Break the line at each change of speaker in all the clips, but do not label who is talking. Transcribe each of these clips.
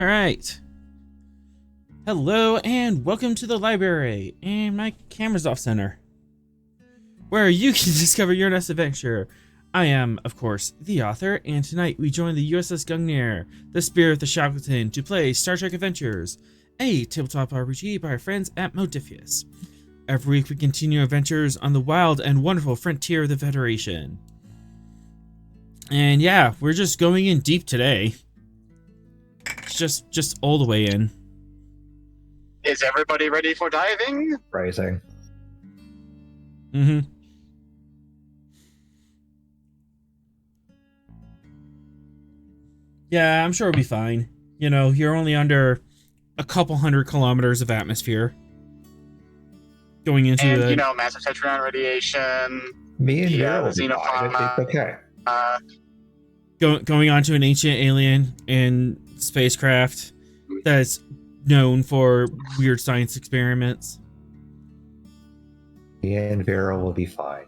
All right. Hello and welcome to the library. And my camera's off center, where you can discover your next adventure. I am, of course, the author, and tonight we join the USS Gungnir, the Spirit of the Shackleton, to play Star Trek Adventures, a tabletop RPG by our friends at Modifius. Every week we continue adventures on the wild and wonderful frontier of the Federation. And yeah, we're just going in deep today. It's just all the way in.
Is everybody ready for diving?
Rising.
Mm-hmm. Yeah, I'm sure it'll be fine. You know, you're only under a couple 100 kilometers of atmosphere. Going into
And,
the...
massive tetryon radiation.
Me and you
the
will be fine.
xenofauna.
It's okay.
Going onto an ancient alien in spacecraft that's known for weird science experiments.
Me and Vera will be fine.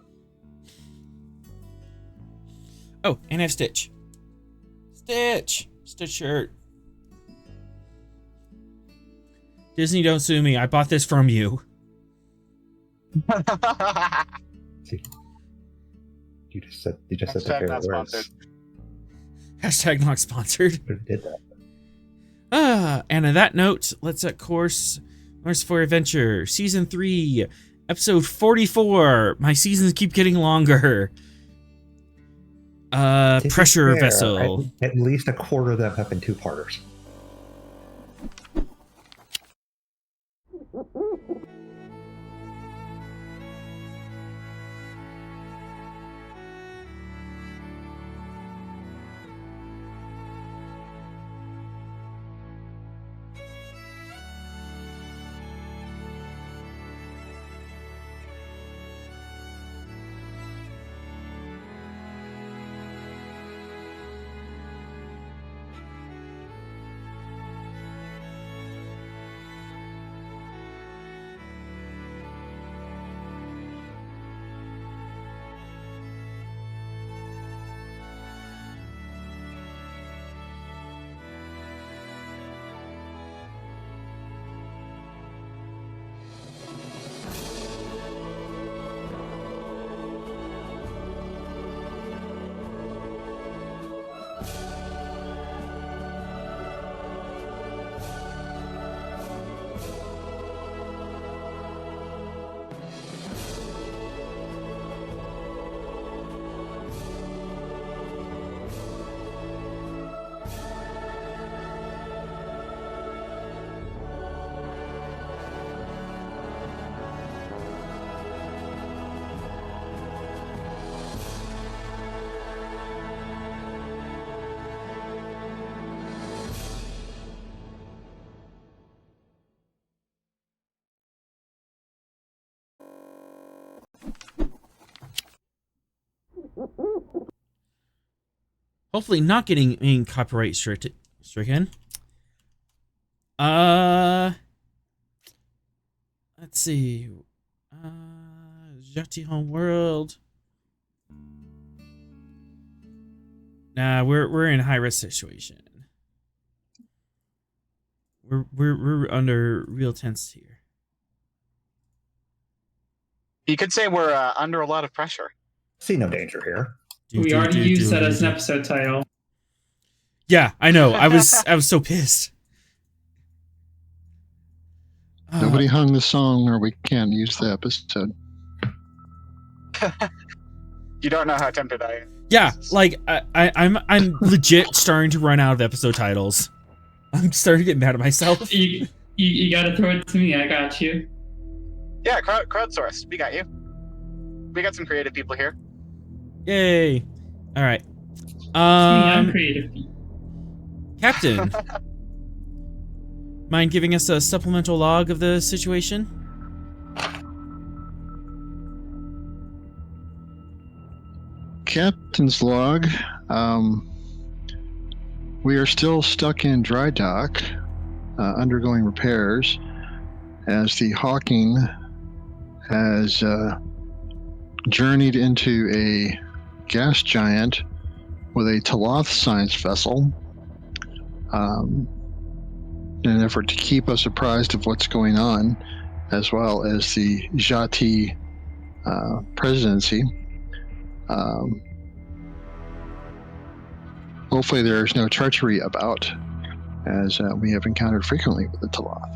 Oh, and I have Stitch. Stitch shirt. Disney, don't sue me. I bought this from you.
You just said the
Hashtag
fair
not
words.
sponsored.
Hashtag not sponsored.
Who did that?
And on that note, let's of course for Adventure Season 3, Episode 44. My seasons keep getting longer.
To be
Pressure
fair,
vessel.
At least a quarter of them have been two-parters.
Hopefully not getting in copyright stricken. Let's see. Jhatee home world. Nah, we're in a high risk situation. We're under real tense here.
You could say we're under a lot of pressure.
See no danger here.
We already used that as an episode title.
Yeah, I know. I was so pissed.
Nobody hung the song, or we can't use the episode.
You don't know how tempted I am.
Yeah, like I'm legit starting to run out of episode titles. I'm starting to get mad at myself.
You gotta throw it to me. I got you.
Yeah, crowdsourced. We got you. We got some creative people here.
Yay! All right.
I'm creative.
Captain, mind giving us a supplemental log of the situation?
Captain's log. We are still stuck in dry dock, undergoing repairs, as the Hawking has journeyed into a gas giant with a Thoth science vessel. in an effort to keep us apprised of what's going on, as well as the Jhatee presidency. Hopefully there's no treachery about, as we have encountered frequently with the Thoth.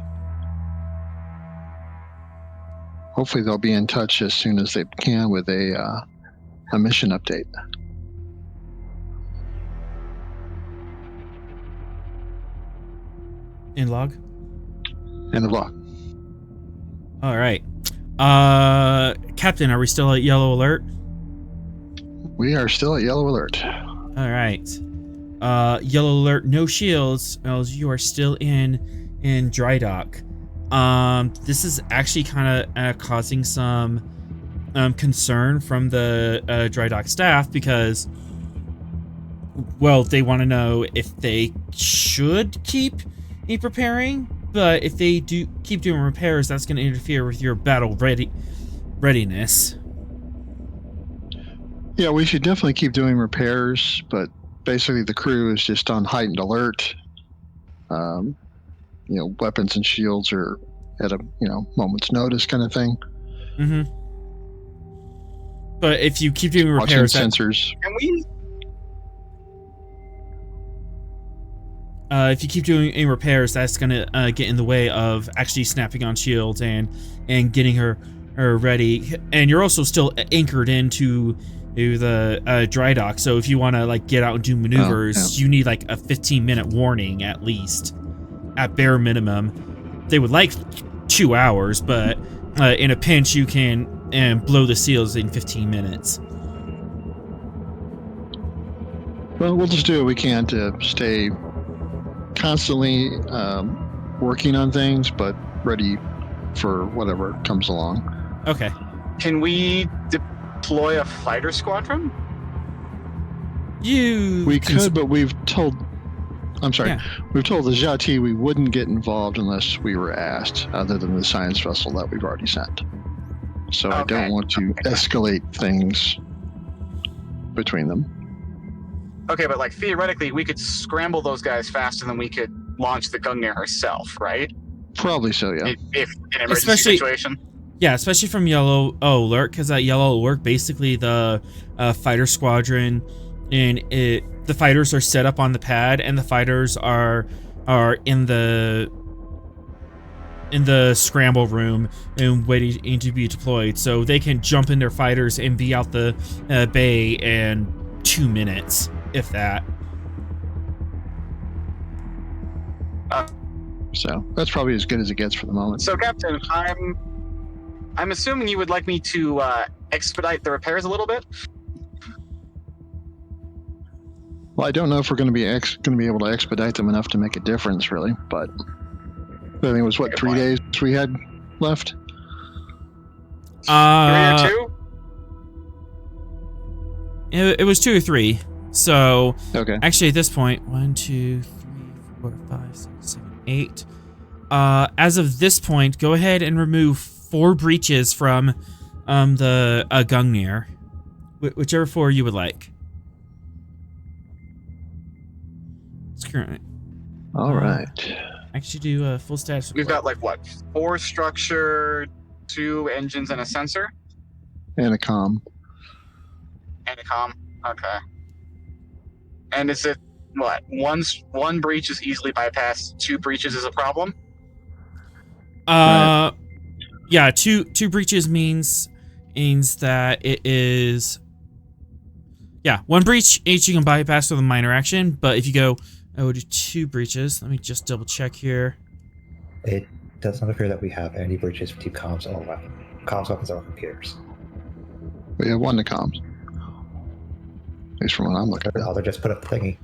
Hopefully they'll be in touch as soon as they can with a mission update.
In log.
End of log.
All right. Captain, are we still at yellow alert?
We are still at yellow alert.
All right. Yellow alert, no shields, as you are still in dry dock. This is actually kind of causing some concern from the dry dock staff because, well, they want to know if they should keep preparing, but if they do keep doing repairs, that's going to interfere with your battle readiness.
Yeah, we should definitely keep doing repairs, but basically the crew is just on heightened alert. Weapons and shields are at a moment's notice kind of thing.
Mm-hmm. But if you keep doing repairs,
sensors.
Can we?
If you keep doing repairs, that's gonna get in the way of actually snapping on shields and getting her ready. And you're also still anchored into the dry dock, so if you want to get out and do maneuvers, you need a 15-minute warning at least, at bare minimum. They would like 2 hours, but in a pinch you can blow the seals in 15 minutes.
Well, we'll just do what we can to stay constantly working on things, but ready for whatever comes along.
Okay.
Can we deploy a fighter squadron?
We could, but we've told... I'm sorry.
Yeah.
We've told the Jhatee we wouldn't get involved unless we were asked, other than the science vessel that we've already sent. So I don't want to escalate things between them.
Okay, but theoretically, we could scramble those guys faster than we could launch the Gungnir herself, right?
Probably so, yeah.
If in an emergency situation.
Yeah, especially from yellow alert, because that yellow alert, basically the fighter squadron, and the fighters are set up on the pad, and the fighters are in the scramble room and waiting to be deployed, so they can jump in their fighters and be out the bay in 2 minutes, if that.
So that's probably as good as it gets for the moment.
So, Captain, I'm assuming you would like me to expedite the repairs a little bit.
Well, I don't know if we're going to be able to expedite them enough to make a difference, really. But I think it was 3 days we had left.
3 or 2.
It was 2 or 3. So
okay.
Actually, at this point, 1, 2, 3, 4, 5, 6, 7, 8. As of this point, go ahead and remove 4 breaches from the Gungnir, whichever 4 you would like. It's current.
All right.
Actually, do a full status.
We've got 4 structure, 2 engines, and a sensor.
And a comm.
And a comm. Okay. And is it what? One breach is easily bypassed. 2 breaches is a problem.
Yeah, two breaches means that it is. Yeah, 1 breach each you can bypass with a minor action, but if you go, do 2 breaches. Let me just double check here.
It does not appear that we have any breaches to comms or weapons. Comms, weapons, or computers.
We have 1 to comms. At least from what I'm looking at.
Oh, they just put up the thingy.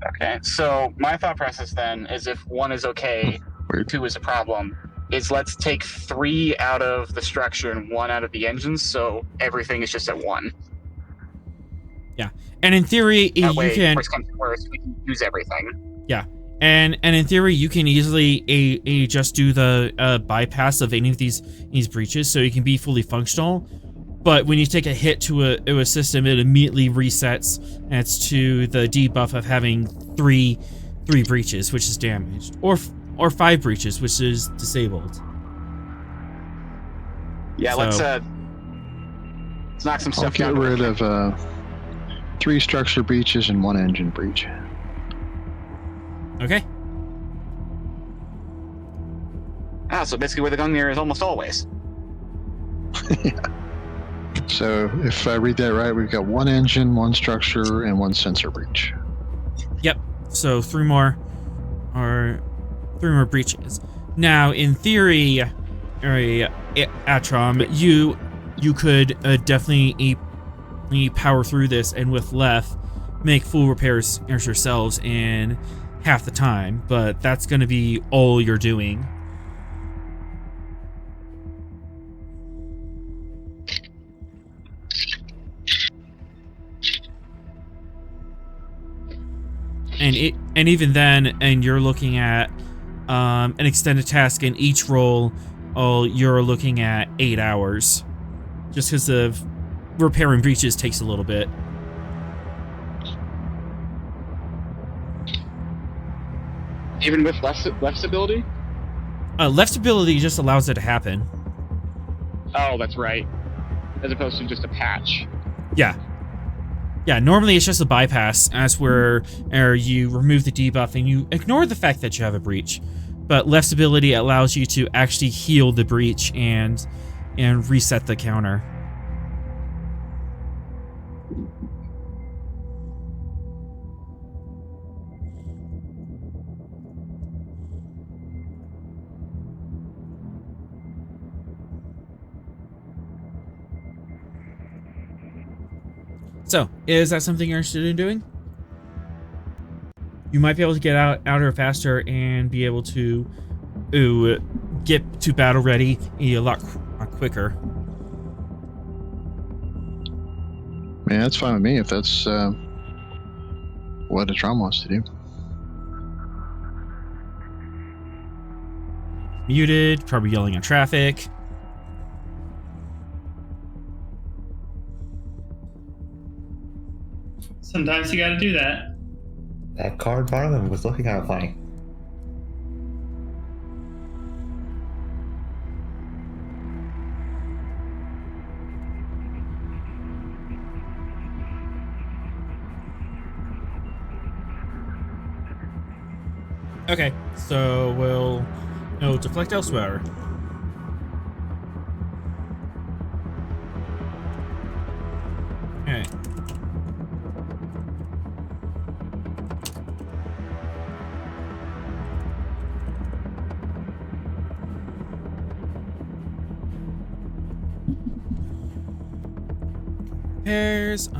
Okay, so my thought process then is if 1 is okay,
Weird.
2 is a problem, is let's take 3 out of the structure and 1 out of the engines, so everything is just at 1.
Yeah, and in theory,
That
you
way,
can.
worst comes to worst, we can use everything.
Yeah, and in theory, you can easily just do the bypass of any of these breaches, so you can be fully functional. but when you take a hit to a system, it immediately resets, and it's to the debuff of having three breaches, which is damaged, or 5 breaches, which is disabled.
Yeah,
So,
let's knock some
I'll
stuff
get
down.
rid of 3 structure breaches and 1 engine breach.
Okay.
So basically where the Gungnir is almost always.
So if I read that right, we've got 1 engine, 1 structure, and 1 sensor breach.
Yep. So 3 more breaches. Now, in theory, Atrom, you could definitely power through this, and with Leth, make full repairs yourselves in half the time. But that's going to be all you're doing. And even then, and you're looking at an extended task in each roll, you're looking at 8 hours, just because of repairing breaches takes a little bit.
Even with left stability?
Left stability just allows it to happen.
Oh, that's right. As opposed to just a patch.
Yeah. Yeah, normally it's just a bypass, as where you remove the debuff and you ignore the fact that you have a breach. But left stability allows you to actually heal the breach and reset the counter. So, is that something you're interested in doing? You might be able to get out here faster and be able to get to battle ready a lot quicker.
Man, that's fine with me if that's what Atrom wants to do.
Muted, probably yelling at traffic.
Sometimes you gotta do that.
That car in front of him was looking kind of funny.
Okay, so we'll deflect elsewhere. Okay. Repairs,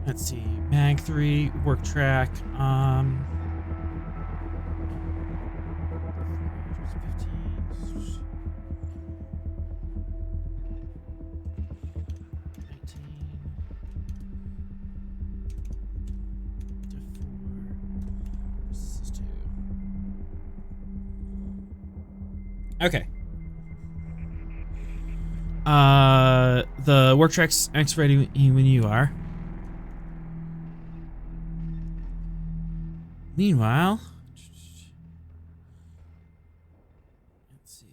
let's see, mag 3, work track, 15, 19, okay. The work track's ready when you are. Meanwhile, let's see.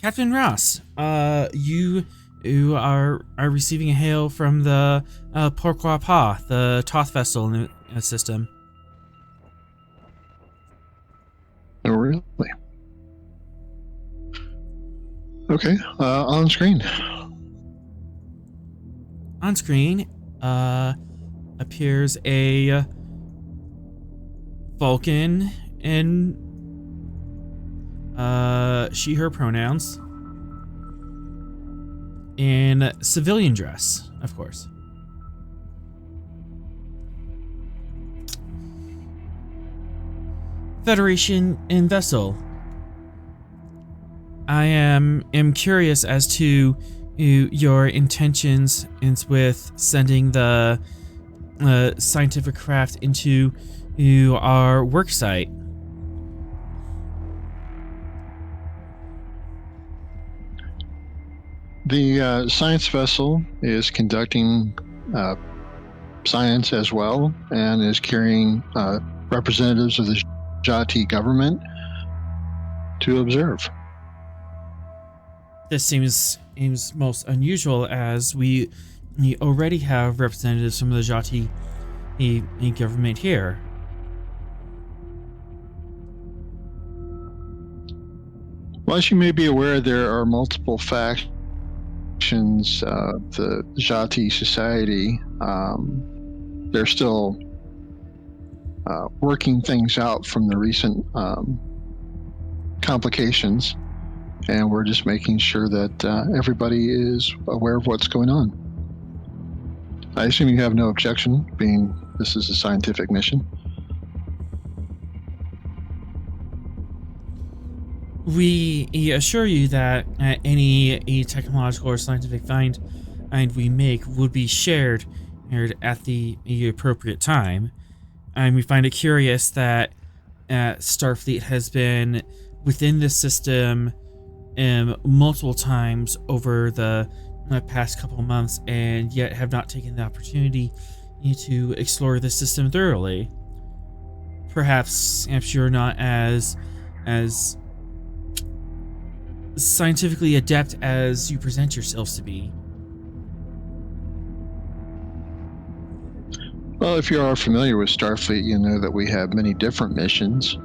Captain Ross, you are receiving a hail from the Pourquoi Pas, the Thoth vessel in the system.
Oh, really? Okay, on screen.
On screen, appears a Vulcan in she/her pronouns, in civilian dress, of course. Federation in vessel. I am curious as to your intentions with sending the scientific craft into our work site.
The science vessel is conducting science as well, and is carrying representatives of the Jhatee government to observe.
This seems most unusual, as we already have representatives from the Jhatee government here.
Well, as you may be aware, there are multiple factions of the Jhatee society. They're still working things out from the recent complications, and we're just making sure that everybody is aware of what's going on. I assume you have no objection, being this is a scientific mission.
We assure you that any technological or scientific find we make would be shared at the appropriate time. And we find it curious that Starfleet has been within this system multiple times over the past couple of months, and yet have not taken the opportunity to explore the system thoroughly. Perhaps you're not as scientifically adept as you present yourselves to be.
Well, if you are familiar with Starfleet, you know that we have many different missions,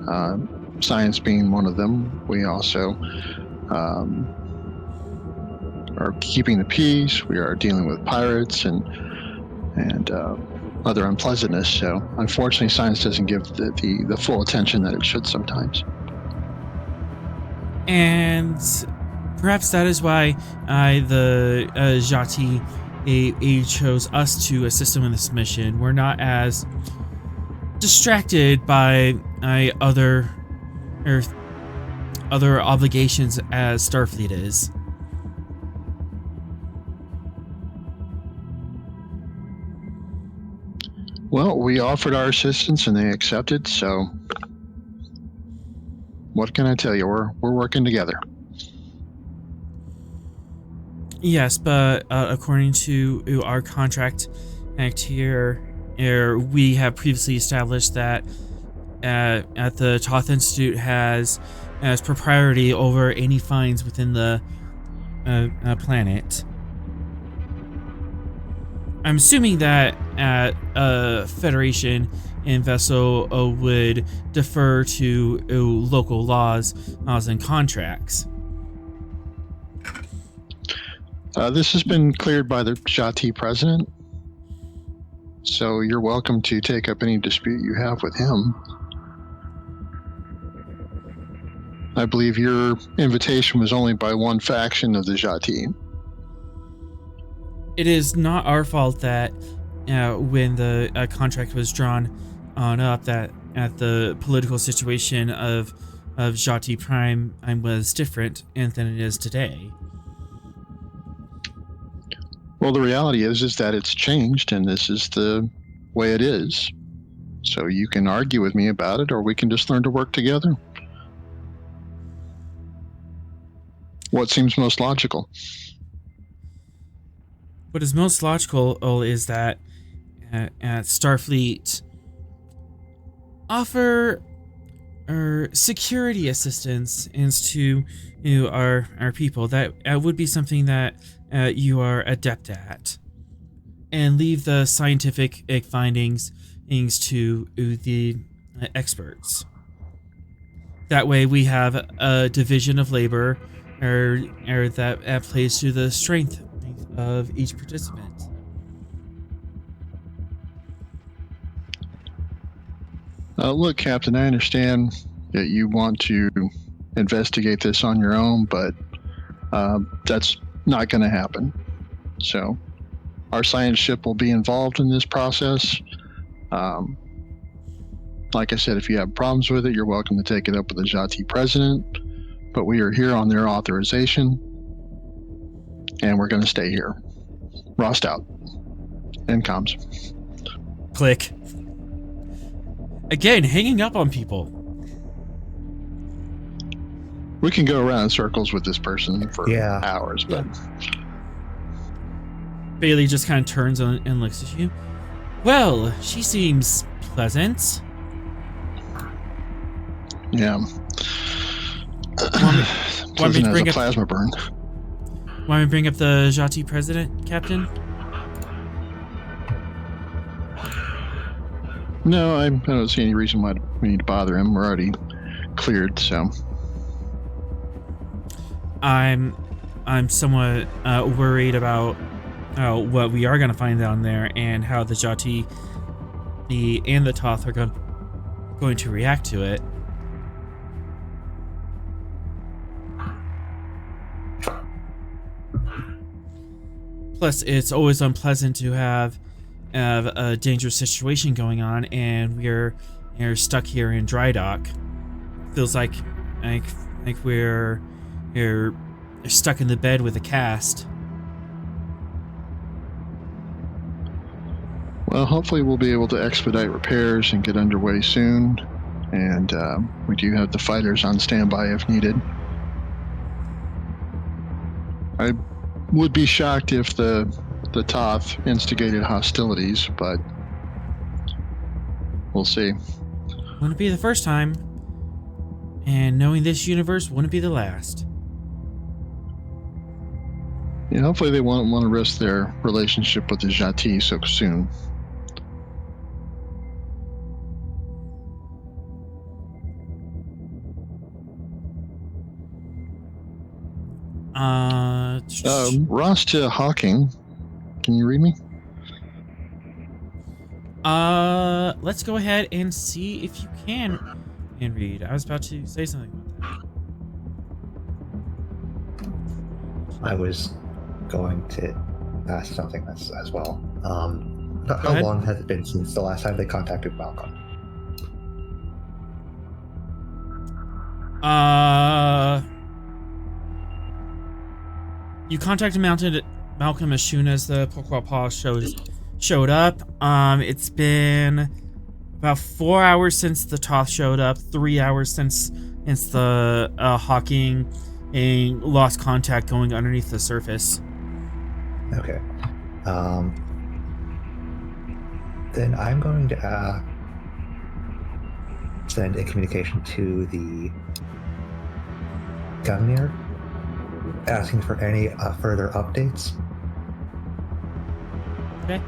science being one of them. We also are keeping the peace. We are dealing with pirates and other unpleasantness. So, unfortunately, science doesn't give the full attention that it should sometimes.
And perhaps that is why the Jhatee chose us to assist them in this mission. We're not as distracted by other obligations as Starfleet is.
Well, we offered our assistance and they accepted, so what can I tell you? We're working together.
Yes, but according to our contract act here, we have previously established that at the Thoth Institute has propriety over any finds within the planet. I'm assuming that a Federation and vessel would defer to local laws and contracts.
This has been cleared by the Jhatee president, so you're welcome to take up any dispute you have with him. I believe your invitation was only by one faction of the Jhatee.
It is not our fault that when the contract was drawn on up, that at the political situation of Jhatee Prime was different than it is today.
Well, the reality is that it's changed, and this is the way it is. So you can argue with me about it, or we can just learn to work together. What seems most logical?
What is most logical is that Starfleet offer security assistance to our people. That would be something that you are adept at, and leave the scientific findings to the experts. That way, we have a division of labor, or that plays to the strength of each participant.
Look, Captain, I understand that you want to investigate this on your own, but that's not going to happen. So our science ship will be involved in this process. Like I said, if you have problems with it, you're welcome to take it up with the Jhatee president, but we are here on their authorization. and we're going to stay here. Rost out. And comms.
Click. Again, hanging up on people.
We can go around in circles with this person for
Yeah.
hours, but
Bailey just kind of turns and looks at you. Well, she seems pleasant.
yeah.
Want me
Pleasant
to
as
bring
a
up-
plasma burn.
Want me to bring up the Jhatee president, Captain?
No, I don't see any reason why we need to bother him. We're already cleared, so.
I'm somewhat worried about what we are going to find down there and how the Jhatee and the Thoth are going to react to it. Plus, it's always unpleasant to have a dangerous situation going on, and we're stuck here in dry dock. Feels like we're stuck in the bed with a cast.
Well, hopefully we'll be able to expedite repairs and get underway soon. And we do have the fighters on standby if needed. I would be shocked if the Thoth instigated hostilities, but we'll see.
Wouldn't be the first time, and knowing this universe wouldn't be the last.
Yeah, hopefully they won't want to risk their relationship with the Jhatee so soon. Ross to Hawking. Can you read me?
Let's go ahead and see if you can read. I was about to say something about that.
I was going to ask something as well. How
ahead.
long has it been since the last time they contacted Malcolm?
You contacted Malcolm as soon as the Pourquoi Pas showed up. It's been about 4 hours since the Thoth showed up, 3 hours since the Hawking and lost contact going underneath the surface.
Okay. Then I'm going to send a communication to the Gungnir, asking for any further updates.
Okay.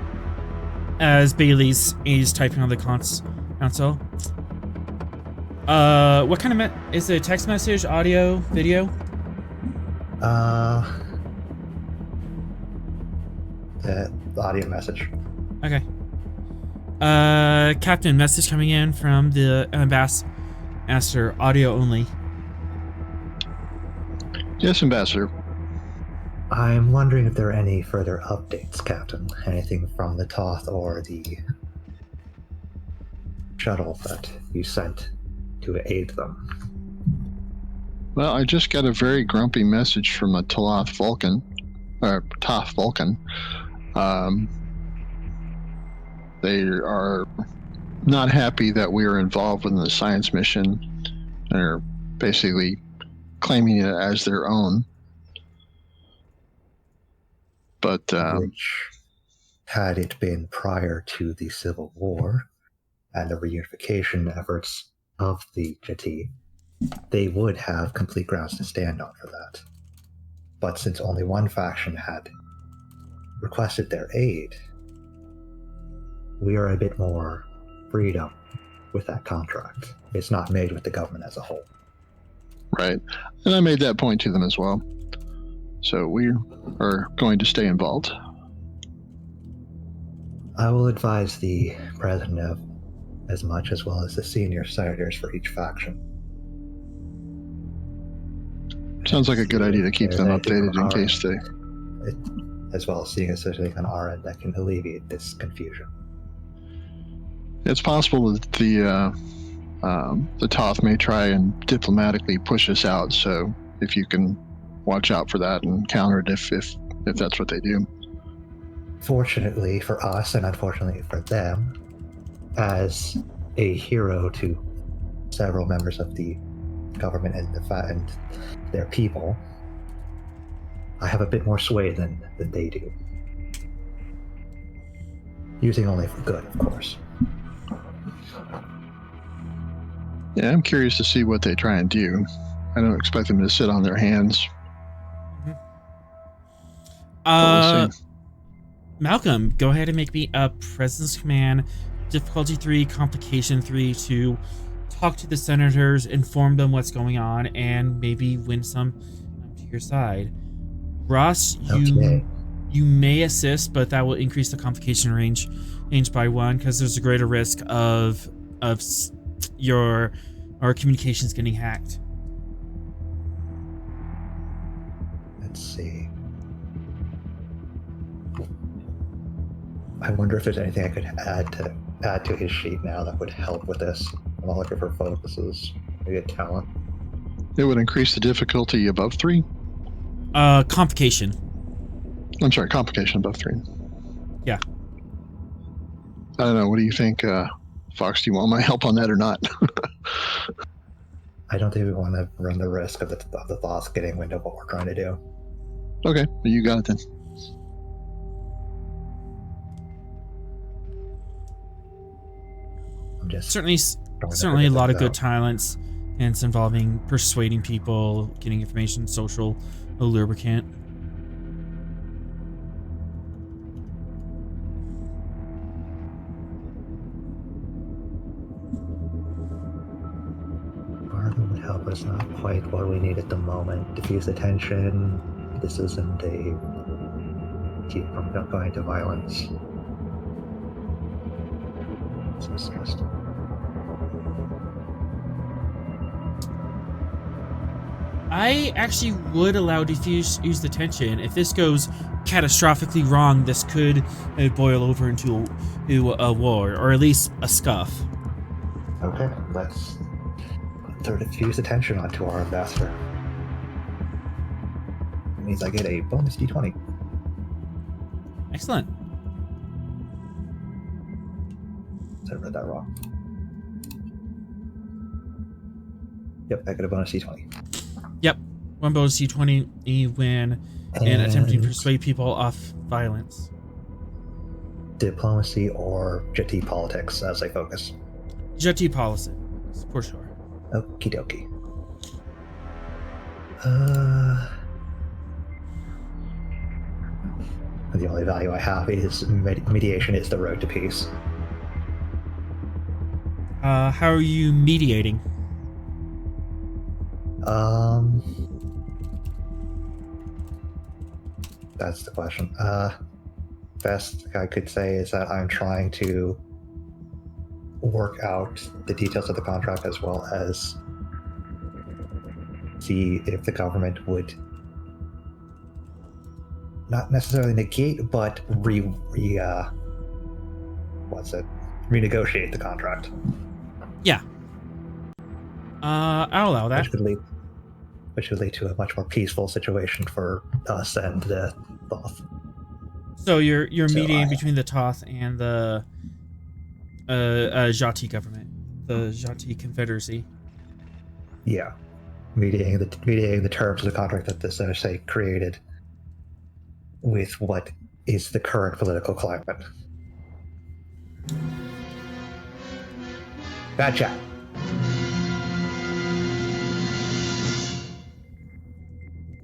As Bailey's typing on the console. What kind of is it? A text message, audio, video?
The audio message.
Okay. Captain, message coming in from the ambassador, audio only.
Yes, Ambassador.
I'm wondering if there are any further updates, Captain. Anything from the Thoth or the shuttle that you sent to aid them.
Well, I just got a very grumpy message from a Thoth Vulcan. They are not happy that we are involved in the science mission. They're basically claiming it as their own. But
Which, had it been prior to the Civil War and the reunification efforts of the Jhatee, they would have complete grounds to stand on for that. But since only one faction had requested their aid, we are a bit more freedom with that contract. It's not made with the government as a whole.
right, and I made that point to them as well. So we are going to stay involved.
I will advise the president of as much, as well as the senior senators for each faction.
Sounds like a good idea to keep them updated in case they...
As well as seeing if there's anything on our end that can alleviate this confusion.
It's possible that the Thoth may try and diplomatically push us out, so if you can watch out for that and counter it if if that's what they do.
Fortunately for us, and unfortunately for them, as a hero to several members of the government and their people, I have a bit more sway than they do. Using only for good, of course.
Yeah, I'm curious to see what they try and do. I don't expect them to sit on their hands. We'll see.
Malcolm, go ahead and make me a presence command, difficulty 3, complication 3, to talk to the senators, inform them what's going on, and maybe win some to your side. Ross, you may assist, but that will increase the complication range by 1 because there's a greater risk of our communications getting hacked.
Let's see. I wonder if there's anything I could add to his sheet now that would help with this. I'm not looking for focuses. Maybe a talent.
It would increase the difficulty above 3?
Complication.
I'm sorry, complication above 3.
Yeah.
I don't know. What do you think, Fox? Do you want my help on that or not?
I don't think we want to run the risk of the Thoth getting wind of what we're trying to do.
Okay, you got it then.
I'm just
certainly a lot of good talents, and it's involving persuading people, getting information, social, a lubricant.
Barber would help us, not quite what we need at the moment. Diffuse attention. This isn't a keep from going to violence. It's dismissed.
I actually would allow diffuse use the tension. If this goes catastrophically wrong, this could boil over into a war, or at least a scuff.
Okay, let's throw diffuse attention onto our ambassador. It means I get a bonus d20.
Excellent.
I read that wrong. Yep, I get a bonus d20.
Yep. 1 bonus d20 when and attempting to persuade people off violence.
Diplomacy or Jhatee politics as I focus.
Jhatee policy, for sure.
Okie dokie. The only value I have is mediation is the road to peace.
How are you mediating?
That's the question. Best I could say is that I'm trying to work out the details of the contract as well as see if the government would not necessarily negate, but renegotiate the contract.
Yeah. I'll allow that.
Which would lead to a much more peaceful situation for us and the Thoth.
So you're mediating between the Thoth and the Jhatee government, the Jhatee Confederacy.
Yeah, mediating the terms of the contract that this NSA created with what is the current political climate. Bad chat.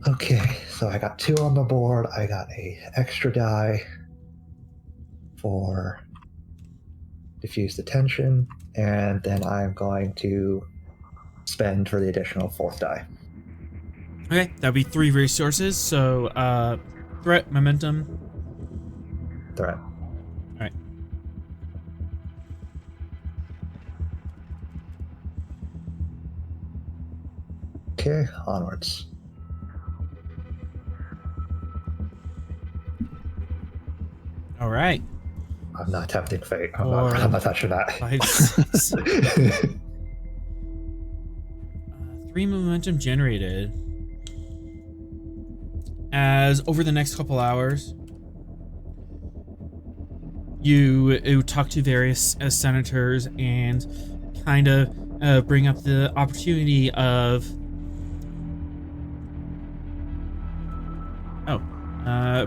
Okay, so I got 2 on the board. I got a extra die for diffuse the tension, and then I'm going to spend for the additional 4th die.
Okay, that'd be 3 resources. So, threat, momentum.
Threat.
All right.
Okay, onwards.
All right.
I'm not tempting fate. I'm not touching that.
5, 6. 3 momentum generated. as over the next couple hours, you talk to various senators and kind of bring up the opportunity of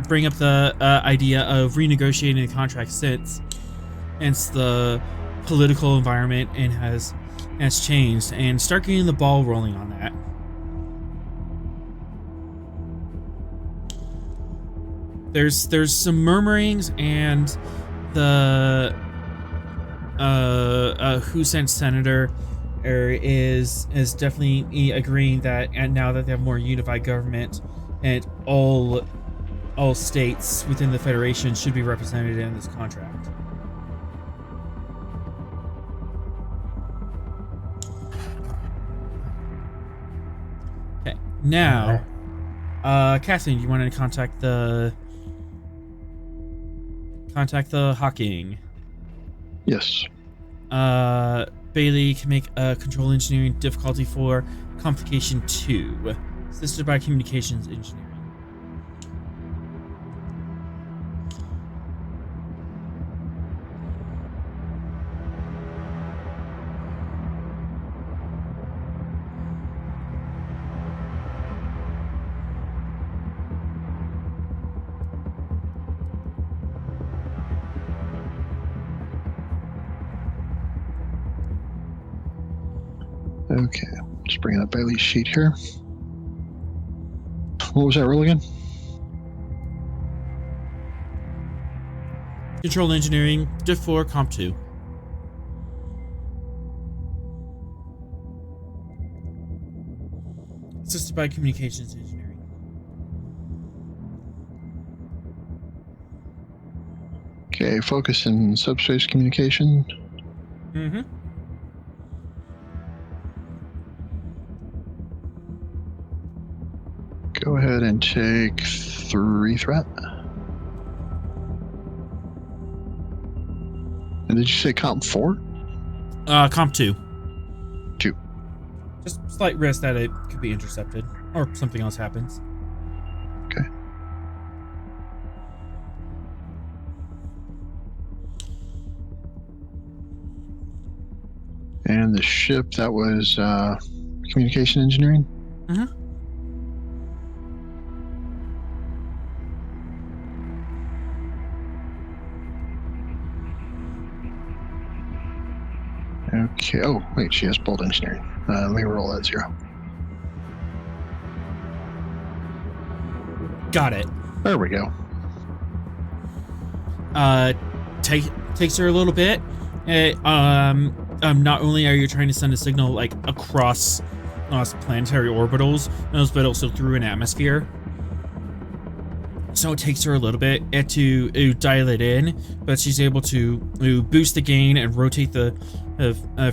bring up the idea of renegotiating the contract since the political environment and has changed, and start getting the ball rolling on that. There's some murmurings, and the who sent senator is definitely agreeing that, and now that they have more unified government and all states within the Federation should be represented in this contract. Okay, now, Cassian, do you want to contact the Hawking?
Yes.
Bailey can make a control engineering difficulty 4, complication 2, assisted by communications engineering.
Okay, just bringing up Bailey's sheet here. What was that roll again?
Control engineering, diff 4, comp 2. Assisted by communications engineering.
Okay, focus in subspace communication.
Mm-hmm.
Go ahead and take 3 threat. And did you say comp 4?
Comp 2.
2.
Just slight risk that it could be intercepted, or something else happens.
Okay. And the ship, that was communication engineering?
Mm-hmm.
Okay. Oh, wait, she has bold engineering. Let me roll that 0.
Got it.
There we go.
Takes her a little bit. Not only are you trying to send a signal like across planetary orbitals, but also through an atmosphere. So it takes her a little bit to dial it in, but she's able to boost the gain and rotate the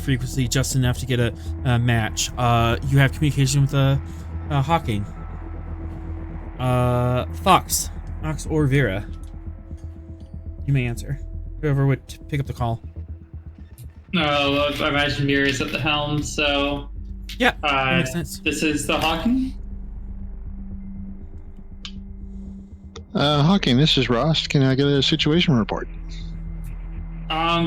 frequency just enough to get a match. You have communication with Hawking. Fox or Vera. You may answer. Whoever would pick up the call.
I imagine Mira's at the helm, so...
Yeah, that makes sense.
This is the Hawking?
Hawking, this is Ross. Can I get a situation report?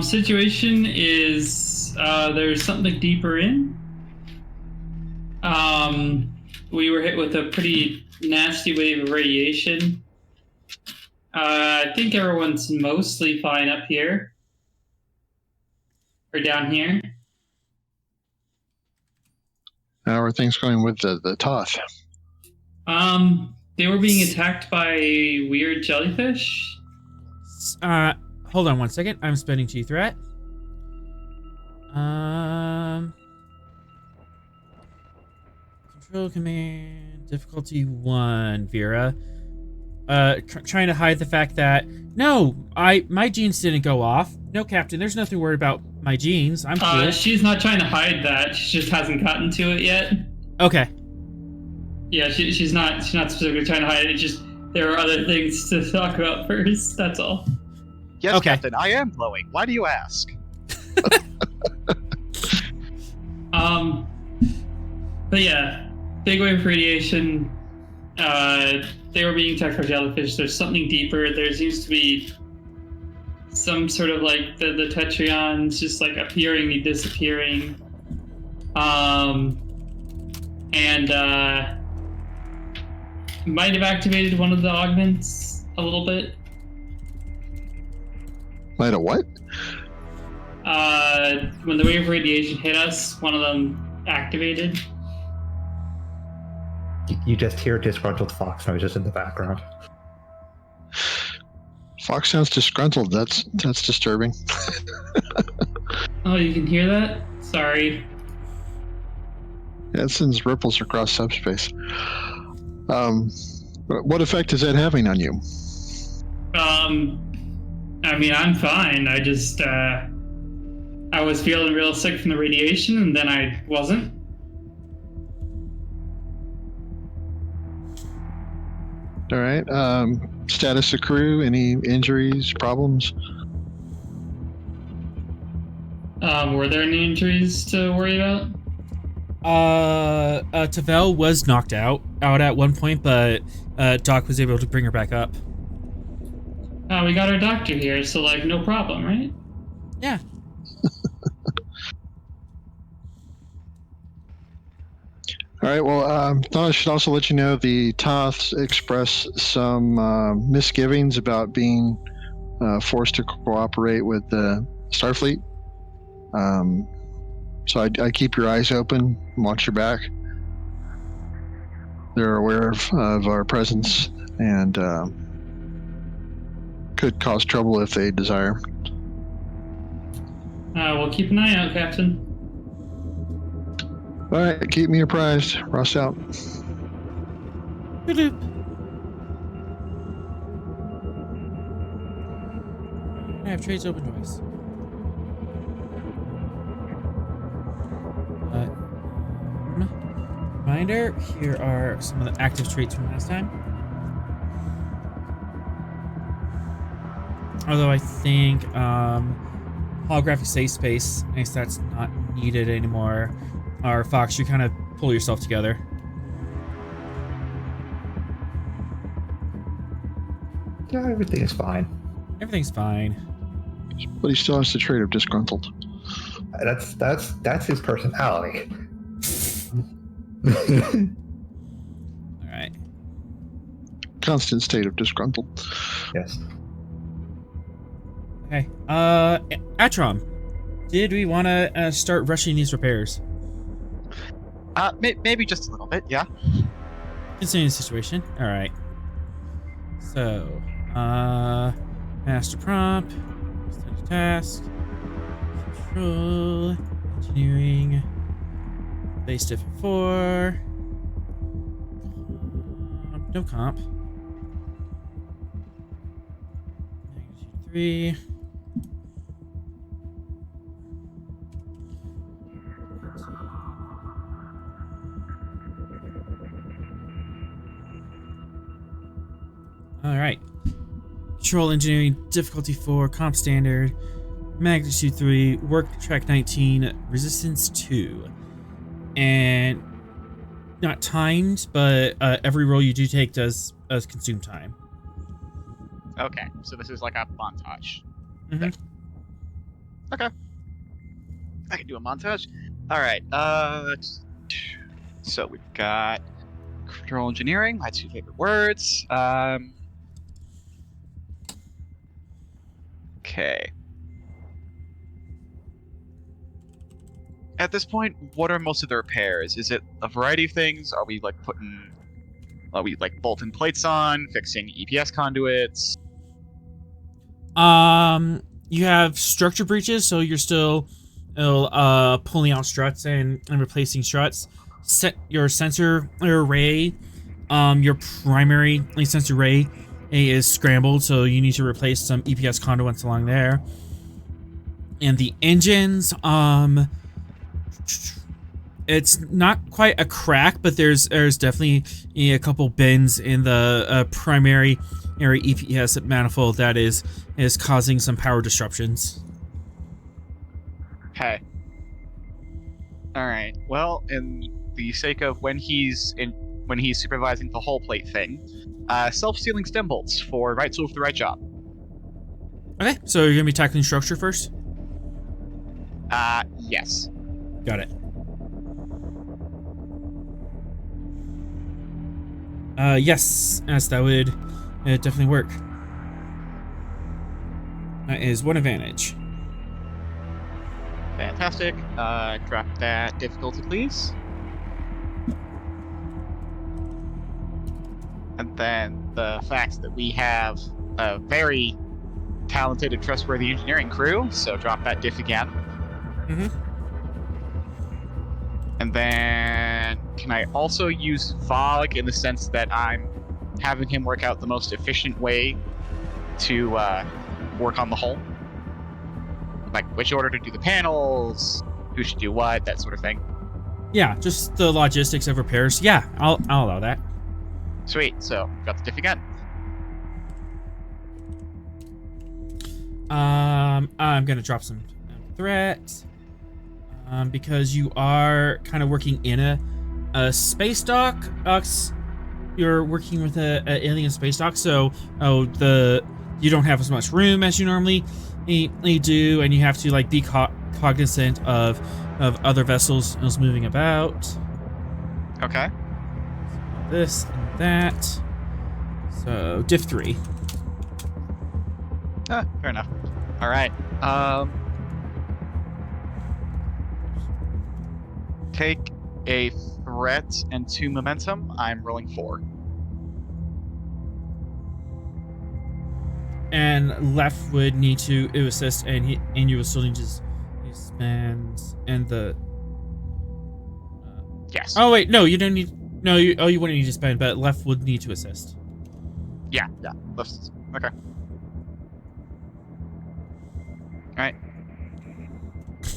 Situation is, there's something deeper in. We were hit with a pretty nasty wave of radiation. I think everyone's mostly fine up here. Or down here.
How are things going with the Thoth?
They were being attacked by weird jellyfish.
Hold on one second. I'm spending G threat. Control command difficulty 1, Vera. Trying to hide the fact that no, my genes didn't go off. No, Captain, there's nothing worried about my genes. I'm cool.
She's not trying to hide that. She just hasn't gotten to it yet.
Okay.
Yeah, she's not specifically trying to hide it. It's just there are other things to talk about first. That's all.
Yes,
Okay.
Captain, I am glowing. Why do you ask?
But yeah, big wave of radiation. They were being attacked by jellyfish. There's something deeper. There seems to be some sort of like the Tetrions just like appearing and disappearing. And might have activated one of the augments a little bit.
Might have what?
When the wave of radiation hit us, one of them activated.
You just hear disgruntled fox noises in the background.
Fox sounds disgruntled. That's disturbing.
Oh, you can hear that? Sorry.
Yeah, it sends ripples across subspace. What effect is that having on you?
I mean, I'm fine. I just, I was feeling real sick from the radiation, and then I wasn't.
All right. Status of crew? Any injuries, problems?
Were there any injuries to worry about?
Tavel was knocked out at one point, but Doc was able to bring her back up.
We got our doctor here, so like no problem, right?
Yeah.
All right. Well, thought I should also let you know the Thoths expressed some misgivings about being forced to cooperate with the Starfleet. So I keep your eyes open, watch your back. They're aware of our presence and could cause trouble if they desire.
We'll keep an eye out, Captain.
All right, keep me apprised. Ross out.
Boop. I have trades open twice. Reminder, here are some of the active traits from last time. Although I think holographic safe space, I guess that's not needed anymore. Or Fox, you kind of pull yourself together.
Yeah, everything is fine.
Everything's fine.
But he still has the trait of disgruntled.
That's his personality.
Alright.
Constant state of disgruntled.
Yes.
Okay. Atrom, did we want to start rushing these repairs?
Maybe just a little bit, yeah.
Considering the situation. Alright. So, master prompt, extended task, control, engineering, base diff 4, no comp, magnitude 3, Alright. Control engineering difficulty 4, comp standard, magnitude 3, work track 19, resistance 2. And not timed, but every roll you do take does consume time.
Okay, so this is like a montage.
Mm-hmm.
Okay. I can do a montage. Alright, so we've got control engineering, my two favorite words. Okay. At this point, what are most of the repairs? Is it a variety of things? Are we like bolting plates on, fixing EPS conduits?
You have structure breaches, so you're still pulling out struts and replacing struts. Set your sensor array. Your primary sensor array is scrambled, so you need to replace some EPS conduits along there. And the engines, it's not quite a crack, but there's definitely a couple bends in the primary EPS manifold that is causing some power disruptions.
Okay. All right. Well, in the sake of when he's when he's supervising the whole plate thing. Self-sealing stem bolts for right tool for the right job.
Okay, so you're gonna be tackling structure first?
Yes.
Got it. Yes, that would definitely work. That is one advantage.
Fantastic. Drop that difficulty, please. And then the fact that we have a very talented and trustworthy engineering crew, so drop that diff again.
Mm-hmm.
And then can I also use Fog in the sense that I'm having him work out the most efficient way to work on the hull? Like which order to do the panels, who should do what, that sort of thing.
Yeah, just the logistics of repairs. Yeah, I'll allow that.
Sweet, so got the diff again.
I'm gonna drop some threat. Because you are kind of working in a space dock. You're working with a alien space dock, so you don't have as much room as you normally do, and you have to like be cognizant of other vessels moving about.
Okay.
This and that. So diff 3.
Fair enough. All right. Take a threat and 2 momentum. I'm rolling 4.
And left would need to assist, and you will still need to spend and the.
Yes.
Oh wait, no, you don't need. No, you wouldn't need to spend, but left would need to assist.
Yeah. Let's. Okay. All right.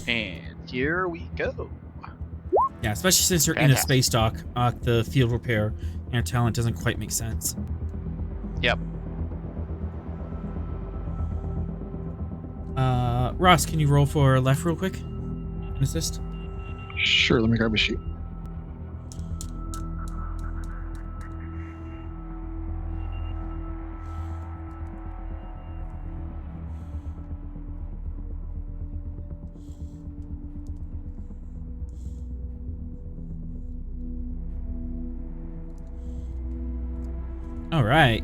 And here we go.
Yeah, especially since you're in a space dock, the field repair and talent doesn't quite make sense.
Yep.
Ross, can you roll for left real quick? An assist?
Sure, let me grab a sheet.
All right.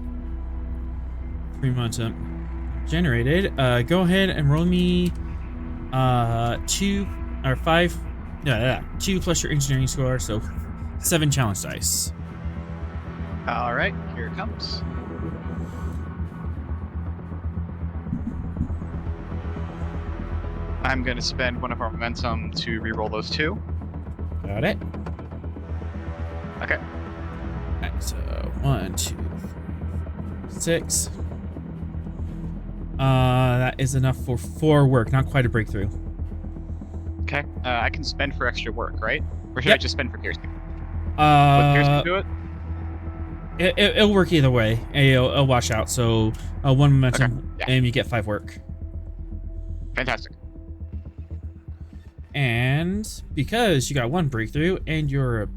3 momentum generated. Go ahead and roll me 2 or 5. Yeah, 2 plus your engineering score, so 7 challenge dice.
All right, here it comes. I'm going to spend one of our momentum to re-roll those 2.
Got it.
Okay.
Alright, so 1, 2, 3, 6. That is enough for 4 work, not quite a breakthrough.
Okay. I can spend for extra work, right? Or should I just spend for piercing? Would piercing do it?
It'll work either way. It'll wash out. So 1 momentum,
Okay. Yeah.
and you get 5 work.
Fantastic.
And because you got 1 breakthrough, and you're a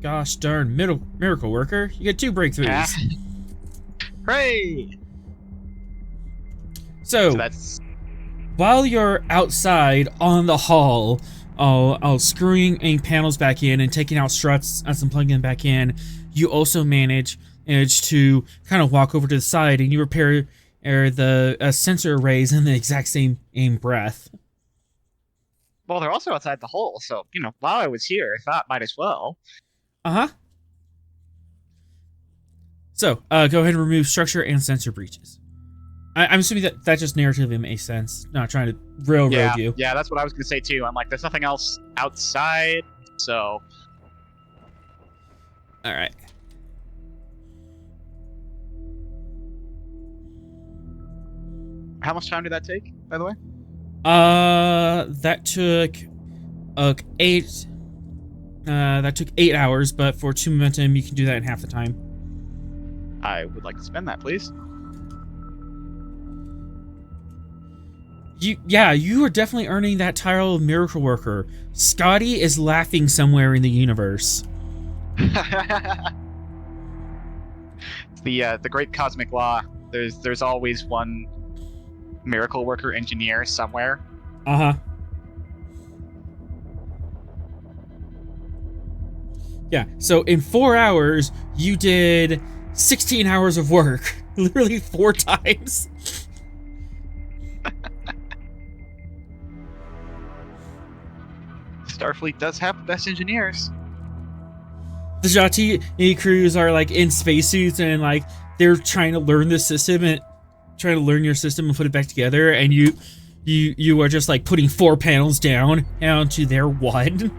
gosh darn miracle worker, you get 2 breakthroughs.
Hooray!
So
that's
while you're outside on the hull, screwing panels back in and taking out struts and plugging them back in, you also manage to kind of walk over to the side and you repair the sensor arrays in the exact same breath.
well, they're also outside the hole, so while I was here, I thought might as well.
So go ahead and remove structure and sensor breaches. I'm assuming that just narratively makes sense. Not trying to railroad you.
Yeah, that's what I was gonna say too. I'm like, there's nothing else outside, so.
All right.
How much time did that take, by the way?
That took 8. That took 8 hours, but for 2 momentum, you can do that in half the time.
I would like to spend that, please.
You are definitely earning that title of miracle worker. Scotty is laughing somewhere in the universe.
the great cosmic law. There's always one miracle worker engineer somewhere.
Uh-huh. Yeah, so in 4 hours, you did 16 hours of work. Literally 4 times.
Starfleet does have the best engineers.
The Jhatee crews are like in spacesuits and like they're trying to learn the system and trying to learn your system and put it back together, and you are just like putting 4 panels down to their 1.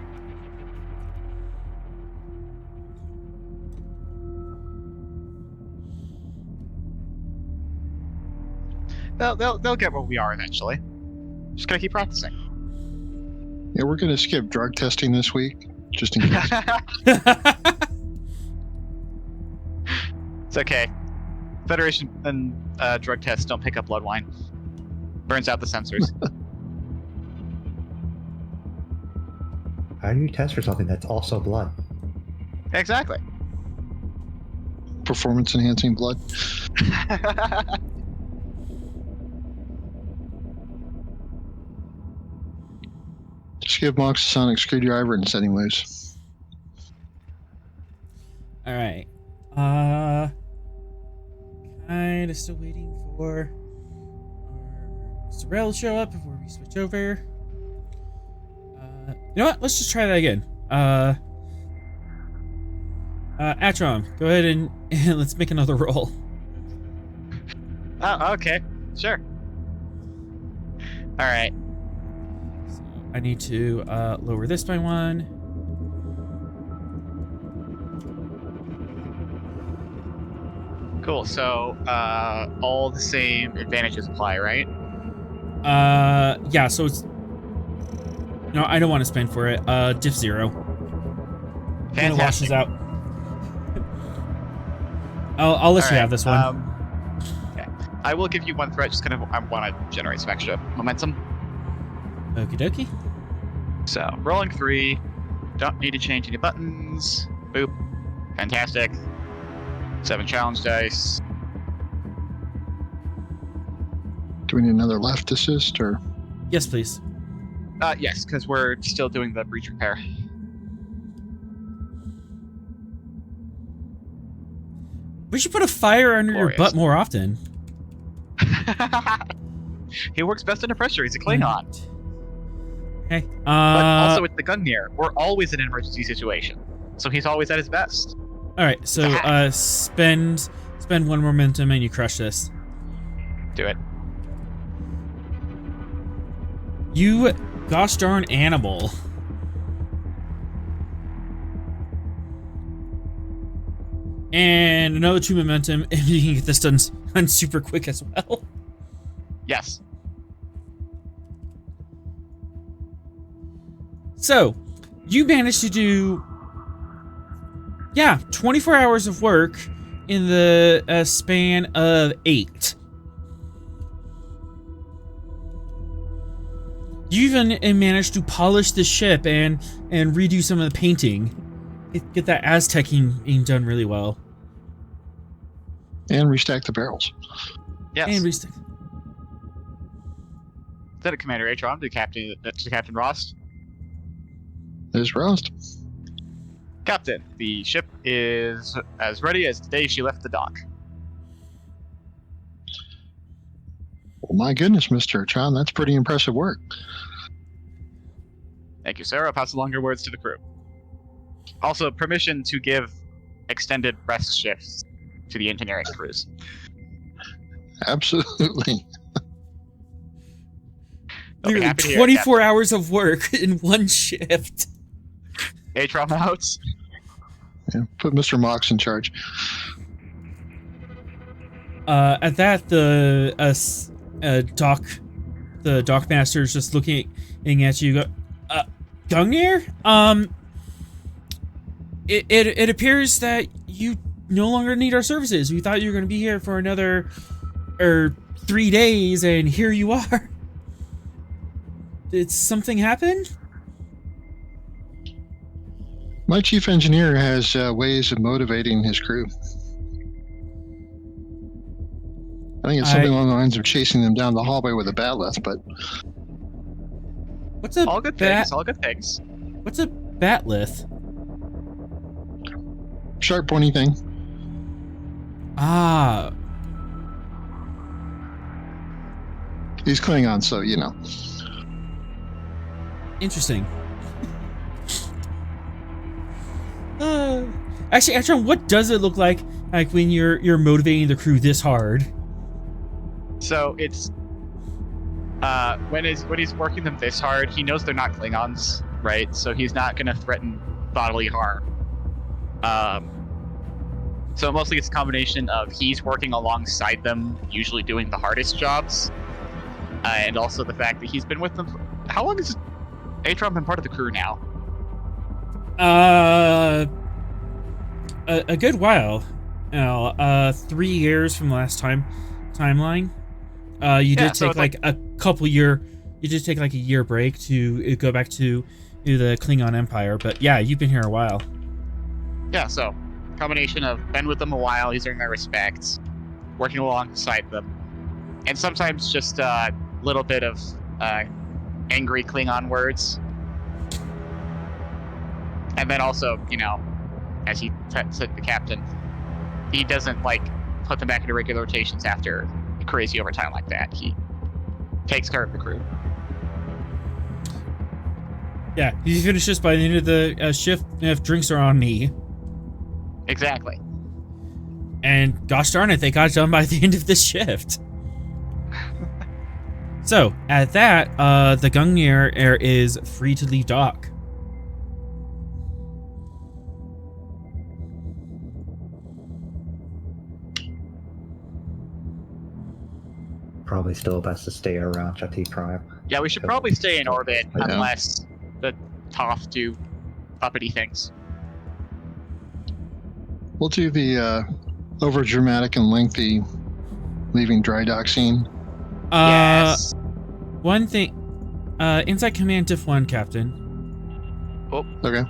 They'll get where we are eventually. Just gotta keep practicing.
Yeah, we're going to skip drug testing this week, just in case.
It's okay. Federation and drug tests don't pick up blood wine. Burns out the sensors.
How do you test for something that's also blood?
Exactly.
Performance enhancing blood. Just give Mox a sonic screwdriver and set him loose.
All right. Kind of still waiting for Mr. Rel to show up before we switch over. You know what? Let's just try that again. Atrom, go ahead and let's make another roll.
Oh, okay. Sure. All right.
So I need to lower this by 1.
Cool. So, all the same advantages apply, right?
Yeah, so it's... No, I don't want to spend for it. Diff 0. Kind of washes out. I'll let you have this one.
Okay. I will give you 1 threat, just kind of, I want to generate some extra momentum.
Okie dokie.
So, rolling 3. Don't need to change any buttons. Boop. Fantastic. 7 challenge dice.
Do we need another left assist, or?
Yes, please.
Yes, because we're still doing the breach repair.
We should put a fire under your butt more often.
He works best under pressure. He's a Klingon.
Hey,
but also with the Gungnir, we're always in an emergency situation, so he's always at his best.
All right, so spend 1 momentum and you crush this.
Do it.
You gosh darn animal. And another 2 momentum, and you can get this done super quick as well.
Yes. So,
you managed to do, 24 hours of work in the span of 8. You even managed to polish the ship and redo some of the painting. Get that Aztecing done really well.
And restack the barrels.
Yes.
And restack.
Is that a Commander Atron to Captain Rost?
There's Rost.
Captain, the ship is as ready as the day she left the dock.
Well, my goodness, Mr. Atron, that's pretty impressive work.
Thank you, sir. I'll pass along your words to the crew. Also, permission to give extended rest shifts to the engineering crews.
Absolutely.
Literally 24 hours of work in 1 shift.
Atron out.
Yeah, put Mr. Mox in charge.
At that, the dock master is just looking at you. Gungnir? It appears that you no longer need our services. We thought you were going to be here for another 3 days, and here you are. Did something happen?
My chief engineer has ways of motivating his crew. think it's something along the lines of chasing them down the hallway with a bat'leth, but
What's a
All good things. All good things.
What's a bat'leth?
sharp pointy thing.
Ah,
He's Klingon, so you know.
interesting. Actually, Atron, what does it look like when you're motivating the crew this hard?
So it's when he's working them this hard, he knows they're not Klingons, right? So he's not going to threaten bodily harm. So mostly it's a combination of he's working alongside them, usually doing the hardest jobs, and also the fact that he's been with them. How long has Atron been part of the crew now?
A good while. 3 years from the last timeline. You did
so
take
it's
a couple year. You did take like a year break to go back to the Klingon Empire, but yeah, you've been here a while.
Yeah, so combination of been with them a while, he's earned their respect, working alongside them, and sometimes just a little bit of angry Klingon words. And then also, you know, as he said to the captain, he doesn't like put them back into regular rotations after crazy overtime like that. He takes care of the crew.
Yeah, you finish this by the end of the shift. If drinks are on me,
Exactly.
and gosh darn it, they got done by the end of this shift. So at that, the Gungnir is free to leave dock.
Probably still best to stay around Jhatee Prime.
Yeah, we should probably stay in orbit
Yeah.
unless the Thoth do uppity things.
We'll do the over dramatic and lengthy leaving dry dock scene.
Yes.
One thing, inside command diff 1, Captain.
Okay.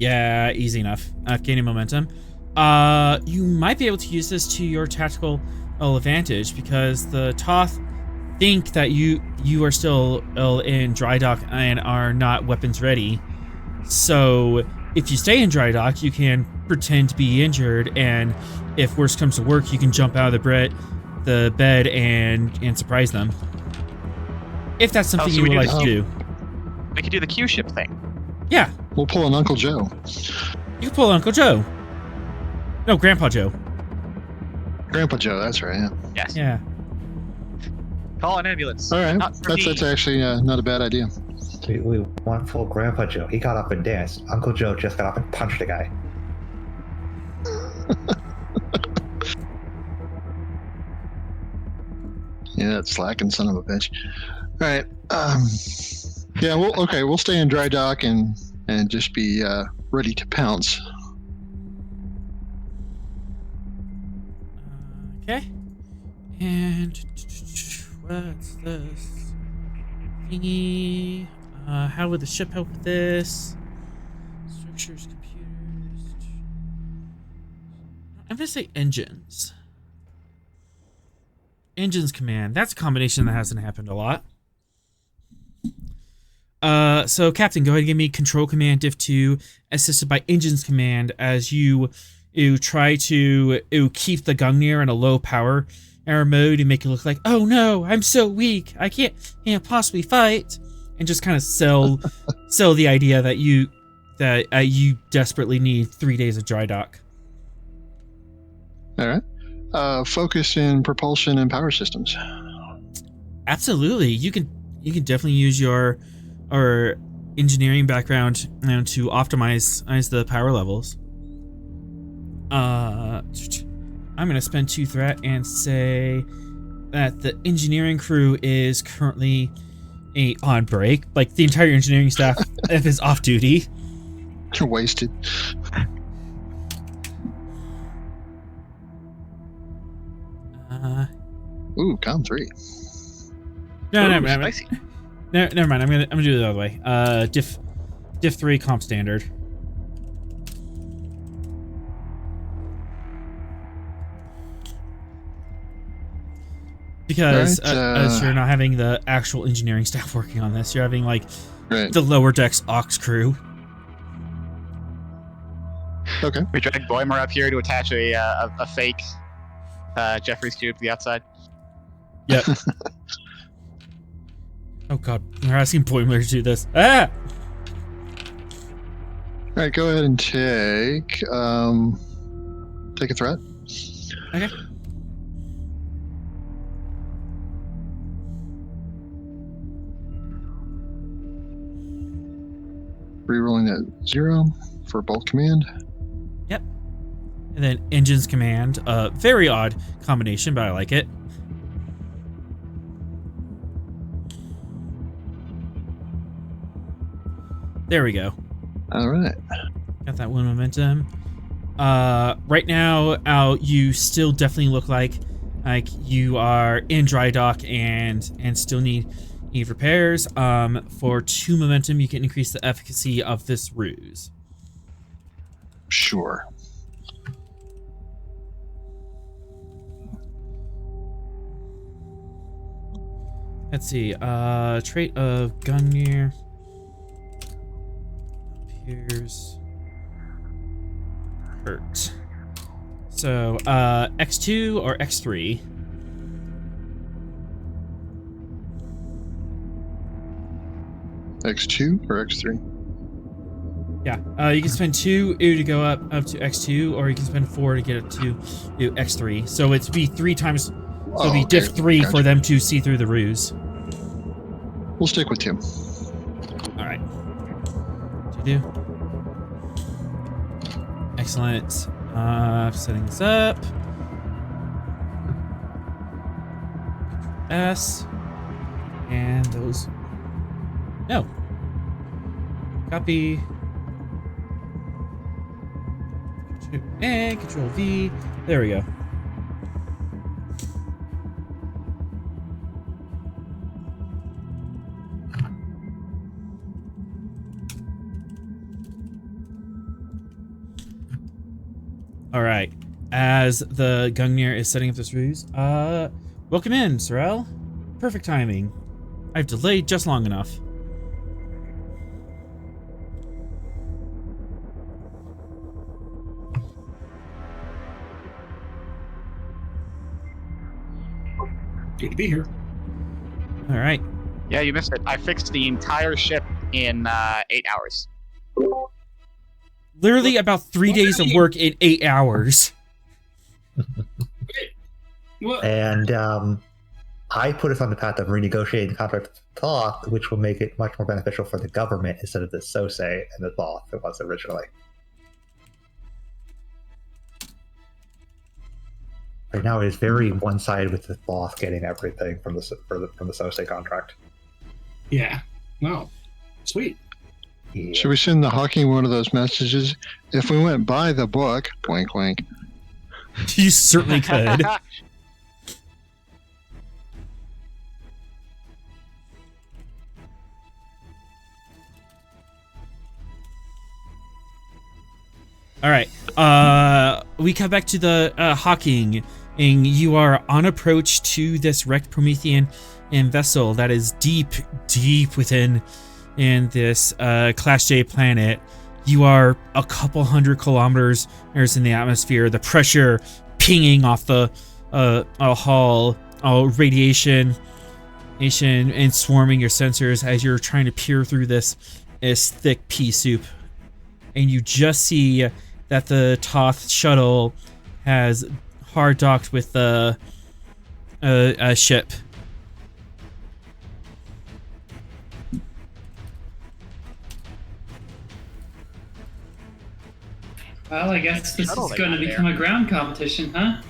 Yeah, easy enough. Gaining momentum. You might be able to use this to your tactical advantage because the Thoth think that you are still in dry dock and are not weapons ready. So if you stay in dry dock, you can pretend to be injured, and if worse comes to work, you can jump out of the bed and surprise them. If that's something
so
you
we
would
do
like to do.
We could do the Q-ship thing.
Yeah,
We'll pull an Uncle Joe.
you can pull Uncle Joe. No, Grandpa Joe.
Grandpa Joe, that's right. Yeah.
Yes.
Yeah.
Call an ambulance.
All right.
Not for
That's
me.
actually not a bad idea.
We want full Grandpa Joe. He got up and danced. Uncle Joe just got up and punched a guy.
Yeah, that slacking son of a bitch. All right. Yeah. We'll stay in dry dock and just be ready to pounce.
Okay. And what's this thingy? How would the ship help with this? Structures, computers. I'm gonna say engines. Engines command. That's a combination that hasn't happened a lot. So Captain, go ahead and give me control command diff 2, assisted by engines command as you try to keep the Gungnir in a low power mode and make it look like, oh no, I'm so weak, I can't possibly fight, and just kind of sell the idea that you desperately need 3 days of dry dock.
All right. Focus in propulsion and power systems.
Absolutely, you can definitely use your engineering background to optimize the power levels. I'm gonna spend 2 threat and say that the engineering crew is currently on break. Like the entire engineering staff is off duty.
You're wasted. Ooh, con 3.
No,
Ooh,
never mind.
spicy.
Never mind. I'm gonna do it the other way. Diff 3 comp standard. Because as you're not having the actual engineering staff working on this, you're having like the lower decks ox crew.
Okay.
We dragged Boimer up here to attach a fake Jeffrey's cube to the outside.
Yep. Oh god, we're asking Boimer to do this. Ah!
Alright, go ahead and take a threat.
Okay.
Rerolling at 0 for bolt command.
Yep. And then engines command. Very odd combination, but I like it. There we go.
All right.
Got that one momentum. Right now, you still definitely look like you are in dry dock and still need repairs. For 2 momentum, you can increase the efficacy of this ruse.
Sure.
Let's see. Trait of Gungnir appears hurt. So, X2 or X3?
X2 or X3?
Yeah, you can spend 2 to go up to X2, or you can spend 4 to get up to X3. So it's be 3 times. So it'll be
okay.
diff 3
Gotcha.
for them to see through the ruse.
We'll stick with 2.
All right. Do. Excellent. Setting this up. S. And those. No. Copy. And Control V. There we go. All right. As the Gungnir is setting up this ruse, welcome in, Sorrel. Perfect timing. I've delayed just long enough.
Good to be here.
All right.
Yeah, you missed it. I fixed the entire ship in 8 hours.
Literally about 3 days of work in 8 hours.
What?
And I put us on the path of renegotiating the contract with Thoth, which will make it much more beneficial for the government instead of the Sose and the Thoth it was originally. Right now, it is very one-sided with the Thoth getting everything from the Sose contract.
Yeah. Wow. Sweet.
Yeah.
Should we send the Hawking one of those messages? If we went by the book, wink, wink.
You certainly could. All right. We come back to the Hawking, and you are on approach to this wrecked Promethean vessel that is deep within this Class J planet. You are a couple hundred kilometers in the atmosphere. The pressure pinging off the hull, radiation and swarming your sensors as you're trying to peer through this thick pea soup. And you just see that the Thoth shuttle has hard docked with a ship.
Well, I guess this
Shuttle
is
they
going to
got
become a ground competition, huh?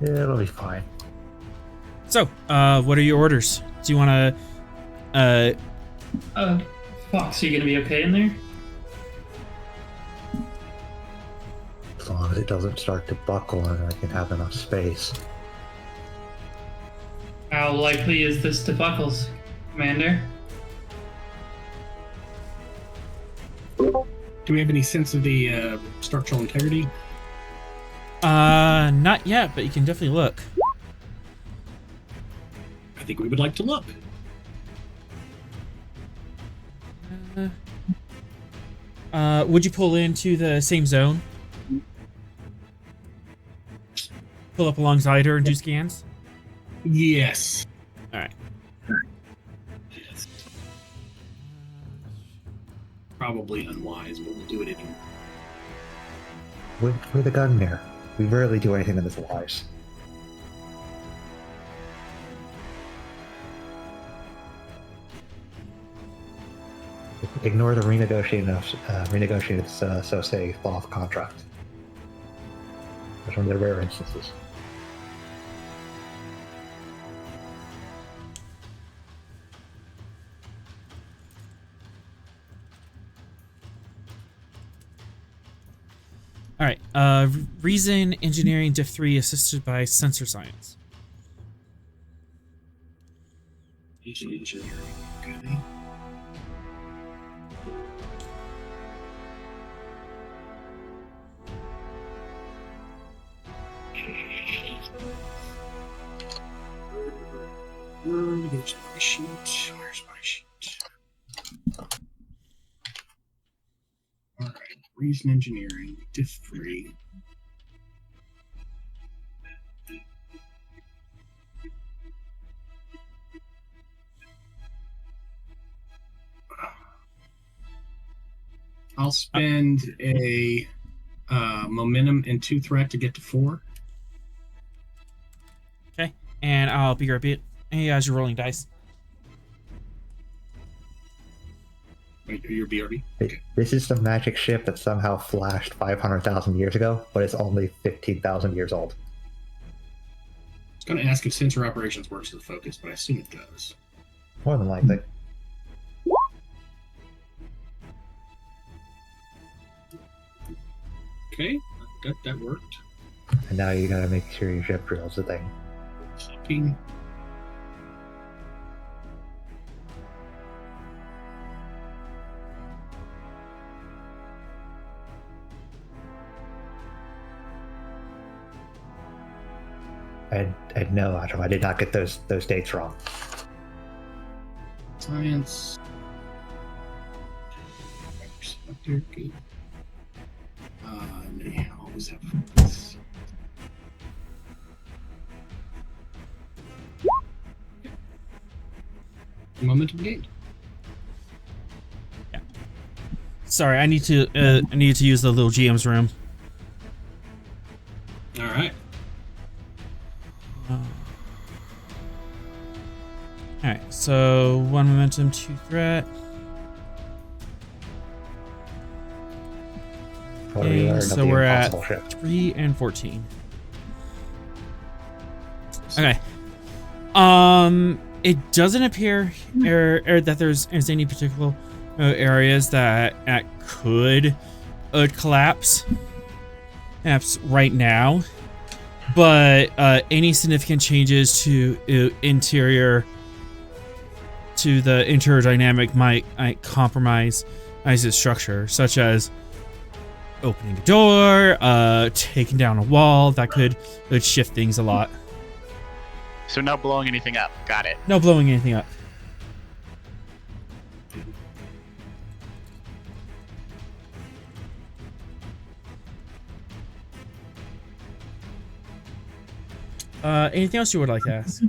It'll be fine.
So, what are your orders? Do you want to,
Fox, are you gonna be okay in there?
As long as it doesn't start to buckle and I can have enough space.
How likely is this to buckles, Commander?
Do we have any sense of the structural integrity?
not yet, but you can definitely look.
I think we would like to look.
Would you pull into the same zone? Pull up alongside her and do scans?
Yes.
Alright.
Yes. Probably unwise, but we'll do it anyway.
We're the Gungnir. We rarely do anything that is wise. Ignore the renegotiated so-say Thoth contract. That's one of the rare instances.
Alright, Reason Engineering Diff 3 assisted by Sensor Science.
Engineering. Okay. There's my sheet. Where's my sheet? Alright. Reason Engineering, Diff 3. I'll spend a momentum and 2 threat to get to 4.
Okay, and I'll be right back. Hey, as you're rolling dice.
Wait, your BRB?
This is the magic ship that somehow flashed 500,000 years ago, but it's only 15,000 years old.
I was going to ask if sensor operations works as a focus, but I assume it does.
More than likely.
Okay, that worked.
And now you gotta make sure your ship drills the thing.
Keeping.
And no, Adam, I did not get those dates wrong.
Science. Good. They always have focus. Momentum gained.
Yeah. Sorry, I need to use the little GM's room.
All right.
Alright, so 1 momentum, 2 threat.
What do we learn of
So
the
we're at
impossible ship?
3 and 14. Okay. It doesn't appear that there's any particular areas that could collapse. Perhaps right now. But any significant changes to the interior dynamic might compromise its structure, such as opening a door, taking down a wall. That could shift things a lot.
So no blowing anything up. Got it.
No blowing anything up. Anything else you would like to ask?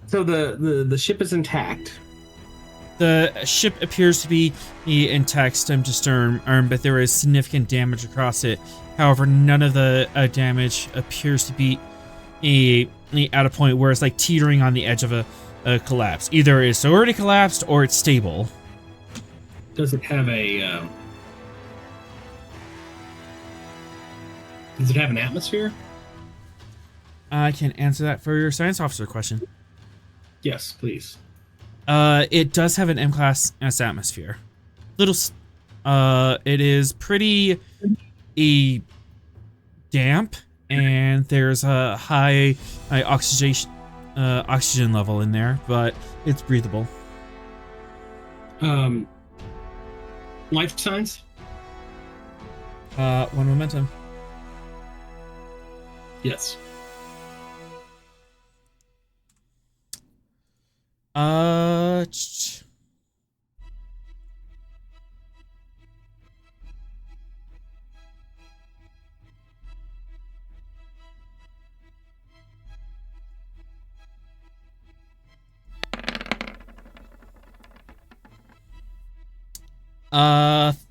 So the ship is intact.
The ship appears to be intact stem to stern, but there is significant damage across it. However, none of the damage appears to be at a point where it's like teetering on the edge of a collapse. Either it's already collapsed or it's stable.
Does it have a? Does it have an atmosphere?
I can answer that for your science officer question.
Yes, please.
It does have an M-class S atmosphere. It is pretty damp, and there's a high oxygen level in there, but it's breathable.
Life signs?
One momentum.
Yes.
Uh,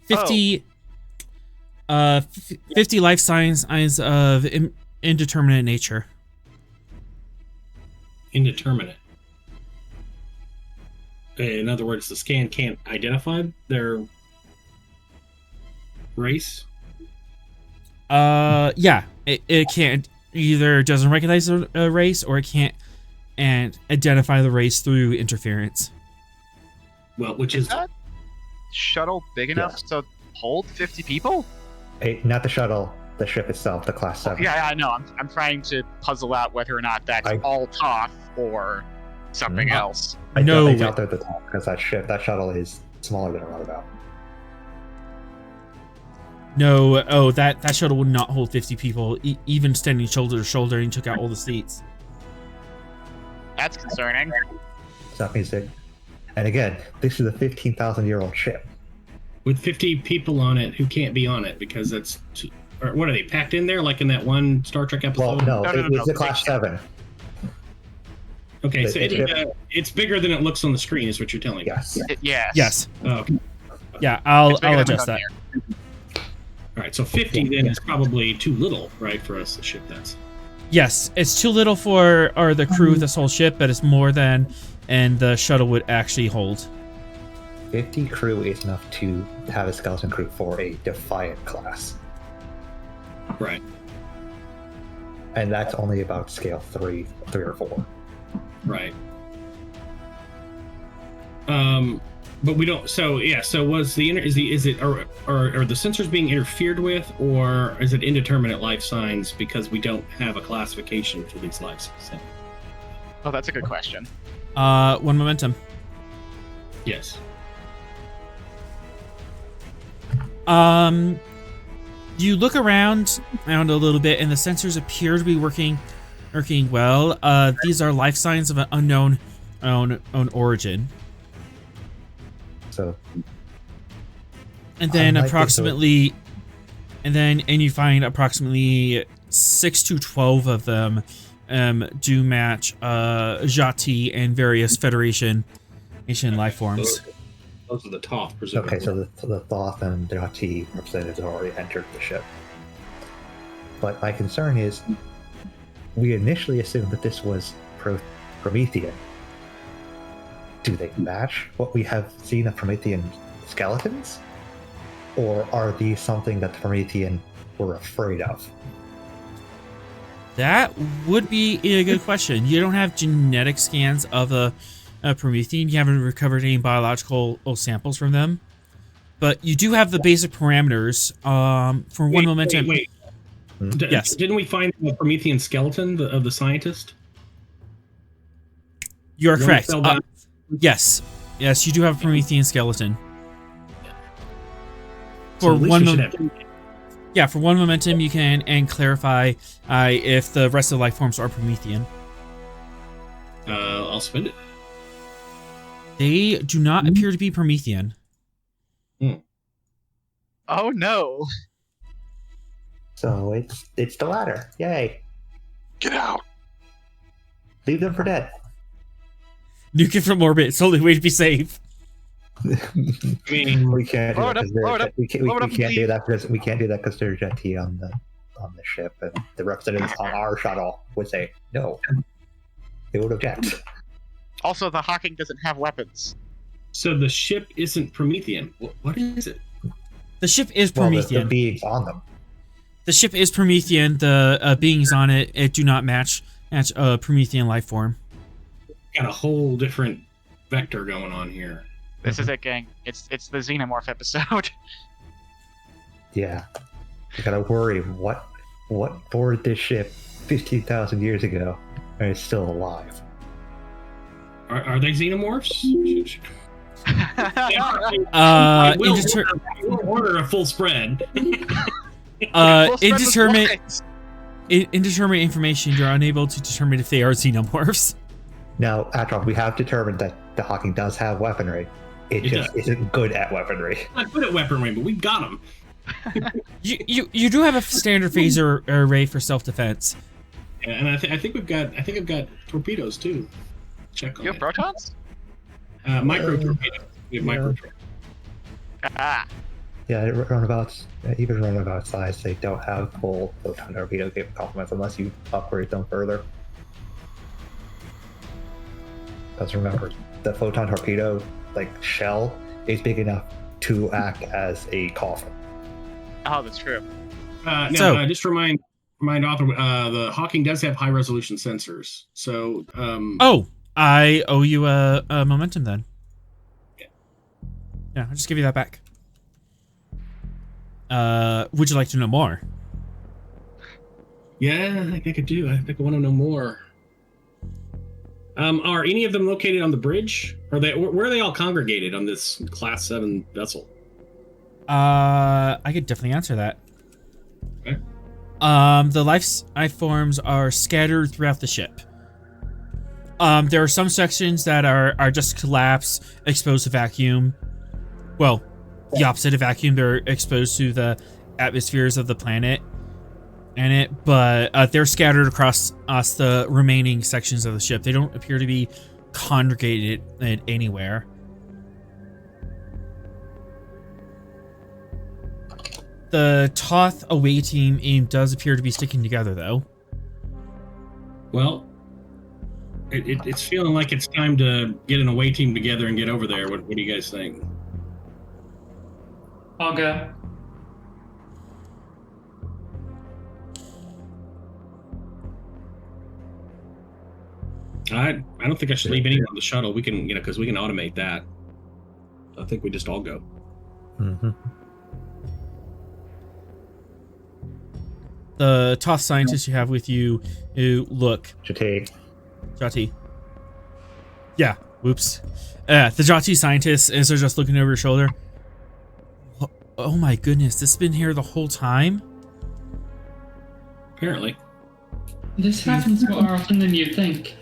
50 50 life signs of indeterminate nature.
Indeterminate. In other words, the scan can't identify their race?
Yeah. It can't, either doesn't recognize a race, or it can't and identify the race through interference.
Well, which is
that shuttle big enough to hold 50 people?
Not the shuttle, the ship itself, the Class 7.
Yeah, I know. I'm trying to puzzle out whether or not that's all Thoth or something else.
I
No,
doubt they're the top, because that shuttle is smaller than a runabout.
No, that shuttle would not hold 50 people, even standing shoulder to shoulder, and took out all the seats.
That's concerning.
Stop music. And again, this is a 15,000-year-old ship.
with 50 people on it who can't be on it because that's or what are they packed in there like in that one Star Trek episode?
Well, no, it's a Class 7.
Okay, so it's bigger than it looks on the screen, is what you're telling me.
Yes.
Yes.
Oh, okay.
Yeah, I'll adjust that.
All right, so 50 then is probably too little, right, for us to ship that.
Yes, it's too little for the crew of this whole ship, but it's more than and the shuttle would actually hold.
50 crew is enough to have a skeleton crew for a Defiant class.
Right.
And that's only about scale 3 or 4.
Right. But we don't. So yeah. So was the are the sensors being interfered with, or is it indeterminate life signs because we don't have a classification for these life signs?
Oh, that's a good question.
One momentum.
Yes.
You look around a little bit, and the sensors appear to be working well. These are life signs of an unknown origin.
So,
and then you find approximately 6 to 12 of them do match Jhatee and various Federation life forms.
Those are the Thoth, presumably.
Okay, so the Thoth and Jhatee representatives have already entered the ship. But my concern is, we initially assumed that this was Promethean. Do they match what we have seen of Promethean skeletons? Or are these something that the Promethean were afraid of?
That would be a good question. You don't have genetic scans of a Promethean. You haven't recovered any biological samples from them. But you do have the basic parameters. For one momentum.
Wait.
Yes.
Didn't we find the Promethean skeleton of the scientist?
You are correct. Yes, you do have a Promethean skeleton. For one momentum, you can clarify if the rest of the life forms are Promethean.
I'll spend it.
They do not appear to be Promethean.
Oh no!
So it's the latter. Yay!
Get out!
Leave them for dead.
Nuke it from orbit. It's the only way to be safe.
We can't do that because we can't do that because there's Jhatee on the ship, and the representatives on our shuttle would say no. They would object.
Also, the Hawking doesn't have weapons.
So the ship isn't Promethean. What is it?
The ship is
Well,
Promethean.
the beings on them.
The ship is Promethean. The beings on it do not match a Promethean life form.
Got a whole different vector going on here.
This is it, gang. It's the Xenomorph episode.
Yeah. You gotta worry what boarded this ship 15,000 years ago and is still alive.
Are they xenomorphs?
Uh,
We'll
indeter-
order a full spread.
Full spread was
indeterminate
what?
indeterminate information. You're unable to determine if they are xenomorphs.
Now, Atron, we have determined that the Hawking does have weaponry. It just isn't good at weaponry.
Not good at weaponry, but we've got them.
You do have a standard phaser array for self-defense.
Yeah, and I think I've got torpedoes too. Check on
You have
that.
protons?
Micro torpedoes. We have micro torpedoes.
Ah.
Yeah, runabouts, even runabout size, they don't have full photon torpedo complements unless you upgrade them further. Because remember, the photon torpedo shell is big enough to act as a coffin.
Oh, that's true.
Just remind author, the Hawking does have high resolution sensors. So
I owe you a momentum then. Yeah, I'll just give you that back. Would you like to know more?
yeah, I think I do. I think I want to know more. Are any of them located on the bridge? Where are they all congregated on this Class 7 vessel?
I could definitely answer that.
Okay.
The life forms are scattered throughout the ship. There are some sections that are just collapse, exposed to vacuum. Well, the opposite of vacuum. They're exposed to the atmospheres of the planet but they're scattered across the remaining sections of the ship. They don't appear to be congregated anywhere. The Thoth away team does appear to be sticking together, though.
Well, it's feeling like it's time to get an away team together and get over there. What do you guys think?
I'll go.
I don't think I should leave anyone on the shuttle. We can, because we can automate that. I think we just all go.
Mm-hmm.
The Thoth scientists you have with you look.
Jhatee.
Yeah, whoops. The Jhatee scientists are just looking over your shoulder. Oh my goodness, this has been here the whole time?
Apparently.
This happens more often than you think.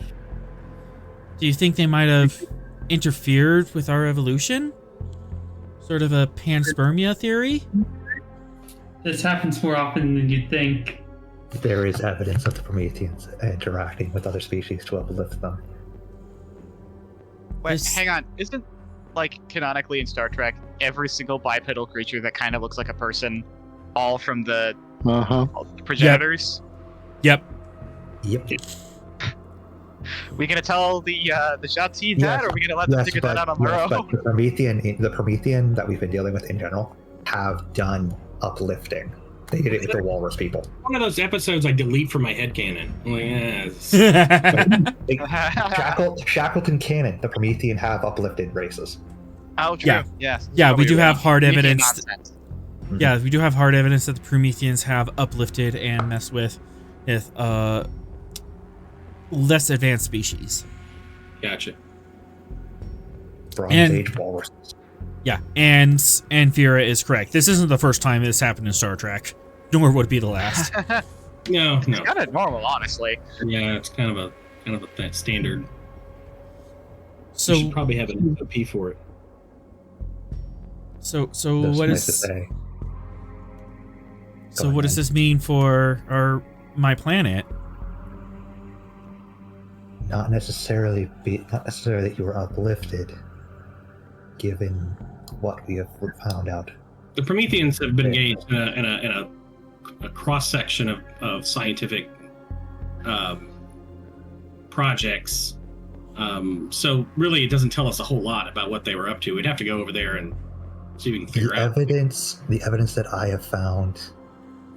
Do you think they might have interfered with our evolution? Sort of a panspermia theory?
This happens more often than you'd think.
There is evidence of the Prometheans interacting with other species to uplift them.
Wait, hang on. Isn't, canonically in Star Trek, every single bipedal creature that kind of looks like a person, all from the progenitors?
Yep.
We gonna tell the Jhatee that, or are we gonna let them figure that out on their own?
But the Promethean that we've been dealing with in general have done uplifting. They did it with the walrus people.
One of those episodes I delete from my headcanon.
Shackleton canon, the Promethean have uplifted races.
Oh, true.
Yeah.
Yes.
Yeah, we do have hard
Promethean
evidence.
nonsense.
Yeah, we do have hard evidence that the Prometheans have uplifted and messed with less advanced species.
Gotcha.
Bronze Age walruses.
Yeah, and Vera is correct. This isn't the first time this happened in Star Trek, nor would it be the last.
No.
It's kind of normal, honestly.
Yeah, it's kind of a standard.
So
we should probably have an SOP for it.
So
That's
what
nice to
is?
say.
So what does this mean for my planet?
Not necessarily that you were uplifted, given what we have found out.
The Prometheans have been engaged in a cross section of scientific projects So really, it doesn't tell us a whole lot about what they were up to. We'd have to go over there and see if we can figure out.
The evidence that I have found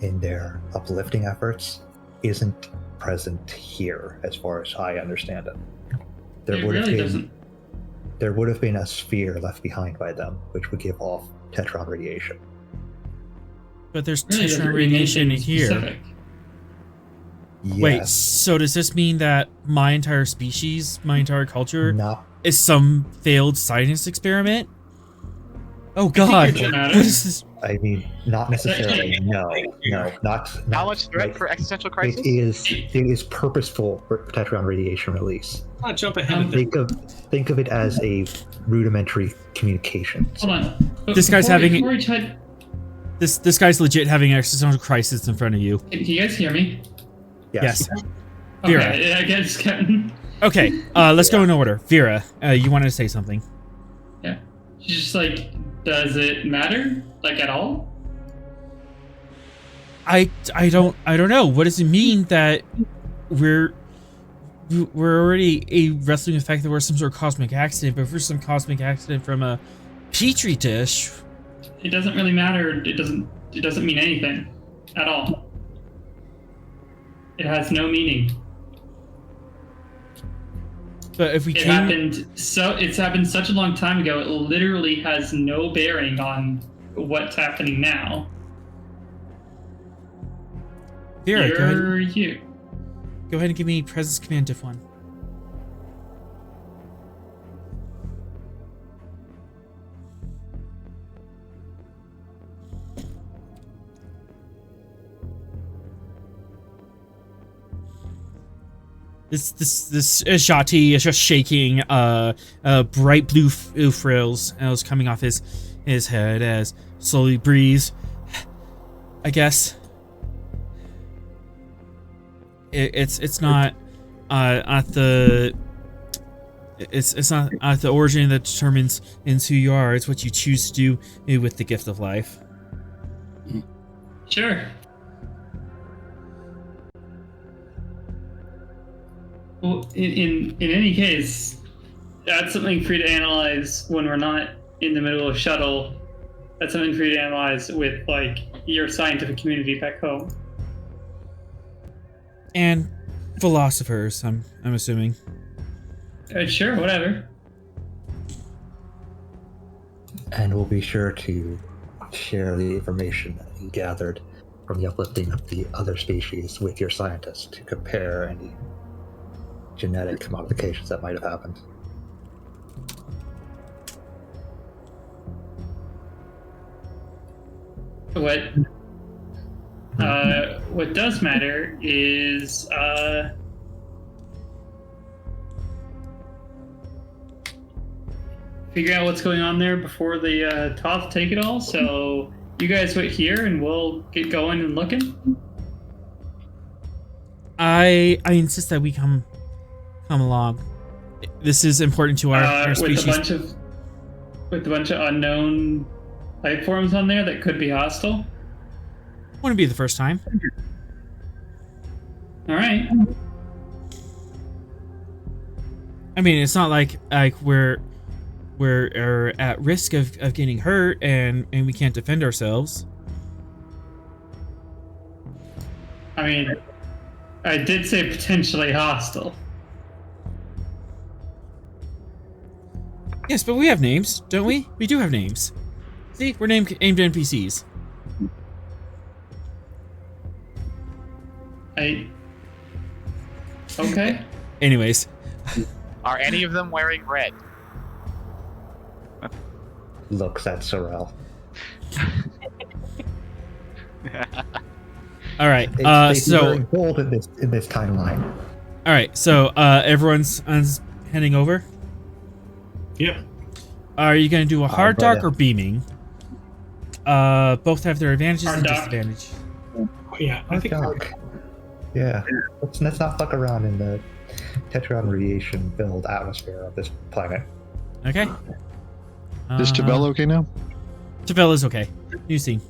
in their uplifting efforts isn't present here, as far as I understand it.
It really doesn't.
There would have been a sphere left behind by them, which would give off Tetron radiation.
But there's
Really doesn't
Tetron radiation
anything
here.
specific.
Yes,
Wait, so does this mean that my entire species, my entire culture,
not
is some failed science experiment? Oh God,
it
what
matters.
is this?
I mean, not necessarily. No, not.
How much threat
like,
for existential crisis?
It is purposeful Tetron radiation release.
I'll jump ahead of it.
Think of it as a rudimentary communication.
Hold on.
This guy's
Before we try-
This guy's legit having an existential crisis in front of you.
Can you guys hear me?
Yes. Vera.
Okay, I guess Captain.
Okay, let's go in order. Vera, you wanted to say something.
Yeah. She's just like, does it matter? Like at all?
I don't know. What does it mean that we're already wrestling with the fact that we're some sort of cosmic accident, but if we're some cosmic accident from a petri dish,
It doesn't really matter. It doesn't mean anything at all. It has no meaning.
but if we
It's happened such a long time ago, it literally has no bearing on what's happening now.
Vera,
You're you.
go ahead and give me presence command diff 1. This Jhatee is just shaking bright blue frills as coming off his head as slowly breathes. I guess it's not at the it's not at the origin that determines who you are. It's what you choose to do with the gift of life.
Sure. Well, in any case, that's something for you to analyze when we're not in the middle of shuttle. That's something for you to analyze with like your scientific community back home.
And philosophers, I'm assuming.
Sure, whatever.
And we'll be sure to share the information that you gathered from the uplifting of the other species with your scientists to compare any genetic modifications that might have happened.
What does matter is figure out what's going on there before the Thoth take it all. So you guys wait here, and we'll get going and looking.
I insist that we come along. This is important to our species.
With a bunch of unknown life forms on there that could be hostile.
Wouldn't be the first time.
All right.
I mean, it's not like we're at risk of getting hurt and we can't defend ourselves.
I mean, I did say potentially hostile.
Yes, but we have names, don't we? We do have names. See, we're aimed NPCs.
Okay.
Anyways.
Are any of them wearing red?
Looks at Sorrel.
All right.
They
So
very bold in this timeline.
all right. So everyone's heading over.
Yep.
Are you gonna do a hard
brother.
dock or beaming? Both have their advantages
Hard
and
dock.
disadvantages.
Oh, yeah, I think
Doc. Yeah. Let's not fuck around in the Tetron radiation filled atmosphere of this planet.
Okay.
Is Tabell okay now?
Tabella's okay. New scene.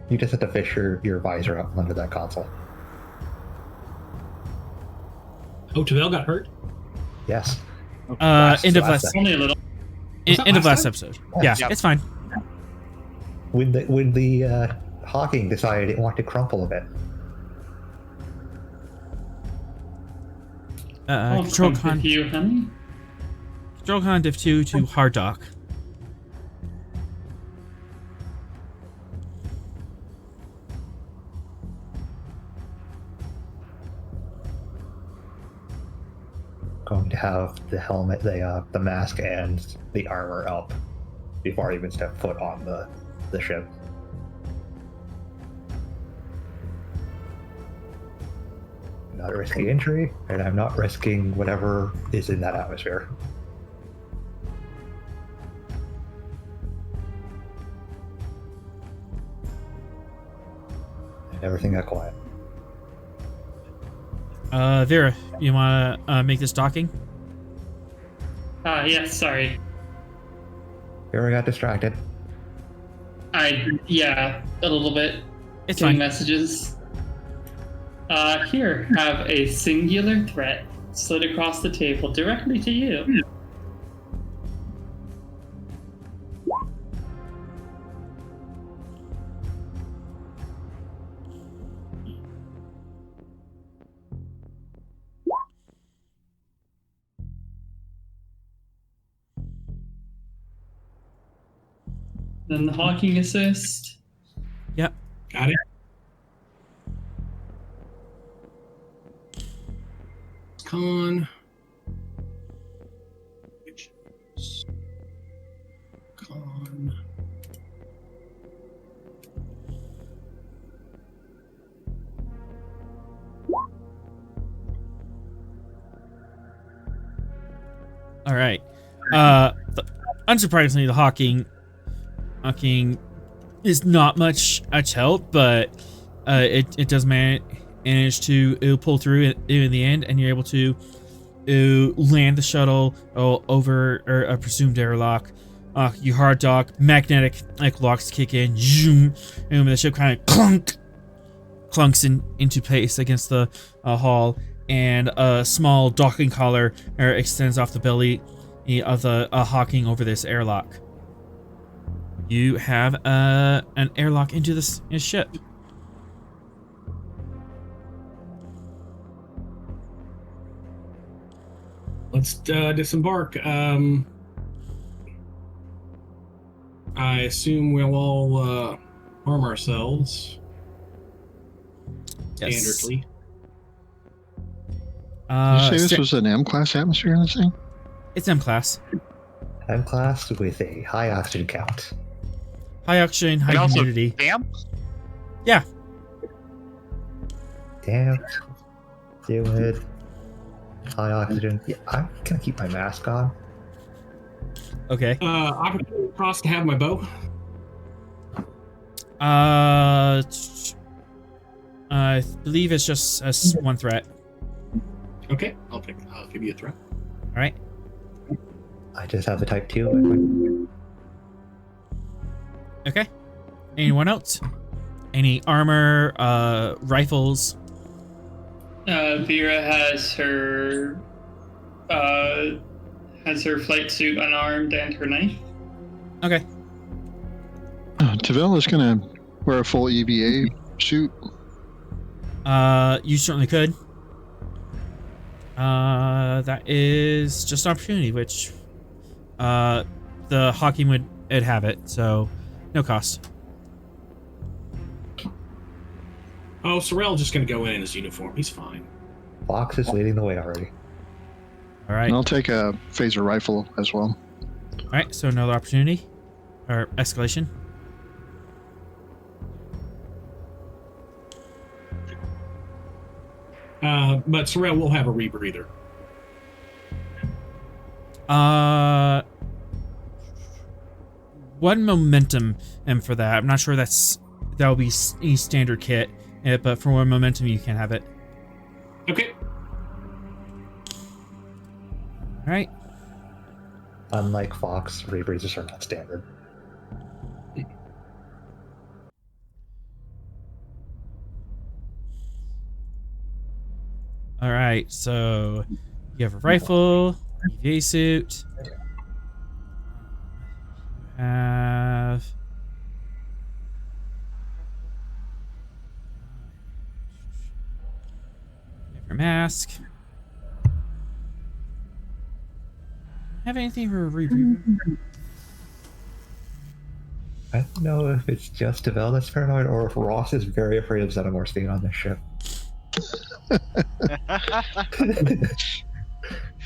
You just have to fish your visor up under that console.
Oh, Tavel got hurt?
Yes.
End of
last
last
Only a little.
end of last episode. Yeah,
Yep.
it's fine.
When the Hawking decided it wanted to crumple a bit.
I'll
Control
come
con
with you, honey.
Control con div 2 to hard dock.
Going to have the helmet, the mask, and the armor up before I even step foot on the ship. I'm not risking injury, and I'm not risking whatever is in that atmosphere. And everything got quiet.
Vera, you wanna make this docking?
Yes, sorry.
Here I got distracted.
Yeah, a little bit.
It's
Getting
fine.
messages. Here, have a singular threat slid across the table directly to you. Then the Hawking assist.
Yep.
Got it. Con. Con.
All right. Unsurprisingly, the Hawking is not much help, but it does manage to pull through it in the end, and you're able to land the shuttle over a presumed airlock. You hard dock, magnetic locks kick in, zoom, and the ship kind of clunks into place against the hull, and a small docking collar extends off the belly of the Hawking over this airlock. You have an airlock into this ship.
Let's disembark. I assume we'll all arm ourselves
Yes.
standardly.
Did you say this was an M-class atmosphere in this thing?
It's M class.
M class with a high oxygen count.
High oxygen, high
And also,
humidity.
damn.
Yeah.
Damp, humid, high oxygen. Yeah, I'm gonna keep my mask on.
Okay.
Opportunity cost to have my bow.
I believe it's just one threat.
Okay, I'll give you a threat.
All right.
I just have the type 2.
Okay. Anyone else? Any armor, rifles?
Vera has her flight suit unarmed and her knife.
Okay.
Tavell is going to wear a full EVA suit.
You certainly could. That is just an opportunity, which the Hawking would have it, so no cost.
Oh, Sorrell's just going to go in his uniform. He's fine.
Fox is leading the way already.
All right.
And I'll take a phaser rifle as well.
All right. So another opportunity or escalation.
But Sorrell will have a rebreather.
One momentum, and for that, I'm not sure that'll be any standard kit, but for one momentum, you can have it.
Okay.
All right.
Unlike Fox, rebreathers are not standard.
All right. So, You have a rifle, EVA suit. You have your mask. Have anything for a reboot?
I don't know if it's just Devel that's paranoid or if Ross is very afraid of Xenomorphs being on this ship.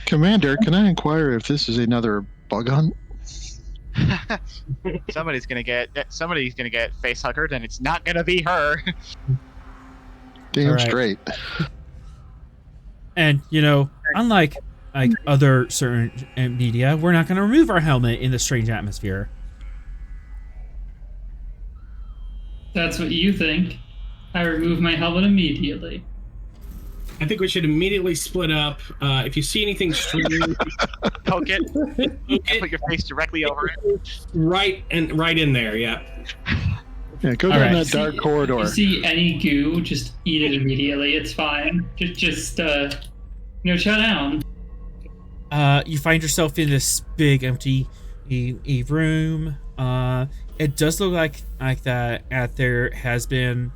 Commander, can I inquire if this is another bug hunt?
Somebody's gonna get face huggered, and it's not gonna be her.
Damn
Alright.
straight.
And, you know, unlike other certain media, we're not going to remove our helmet in the strange atmosphere.
That's what you think. I remove my helmet immediately.
I think we should immediately split up. If you see anything strange,
Poke it.
poke it
Put your face directly over it.
right in there. Yeah.
Yeah, go
All
down
right.
that dark
If
corridor.
you see any goo, just eat it immediately. It's fine. Just chow down.
You find yourself in this big empty room. It does look like that there has been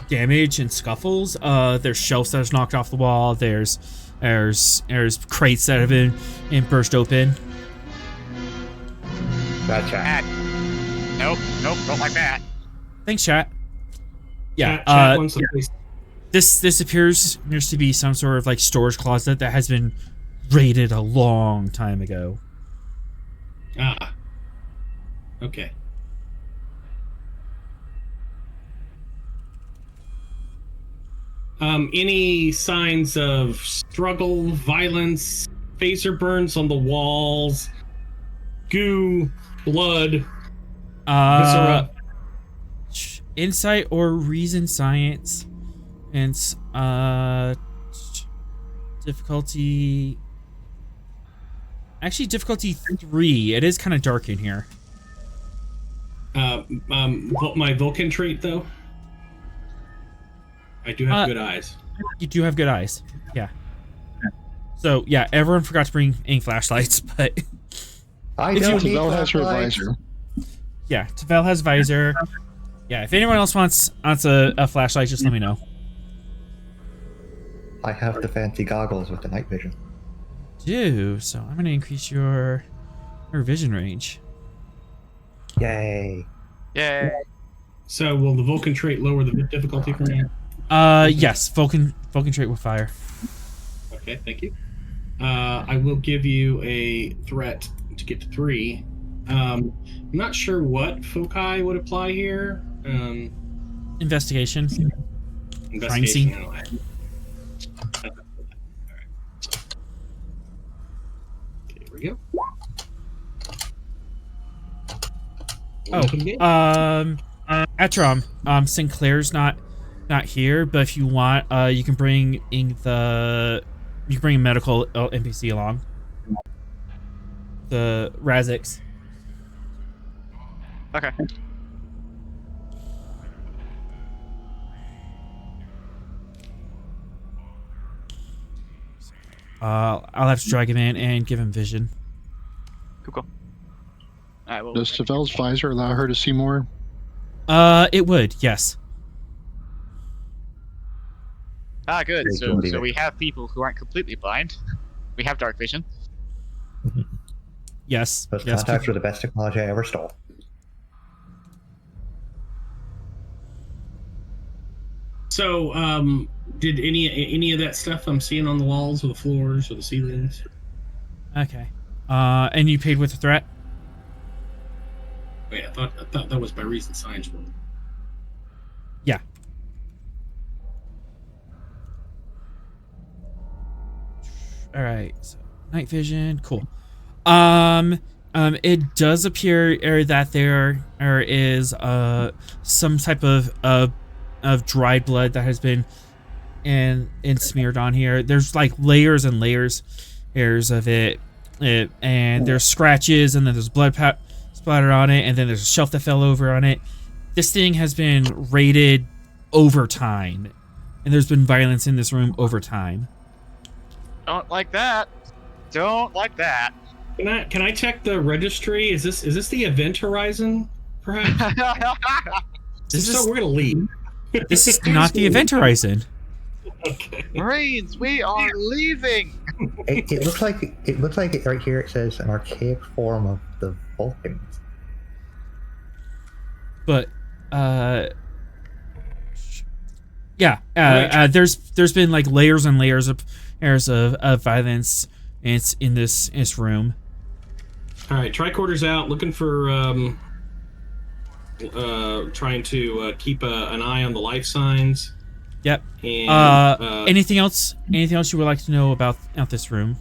damage and scuffles. There's shelves that are knocked off the wall. There's crates that have been burst open.
Gotcha.
Chat. Nope, don't like that.
Thanks, chat. Yeah.
Chat wants to please.
This appears to be some sort of like storage closet that has been raided a long time ago.
Ah. Okay. Any signs of struggle, violence, phaser burns on the walls, goo, blood, viscera?
Insight or reason science, and difficulty. Actually, difficulty 3. It is kind of dark in here.
My Vulcan trait, though. I do have good eyes.
You do have good eyes. Yeah. So yeah, everyone forgot to bring any flashlights, but
I
If
don't
you-
need
Devel has her
flashlights.
visor.
yeah, Tavel has visor. Yeah, if anyone else wants a flashlight, just let me know.
I have the fancy goggles with the night vision.
So I'm gonna increase your vision range.
Yay.
Yay.
So will the Vulcan trait lower the difficulty for me?
Yes, Vulcan trait with fire.
Okay, thank you. I will give you a threat to get to 3. I'm not sure what foci would apply here.
Investigation.
Investigation.
scene.
I don't have. All right. Okay, here we go.
Atrom, Sinclair's not here, but if you want, you can bring a medical NPC along. The Razix.
Okay.
I'll have to drag him in and give him vision.
Cool. Alright, well,
Does Devel's visor allow her to see more?
It would, yes.
good.
Great,
So
believe it.
we have people who aren't completely blind. We have dark vision.
Yes.
Those
Yes.
contacts were the best technology I ever stole.
So, did any of that stuff I'm seeing on the walls or the floors or the ceilings?
Okay. And you paid with a threat?
Wait, I thought that was by reason science rule.
Yeah. All right. So night vision, cool. It does appear that there is some type of dried blood that has been and smeared on here. There's like layers and layers of it, and there's scratches, and then there's blood splatter on it, and then there's a shelf that fell over on it. This thing has been raided over time, and there's been violence in this room over time.
Don't like that. Don't like that.
Can I check the registry? Is this the event horizon? Perhaps. We're gonna leave.
This is not the event horizon.
Okay.
Marines, we are leaving.
It looks like right here it says an archaic form of the Vulcans.
But there's been like layers and layers of violence, and it's in this room.
All right, tricorders out, looking for trying to keep an eye on the life signs.
Yep.
And
anything else you would like to know about this room?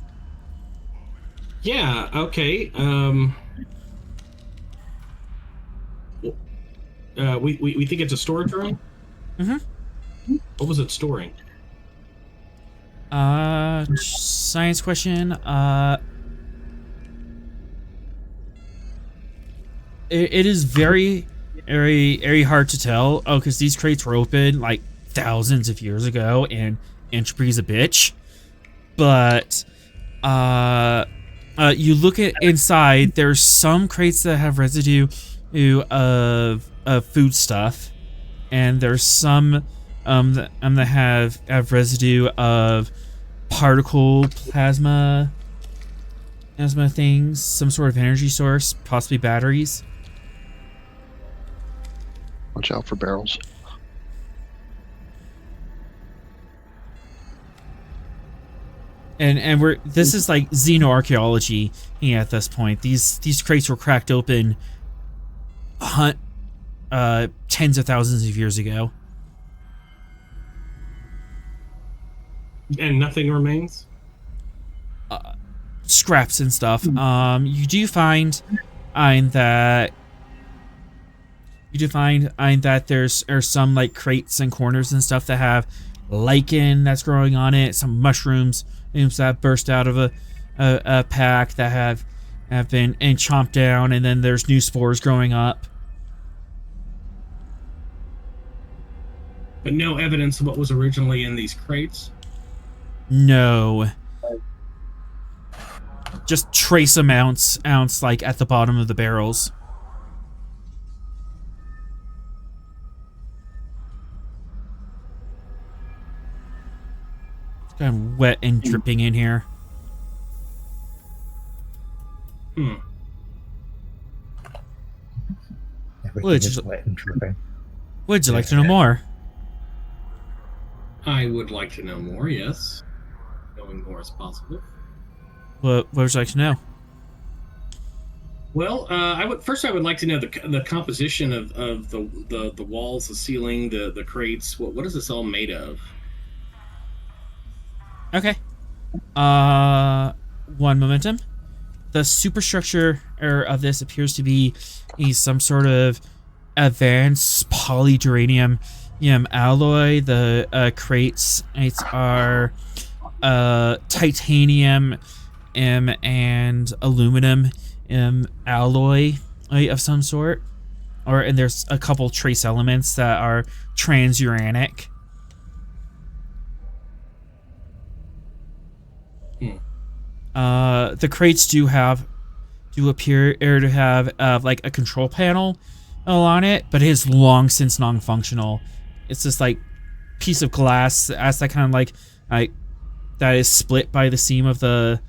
Yeah. Okay. We think it's a storage room.
Mm-hmm.
What was it storing?
Science question. It is very, very, very hard to tell. Oh, because these crates were open like thousands of years ago, and entropy's a bitch. But you look at inside. There's some crates that have residue of food stuff, and there's some that have residue of particle plasma things, some sort of energy source, possibly batteries.
Watch out for barrels.
And this is like xenoarchaeology at this point. These crates were cracked open tens of thousands of years ago.
And nothing remains?
Scraps and stuff. You do find that there's some like crates and corners and stuff that have lichen that's growing on it, some mushrooms that burst out of a pack that have been chomped down, and then there's new spores growing up.
But no evidence of what was originally in these crates?
No. Just trace amounts like at the bottom of the barrels. It's kind of wet and dripping in here.
Everything is wet and dripping.
Would you like to know more?
I would like to know more, yes. Knowing more is possible.
What would you like to know?
Well, I would like to know the composition of the walls, the ceiling, the crates. What is this all made of?
Okay. One momentum. The superstructure of this appears to be some sort of advanced polyduranium alloy. The crates are titanium and aluminum alloy of some sort, and there's a couple trace elements that are transuranic. The crates do appear to have like a control panel on it, but it is long since non-functional. It's this like piece of glass that's that kind of like that is split by the seam of the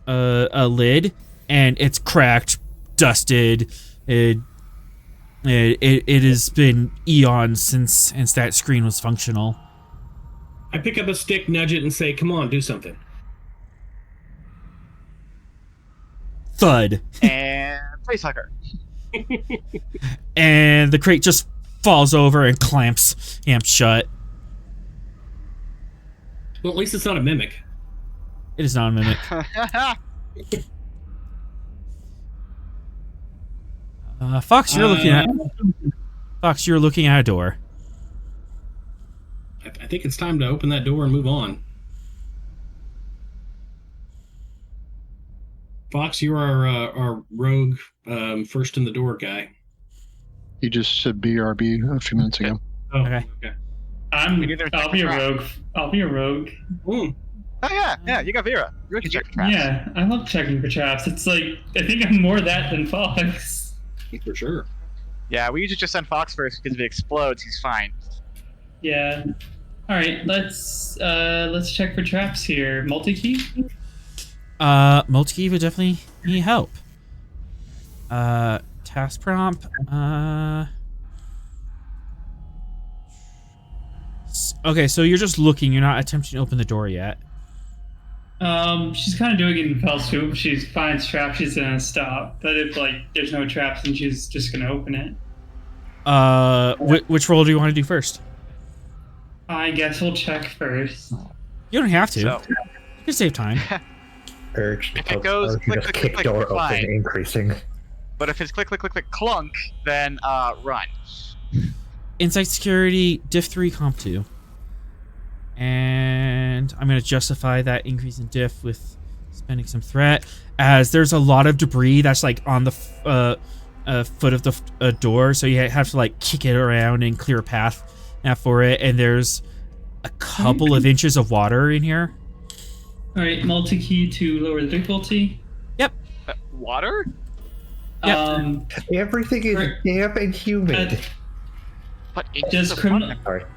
a lid, and it's cracked, dusted. It has been eons since that screen was functional.
I pick up a stick, nudge it, and say, "Come on, do something."
Thud.
And facehugger.
And the crate just falls over and clamps shut.
Well, at least it's not a mimic.
It is not a mimic. Fox, you're looking at a door.
I think it's time to open that door and move on. Fox, you're our rogue first in the door guy.
He just said BRB a few minutes ago.
Oh,
Okay.
I'll
We either
be a
check
rogue. I'll be a rogue.
Ooh.
Oh yeah, you got Vera. You can check for traps.
Yeah, I love checking for traps. It's like I think I'm more that than Fox.
For sure.
Yeah, we usually just send Fox first because if it explodes, he's fine.
Yeah. All right, let's check for traps here. Multi-key?
Multi-key would definitely need help. Task prompt. Okay, so you're just looking. You're not attempting to open the door yet.
She's kind of doing it in fell swoop. She finds traps, she's gonna stop. But if like there's no traps, then she's just gonna open it.
Which roll do you want to do first?
I guess we'll check first.
You don't have to.
So,
You can save time.
Urge
If it goes click, click, click, click,
door
fine.
open, increasing.
but if it's click, click, click, click, clunk, then run.
Insight security, diff 3, comp 2. And I'm going to justify that increase in diff with spending some threat, as there's a lot of debris that's like on the foot of the door, so you have to like kick it around and clear a path for it, and there's a couple of inches of water in here.
All right, multi-key to lower the difficulty.
Yep.
Water?
Yep.
Everything is damp and humid.
What inches
Does
of
criminal-
water?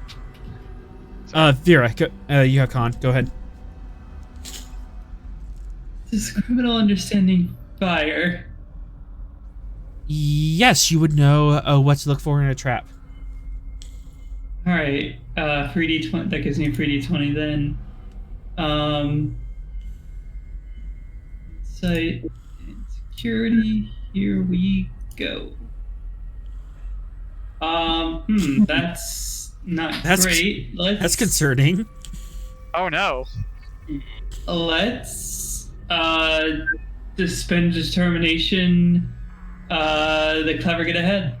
Sorry.
Vera, you have con. Go ahead.
Does criminal understanding fire?
Yes, you would know what to look for in a trap.
All right, 3d20. That gives me a 3d20 then. Insight and security. Here we go. That's not great.
That's concerning.
Oh no.
Let's suspend determination. The clever get ahead.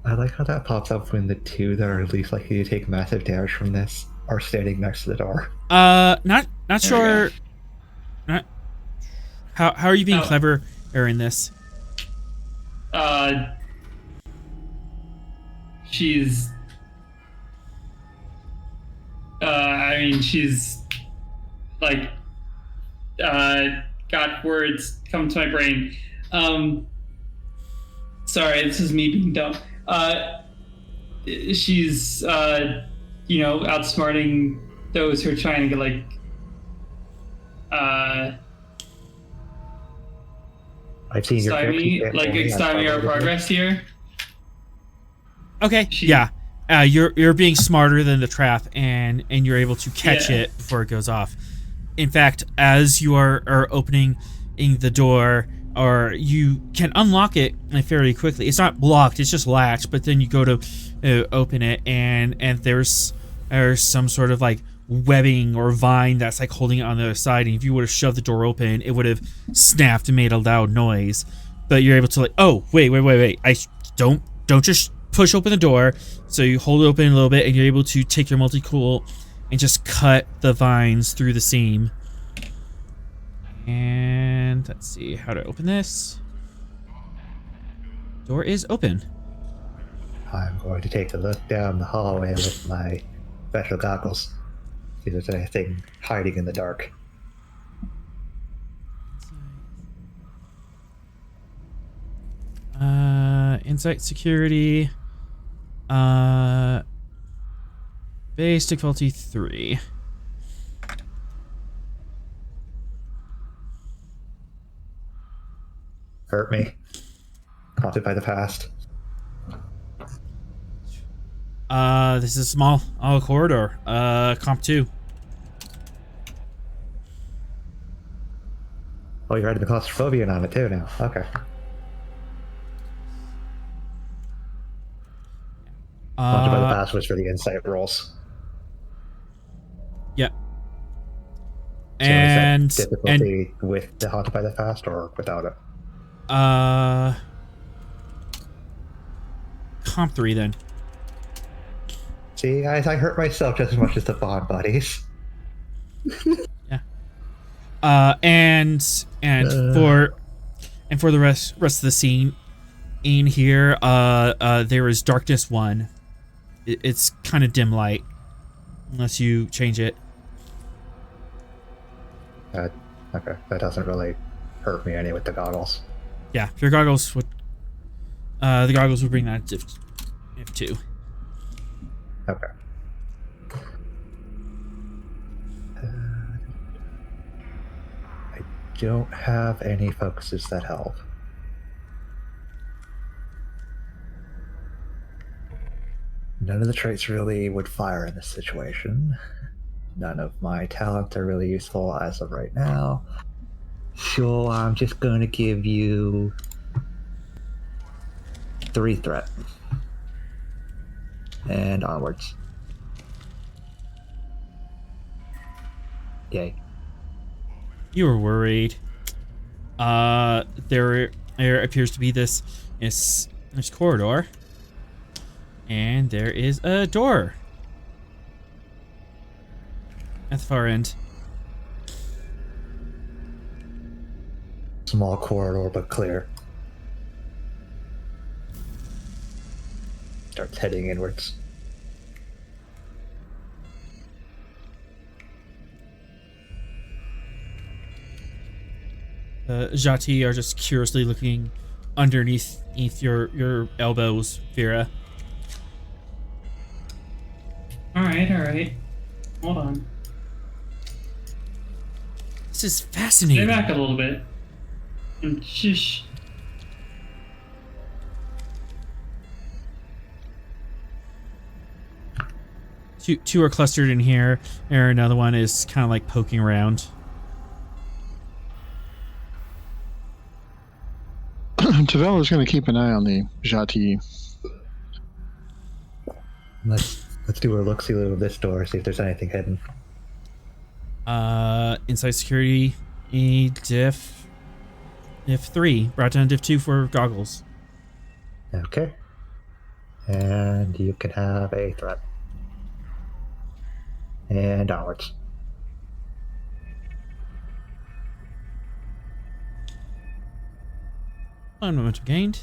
I like how that pops up when the two that are least likely to take massive damage from this are standing next to the door.
Not sure. Not. How are you being clever in this?
She's. I mean, she's like. Got words come to my brain. Sorry, this is me being dumb. She's outsmarting those who are trying to get
I've seen your
stymie our progress here.
Okay. Yeah. You're being smarter than the trap, and you're able to catch it before it goes off. In fact, as you are opening the door, or you can unlock it fairly quickly. It's not blocked; it's just latched. But then you go to open it, and there's some sort of like webbing or vine that's like holding it on the other side. And if you would have shoved the door open, it would have snapped and made a loud noise. But you're able to like, oh wait! I don't just push open the door. So you hold it open a little bit, and you're able to take your multi-tool and just cut the vines through the seam. And let's see how to open this. Door is open.
I'm going to take a look down the hallway with my special goggles. See if there's anything hiding in the dark.
Insight security. Base difficulty 3.
Hurt me. Haunted by the past.
This is a small corridor. Comp 2.
Oh, you're adding the claustrophobia on it too now. Okay. Haunted by the past was for the insight rolls.
Yeah.
So
And
is that difficulty with the Haunted by the Past or without it?
Comp 3 then.
See, I hurt myself just as much as the Bond buddies.
Yeah. And for the rest of the scene in here, there is Darkness 1. it's kind of dim light unless you change it.
Okay, that doesn't really hurt me any with the goggles.
Yeah, your goggles would. The goggles would bring that diff 2.
Okay. I don't have any focuses that help. None of the traits really would fire in this situation. None of my talents are really useful as of right now. So I'm just going to give you 3 threat. And onwards. Yay.
You were worried. There appears to be this corridor, and there is a door at the far end.
Small corridor, but clear. Starts heading inwards.
Jhatee are just curiously looking underneath your elbows, Vera.
All right. Hold on.
This is
Stay
fascinating.
back a little bit. And shush.
Two are clustered in here, and another one is kind of like poking around.
Tavella's going to keep an eye on the Jhatee.
Let's do a look-see of this door, see if there's anything hidden.
Inside security, diff 3, brought down diff 2 for goggles.
Okay. And you can have a threat. And onwards.
One momentum gained.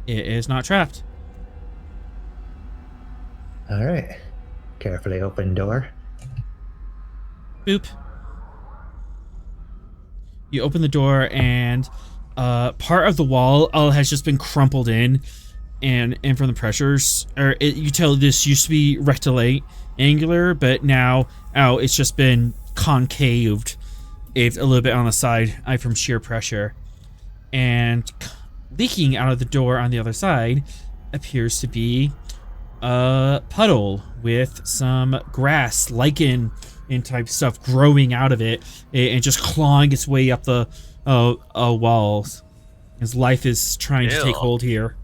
It is not trapped.
Alright. Carefully open door.
Boop. You open the door, and part of the wall has just been crumpled in, and from the pressures, you tell this used to be rectangular, but now it's just been concaved a little bit on the side from sheer pressure, and leaking out of the door on the other side appears to be a puddle with some grass, lichen, and type stuff growing out of it and just clawing its way up the walls. As life is trying to take hold here.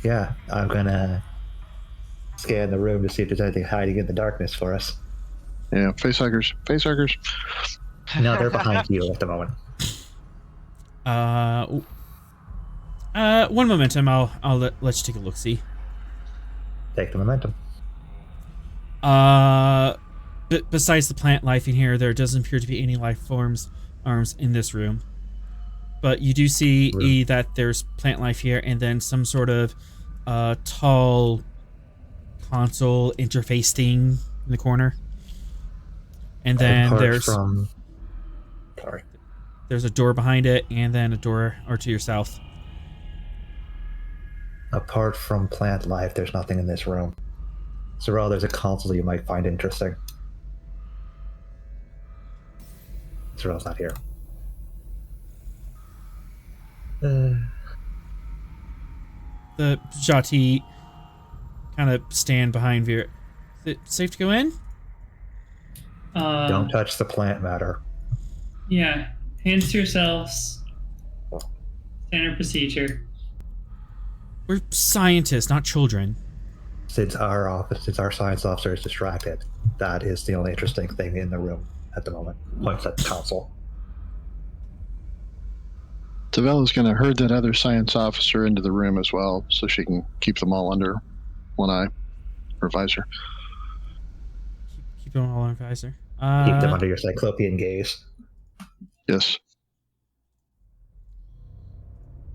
Yeah, I'm gonna scan the room to see if there's anything hiding in the darkness for us.
Yeah, facehuggers. Facehuggers.
No, they're behind you at the moment.
One momentum. I'll let you take a look. See.
Take the momentum.
Besides the plant life in here, there doesn't appear to be any life arms in this room. But you do see that there's plant life here, and then some sort of tall console interface thing in the corner. And then there's a door behind it, and then a door or to your south.
Apart from plant life, there's nothing in this room. So, there's a console you might find interesting. Sorrel's not here.
The Jhatee kind of stand behind Vera. Is it safe to go in?
Don't touch the plant matter.
Yeah. Hands to yourselves. Standard procedure.
We're scientists, not children.
Since our science officer is distracted, that is the only interesting thing in the room at the moment. Points at the console.
Tavella's going to herd that other science officer into the room as well, so she can keep them all under one eye or visor.
Keep them all on visor.
Keep them under your cyclopean gaze.
Yes.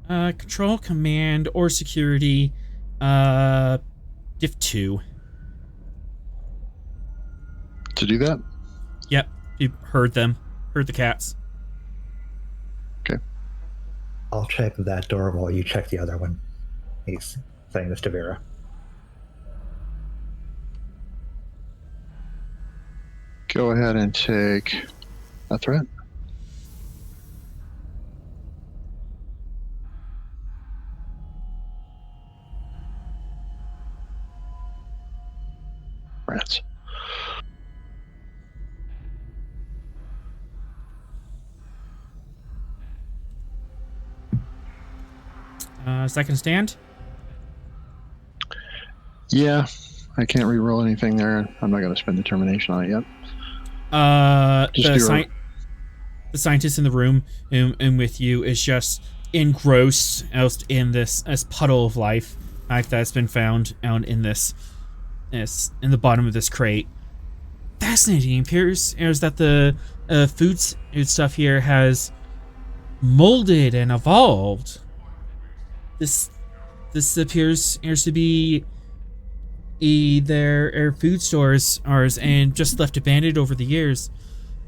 Control, command, or security. Diff 2.
To do that?
Yep, you heard them. Heard the cats.
I'll check that door while you check the other one. He's saying this to Vera.
Go ahead and take a threat. Rats.
Second stand.
Yeah, I can't re-roll anything there. I'm not going to spend determination on it yet.
The scientist in the room and with you is just engrossed out in this puddle of life that's been found out in this in the bottom of this crate. Fascinating. It appears that the food stuff here has molded and evolved. This appears to be their food stores and just left abandoned over the years.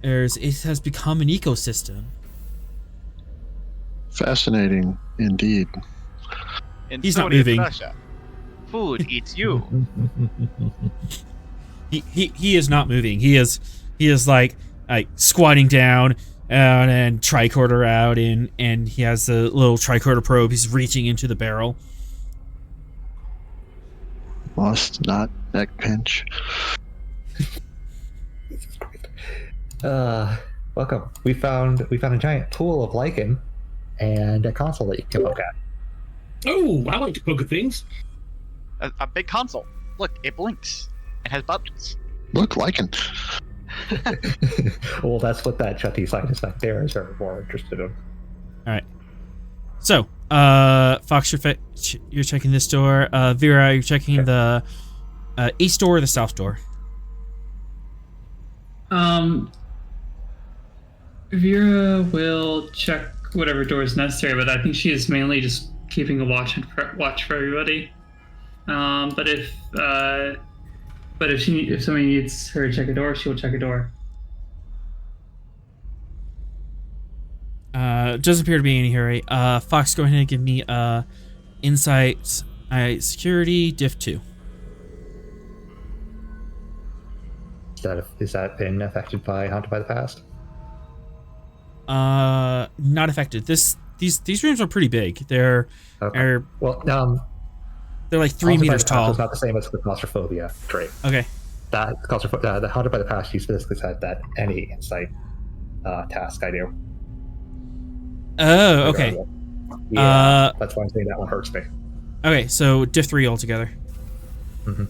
It has become an ecosystem.
Fascinating indeed.
He's not moving.
Russia. Food eats you.
He is not moving. He is like squatting down and tricorder out and he has a little tricorder probe. He's reaching into the barrel.
Must not neck pinch.
Welcome. We found a giant pool of lichen and a console that you can poke at.
Oh, I like to poke at things.
A big console. Look, it blinks. It has buttons.
Look, lichen.
Well, that's what that Jhatee scientist back there is more interested in.
All right. So, Fox, you're checking this door. Vera, you're checking the east door or the south door.
Vera will check whatever door is necessary, but I think she is mainly just keeping a watch for everybody. But if somebody needs her to check a door, she will check a door.
Doesn't appear to be any hurry. Fox, go ahead and give me insight, security, diff 2.
Is that been affected by Haunted by the Past?
Not affected. These rooms are pretty big. They're
Okay.
they're like 3 meters tall.
It's not the same as the claustrophobia trait.
Okay.
The Haunted by the Past, you specifically said that any insight task I do.
Oh, okay.
Yeah, that's why I'm saying that one hurts me.
Okay, so diff 3 altogether.
Mm-hmm.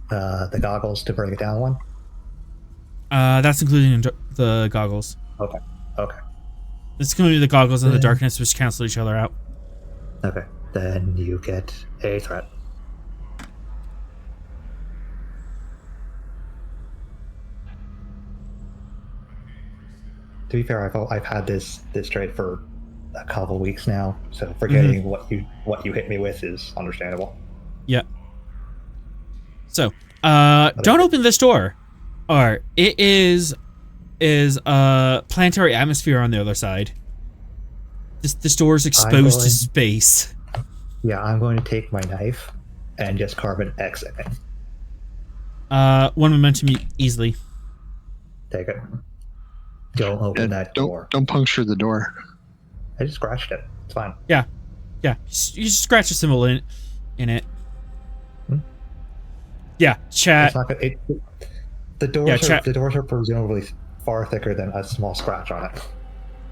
The goggles to bring it down one?
That's including the goggles.
Okay.
It's including the goggles and the darkness, which cancel each other out.
Okay. Then you get a threat. To be fair, I've had this trait for a couple weeks now, so forgetting what you hit me with is understandable.
Yeah. So, don't open this door. Or it is planetary atmosphere on the other side. This door is exposed to space.
Yeah, I'm going to take my knife and just carve an X in it.
One momentum easily.
Take it. Don't open that door.
Don't puncture the door.
I just scratched it. It's fine.
Yeah. You just scratch a symbol in it. Yeah, chat.
It's not gonna, the doors are presumably far thicker than a small scratch on it.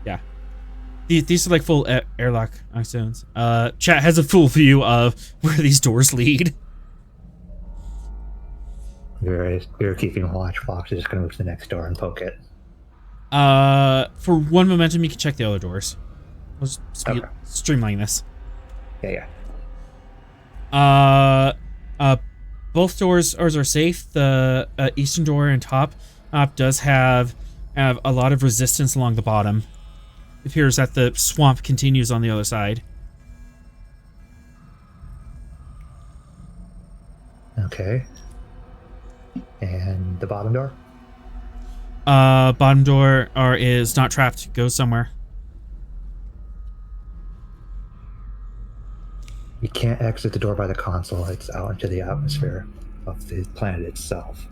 Yeah. These are like full airlock zones. Chat has a full view of where these doors lead.
We're keeping a watch. Fox is just going to move to the next door and poke it.
For one momentum, you can check the other doors. Let's streamline this.
Yeah.
Both doors are safe. The eastern door and top does have a lot of resistance along the bottom. It appears that the swamp continues on the other side.
Okay. And the bottom door?
Bottom door is not trapped. Goes somewhere.
You can't exit the door by the console. It's out into the atmosphere of the planet itself.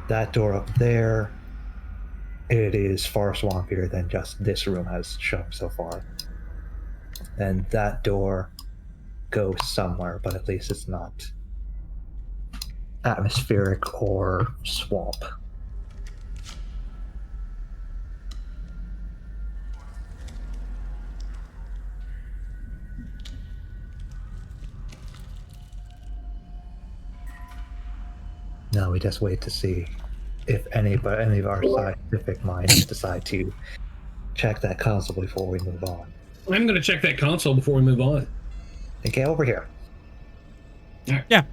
That door up there, it is far swampier than just this room has shown so far. And that door goes somewhere, but at least it's not atmospheric or swamp. Now we just wait to see if any of our scientific minds decide to check that console before we move on.
I'm going to check that console before we move on.
And get over here.
Yeah.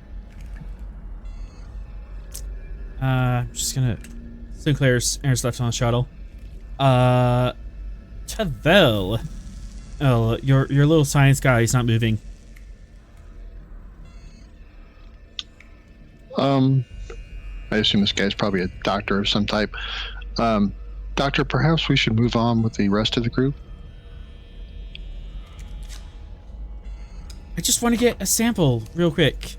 Just gonna. Sinclair's left on the shuttle. Tavel. Oh, your little science guy is not moving.
I assume this guy's probably a doctor of some type. Doctor, perhaps we should move on with the rest of the group?
I just want to get a sample real quick.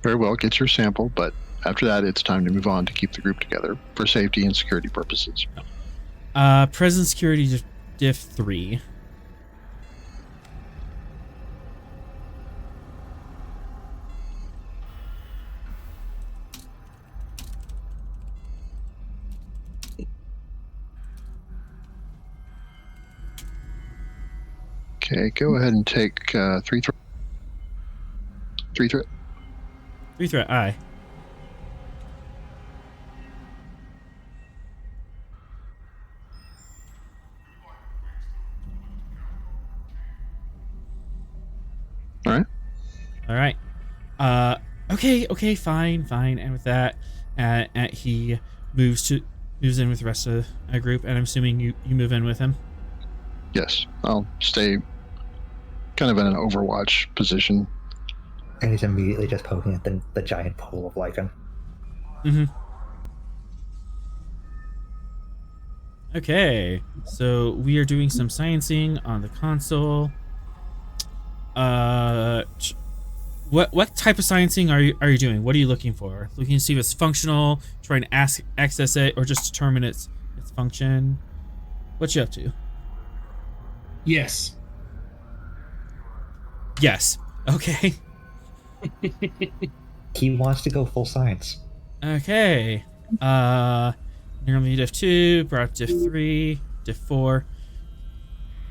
Very well, get your sample, but after that, it's time to move on to keep the group together for safety and security purposes.
Present security diff 3.
Okay, go ahead and take 3 threat. 3 threat.
3 threat, aye.
All
right. Okay, fine. And with that, he moves in with the rest of the group, and I'm assuming you move in with him.
Yes, I'll stay kind of in an overwatch position.
And he's immediately just poking at the giant pool of lichen.
Mm-hmm. Okay, so we are doing some sciencing on the console. What type of sciencing are you doing? What are you looking for? Looking to see if it's functional, trying to access it, or just determine its function? What you up to?
Yes.
Yes. Okay.
He wants to go full science.
Okay. Normally diff 2, brought up diff 3, diff 4,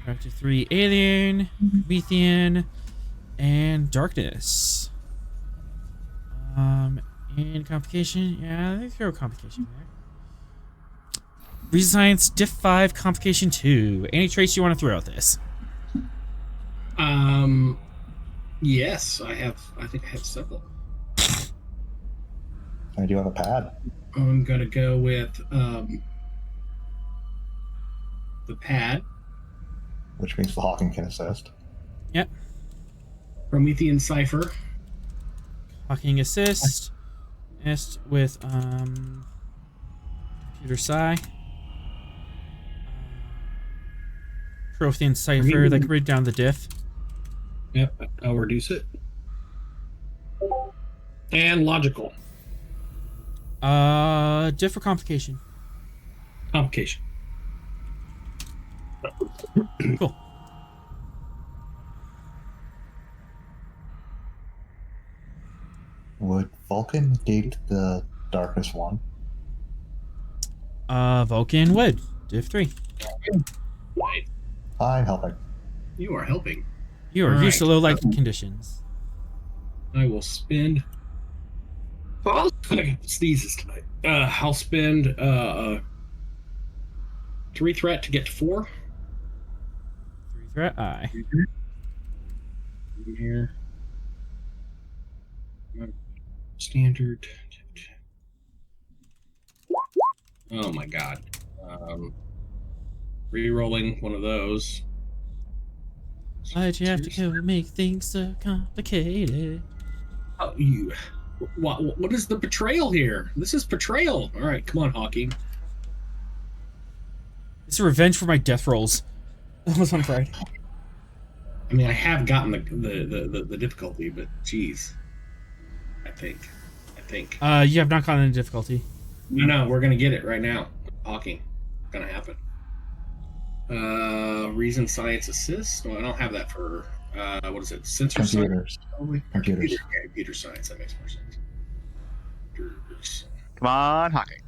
brought up diff 3, alien, Promethean, and darkness. And complication, yeah, they throw complication there. Reason science, diff 5, complication 2. Any traits you want to throw at this?
Yes, I think I have several.
I do have a pad.
I'm gonna go with the pad.
Which means the Hawking can assist.
Yep.
Promethean cipher.
Hawking assist with computer psi. Promethean cipher that can read down the diff.
Yep, I'll reduce it. And logical.
Diff or complication?
Complication.
Cool.
Would Vulcan negate the darkness one?
Vulcan would. Diff 3.
Right.
I'm helping.
You are helping.
You are
All
used to
right.
low light conditions.
I will spend. Oh, sneezes tonight. I'll spend 3 threat to get to 4.
3 threat, aye.
Here. Standard. Oh my god. Re-rolling one of those.
Why'd you have to go make things so complicated?
Oh, you. What is the betrayal here? This is betrayal. All right, come on, Hawking.
It's a revenge for my death rolls. That was on Friday.
I mean, I have gotten the difficulty, but geez, I think.
You have not gotten into difficulty.
No, we're gonna get it right now. Hawking, gonna happen. Reason science assist. No, I don't have that for what is it? Sensor
Computers.
science.
Computers.
Computer science. That makes more sense. Computers.
Come on, Hawking.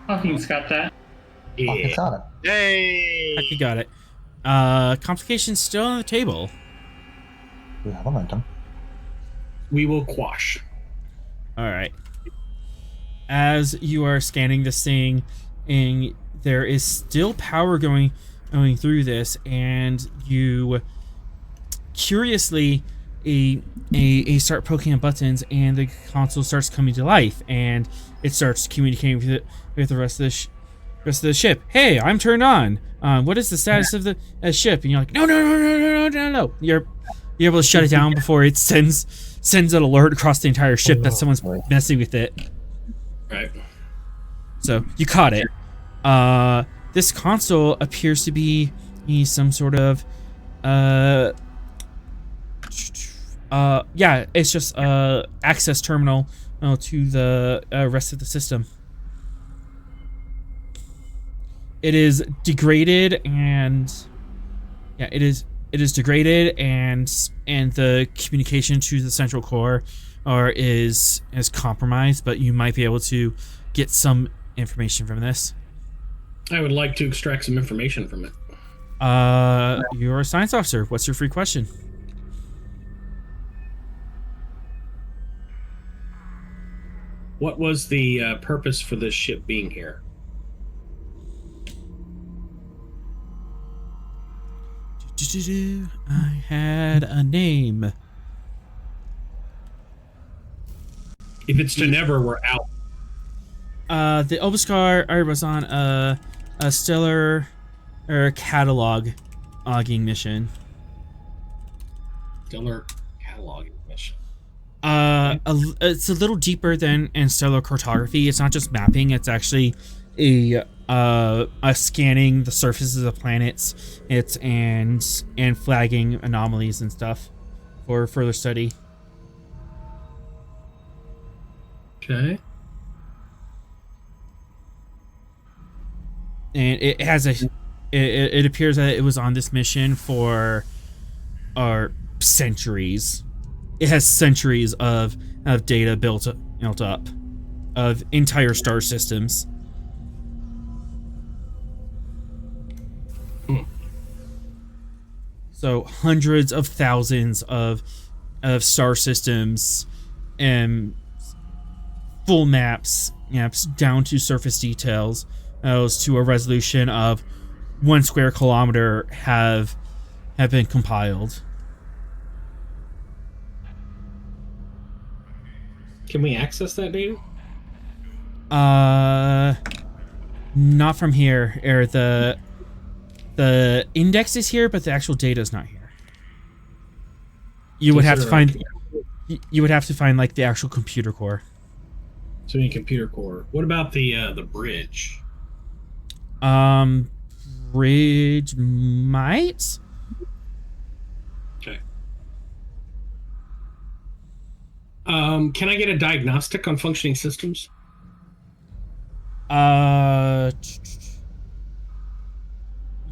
Hawking's got that.
Yeah.
Fucking got it.
Yay!
You got it. Complications still on the table.
We have momentum.
We will quash.
All right. As you are scanning this thing, and there is still power going through this, and you curiously start poking at buttons, and the console starts coming to life, and it starts communicating with the rest of the ship. Hey, I'm turned on. What is the status of the ship? And you're like, no. You're able to shut it down before it sends an alert across the entire ship that someone's messing with it.
Right.
So you caught it. This console appears to be some sort of it's just access terminal to the rest of the system. It is degraded, and it is degraded, and the communication to the central core is compromised, but you might be able to get some information from this.
I would like to extract some information from it.
You're a science officer. What's your free question?
What was the purpose for this ship being here?
I had a name.
If it's to never, we're out.
The Obuscar was on a stellar cataloging mission.
Stellar cataloging mission.
It's a little deeper than stellar cartography. It's not just mapping. It's actually a scanning the surfaces of planets. And flagging anomalies and stuff for further study.
Okay.
And it has it appears that it was on this mission for centuries. It has centuries of data built up of entire star systems. So hundreds of thousands of star systems and full maps down to surface details, to a resolution of 1 square kilometer have been compiled.
Can we access that data?
Not from here. The index is here, but the actual data is not here. You would have to find like the actual computer core.
So in computer core. What about the bridge?
Bridge might.
Okay. Can I get a diagnostic on functioning systems?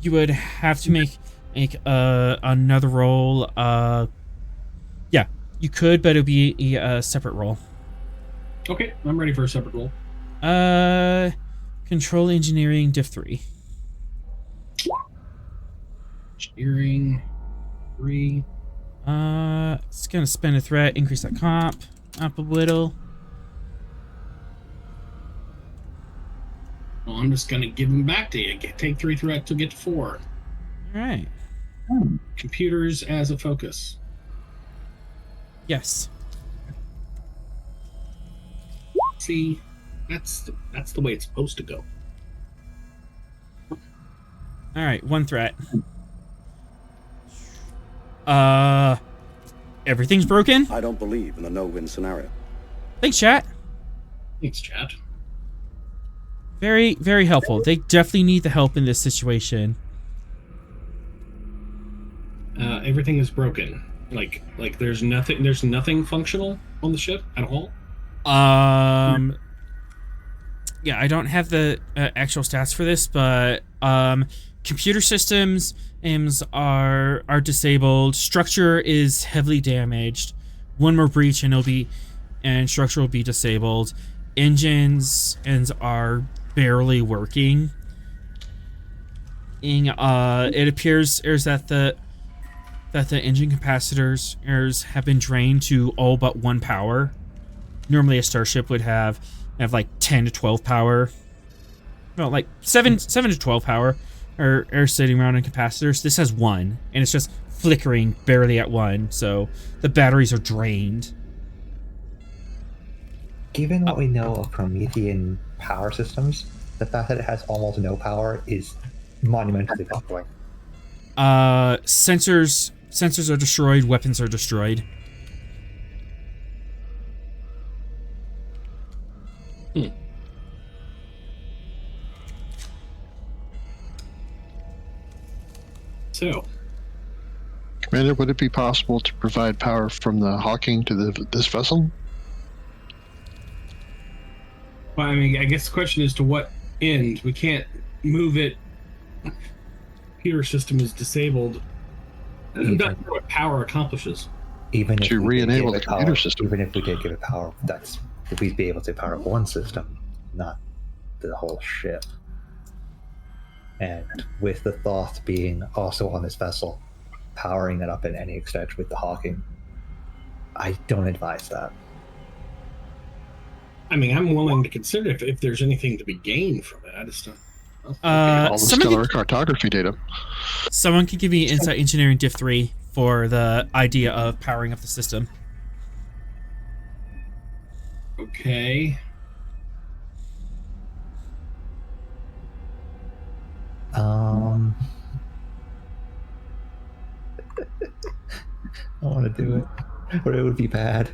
You would have to make another roll. Yeah, you could, but it would be a separate roll.
Okay, I'm ready for a separate roll.
Control engineering diff 3.
Engineering 3.
It's gonna spend a threat, increase that comp up a little.
Well, I'm just gonna give them back to you. Take 3 threat to get to 4.
All right.
Computers as a focus.
Yes.
See. That's the way it's supposed to go.
All right, one threat. Everything's broken?
I don't believe in a no-win scenario.
Thanks, chat.
Thanks, chat.
Very, very helpful. They definitely need the help in this situation.
Everything is broken. Like there's nothing functional on the ship at all.
Yeah, I don't have the actual stats for this, but computer systems are disabled. Structure is heavily damaged. One more breach and structure will be disabled. Engines are barely working. It appears that the engine capacitors have been drained to all but 1 power. Normally a starship would have like 10 to 12 power. No, like 7 to 12 power are sitting around in capacitors. This has 1, and it's just flickering barely at 1, so the batteries are drained.
Given what we know of Promethean power systems, the fact that it has almost no power is monumentally baffling.
Sensors are destroyed, weapons are destroyed.
So,
Commander, would it be possible to provide power from the Hawking to this vessel?
well, I mean, I guess the question is to what end? We can't move it. Computer system is disabled. I'm not sure what power accomplishes.
Even if
To
we did
re-enable
give it
the computer
power,
system.
even if we did give it power, we'd be able to power one system, not the whole ship. And with the Thoth being also on this vessel, powering it up in any extent with the Hawking, I don't advise that.
I mean, I'm willing to consider if there's anything to be gained from it. I just don't.
All the
Someone
stellar cartography data.
Someone could give me Insight Engineering Diff 3 for the idea of powering up the system.
Okay.
I want to do it, but it would be bad.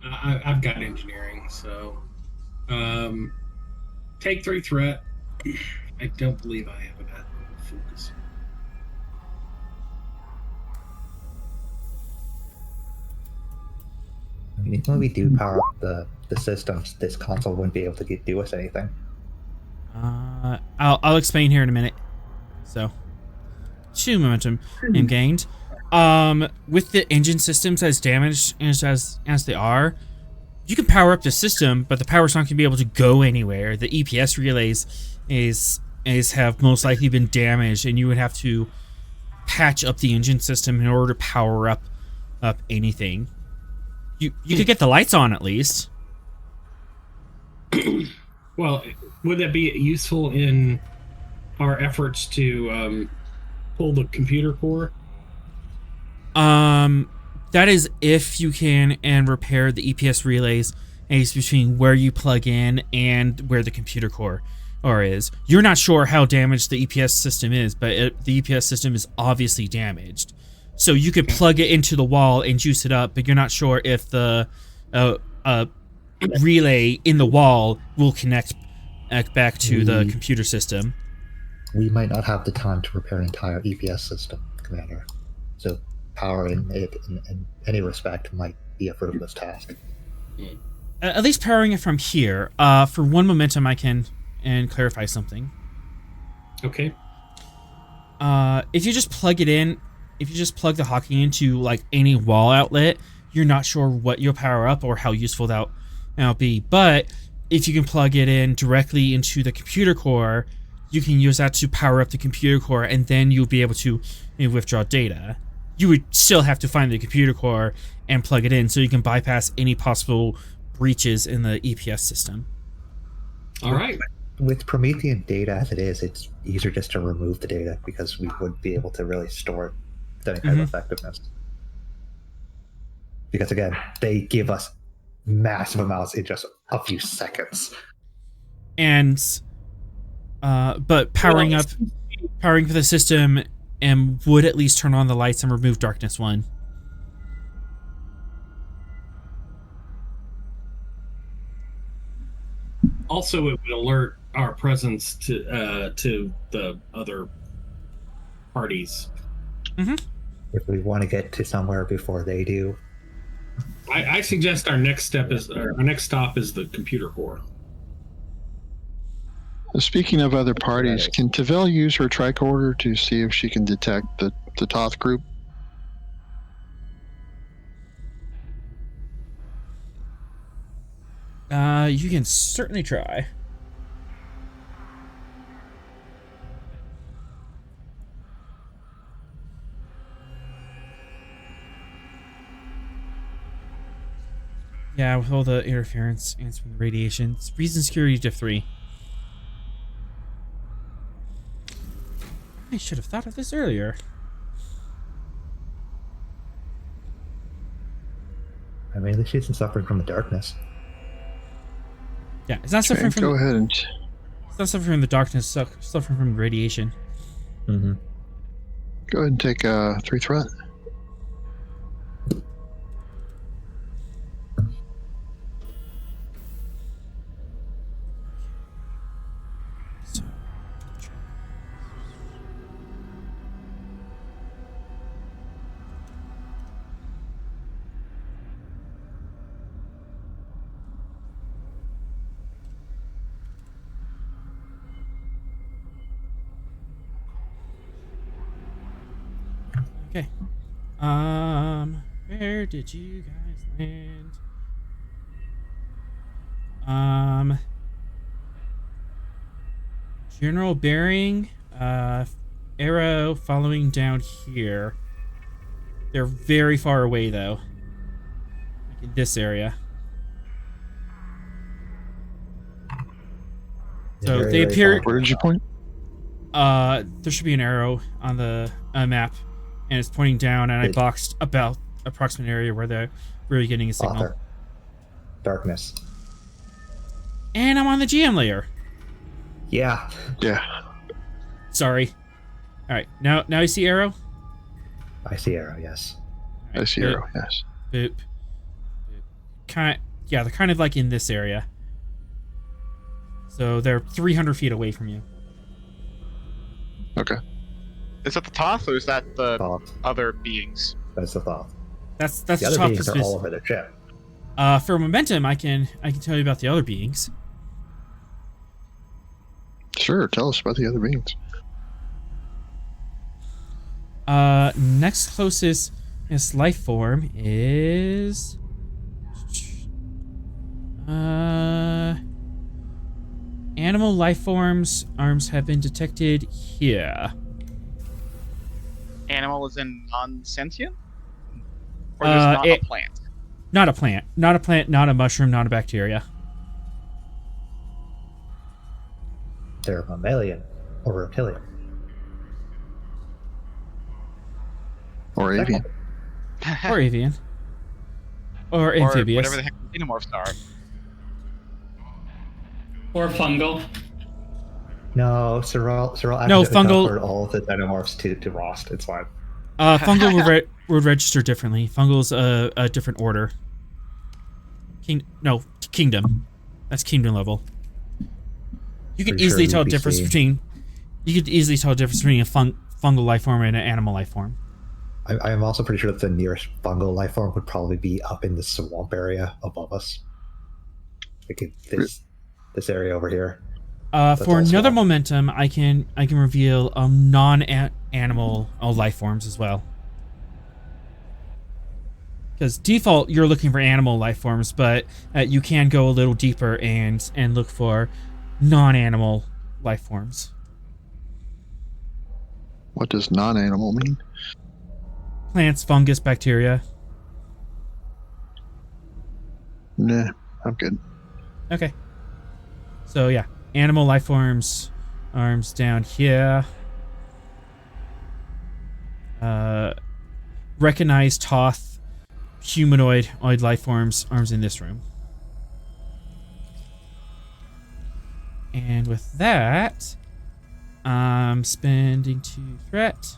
I've got engineering, so take 3 threat. I don't believe I have an focus.
I mean, even when we do power up the systems, this console wouldn't be able to do us anything.
I'll explain here in a minute. So, 2 momentum gained. With the engine systems as damaged as they are, you can power up the system, but the power's not going to be able to go anywhere. The EPS relays have most likely been damaged, and you would have to patch up the engine system in order to power up anything. You could get the lights on at least.
Well, would that be useful in our efforts to pull the computer core?
That is if you can and repair the EPS relays between where you plug in and where the computer core is. You're not sure how damaged the EPS system is, but the EPS system is obviously damaged. So you could plug it into the wall and juice it up, but you're not sure if the relay in the wall will connect back to the computer system.
We might not have the time to repair an entire EPS system, Commander. So powering it in any respect might be a fruitless task.
At least powering it from here. For 1 momentum, I can clarify something.
Okay.
If you just plug it in, if you just plug the Hawking into like any wall outlet, you're not sure what you'll power up or how useful that'll be. But if you can plug it in directly into the computer core, you can use that to power up the computer core, and then you'll be able to withdraw data. You would still have to find the computer core and plug it in so you can bypass any possible breaches in the EPS system.
All right.
With Promethean data as it is, it's easier just to remove the data because we would be able to really store it with any kind of effectiveness. Because again, they give us massive amounts in just a few seconds.
And but powering for the system and would at least turn on the lights and remove darkness 1.
Also, it would alert our presence to the other parties.
If we want to get to somewhere before they do.
I suggest our next stop is the computer core.
Speaking of other parties, can Tavel use her tricorder to see if she can detect the Thoth group?
You can certainly try. Yeah, with all the interference and from the radiation. It's reason security diff 3. I should have thought of this earlier.
I mean, at least she's suffering from the darkness.
Yeah, it's not suffering
Okay,
from.
go ahead and
It's not suffering from the darkness. Suffering from radiation.
Mm-hmm.
go ahead and take 3 threat.
So, okay. Where did you guys land? General bearing, arrow following down here. They're very far away though. Like in this area. So
Very,
they
very
appear.
Where did you point?
There should be an arrow on the map, and it's pointing down. And I boxed about approximate area where they're really getting a signal.
Author. Darkness.
And I'm on the GM layer.
Yeah.
Yeah.
Sorry. All right, now you see arrow.
I see arrow, yes.
I see arrow, yes.
Boop. Yeah, they're kind of like in this area. So they're 300 feet away from you.
Okay.
Is that the Thoth, or is that the
Thoth.
other beings?
That's the thought.
That's
The
the
other
top
beings
of
are
this.
all over the ship.
For momentum, I can tell you about the other beings.
Sure, tell us about the other beings.
Next closest life form is animal life forms. Arms have been detected here.
Animal is in non-sentient? Or there's not a plant?
Not a plant. Not a plant, not a mushroom, not a bacteria.
They're a mammalian or reptilian.
Or avian.
Or avian. Or amphibious.
Or whatever the heck the xenomorphs are.
Or fungal.
No, Cyril
No,
accidentally
fungal-
transferred all of the xenomorphs to Rost. It's fine.
Fungal would register differently. Fungal's a different order. Kingdom. That's kingdom level. You could
Pretty
easily
sure
tell a difference
UPC.
between. You could easily tell a difference between a fungal life form and an animal life form.
I'm also pretty sure that the nearest fungal life form would probably be up in the swamp area above us. Like this area over here.
For
all
another
swamp.
momentum, I can reveal non-animal life forms as well. Because default, you're looking for animal life forms, but you can go a little deeper and look for non-animal life forms.
What does non-animal mean?
Plants, fungus, bacteria.
Nah, I'm good.
Okay. So yeah, animal life forms, arms down here. Recognize Thoth, humanoid life forms, arms in this room. And with that, I'm spending 2 threat.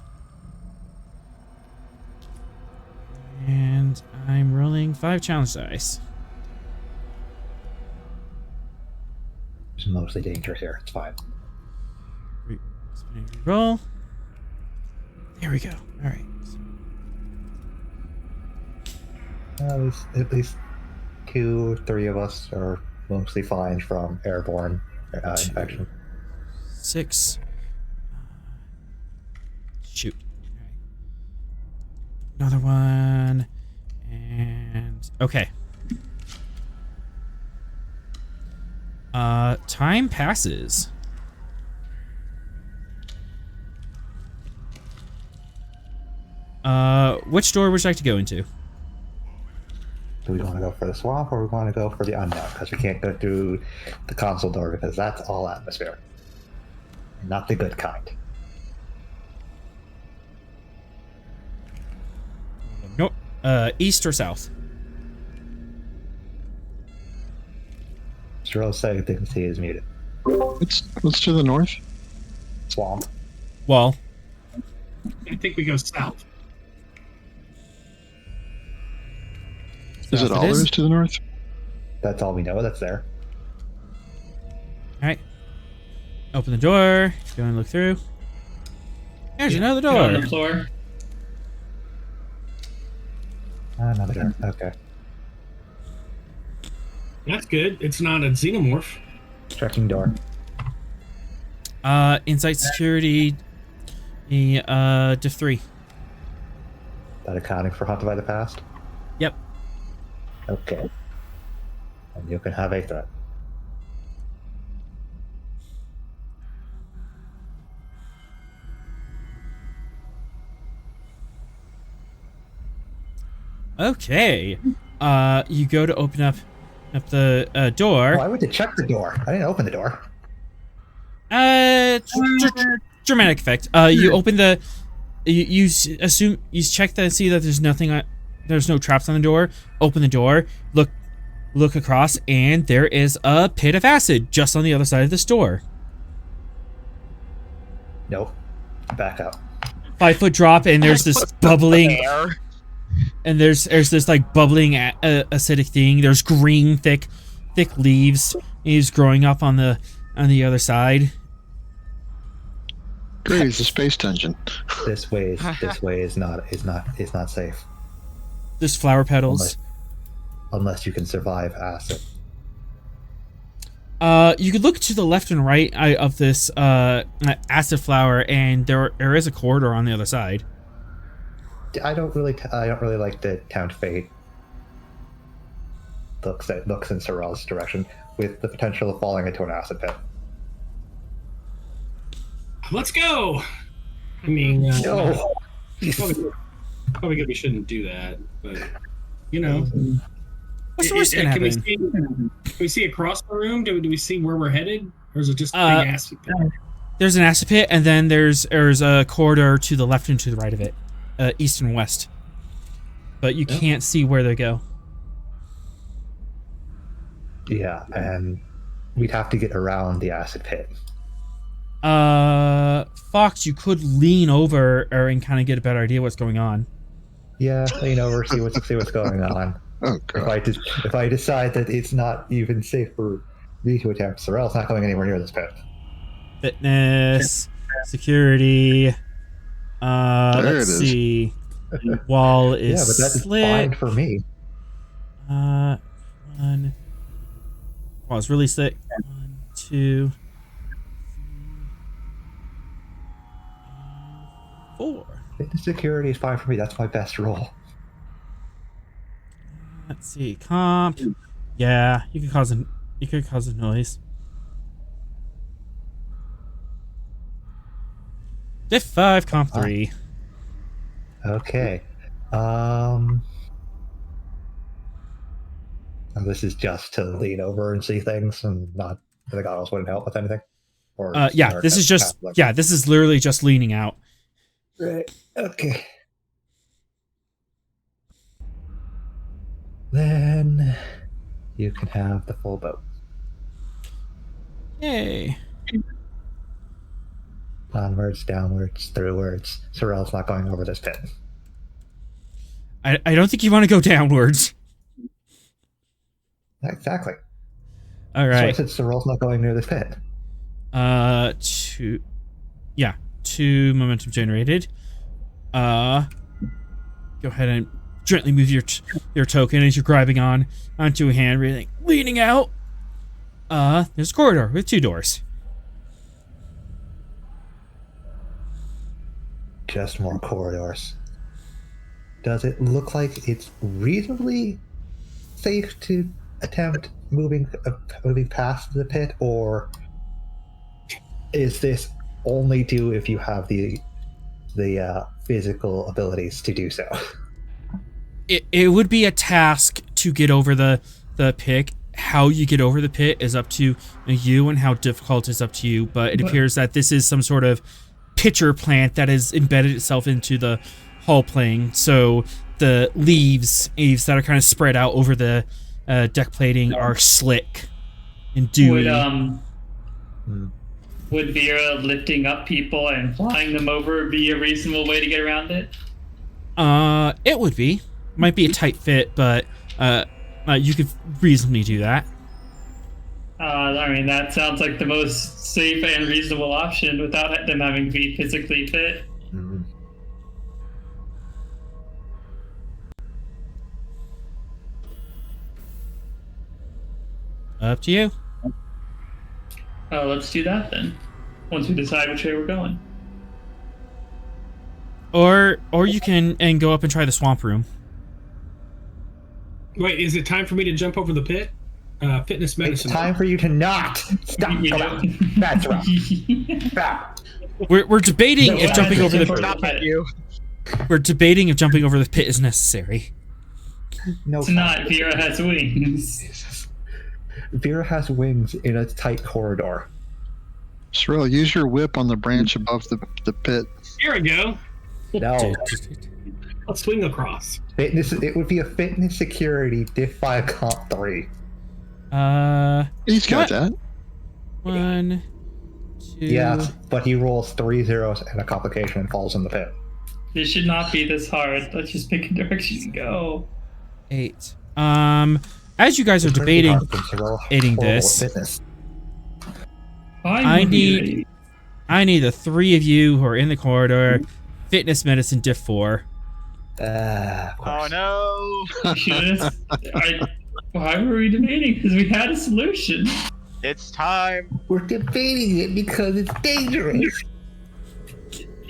And I'm rolling 5 challenge dice.
There's mostly danger here. It's fine.
Spinning roll. There we go. All right.
At least 2, 3 of us are mostly fine from airborne infection.
6. Shoot. Another one. And okay. Time passes. Which door would you like to go into?
Do we want to go for the swamp or we want to go for the unknown? Because we can't go through the console door because that's all atmosphere. Not the good kind.
No. East or south?
Stroll saying dignity is muted.
What's to the north?
Swamp.
Wall.
I think we go south.
Is it all there is to the north?
That's all we know. That's there.
All right. Open the door. Go and look through. There's another
Get on
door.
the floor.
Another door. Okay.
That's good. It's not a xenomorph.
Checking door.
Insight security. The diff 3.
That accounting for Haunted by the Past?
Yep.
Okay. And you can have a threat.
Okay. You go to open up the door.
Oh, I went to check the door. I didn't open the door.
Dramatic effect. You open the. You assume you check that and see that there's nothing. There's no traps on the door. Open the door. Look across, and there is a pit of acid just on the other side of this door.
Nope. Back up.
5-foot drop, and there's this bubbling.
There.
And there's this like bubbling acidic thing. There's green thick leaves. He's growing up on the other side.
Great, it's a space dungeon.
This way is not safe.
There's flower petals.
Unless you can survive acid.
You could look to the left and right of this acid flower, and there is a corridor on the other side.
I don't really like the Count Fate looks in Sorrel's direction with the potential of falling into an acid pit.
Let's go. I mean,
No.
probably we shouldn't do that, but you know.
What's the worst gonna
Can
happen?
we see across the room? Do we see where we're headed, or is it just big acid pit?
There's an acid pit, and then there's a corridor to the left and to the right of it, east and west. But you can't see where they go.
Yeah, and we'd have to get around the acid pit.
Fox, you could lean over and kind of get a better idea what's going on.
Yeah, lean over, see what's going on.
Oh god.
If I decide that it's not even safe for me to attempt, Sorrel's not going anywhere near this pit.
Fitness, security. Let's see. Wall is
Yeah, but that's
slit.
fine for me.
One. Wall is really slick. 1, 2, 4.
Fitness security is fine for me. That's my best roll.
Let's see. Comp. Yeah, you could cause a noise. Diff 5, comp 3.
Okay. This is just to lean over and see things, and not the goggles wouldn't help with anything. Or
Yeah, this is just this is literally just leaning out.
Right. Okay. Then you can have the full boat.
Yay.
Onwards, downwards, throughwards. Sorrel's not going over this pit.
I don't think you want to go downwards.
Exactly.
All
So I
right.
said Sorrel's not going near this pit.
Two momentum generated. Go ahead and gently move your token as you're grabbing onto a hand, leaning out. There's a corridor with 2 doors.
Just more corridors. Does it look like it's reasonably safe to attempt moving past the pit, or is this only do if you have the physical abilities to do so?
It would be a task to get over the pit. How you get over the pit is up to you, and how difficult is up to you, but it appears that this is some sort of pitcher plant that has embedded itself into the hull plane, so the leaves that are kind of spread out over the deck plating are slick and dewy.
Would Vera lifting up people and flying them over be a reasonable way to get around it?
It would be. Might be a tight fit, but you could reasonably do that.
I mean, that sounds like the most safe and reasonable option without them having to be physically fit.
Mm-hmm.
Up to you.
Let's do that then. Once we decide which way we're going.
Or you can go up and try the swamp room.
Wait, is it time for me to jump over the pit? Fitness
It's
medicine.
time for you to not stop.
You
Come
know?
on. That's right. Back.
We're debating if jumping over the
Stop at you.
we're debating if jumping over the pit is necessary.
No.
It's not. Vera has wings.
Vera has wings in a tight corridor.
Sorrel, use your whip on the branch above the pit.
Here we go.
No.
I'll swing across.
Fitness. It would be a fitness security diff by a comp 3.
He's got
What?
that.
1, 2.
Yeah, but he rolls 3 zeros and a complication and falls in the pit.
This should not be this hard. Let's just pick a direction and go.
8. As you guys are debating this,
Fitness.
I need the 3 of you who are in the corridor. Fitness medicine diff 4.
Of course.
Oh no!
Why were we debating? Because we had a solution.
It's time.
We're debating it because it's dangerous.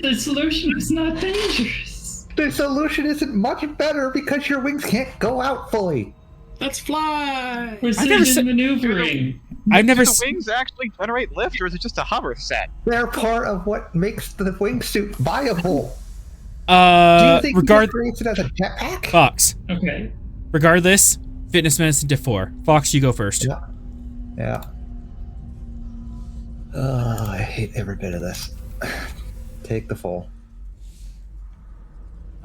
The solution is not dangerous.
The solution isn't much better because your wings can't go out fully.
Let's fly.
Precision maneuvering.
I've never
Do the wings actually generate lift, or is it just a hover set?
They're part of what makes the wingsuit viable. Do you think he creates it as a jetpack?
Fox.
Okay.
Regardless, fitness medicine diff 4. Fox, you go first.
Yeah. Oh, I hate every bit of this. Take the full.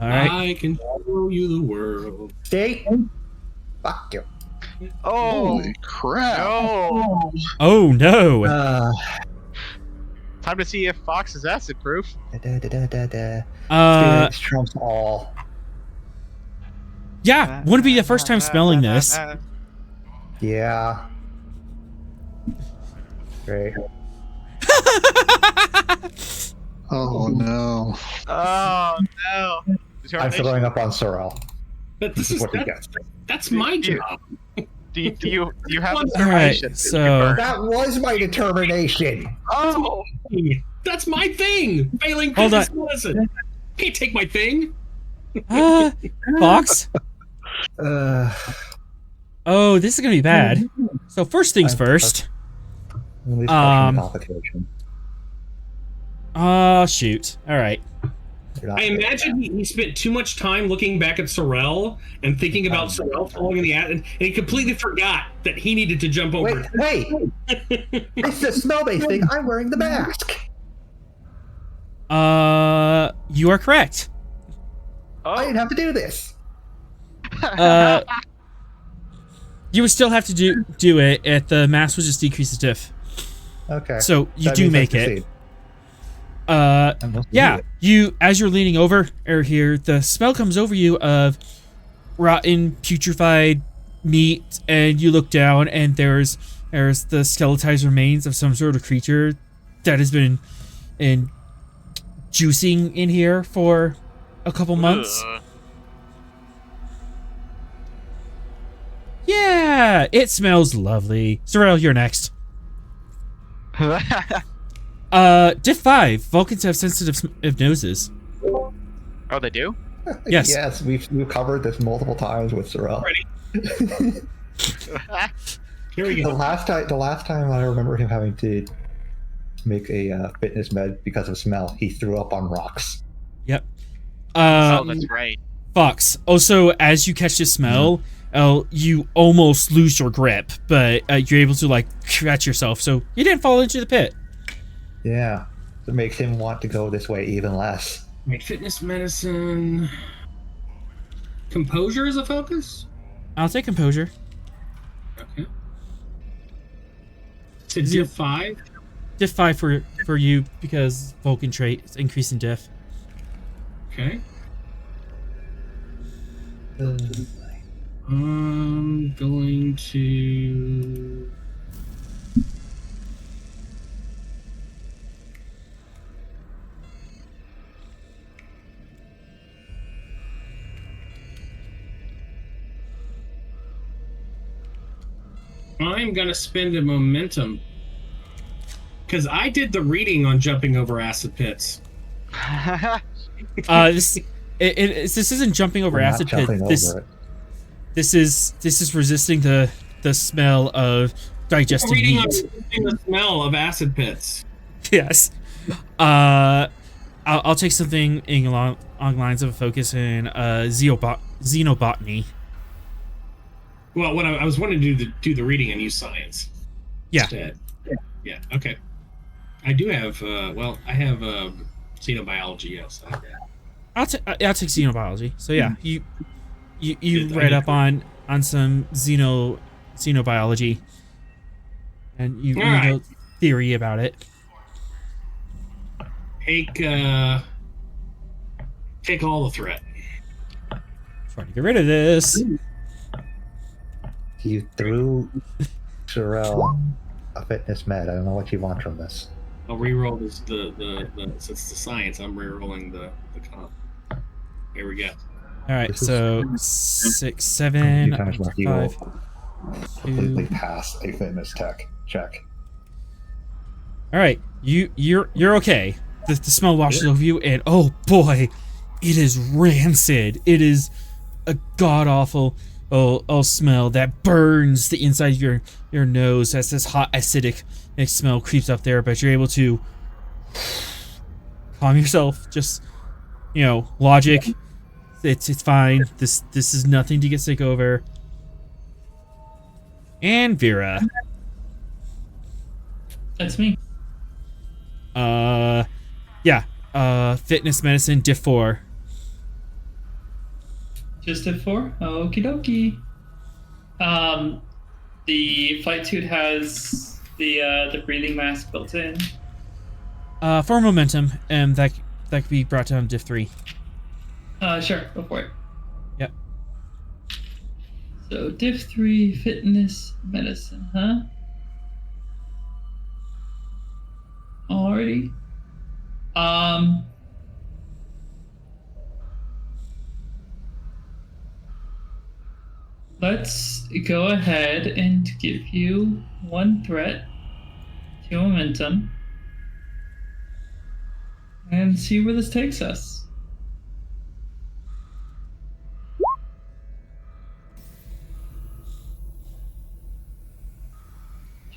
All right.
I can show you the world.
Stay. Fuck you.
Oh
Holy crap.
no!
Oh no.
Time to see if Fox is acid proof.
Spirits trumps all.
Yeah, wouldn't be the first time smelling this.
Yeah. Great.
Oh no.
Oh no!
I'm throwing up on Sorrel.
But
This is what he gets.
that's my job.
Do you have
All
determination?
right, so
That was my determination.
Oh!
That's my thing. Failing
Hold
fitness medicine. Can't take my thing.
Fox.
Uh,
Oh, this is gonna be bad. So first things first.
at least complication.
Oh shoot. All right.
You're not
I
good.
imagine he spent too much time looking back at Sorrel and thinking about Sorrel falling in the attic, and he completely forgot that he needed to jump over.
Wait! It's a smell-based thing. I'm wearing the mask.
You are correct.
I didn't have to do this.
You would still have to do it. If the mask would just decrease the diff.
Okay.
So you
That
do
means I
make it.
succeed. And we'll
Yeah,
do it.
you as you're leaning over or here, the smell comes over you of rotten, putrefied meat, and you look down, and there's the skeletized remains of some sort of creature that has been juicing in here for a couple months.
Ugh.
Yeah, it smells lovely. Sorrel, you're next. Diff 5. Vulcans have sensitive noses.
Oh, they do?
Yes.
Yes, we've covered this multiple times with Sorrel.
Here we
The
go.
last time I remember him having to make a fitness med because of smell, he threw up on rocks.
Yep.
Oh, that's right.
Fox. Also, as you catch the smell, you almost lose your grip, but you're able to like catch yourself, so you didn't fall into the pit.
Yeah, it makes him want to go this way even less.
Make fitness medicine. Composure is a focus?
I'll take composure.
Okay. So diff 5?
Diff 5 for you because Vulcan trait is increase in diff.
Okay. I'm going to... I'm going to spend a momentum. Because I did the reading on jumping over acid pits.
This isn't jumping over
We're not
acid pit.
jumping over it.
This is resisting the smell of digested
Reading on
meat.
the smell of acid pits.
Yes. I'll take something along lines of a focus in xenobotany.
Well, what I was wanting to do the reading and use science.
Yeah.
Instead. Yeah. Okay. I do have. I have xenobiology. Yes. I have that.
I'll take xenobiology. So yeah, you
I
read
did
up on some xenobiology, and you
All right.
know theory about it.
Take all the threat.
Trying to get rid of this.
You threw Sorrel a fitness med. I don't know what you want from this.
I'll reroll this. Since the science, I'm rerolling the comp. Here we go.
All right,
This is-
so 6, 7,
You times mark, you
5.
will completely pass a fitness tech check.
All right, you're okay. The smell washes over you, and oh boy, it is rancid. It is a god awful smell that burns the inside of your nose as this hot acidic smell creeps up there. But you're able to calm yourself. Just logic. It's fine. This is nothing to get sick over. And Vera.
That's me.
Fitness medicine diff 4.
Just at 4? Okie dokie. The flight suit has the breathing mask built in.
For momentum, that could be brought down to diff 3.
Sure, go for it.
Yep.
So diff 3 fitness medicine, huh? Alrighty. Let's go ahead and give you 1 threat to momentum and see where this takes us.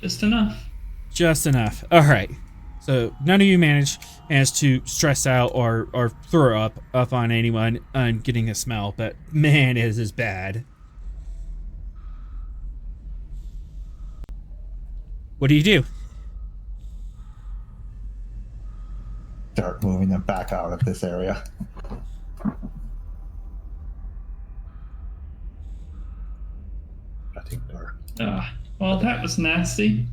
Just enough.
Just enough. All right. So none of you managed to stress out or throw up on anyone on getting a smell, but man, it is bad. What do you do?
Start moving them back out of this area. I think they're
Well, that was nasty.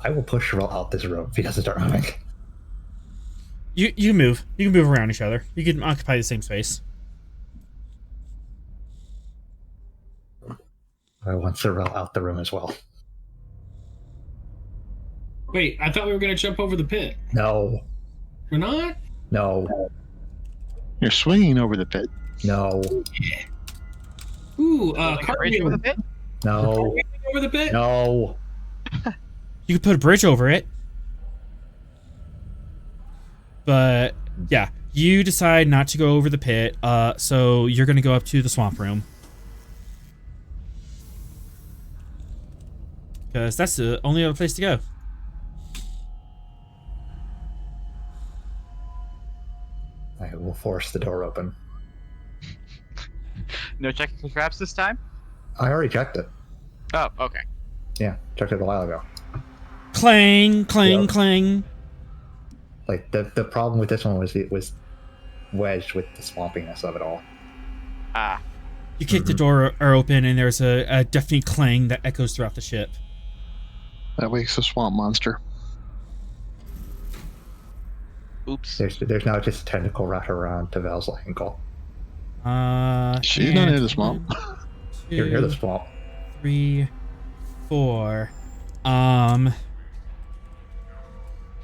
I will push Sherelle out this room if he doesn't start moving.
You move. You can move around each other. You can occupy the same space.
I want Sherelle out the room as well.
Wait, I thought we were going to jump over the pit.
No.
We're not?
No.
You're swinging over the pit.
No.
Ooh,
Like a bridge over the pit?
No.
over the pit?
No.
You could put a bridge over it. But yeah, you decide not to go over the pit. So you're gonna go up to the swamp room. Because that's the only other place to go.
I will force the door open.
No checking for traps this time?
I already checked it.
Oh, okay.
Yeah, checked it a while ago.
Clang, clang,
Yep.
clang.
Like, the problem with this one was it was wedged with the swampiness of it all.
Ah.
You kick the door open, and there's a deafening clang that echoes throughout the ship.
That wakes the swamp monster.
Oops.
There's now just a tentacle wrapped around to Val's ankle.
She's not in the swamp.
You're near the swamp.
3, 4.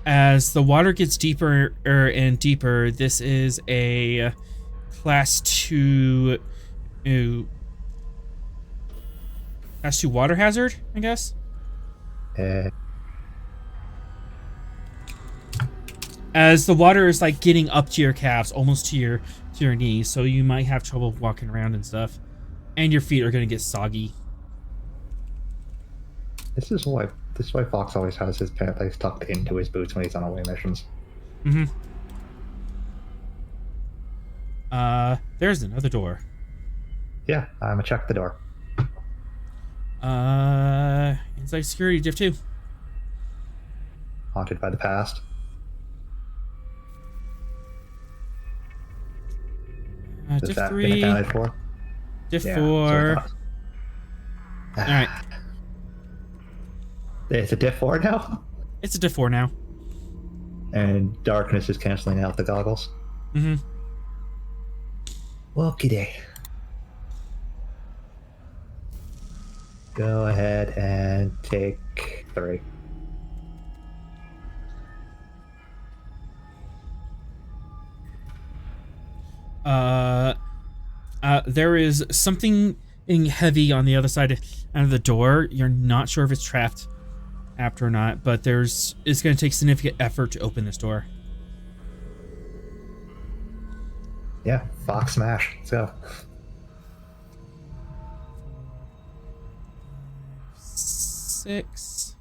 As the water gets deeper and deeper, this is a class 2 water hazard, I guess. As the water is like getting up to your calves, almost to your knees, so you might have trouble walking around and stuff, and your feet are gonna get soggy.
This is why Fox always has his pant legs tucked into his boots when he's on away missions.
Mm-hmm. There's another door.
Yeah, I'm gonna check the door.
Inside security diff 2.
Haunted by the past. Has
Diff
that
3.
been accounted for?
Diff
Yeah,
4.
so
Alright.
It's a diff 4 now?
It's a diff 4 now.
And darkness is canceling out the goggles.
Mm-hmm.
Wokey day. Go ahead and take 3.
There is something heavy on the other side of the door. You're not sure if it's trapped after or not, but it's going to take significant effort to open this door.
Yeah, Fox smash. Let's go.
6.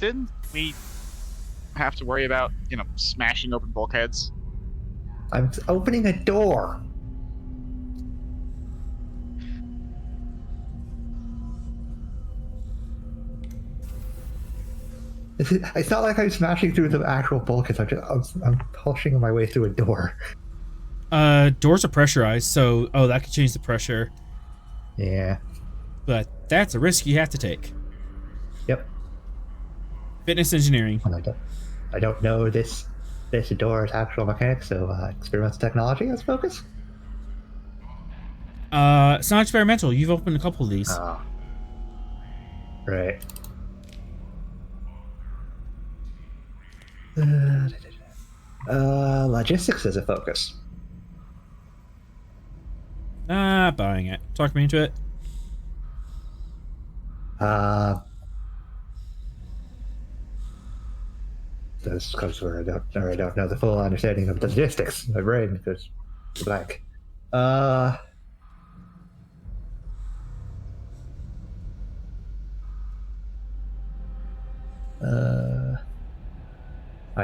Didn't we have to worry about, smashing open bulkheads?
I'm opening a door. It's not like I'm smashing through the actual bulkheads. I'm pushing my way through a door.
Doors are pressurized, so that could change the pressure.
Yeah.
But that's a risk you have to take.
Yep.
Fitness engineering.
And I don't know this door's actual mechanics, so experimental technology, let's focus.
It's not experimental. You've opened a couple of these.
Oh. Right. Logistics is a focus.
Not buying it. Talk me into it.
That's because I don't know the full understanding of logistics. My brain goes blank. I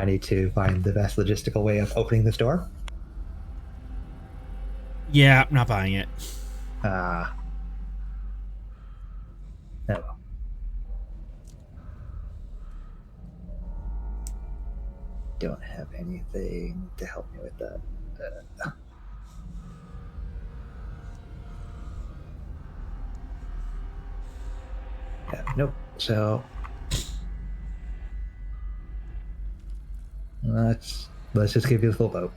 need to find the best logistical way of opening this door.
Yeah, I'm not buying it.
No. Don't have anything to help me with that. Nope. So let's just give you the full vote.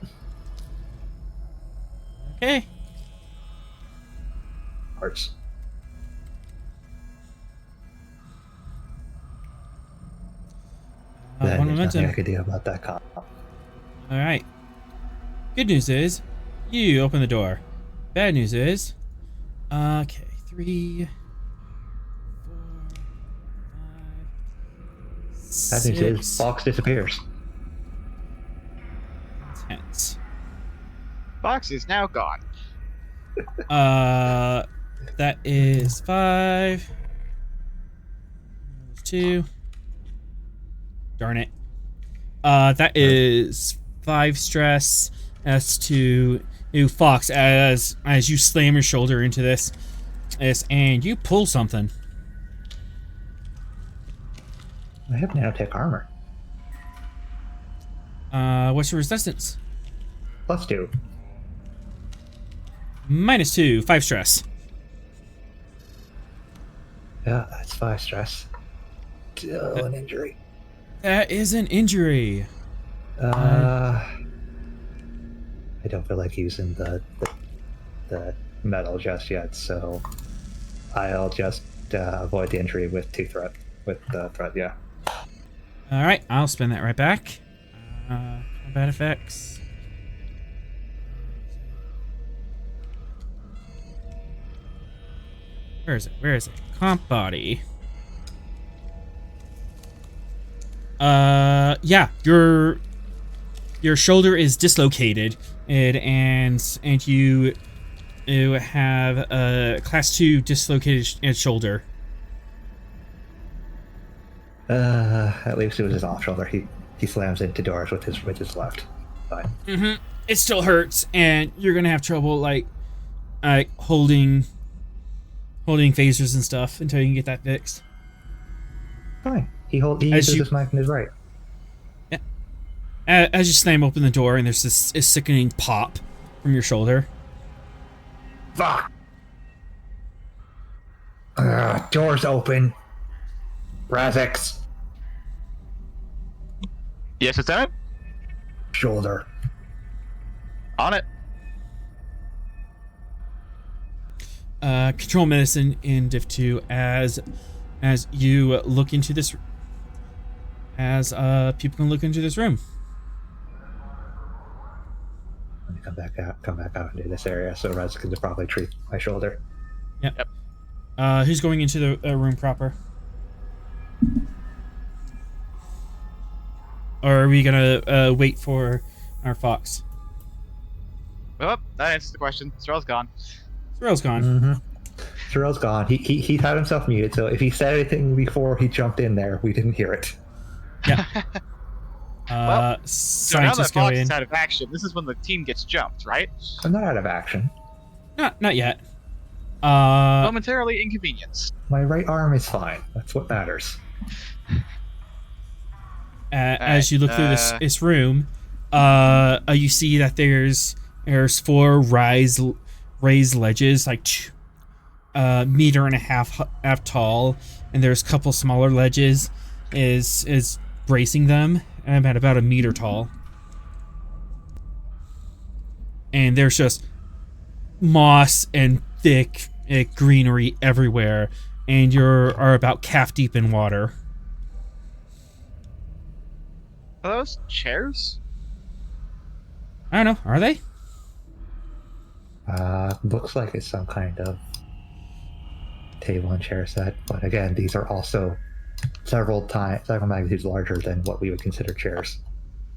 Okay.
Hearts. Then
One
there's
momentum.
nothing I could do about that comp.
All right. Good news is, you open the door. Bad news is, okay, 3, 4, 5,
Bad news is
6.
Fox disappears.
Tense.
Fox is now gone.
That is 5. 2. Darn it. That is 5 stress as to Fox as you slam your shoulder into this and you pull something.
I have nanotech armor.
What's your resistance?
+2.
-2, 5 stress.
Yeah, that's 5 stress. Still an injury.
That is an injury.
I don't feel like using the metal just yet, so I'll just avoid the injury with threat. Yeah.
All right, I'll spin that right back. Combat effects. Where is it? Where is it? Comp body. Yeah, your shoulder is dislocated, and you have a class 2 dislocated shoulder.
At least it was his off shoulder. He slams into doors with his left. Fine.
Mm-hmm. It still hurts, and you're gonna have trouble like holding phasers and stuff until you can get that fixed.
Fine. He uses his knife in his right.
Yeah. As you slam open the door, and there's this sickening pop from your shoulder.
Fuck! Doors open. Razix.
Yes, Lieutenant.
Shoulder.
On it.
Control medicine in Div 2 as you look into this, as people can look into this room.
Let me come back out into this area so Razix can probably treat my shoulder.
Yep. Who's going into the room proper? Or are we gonna wait for our Fox?
Well, that answers the question. Sorrel's gone.
Sorrel's gone.
Mm-hmm. Sorrel's gone. He had himself muted, so if he said anything before he jumped in there, we didn't hear it.
Yeah.
Well, so now that
scientists go
Fox
in.
is out of action, this is when the team gets jumped, right?
I'm not out of action.
Not yet.
Momentarily inconvenienced.
My right arm is fine. That's what matters.
As you look through this room, you see that there's 4 raised ledges, like 1.5 meters tall, and there's a couple smaller ledges is bracing them, at about 1 meter tall. And there's just moss and thick greenery everywhere, and are about calf deep in water.
Are those chairs?
I don't know. Are they?
Looks like it's some kind of table and chair set, but again, these are also several magnitudes larger than what we would consider chairs.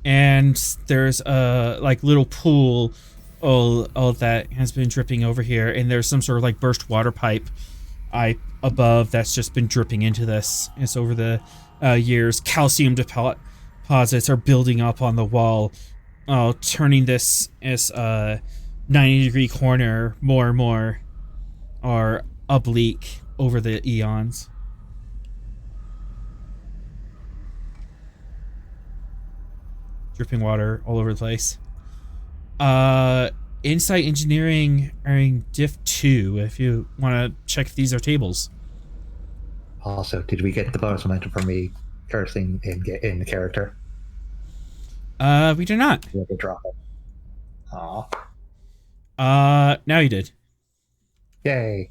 And there's a little pool all that has been dripping over here, and there's some sort of burst water pipe above that's just been dripping into this. It's over the years. Calcium deposits are building up on the wall, turning this 90-degree corner more and more are oblique over the eons. Dripping water all over the place. Insight engineering are in Div 2 if you want to check if these are tables.
Also, did we get the bonus momentum from me cursing in the character?
We do not.
We have to drop it. Aw.
Now you did.
Yay.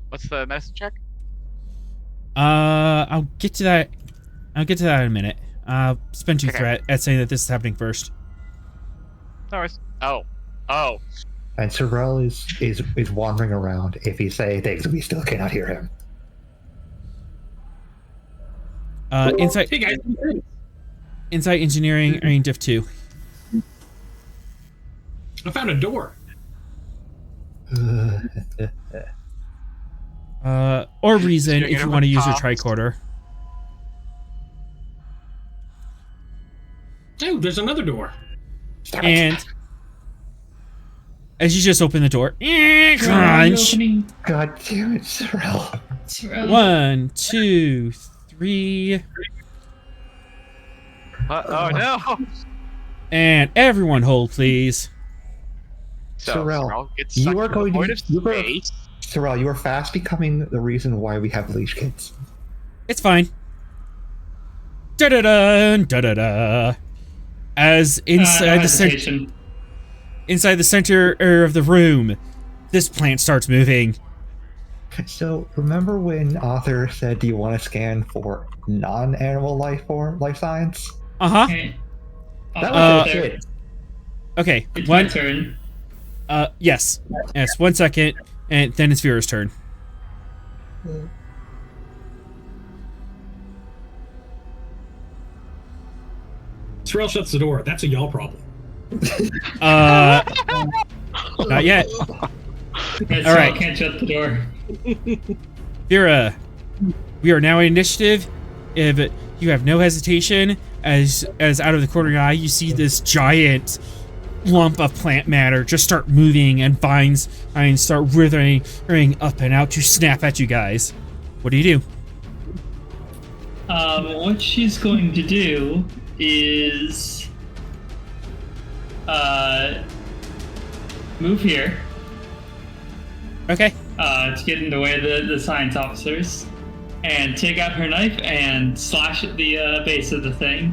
What's the medicine check?
I'll get to that. I'll get to that in a minute. Spend 2 threat at saying that this is happening first.
No worries. Oh.
And Sorrel is wandering around. If he say things, we still cannot hear him.
Insight.
Hey guys.
Insight engineering. I mean, diff 2.
I found a door.
Or reason if you want to use your tricorder.
Oh, there's another door.
And as you just open the door, crunch.
God damn it, Sorrel.
1, 2, 3,
Oh no!
and everyone hold, please.
So,
Sorrel,
gets
you
sucked
are
to the
going
void
to.
of space.
Sorrel, you are fast becoming the reason why we have leash kids.
It's fine. Da da da da da da. As inside the center of the room, this plant starts moving.
So, remember when Author said, "Do you want to scan for non-animal life signs?"
Okay.
That was
there.
it.
Okay.
It's my turn.
Yes. 1 second, and then it's Vera's turn.
Sorrel shuts the door. That's a y'all problem.
Not yet.
All right. Can't shut the door.
Vera, we are now in initiative. If you have no hesitation, as out of the corner of your eye, you see this giant lump of plant matter just start moving, and vines start withering up and out to snap at you guys. What do you do?
What she's going to do is move here.
Okay.
To get in the way of the science officers, and take out her knife and slash at the base of the thing.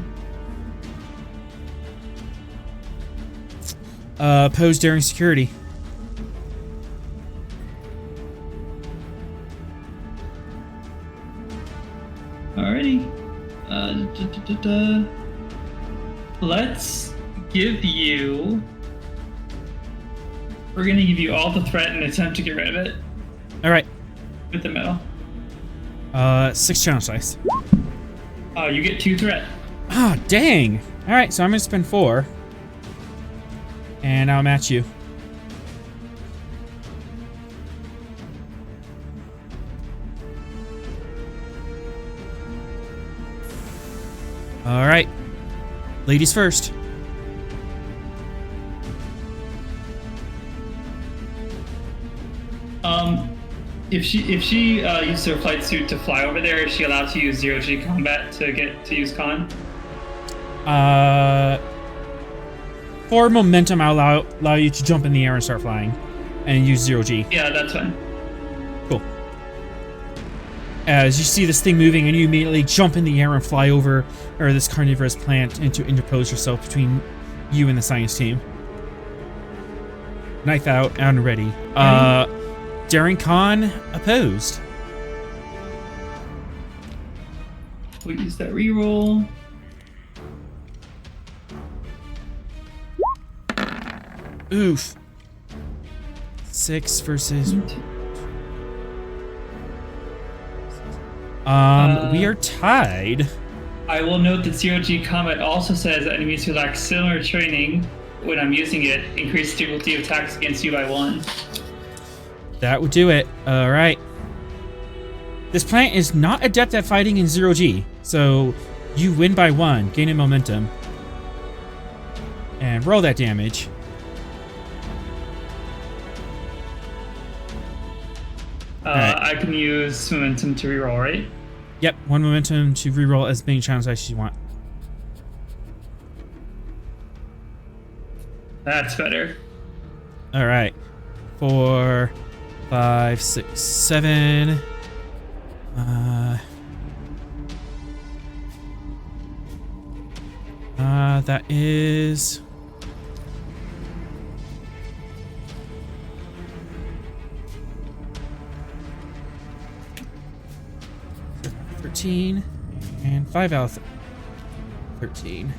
Pose during security.
Alrighty. Let's give you. We're gonna give you all the threat and attempt to get rid of it.
All right.
With the metal.
6 challenge dice.
You get 2 threat.
Ah, dang. All right, so I'm gonna spend 4, and I'll match you. All right, ladies first.
If she uses her flight suit to fly over there, is she allowed to use 0G combat to use con?
For momentum, I'll allow you to jump in the air and start flying, and use 0G.
Yeah, that's fine.
Cool. As you see this thing moving, and you immediately jump in the air and fly over this carnivorous plant and to interpose yourself between you and the science team. Knife out and ready. Daring Con opposed.
We'll use that reroll.
Oof. 6 versus. We are tied.
I will note that 0G combat also says that enemies who lack similar training when I'm using it increase difficulty of attacks against you by 1.
That would do it. All right. This plant is not adept at fighting in 0G, so you win by 1, gaining momentum. And roll that damage. Right.
I can use momentum to reroll, right?
Yep, 1 momentum to reroll as many challenge dice as you want.
That's better.
All right. 4, 5, 6, 7, That is... $13 and 5 out of 13.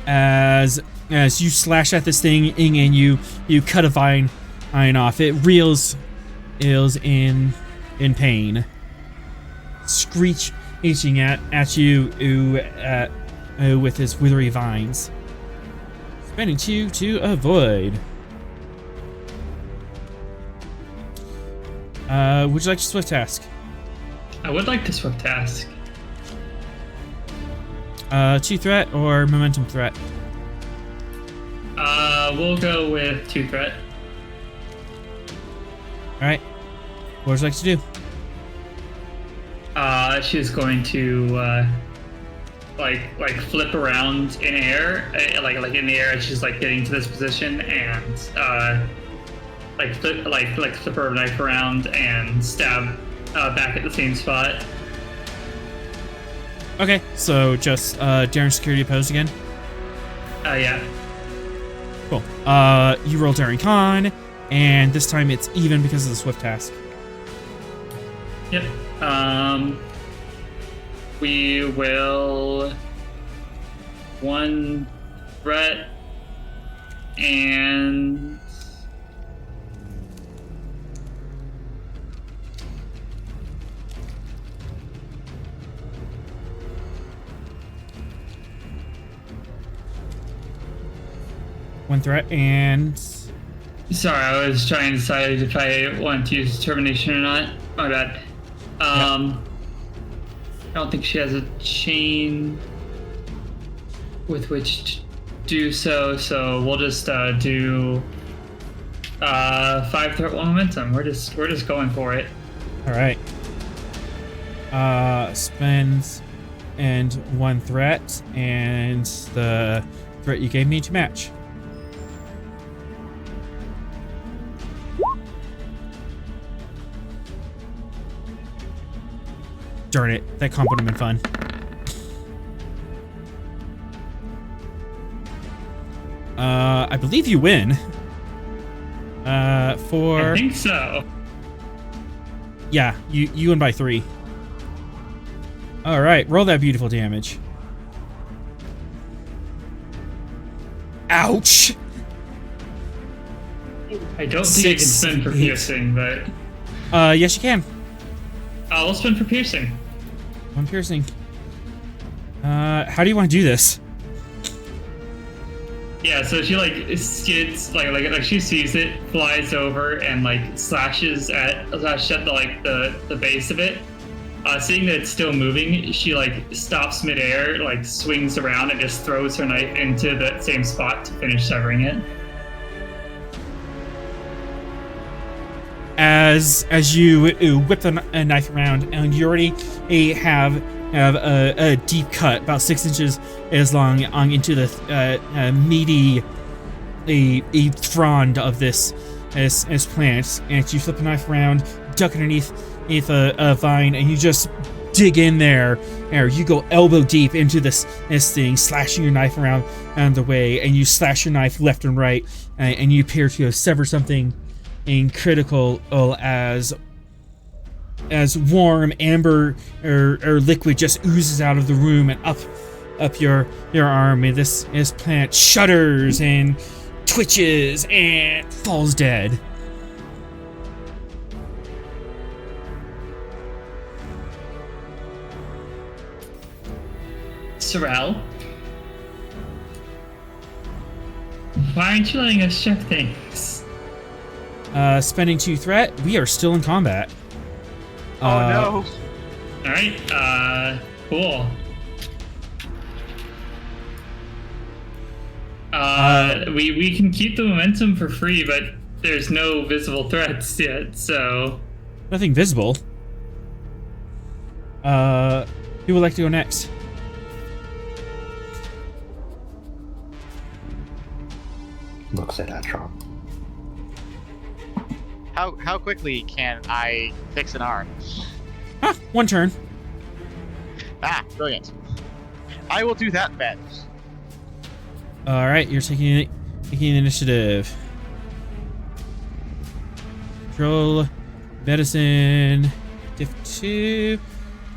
As you slash at this thing and you cut a vine off, it reels in pain, screeching at you with his withery vines. Spending 2 to avoid. Would you like to swift task?
I would like to swift task.
2 threat or momentum threat?
We'll go with 2 threat.
Alright. What would you like to do?
She's going to like flip around in air, like in the air as she's like getting to this position, and flip her knife around and stab back at the same spot.
Okay, so just daring security opposed again?
Yeah.
Cool. You roll daring con, and this time it's even because of the swift task.
Yep. We will 1 threat and
One threat and...
sorry, I was trying to decide if I want to use determination or not. My bad. I don't think she has a chain with which to do so, so we'll just do 5 threat 1 momentum. We're just going for it.
All right. Spends and 1 threat, and the threat you gave me to match. Darn it, that comp would have been fun. I believe you win.
I think so.
Yeah, you win by 3. All right, roll that beautiful damage. Ouch!
I don't think I can spin for piercing, but
yes you can.
we'll spin for piercing.
1 piercing. How do you want to do this?
Yeah, so she skids, like she sees it, flies over, and slashes at the base of it. Seeing that it's still moving, she stops midair, swings around, and just throws her knife into that same spot to finish severing it.
As you whip the knife around, and you already have a deep cut, about 6 inches as long, into the meaty a frond of this plant, and you flip the knife around, duck underneath a vine, and you just dig in there. And you go elbow deep into this thing, slashing your knife around the way, and you slash your knife left and right, and you appear to sever something critical as warm amber or liquid just oozes out of the room and up your arm, and this plant shudders and twitches and falls dead.
Sorrel, why aren't you letting us check things?
Spending 2 threat. We are still in combat.
Oh no.
Alright, cool. We can keep the momentum for free, but there's no visible threats yet, so...
Nothing visible. Who would like to go next?
Looks at Atron.
How quickly can I fix an arm?
Ah, 1 turn.
Ah, brilliant. I will do that then.
All right, you're taking the initiative. Control, medicine, diff 2.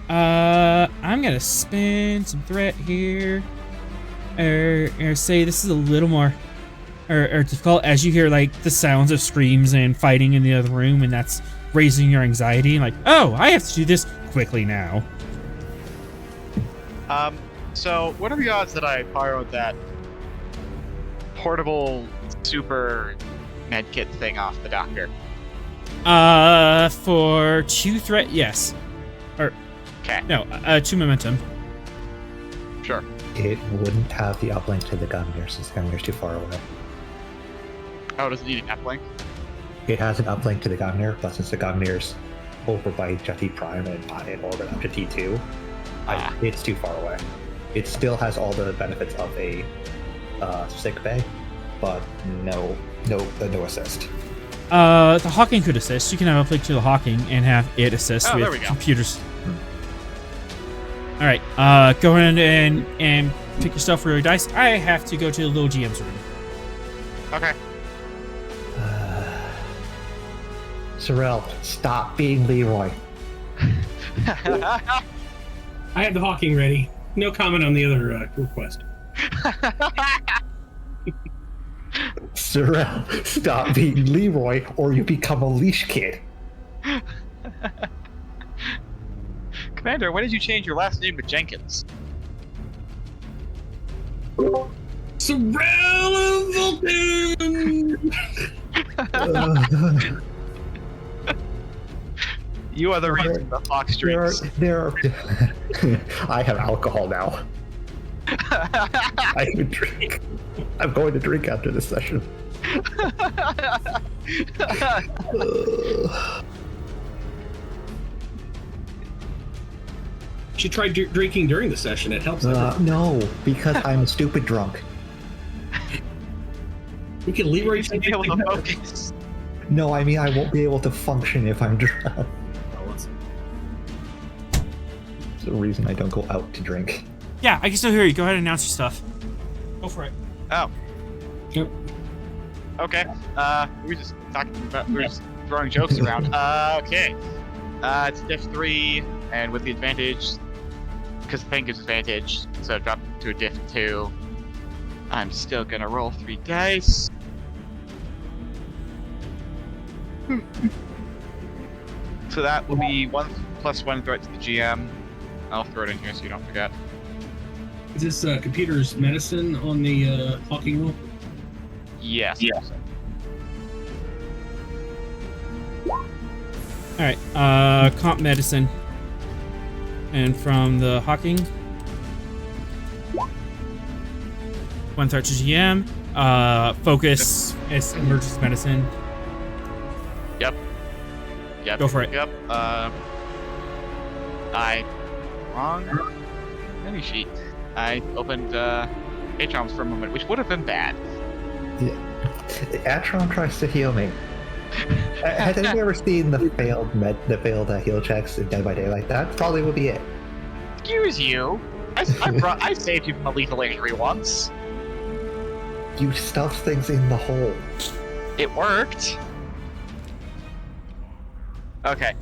I'm gonna spend some threat here, or say this is a little more, or difficult as you hear like the sounds of screams and fighting in the other room, and that's raising your anxiety. Like, oh, I have to do this quickly now.
So what are the odds that I borrowed that portable super medkit thing off the doctor?
For 2 threat, yes. Or,
okay.
No, 2 momentum.
Sure.
It wouldn't have the uplink to the Gungnir since the Gungnir's too far away.
Oh, does it need an uplink?
It has an uplink to the Gungnir, but since the Gungnir's over by Jhatee Prime and not in orbit up to T2, it's too far away. It still has all the benefits of a sick bay, but no assist.
The Hawking could assist. You can have a uplink to the Hawking and have it assist with computers. All right, go ahead and pick yourself for your dice. I have to go to the little GM's room.
Okay.
Sorrel, stop being Leroy.
I have the Hawking ready. No comment on the other request.
Sorrel, stop being Leroy or you become a leash kid.
Commander, when did you change your last name to Jenkins?
Sorrel of Vulcan!
You are the reason the fox drinks.
I have alcohol now. I can drink. I'm going to drink after this session.
You should try drinking during the session. It helps.
No, because I'm a stupid drunk.
We can Leroy
be able to focus.
No, I mean I won't be able to function if I'm drunk. That's the reason I don't go out to drink.
Yeah, I can still hear you. Go ahead and announce your stuff. Go for it.
Oh.
Yep.
Okay. We were just talking about, we were just throwing jokes around. Okay. It's diff 3, and with the advantage, because the thing gives advantage, so drop to a diff 2. I'm still gonna roll 3 dice. So that will be 1 + 1 threat to the GM. I'll throw it in here so you don't forget.
Is this computer's medicine on the Hawking roll?
Yes.
Yeah. Alright, comp medicine. And from the Hawking, 1 threat to GM. Focus is emergency medicine.
Yep.
Go for it.
Yep. Wrong menu sheet. I opened Atrons for a moment, which would have been bad.
Yeah. Atron tries to heal me. Has anyone ever seen the failed heal checks in Dead by Daylight? That probably would be it.
Excuse you. I saved you from a lethal injury once.
You stuffed things in the hole.
It worked. Okay.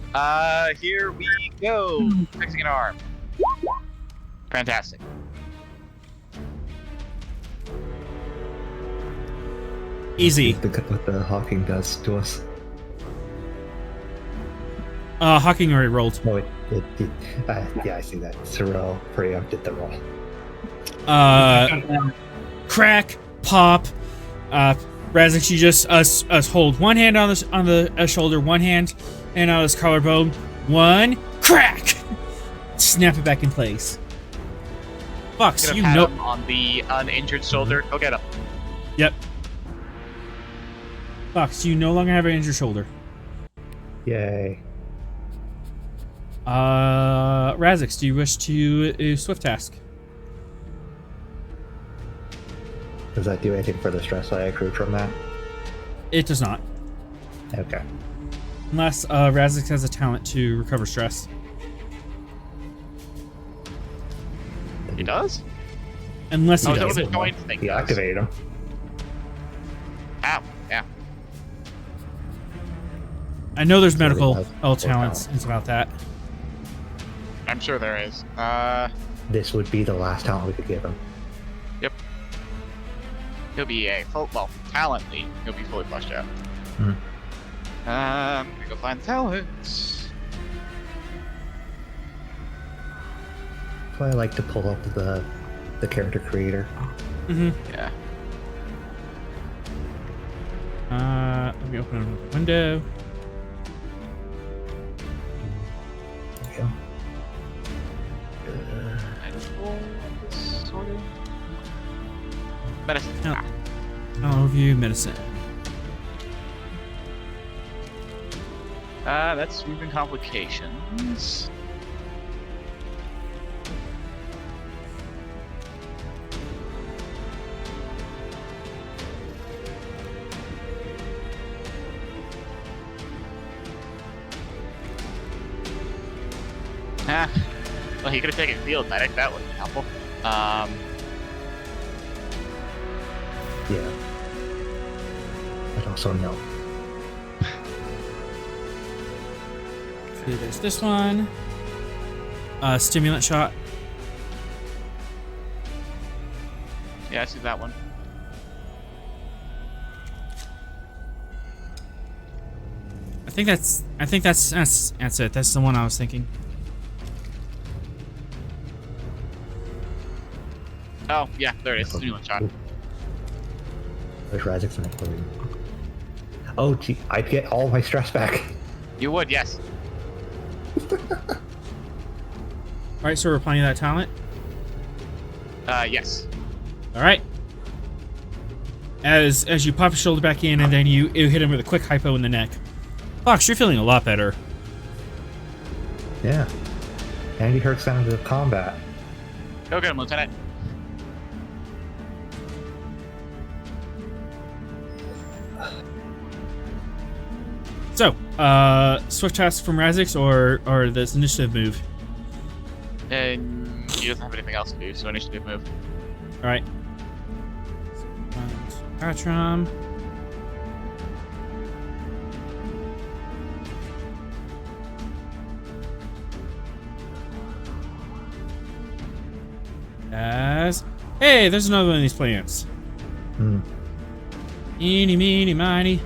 Here we go. Fixing an arm. Fantastic.
Easy.
Look at what the Hawking does to us.
Hawking already rolled.
No, yeah, I see that. Sorrel preempted the roll.
Crack, pop. Razik, you just hold one hand on the shoulder, one hand, and on his collarbone. One crack. Snap it back in place. Fox, you know.
Him on the uninjured shoulder. Go get him.
Yep. Fox, you no longer have an injured shoulder.
Yay.
Razix, do you wish to swift task?
Does that do anything for the stress I accrued from that?
It does not.
Okay.
Unless Razix has a talent to recover stress.
He does?
Unless he
Oh, is that
does.
what the joint thing
He
does?
activated him.
Ow, yeah.
I know there's
So he
medical
has
talents. It's about that.
I'm sure there is.
This would be the last talent we could give him.
He'll be a talently, he'll be fully fleshed out.
Mhm.
I'm gonna go find the talents.
So I like to pull up the character creator.
Mm-hmm.
Yeah.
Let me open a window.
There we go.
Sort of. Medicine.
No.
Ah.
I'll review medicine.
That's moving complications. Well, he could have taken field medic. That would have been helpful.
Yeah. But also no.
See, there's this one. Stimulant shot.
Yeah, I see that one.
I think that's it. That's the one I was thinking.
Oh, yeah, there it is. Stimulant shot.
There's Razix and Macload. Oh, gee, I'd get all my stress back.
You would, yes.
Alright, so we're applying that talent.
Yes.
Alright. As you pop your shoulder back in and then you hit him with a quick hypo in the neck. Fox, you're feeling a lot better.
Yeah. And he heard sounds of combat.
Go get him, Lieutenant.
So, swift task from Razix or this initiative move?
And he doesn't have anything else to do, so initiative move.
Alright. Patrum. Hey, there's another one of these plants.
Hmm.
Eeny, meeny, miny.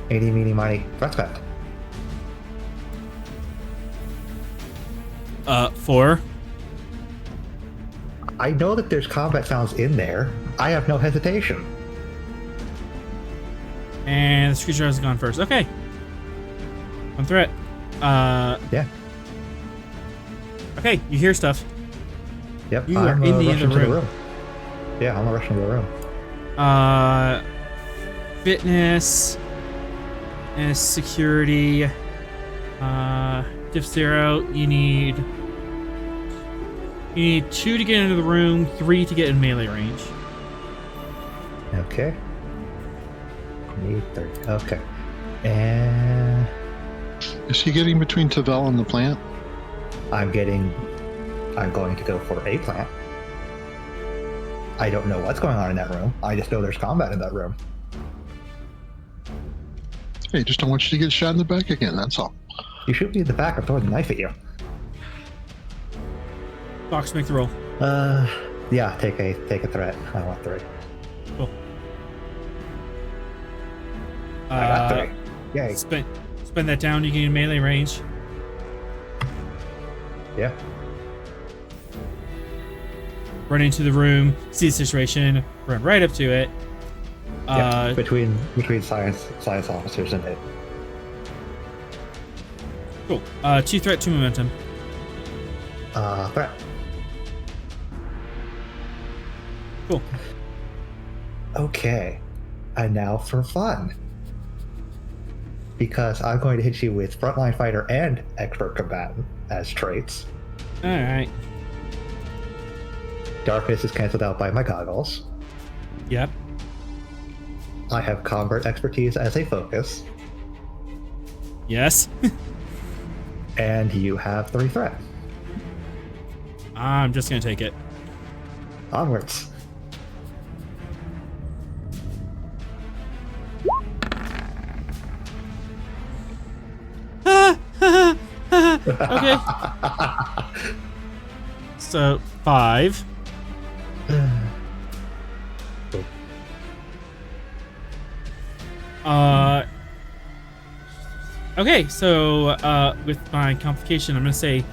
80 meeny miny prospect.
4.
I know that there's combat sounds in there. I have no hesitation.
And the screwdriver has gone first. Okay. One threat.
Yeah.
Okay, you hear stuff.
Yep.
You are in the
rushing
other
to
room.
Yeah, I'm rushing to the room.
Fitness. And security. Diff 0. You need 2 to get into the room, 3 to get in melee range.
Okay. Need 30. Okay. And
Is he getting between Tavel and the plant?
I'm going to go for a plant. I don't know what's going on in that room. I just know there's combat in that room.
Hey, just don't want you to get shot in the back again, that's all.
You shoot me in the back, I'm throwing a knife at you.
Fox, make the roll.
Yeah, take a threat. I want 3.
Cool.
I got 3. Yay.
Spend that down, you get in melee range.
Yeah.
Run into the room, see the situation, run right up to it.
Yeah, between science officers and it.
Cool. 2 threat, 2 momentum.
Threat.
Cool.
Okay. And now for fun. Because I'm going to hit you with frontline fighter and expert combatant as traits.
Alright.
Darkness is cancelled out by my goggles.
Yep.
I have combat expertise as a focus.
Yes.
And you have 3 threat.
I'm just gonna take it.
Onwards.
Okay. So 5. Okay, so with my complication, I'm gonna say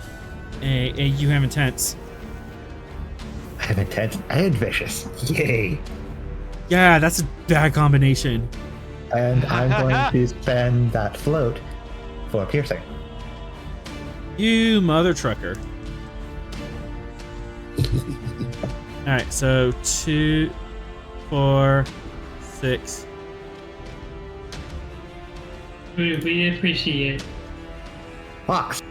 you have intense.
I have intense and vicious. Yay!
Yeah, that's a bad combination.
And I'm going to spend that float for piercing.
You mother trucker. Alright, so 2, 4, 6.
We appreciate.
Fox.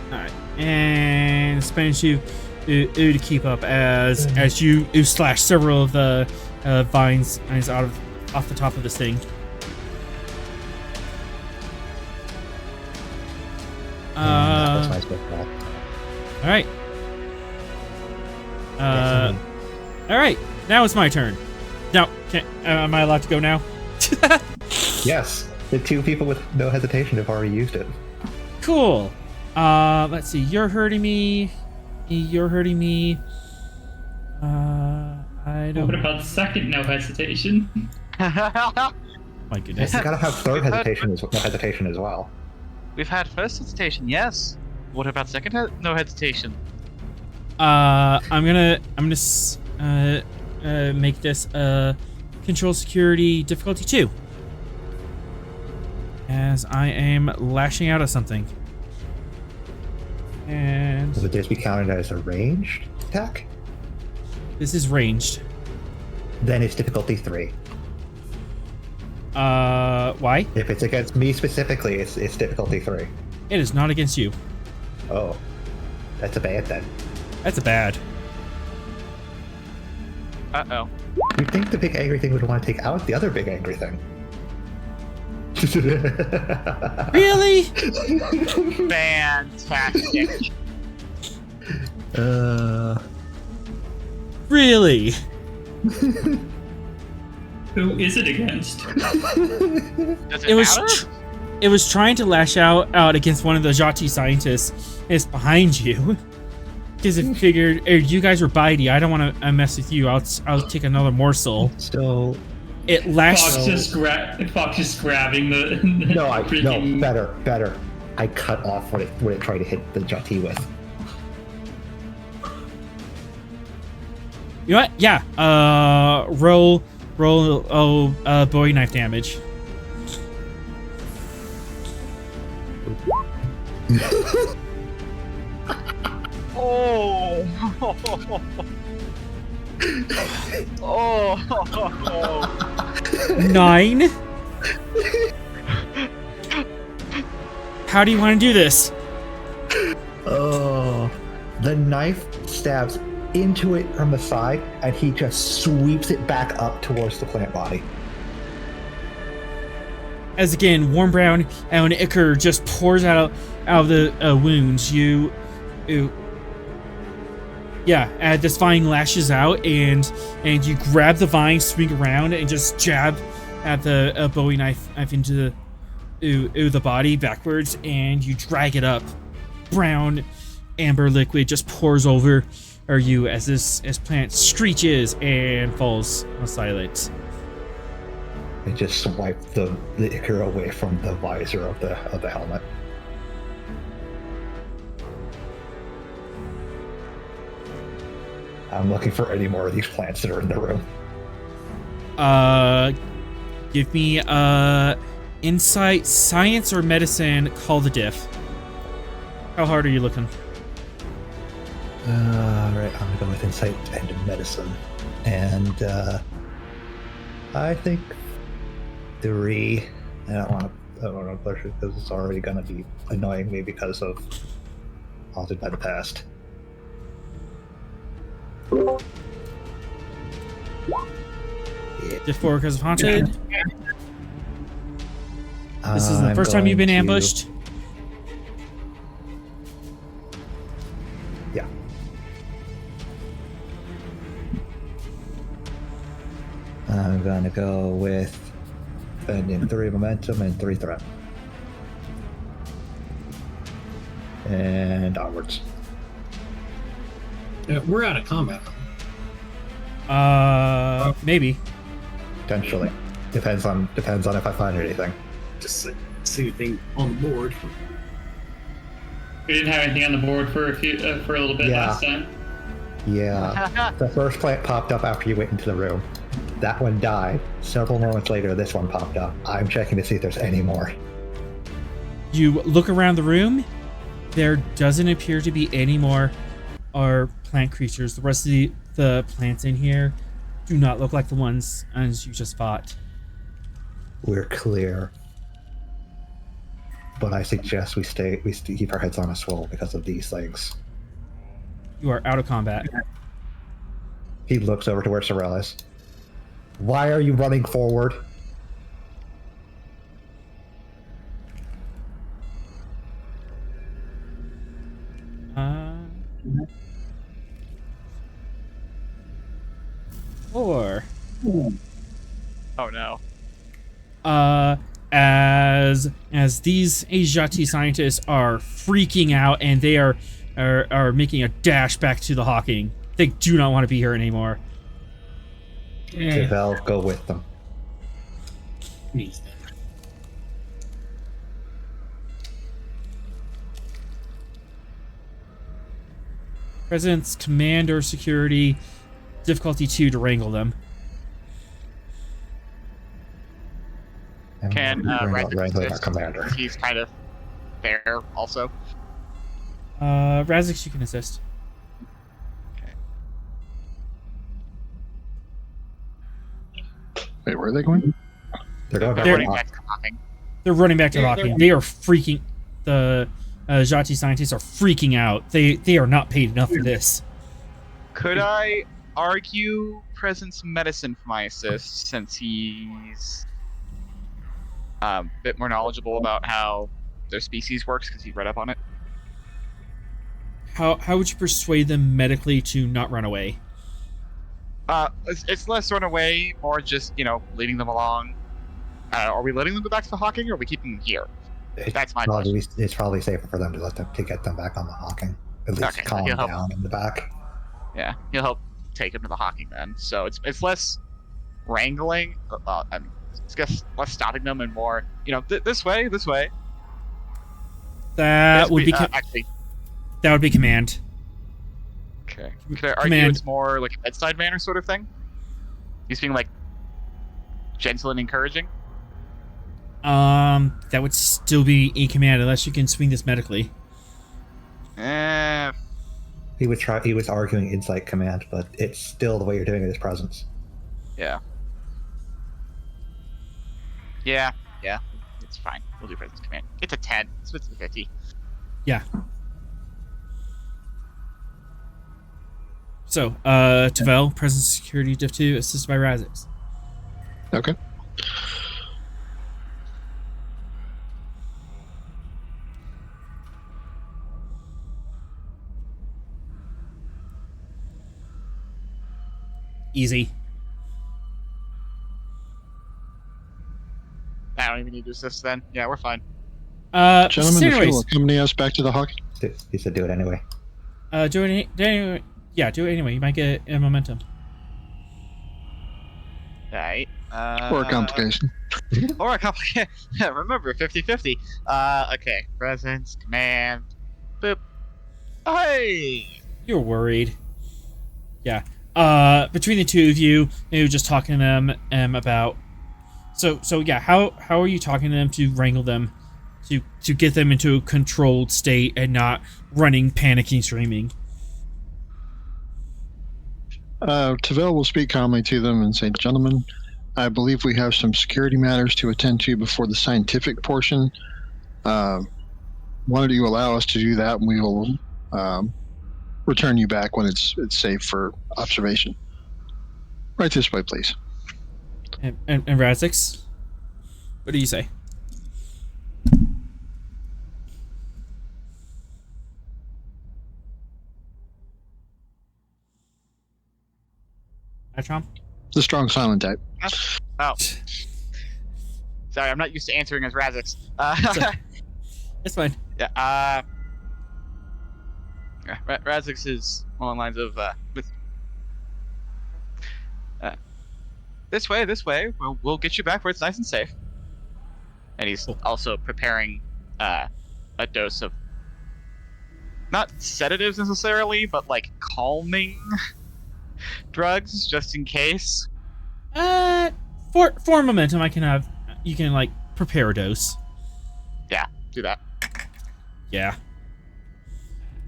Alright, and Spanish you to keep up as you slash several of the vines off the top of this thing.
That was my spell call.
All right. All right. Now it's my turn. Now, am I allowed to go now?
Yes, the 2 people with no hesitation have already used it.
Cool. Let's see. You're hurting me. You're hurting me. I don't.
What about second no hesitation?
My goodness.
You gotta have third hesitation as well.
We've had first hesitation, yes. What about second? No hesitation.
I'm gonna make this control security difficulty 2, as I am lashing out at something. And
Would this be counted as a ranged attack?
this is ranged.
Then it's difficulty 3.
Why?
If it's against me specifically, it's difficulty 3.
It is not against you.
Oh, that's a bad then.
That's a bad.
Uh-oh.
You'd think the big angry thing would want to take out the other big angry thing.
Really?
Fantastic.
Really?
Who is it against?
Does
It was
matter?
it was trying to lash out against one of the Jhatee scientists. It's behind you. Because it figured you guys were bitey. I don't want to mess with you. I'll take another morsel.
Still,
It lashed.
Fox just grabbing the
no,
freaking...
better. I cut off what it tried to hit the Jhatee with.
You know what? Yeah. Roll. Bowie knife damage.
Oh. Oh.
9. How do you want to do this?
Oh, the knife stabs into it from the side, and he just sweeps it back up towards the plant body.
As again, warm brown and ichor just pours out of the wounds. Yeah, this vine lashes out, and you grab the vine, swing around, and just jab at the Bowie knife into the body backwards, and you drag it up. Brown amber liquid just pours over you as this plant screeches and falls silent.
I just swipe the ichor away from the visor of the helmet. I'm looking for any more of these plants that are in the room.
Give me insight, science, or medicine. Call the diff. How hard are you looking?
Alright, I'm gonna go with insight and medicine. And I think 3. I don't want to push it because it's already gonna be annoying me because of Haunted by the Past.
Diff 4 because of haunted. This isn't the first time you've been ambushed.
Yeah. I'm gonna go with spending 3 momentum and 3 threat. And onwards.
We're out of combat.
Maybe.
Potentially. Depends on if I find anything.
Just see anything on the board.
We didn't have anything on the board for a little bit
Yeah.
last time.
Yeah. The first plant popped up after you went into the room. That one died. Several moments later, this one popped up. I'm checking to see if there's any more.
You look around the room. There doesn't appear to be any more plant creatures. The rest of the plants in here do not look like the ones as you just fought.
We're clear. But I suggest we keep our heads on a swivel because of these things.
You are out of combat.
He looks over to where Sorrel is. Why are you running forward?
Or
Oh no.
as these Jhatee scientists are freaking out and they are making a dash back to the Hawking. They do not want to be here anymore.
Val, go with them.
President's command or security, difficulty 2 to wrangle them.
And
Can
we're
Razak
wrangling our
assist?
commander.
He's kind of there also.
Razix, you can assist.
Wait, where are they going?
They're going back
They're
to
running
the
back to Hawking.
They're running back to the Hawking. They are freaking. The Jhatee scientists are freaking out. They are not paid enough for this.
Could I argue presence medicine for my assist since he's a bit more knowledgeable about how their species works because he read up on it?
How would you persuade them medically to not run away?
It's less run away, more just, leading them along. Are we letting them go back to the Hawking, or are we keeping them here? That's my question.
It's probably safer for them to get them back on the Hawking. At least
Okay,
calm
he'll help.
down in the back.
Yeah, he'll help take him to the Hawking then. So it's less wrangling, it's just less stopping them and more, this way.
That would be
actually.
that would be command.
Okay. Could I argue
Command.
it's more like a bedside manner sort of thing? He's being like gentle and encouraging.
That would still be a command unless you can swing this medically.
He was arguing insight command, but it's still the way you're doing it is presence.
Yeah. It's fine. We'll do presence command. It's a 10. It's 50-50.
Yeah. So, Tavel, presence security diff 2, assisted by Razix.
Okay.
Easy.
I don't even need to assist then. Yeah, we're fine.
Gentlemen,
so
if
anyways,
you'll accompany us back to the Hawking.
He said do it anyway.
do it anyway. Yeah, do it anyway. You might get a momentum.
Right.
Or a complication.
Or a complication. Remember, 50-50. Okay. Presence, command. Boop. Hey!
You're worried. Yeah. Between the two of you, maybe just talking to them about. So yeah. How are you talking to them to wrangle them, to get them into a controlled state and not running, panicking, screaming?
Tavel will speak calmly to them and say, "Gentlemen, I believe we have some security matters to attend to before the scientific portion. Why don't you allow us to do that, and we will return you back when it's safe for observation. Right this way, please."
And Razix, what do you say? Atrom?
The strong silent type.
Oh. Sorry, I'm not used to answering as Razix.
It's fine.
Yeah, Razix is along the lines of this way. We'll get you back where it's nice and safe. And he's also preparing a dose of not sedatives necessarily, but like calming drugs, just in case.
For momentum, you can like prepare a dose.
Yeah, do that.
Yeah.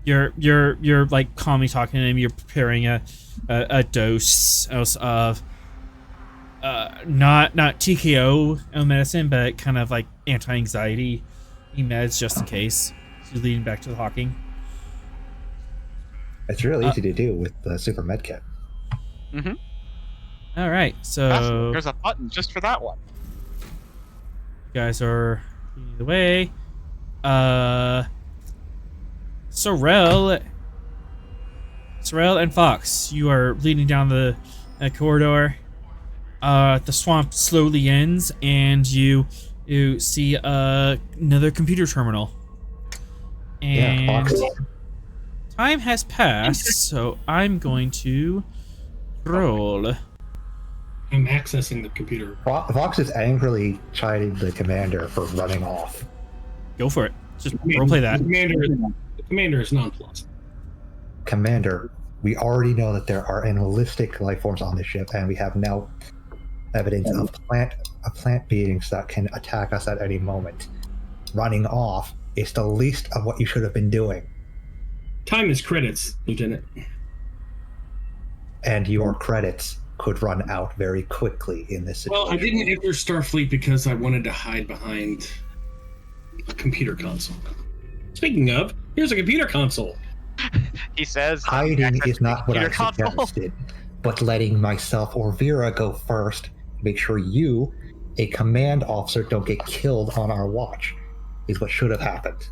You're like calmly talking to him. You're preparing a dose of not TKO medicine, but kind of like anti-anxiety meds just in case. So leading back to the hawking.
It's really easy to do with the super med kit.
Mm-hmm.
All right, so
There's a button just for that one.
you guys are leading the way. Sorrel and Fox, you are leading down the corridor. The swamp slowly ends, and you see another computer terminal. And
Yeah, Fox.
time has passed, so I'm going to roll.
I'm accessing the computer.
Fox is angrily chiding the commander for running off.
Go for it. Just roleplay that.
The commander is nonplussed.
Commander, we already know that there are animalistic life forms on this ship, and we have now evidence of plant beings that can attack us at any moment. Running off is the least of what you should have been doing.
Time is credits, Lieutenant.
And your credits could run out very quickly in this situation.
Well, I didn't enter Starfleet because I wanted to hide behind a computer console. Speaking of, here's a computer console.
He says
Hiding is not what I
computer console.
suggested, but letting myself or Vera go first, make sure you, a command officer, don't get killed on our watch, is what should have happened.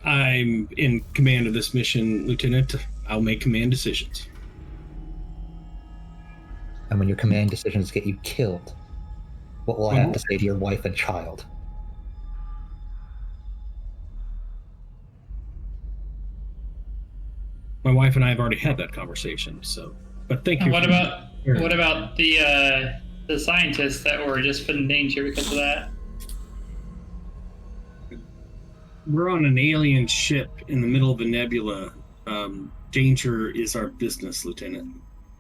I'm in command of this mission, Lieutenant. I'll make command decisions.
And when your command decisions get you killed, what will I have to say to your wife and child?
My wife and I have already had that conversation, so. But thank you.
What about the scientists that were just put in danger because of that?
We're on an alien ship in the middle of a nebula. Danger is our business, Lieutenant.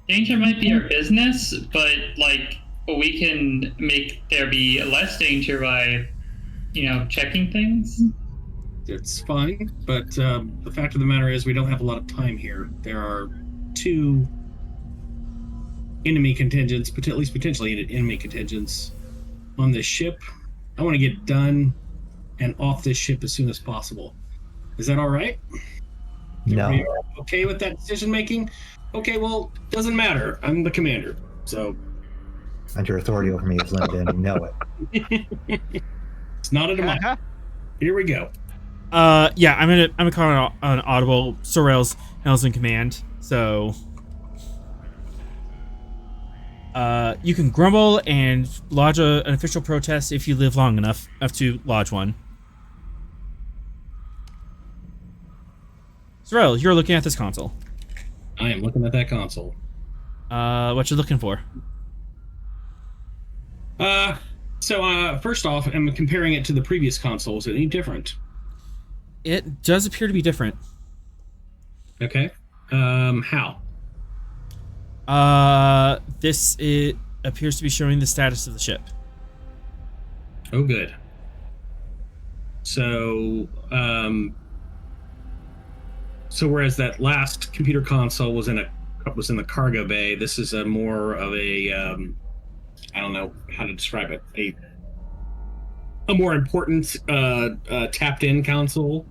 Danger might be our business, but like we can make there be less danger by, checking things.
It's fine, but the fact of the matter is we don't have a lot of time here. There are two enemy contingents, at least potentially enemy contingents on this ship. I want to get done and off this ship as soon as possible. Is that all right?
No.
Are you okay with that decision making? Okay, well, doesn't matter. I'm the commander, so.
And your authority over me is limited, and you know it.
It's not a democracy. Here we go.
Yeah, I'm gonna call an audible. Sorrel's in command, so you can grumble and lodge an official protest if you live long enough to lodge one. Sorrel, you're looking at this console.
I am looking at that console.
What you looking for?
So first off, I'm comparing it to the previous console. Is it any different?
It does appear to be different.
Okay. How?
It appears to be showing the status of the ship.
Oh, good. So, so whereas that last computer console was in the cargo bay, this is a more of a, I don't know how to describe it, a more important tapped-in console.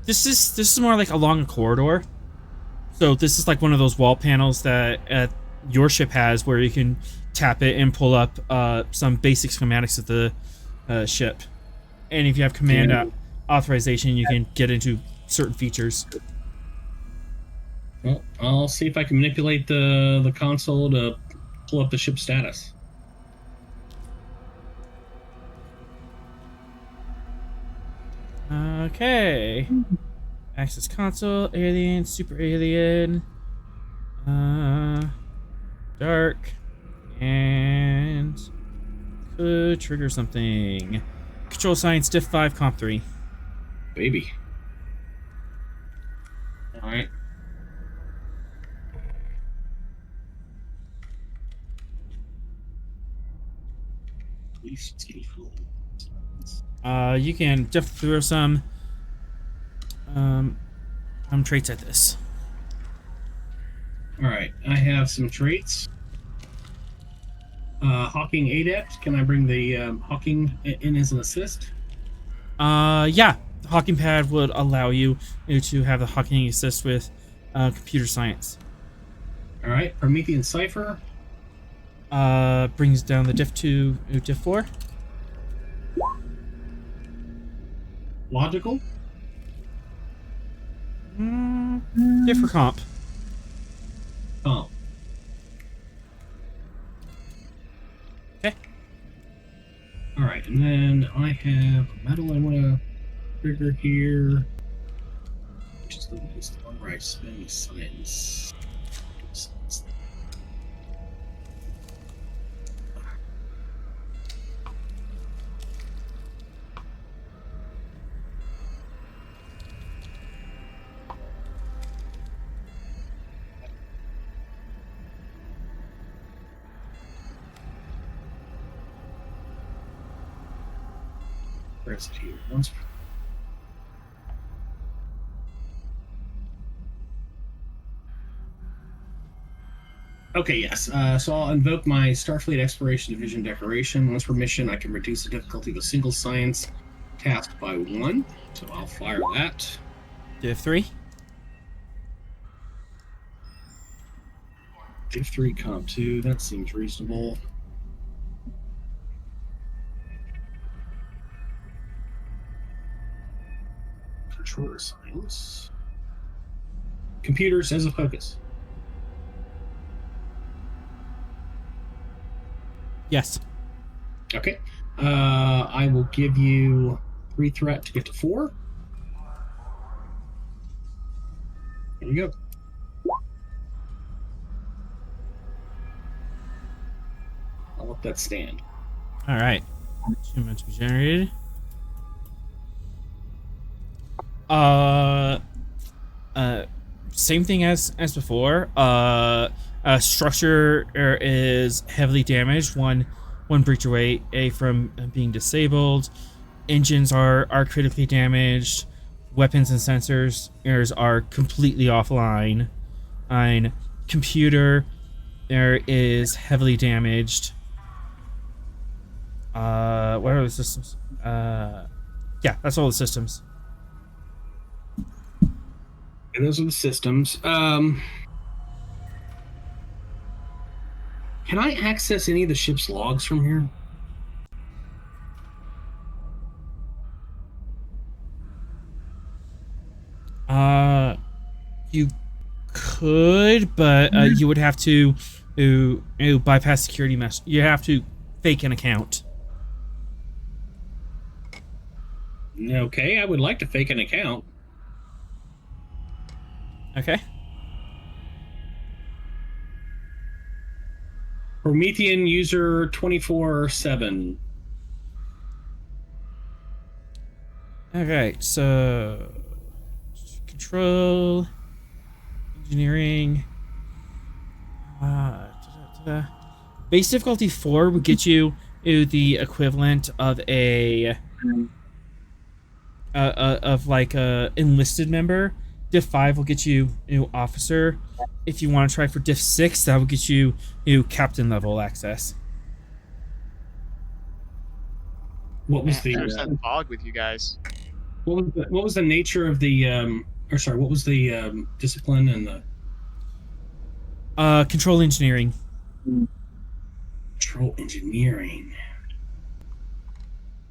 This is more like along a corridor. So this is like one of those wall panels that your ship has, where you can tap it and pull up some basic schematics of the ship. And if you have command authorization, you can get into certain features.
Well, I'll see if I can manipulate the console to pull up the ship status.
Okay. Access console, alien, super alien, dark, and could trigger something. Control science, diff 5, comp 3.
Baby. All right.
You can just throw some traits at this.
All right, I have some traits. Hawking Adept. Can I bring the Hawking in as an assist?
Yeah. The Hawking Pad would allow you to have the Hawking assist with computer science.
All right, Promethean Cipher.
Brings down the diff 2 to diff 4.
Logical.
Diff for comp.
Oh.
Okay.
All right, and then I have metal. I want to trigger here, which is the one where I spend science. Where is it here? Once. Okay, yes. So I'll invoke my Starfleet Exploration Division Decoration. Once per mission, I can reduce the difficulty of a single science task by 1. So I'll fire that.
Diff 3.
Diff 3, comp 2. That seems reasonable. Controller science. Computers as a focus.
Yes.
Okay. I will give you 3 threat to get to 4. There you go. I'll let that stand.
All right. 2 momentum generated. Same thing as before. Structure is heavily damaged. One breach away from being disabled. Engines are critically damaged. Weapons and sensors are completely offline. Computer is heavily damaged. What are the systems? Yeah, that's all the systems.
And those are the systems. Can I access any of the ship's logs from here?
You could, but you would have to bypass security mesh. You have to fake an account.
Okay, I would like to fake an account.
Okay.
Promethean user 24/7.
Okay, so control, engineering. Base difficulty 4 would get you the equivalent of a enlisted member. Diff 5 will get you officer. If you want to try for Diff 6, that will get you captain level access.
What was the
There's that fog with you guys.
what was the nature of the what was the discipline and the
Control engineering.
control engineering?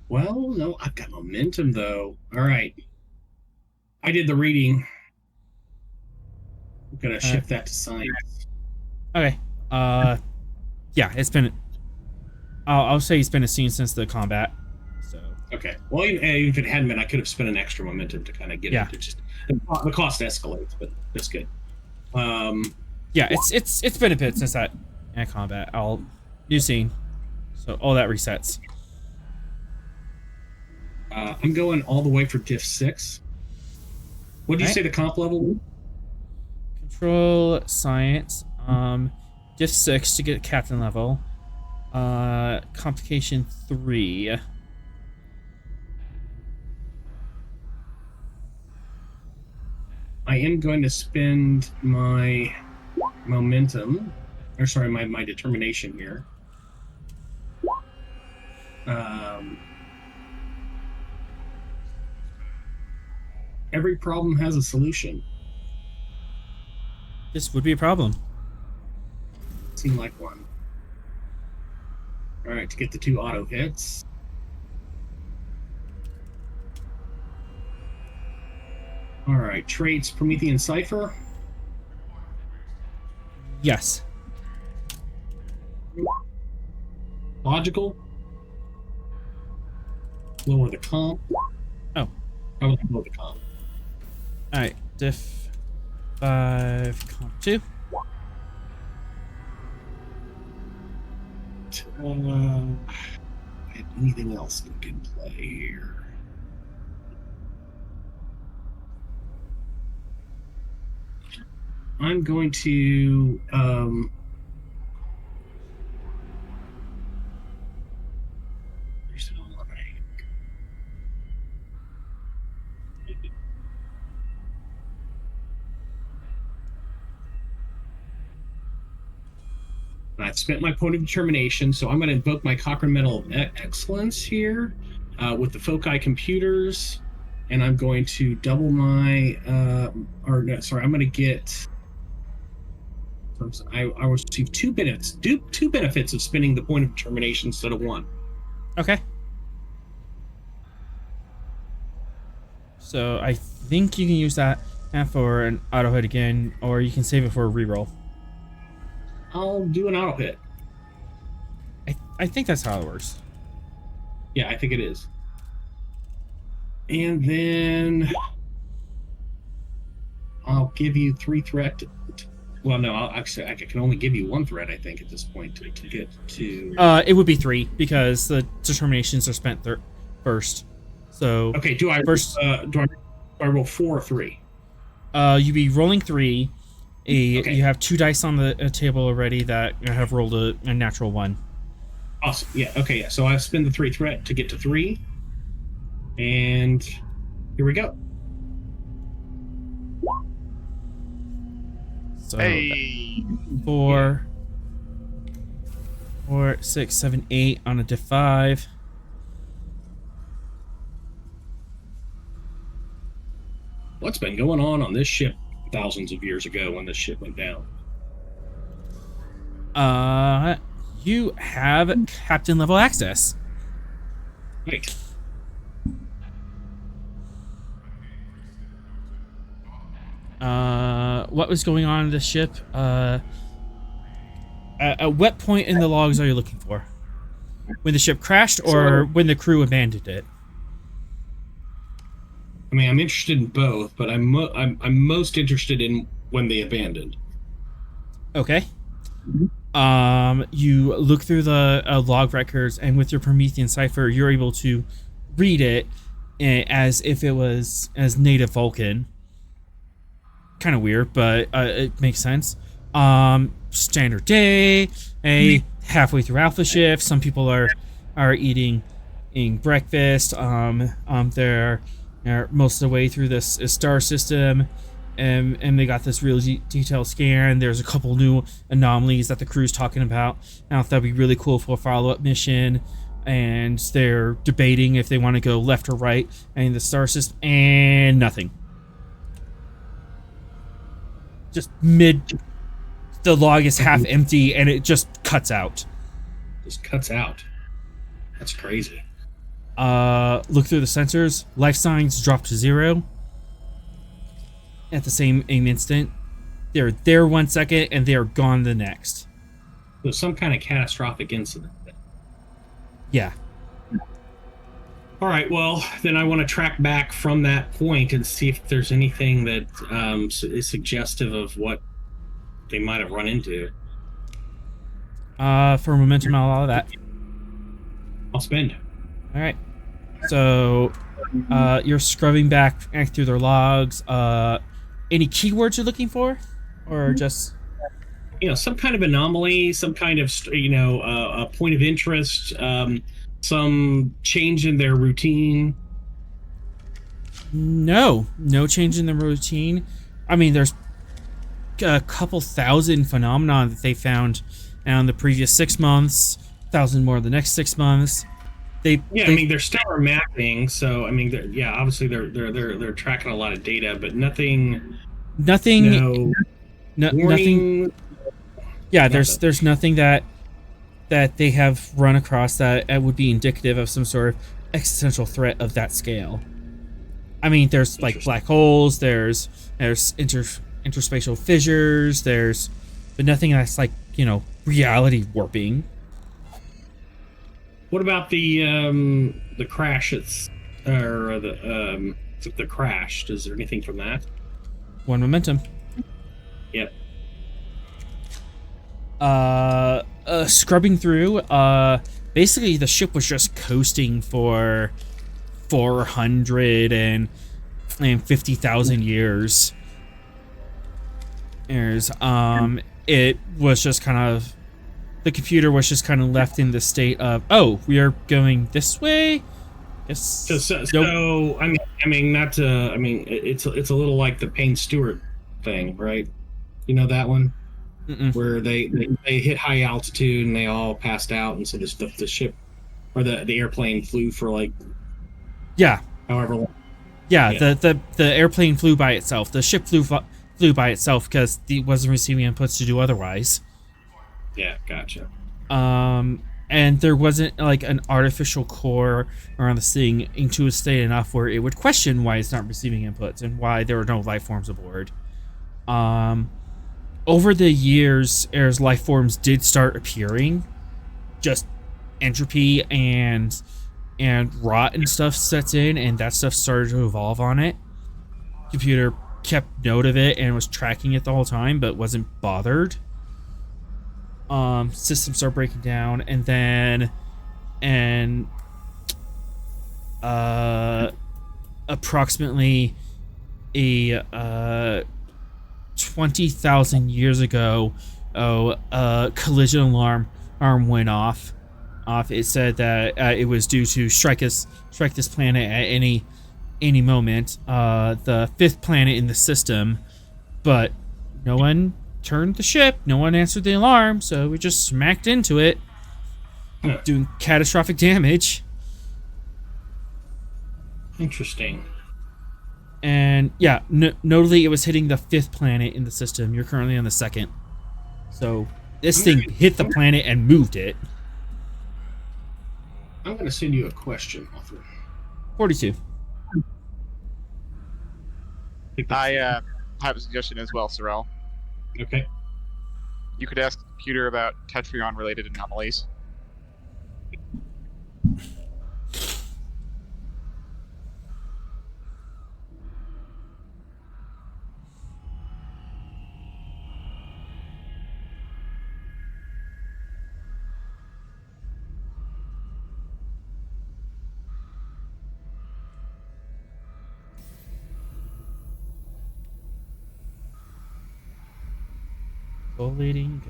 Well, no, I've got momentum though. All right. I did the reading. I'm gonna shift that to science.
Okay. Yeah, it's been. I'll say it's been a scene since the combat. So.
Okay. Well, even if it hadn't been, I could have spent an extra momentum to kind of get it. To just the cost escalates, but that's good.
Yeah, it's been a bit since that combat. New scene, so all that resets.
I'm going all the way for Diff 6. What did you say the comp level was?
Control science. Diff 6 to get captain level. Complication 3.
I am going to spend my momentum, or sorry, my determination here. Every problem has a solution.
This would be a problem.
Seemed like one. All right, to get the 2 auto hits. All right, traits, Promethean Cipher.
Yes.
Logical. Lower the comp.
Oh.
I would lower the comp.
Alright, diff 5, comp 2.
Anything else that can play here? I'm going to I've spent my point of determination, so I'm going to invoke my Cochrane Medal of Excellence here with the Foci computers, and I'm going to double my I'm going to get. I will receive 2 benefits. 2 benefits of spending the point of determination instead of 1.
Okay. So I think you can use that for an auto hit again, or you can save it for a reroll.
I'll do an auto hit.
I think that's how it works.
Yeah, I think it is. And then I'll give you 3 threat. Well, no, I can only give you 1 threat, I think, at this point to get to.
It would be 3 because the determinations are spent first. So
okay, do I roll 4 or 3?
You'd be rolling 3.
Okay.
You have 2 dice on the table already that have rolled a natural 1.
Awesome. Yeah. Okay. Yeah. So I spend the 3 threat to get to 3, and here we go.
So
Hey.
4, 6, 7, 8 on a diff 5.
What's been going on this ship thousands of years ago when this ship went down?
You have captain level access.
Right.
What was going on in the ship? At what point in the logs are you looking for? When the ship crashed, or when the crew abandoned it?
I mean, I'm interested in both, but I'm most interested in when they abandoned.
Okay. You look through the log records, and with your Promethean cipher, you're able to read it as if it was as native Vulcan. Kind of weird, but it makes sense. Standard day, halfway through Alpha shift. Some people are eating breakfast. They're most of the way through this star system, and they got this really detailed scan. There's a couple new anomalies that the crew's talking about. I thought that'd be really cool for a follow-up mission, and they're debating if they want to go left or right in the star system, and nothing. Just the log is half empty, and it just cuts out.
Just cuts out. That's crazy.
Look through the sensors. Life signs drop to 0 at the same instant. they're there 1 second and they are gone the next.
So some kind of catastrophic incident.
Yeah.
All right, well, then I want to track back from that point and see if there's anything that is suggestive of what they might have run into.
For momentum, I'll allow that.
I'll spend.
All right. So, you're scrubbing back through their logs. Any keywords you're looking for, or just
some kind of anomaly, some kind of a point of interest, some change in their routine?
No change in the routine. I mean, there's a couple thousand phenomena that they found in the previous 6 months, 1,000 more the next 6 months. I
mean, they're stellar mapping, so I mean, obviously they're tracking a lot of data, but nothing.
Nothing. Yeah,
Nothing.
there's nothing that they have run across that would be indicative of some sort of existential threat of that scale. I mean, there's like black holes, there's interspatial fissures, but nothing that's like, reality warping.
What about the crash? The crash. Is there anything from that?
1 momentum.
Yep.
Scrubbing through, basically the ship was just coasting for 450,000 years. It was just kind of, the computer was just kind of left in the state of, oh, we are going this way. Yes.
So I mean, not to. I mean, it's a little like the Payne Stewart thing, right? You know that one.
Mm-mm.
Where they hit high altitude and they all passed out, and so the ship or the airplane flew for like however long.
Yeah. The airplane flew by itself. The ship flew by itself because it wasn't receiving inputs to do otherwise.
Yeah, gotcha.
And there wasn't like an artificial core around this thing into a state enough where it would question why it's not receiving inputs and why there were no life forms aboard. Over the years, as life forms did start appearing, just entropy and rot and stuff sets in, and that stuff started to evolve on it. Computer kept note of it and was tracking it the whole time, but wasn't bothered. Systems start breaking down, and then approximately a 20,000 years ago, a collision alarm went off. It said that it was due to strike this planet at any moment, the 5th planet in the system, but no one turned the ship, no one answered the alarm, so we just smacked into it, doing catastrophic damage.
Interesting.
And yeah, notably, it was hitting the 5th planet in the system. You're currently on the 2nd. So this thing hit the planet and moved it.
I'm going to send you a question, Arthur.
42.
I have a suggestion as well, Sorrel.
Okay.
You could ask the computer about Tetrion-related anomalies.
Go leading.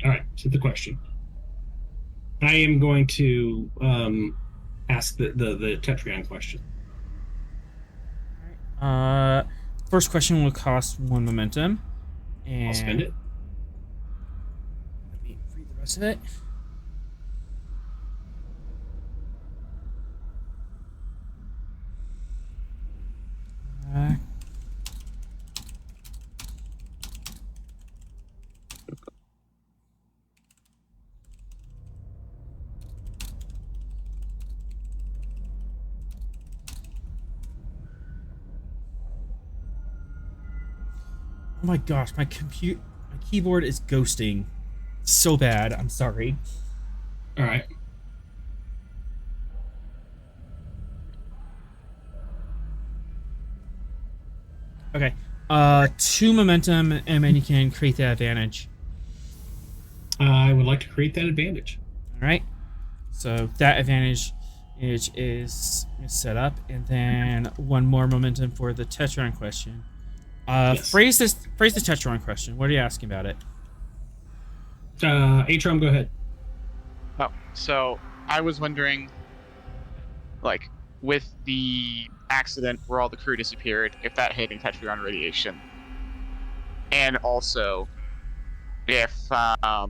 All right, so the question. I am going to ask the Tetrion question.
First question will cost 1 momentum. And
I'll spend it.
Let me read the rest of it. Oh my gosh, my keyboard is ghosting so bad. I'm sorry.
All right.
Okay. 2 momentum, and then you can create that advantage.
I would like to create that advantage.
All right. So that advantage is set up, and then 1 more momentum for the Tetron question.
Yes.
Phrase this Tetron question. What are you asking about it?
Atrom, go ahead.
Oh, so I was wondering, like, with the accident where all the crew disappeared, if that hit and catch on radiation, and also if the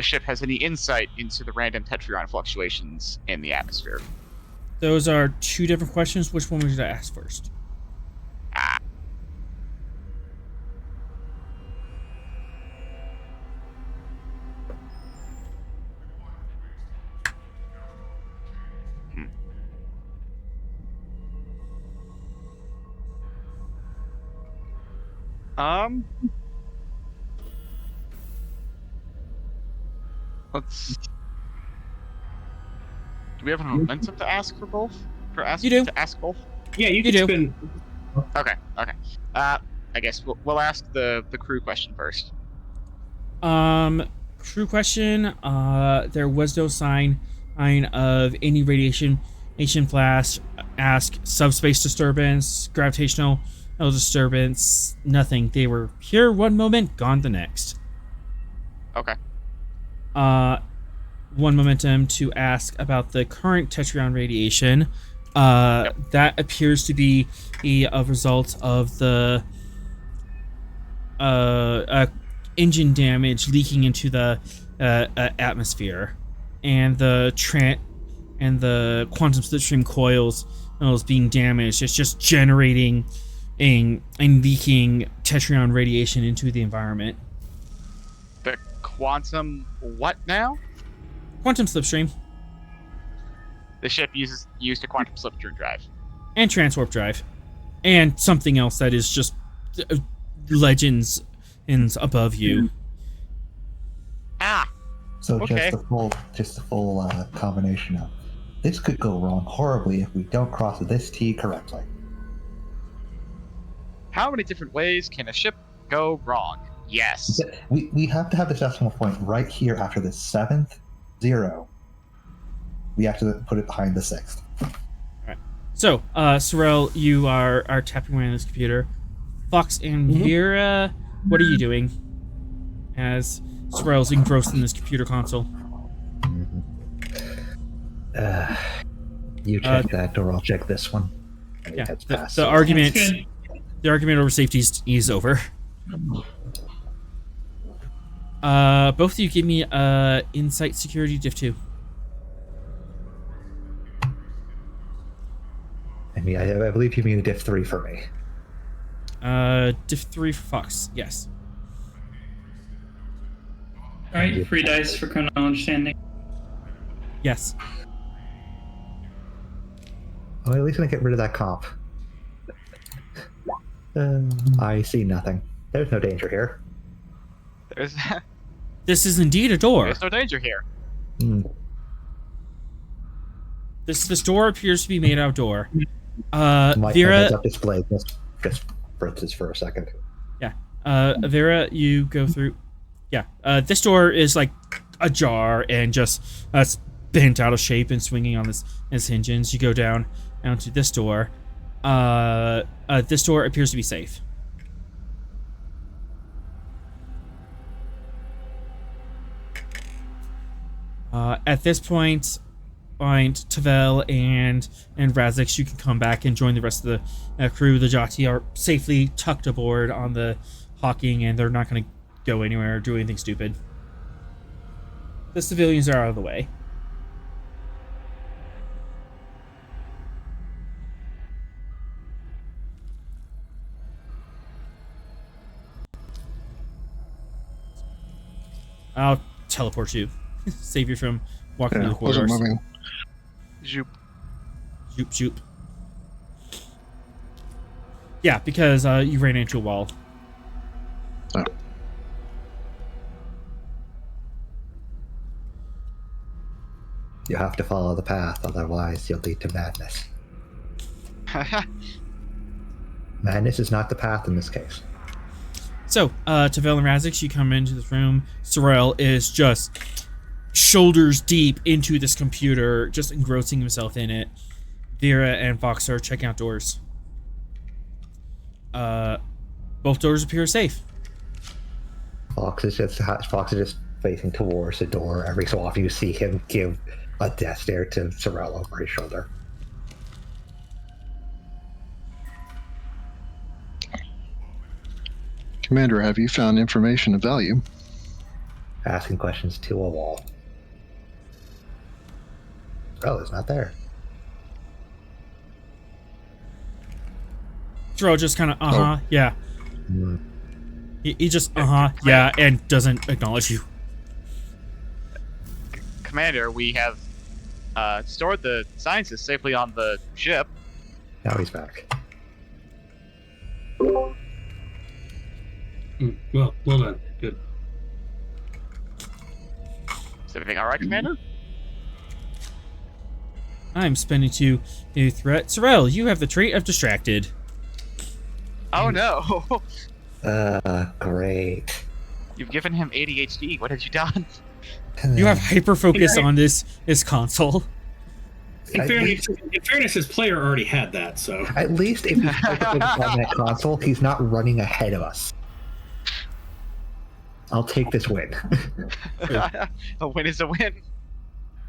ship has any insight into the random Tetrion fluctuations in the atmosphere.
Those are 2 different questions. Which one would you ask first?
Let's. Do we have a momentum to ask for both?
You do.
To ask both?
Yeah, you
do.
can spin.
Okay. I guess we'll ask the crew question first.
Crew question. There was no sign of any radiation flash. Ask subspace disturbance, gravitational disturbance. Nothing. They were here one moment, gone the next.
Okay.
1 momentum to ask about the current Tetrion radiation. That appears to be a result of the engine damage leaking into the atmosphere, and the quantum slipstream coils being damaged. It's just generating and leaking Tetrion radiation into the environment.
The quantum what now?
Quantum slipstream.
The ship used a quantum slipstream drive.
And transwarp drive. And something else that is just legends above you.
So
Okay.
just the full combination of this could go wrong horribly if we don't cross this T correctly.
How many different ways can a ship go wrong? Yes.
We have to have this decimal point right here after the 7th 0. We have to put it behind the 6th.
Alright. So, Sorrel, you are tapping away on this computer. Fox and Vera, what are you doing? As Sorrel's engrossed in this computer console.
You check that, or I'll check this one. And
Yeah,
heads past.
the argument over safety is over. Both of you give me insight security diff 2.
I mean, I believe you mean a diff 3 for me.
Diff 3 for Fox, yes.
Alright, free dice for criminal understanding.
Yes.
Well, at least I get rid of that comp. I see nothing. There's no danger here.
This is indeed a door.
There's no danger here.
This door appears to be made out of door.
My
Vera,
heads up display just fritzes for a second.
yeah. Vera, you go through. Yeah. This door is like ajar and just bent out of shape and swinging on its hinges. You go down to this door. This door appears to be safe. At this point, Tavel and Razix, you can come back and join the rest of the crew. The Jhatee are safely tucked aboard on the Hawking, and they're not going to go anywhere or do anything stupid. The civilians are out of the way. I'll teleport you. Save you from walking through the
Wasn't
corridors.
moving.
Zoop.
Zoop, zoop. Yeah, because you ran into a wall.
You have to follow the path, otherwise you'll lead to madness. Madness is not the path in this case.
So, Tavel and Razix, you come into this room. Sorrel is just shoulders deep into this computer, just engrossing himself in it. Vera and Fox are checking out doors. Both doors appear safe.
Fox is just facing towards the door. Every so often you see him give a death stare to Sorrel over his shoulder.
Commander, have you found information of value?
Asking questions to a wall. Sorrel is not there.
Sorrel just kind of, yeah.
Hmm.
He just, yeah, and doesn't acknowledge you.
Commander, we have stored the sciences safely on the ship.
Now he's back.
Well done. Good.
Is everything all right, Commander?
I'm spending to new threat. Sorrel, you have the trait of distracted.
Oh no!
Great.
You've given him ADHD. What have you done?
You have hyper focus on this console.
In fairness, his player already had that, so.
At least if he's on that console, he's not running ahead of us. I'll take this win.
A win is a win.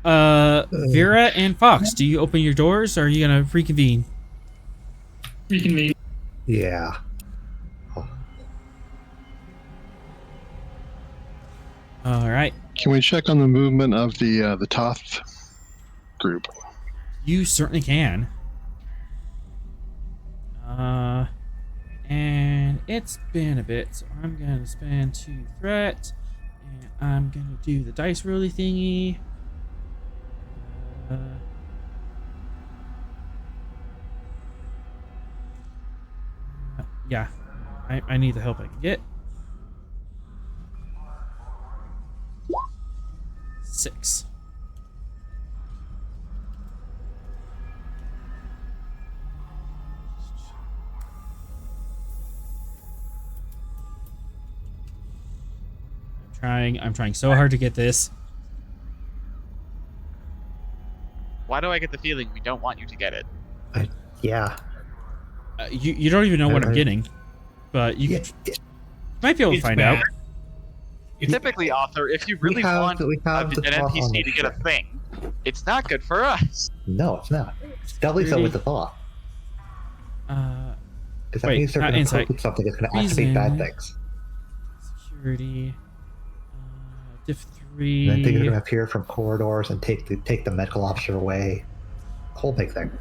Vera and Fox, do you open your doors, or are you gonna reconvene?
Reconvene.
Yeah.
All right.
Can we check on the movement of the Thoth group?
You certainly can. And it's been a bit, so I'm gonna spend 2 threat, and I'm gonna do the dice rolly thingy. Yeah, I need the help I can get. 6. I'm trying so hard to get this.
Why do I get the feeling we don't want you to get it?
Yeah.
You don't even know what I'm getting, but you might be able to find out.
Typically, author, if you really want an NPC to get a thing, it's not good for us.
No, it's not. It's doubly so with the Thoth. Because that means they're going to poke something that's going to activate bad things.
Security. Diff 3.
And then things are going to appear from corridors and take the medical officer away. Whole big thing.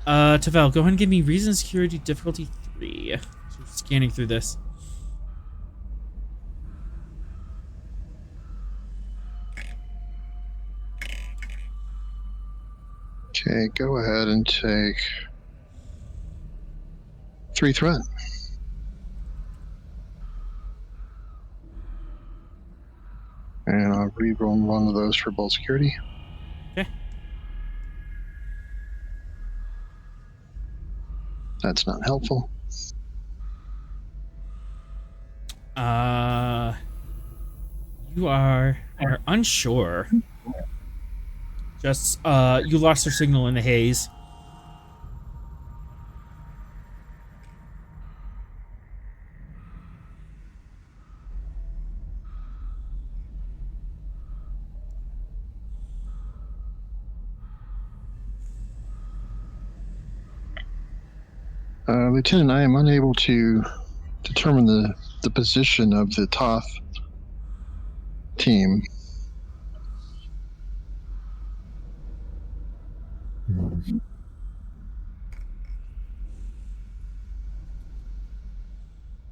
Tavel, go ahead and give me reason security difficulty 3. So scanning through this.
Okay, go ahead and take 3 threat. And I'll re-roll one of those for bolt security.
Okay.
That's not helpful.
You are unsure. Just, you lost your signal in the haze.
Lieutenant, I am unable to determine the position of the Thoth team.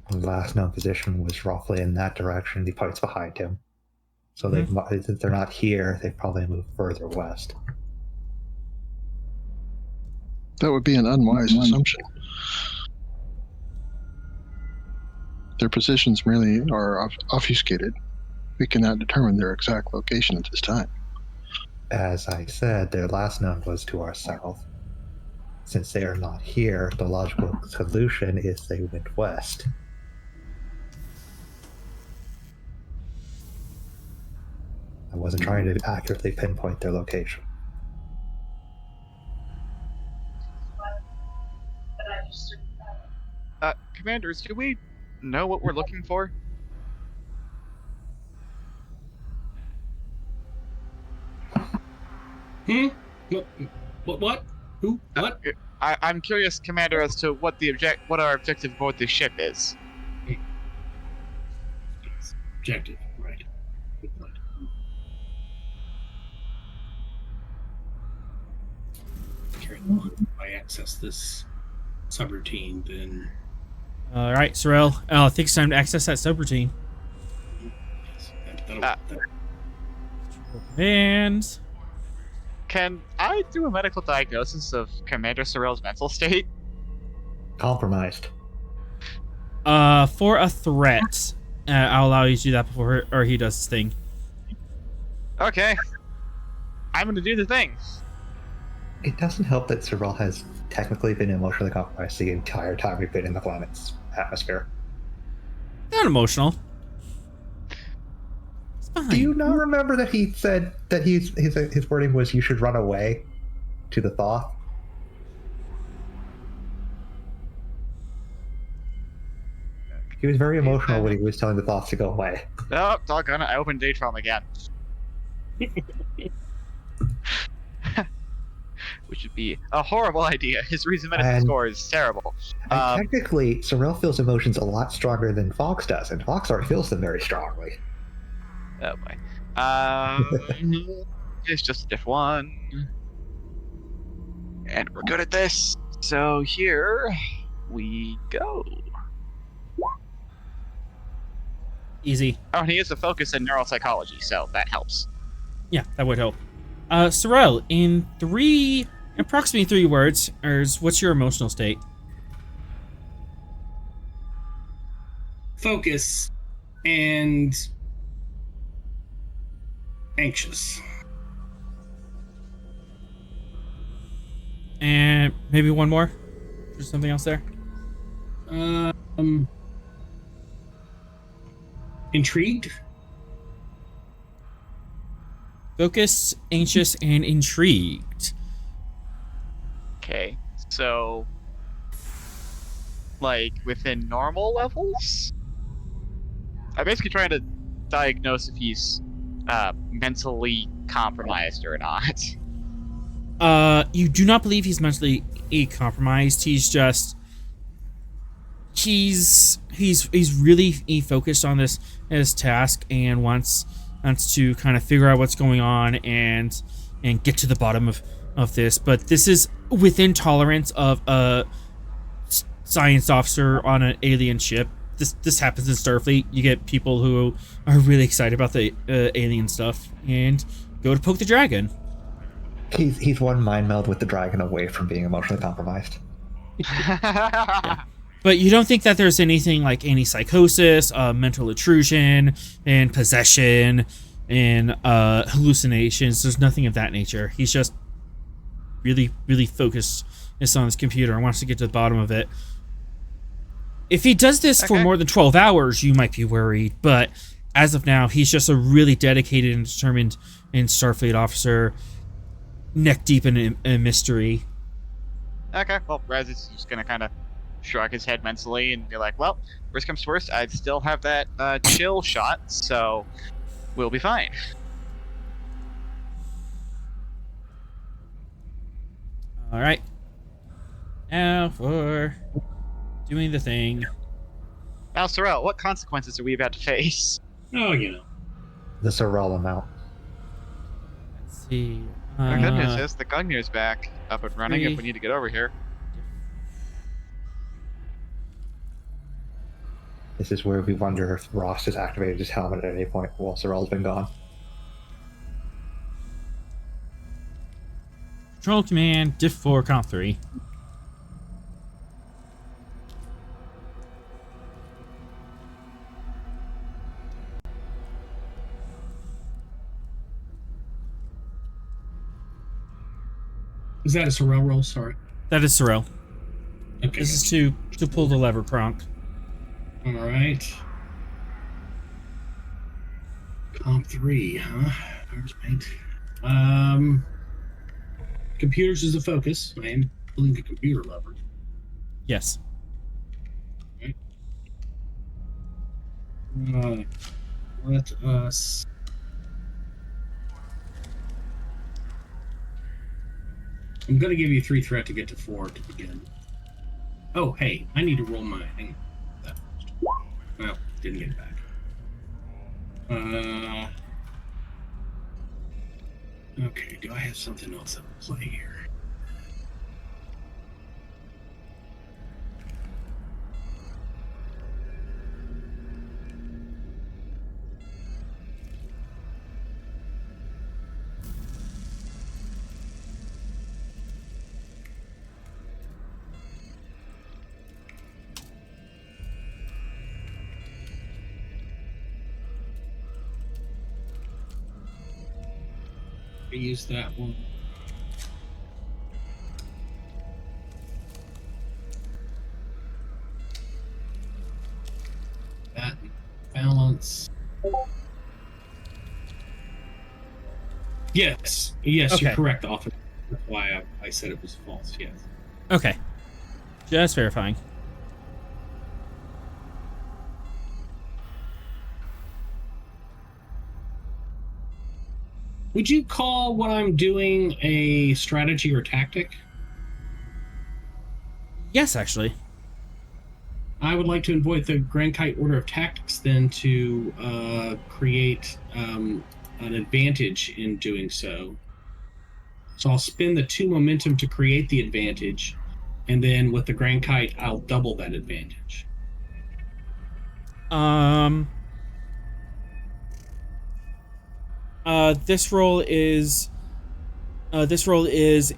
The last known position was roughly in that direction. The parts behind him. So they're not here. They've probably moved further west.
That would be an unwise assumption. Their positions merely are obfuscated. We cannot determine their exact location at this time.
As I said, their last known was to our south. Since they are not here, the logical solution is they went west. I wasn't trying to accurately pinpoint their location.
Commanders, do we know what we're looking for?
What? Who? What?
I'm curious, Commander, as to what our objective aboard this ship is.
Objective, right. Good point. Carry on. If I access this subroutine, then...
All right, Sorrel. I think it's time to access that subroutine.
Yes,
And
Can I do a medical diagnosis of Commander Sorrel's mental state?
Compromised.
for a threat, I'll allow you to do that before or he does his thing.
Okay. I'm gonna do the thing.
It doesn't help that Sorrel has technically been emotionally compromised the entire time we've been in the planet's atmosphere.
Not emotional. It's fine.
Do you not remember that he said that his wording was "you should run away" to the Thoth? He was very emotional when he was telling the Thoth to go away.
Oh, doggone it, I opened Daydream again. Which would be a horrible idea. His reason medicine score is terrible.
And technically, Sorrel feels emotions a lot stronger than Fox does, and Fox already feels them very strongly.
Oh boy. It's just a diff one. And we're good at this. So here we go.
Easy.
Oh, and he is a focus in neuropsychology, so that helps.
Yeah, that would help. Sorrel, in approximately three words, what's your emotional state?
Focus and anxious.
And maybe one more? There's something else there?
Intrigued?
Focused, anxious, and intrigued.
Okay, so like within normal levels? I'm basically trying to diagnose if he's mentally compromised or not.
You do not believe he's mentally compromised. He's really focused on his task and wants to kind of figure out what's going on and get to the bottom of this. But this is within tolerance of a science officer on an alien ship. This happens in Starfleet. You get people who are really excited about the alien stuff and go to poke the dragon.
He's one mind meld with the dragon away from being emotionally compromised.
But you don't think that there's anything like any psychosis, mental intrusion, and possession, and hallucinations. There's nothing of that nature. He's just really, really focused on his computer and wants to get to the bottom of it. If he does this for more than 12 hours, you might be worried. But as of now, he's just a really dedicated and determined Starfleet officer, neck deep in mystery.
Okay, well, Raz is just gonna kind of shrug his head mentally and be like, well, worst comes to worst, I'd still have that chill shot, so we'll be fine.
All right. Now for doing the thing.
Now, Sorrel, what consequences are we about to face?
Oh, you know.
The Sorrel amount.
Let's see.
The good news is the Gungnir's back up and running if we need to get over here.
This is where we wonder if Ross has activated his helmet at any point while Sorrel's been gone.
Control command, diff 4, comp 3.
Is that a Sorrel roll? Sorry.
That is Sorrel.
Okay.
This is to pull the lever, Kronk.
All right. Comp 3, huh? All right. Computers is a focus. I am pulling the computer lever.
Yes.
Let us. I'm going to give you 3 threat to get to 4 to begin. Oh, hey, I need to roll my thing. Well, didn't get it back. Okay, do I have something else that will play here? I use that one. That balance. Yes,
Okay.
you're correct, officer. That's why I said it was false. Yes.
Okay. Just verifying.
Would you call what I'm doing a strategy or tactic?
Yes, actually.
I would like to invoke the Grand Kite Order of Tactics then to create an advantage in doing so. So I'll spend the 2 momentum to create the advantage, and then with the Grand Kite, I'll double that advantage.
This roll is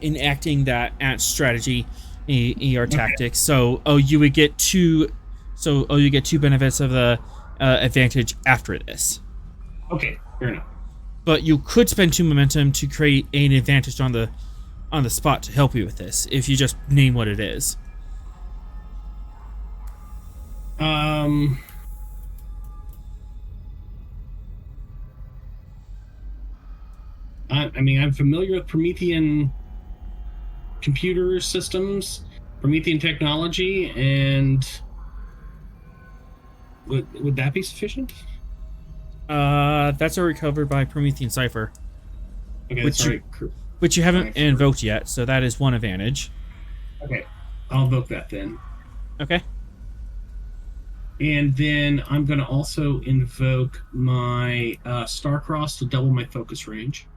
enacting that at strategy or tactics. So you would get 2 benefits of the advantage after this.
Okay, fair enough.
But you could spend 2 momentum to create an advantage on the spot to help you with this if you just name what it is.
I mean, I'm familiar with Promethean computer systems, Promethean technology, and would that be sufficient?
That's already covered by Promethean Cipher,
Okay,
which you haven't invoked yet, so that is 1 advantage.
Okay, I'll invoke that then.
Okay.
And then I'm going to also invoke my Starcross to double my focus range.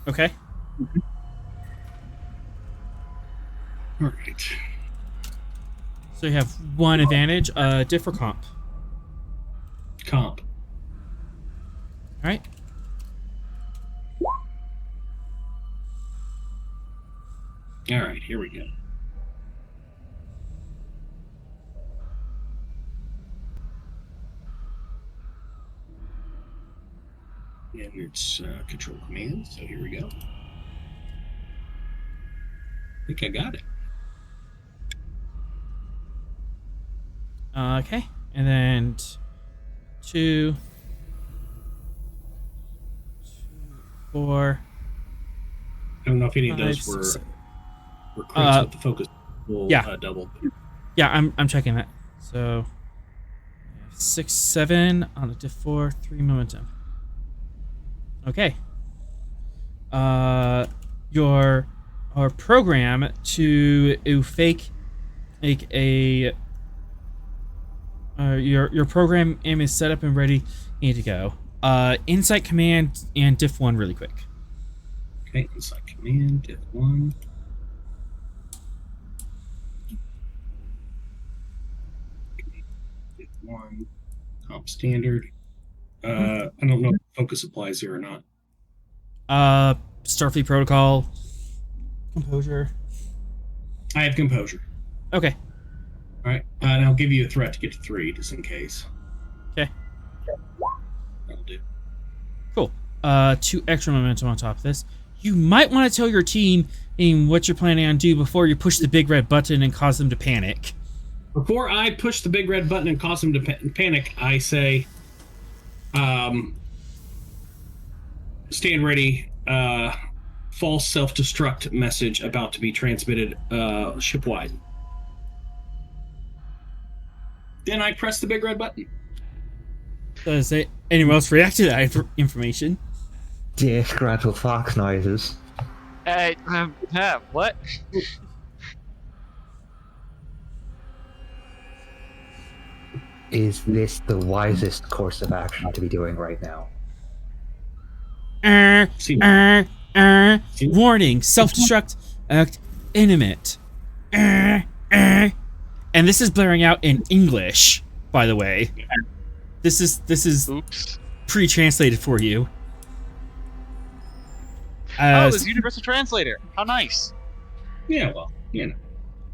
Okay.
All right.
So you have 1 advantage. Diff or comp?
Comp.
All right.
All right, here we go. And it's control command, so here we go. I think I got it.
Okay. And then 2, 4.
I don't know if any of those were crits with the focus will double.
Yeah, I'm checking that. So 6, 7 on the diff 4, 3 momentum. Okay. Your program to make a your program aim is set up and ready to go. Insight command and diff 1 really quick.
Okay, insight command, diff 1. Diff 1, comp standard. I don't know if focus applies here or not.
Starfleet protocol. Composure.
I have composure.
Okay.
All right, and I'll give you a threat to get to 3, just in case.
Okay.
That'll do.
Cool. 2 extra momentum on top of this. you might want to tell your team what you're planning on doing before you push the big red button and cause them to panic.
Before I push the big red button and cause them to panic, I say, stand ready. False self-destruct message about to be transmitted shipwide. Then I press the big red button.
Does anyone else react to that information?
Dick gradual fox noises.
What?
Is this the wisest course of action to be doing right now?
Warning, self-destruct imminent. And this is blaring out in English, by the way. This is
Oops.
pre-translated for you.
This universal translator. How nice.
Yeah, well, you know.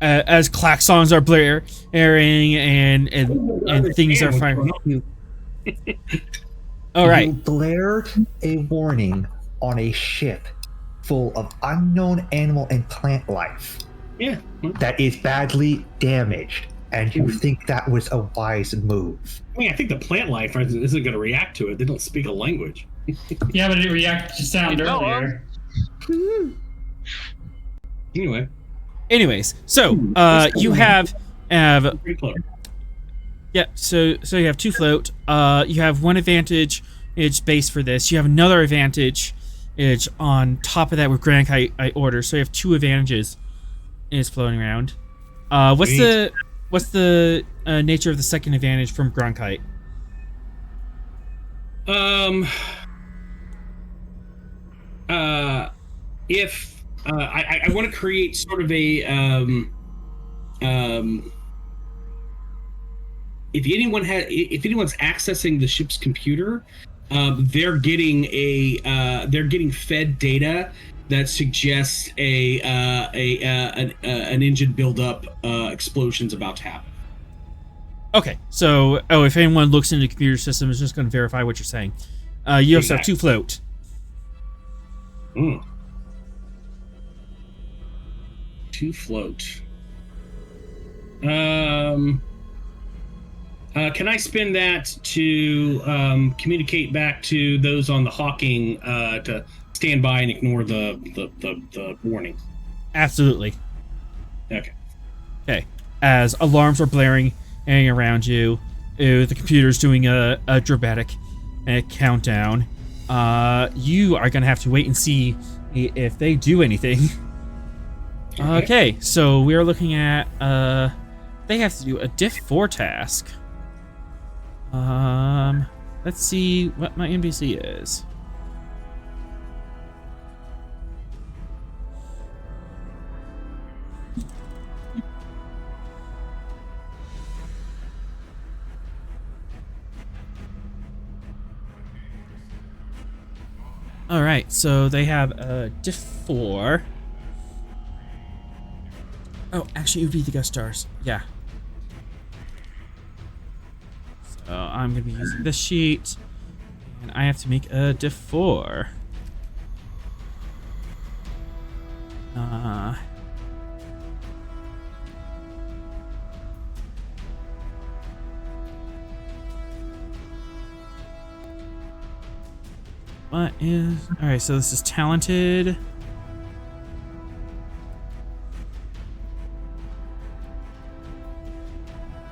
As klaxons are blaring and things are firing. All right.
You blared a warning on a ship full of unknown animal and plant life.
Yeah.
That is badly damaged, and you think that was a wise move.
I mean, I think the plant life isn't going to react to it. They don't speak a language.
Yeah, but it reacted to sound earlier.
Anyway.
Anyways, so you have yeah, so you have 2 float. You have 1 advantage base for this. You have another advantage on top of that with Grand Kite order. So you have 2 advantages is floating around. What's the nature of the second advantage from Grand Kite?
If I want to create sort of a if anyone's accessing the ship's computer, they're getting fed data that suggests an engine buildup, explosions about to happen.
Okay, so if anyone looks into the computer system, it's just going to verify what you're saying. You also have 2 float.
2 float. Can I spend that to communicate back to those on the Hawking to stand by and ignore the warning?
Absolutely.
Okay.
Okay. As alarms are blaring around you, the computer's doing a dramatic countdown. You are gonna have to wait and see if they do anything. Okay, so we are looking at they have to do a Diff 4 task. Let's see what my NPC is. All right, so they have a Diff 4. Oh, actually, it would be the guest stars. Yeah. So I'm going to be using this sheet, and I have to make a Diff 4. What is... Alright, so this is talented.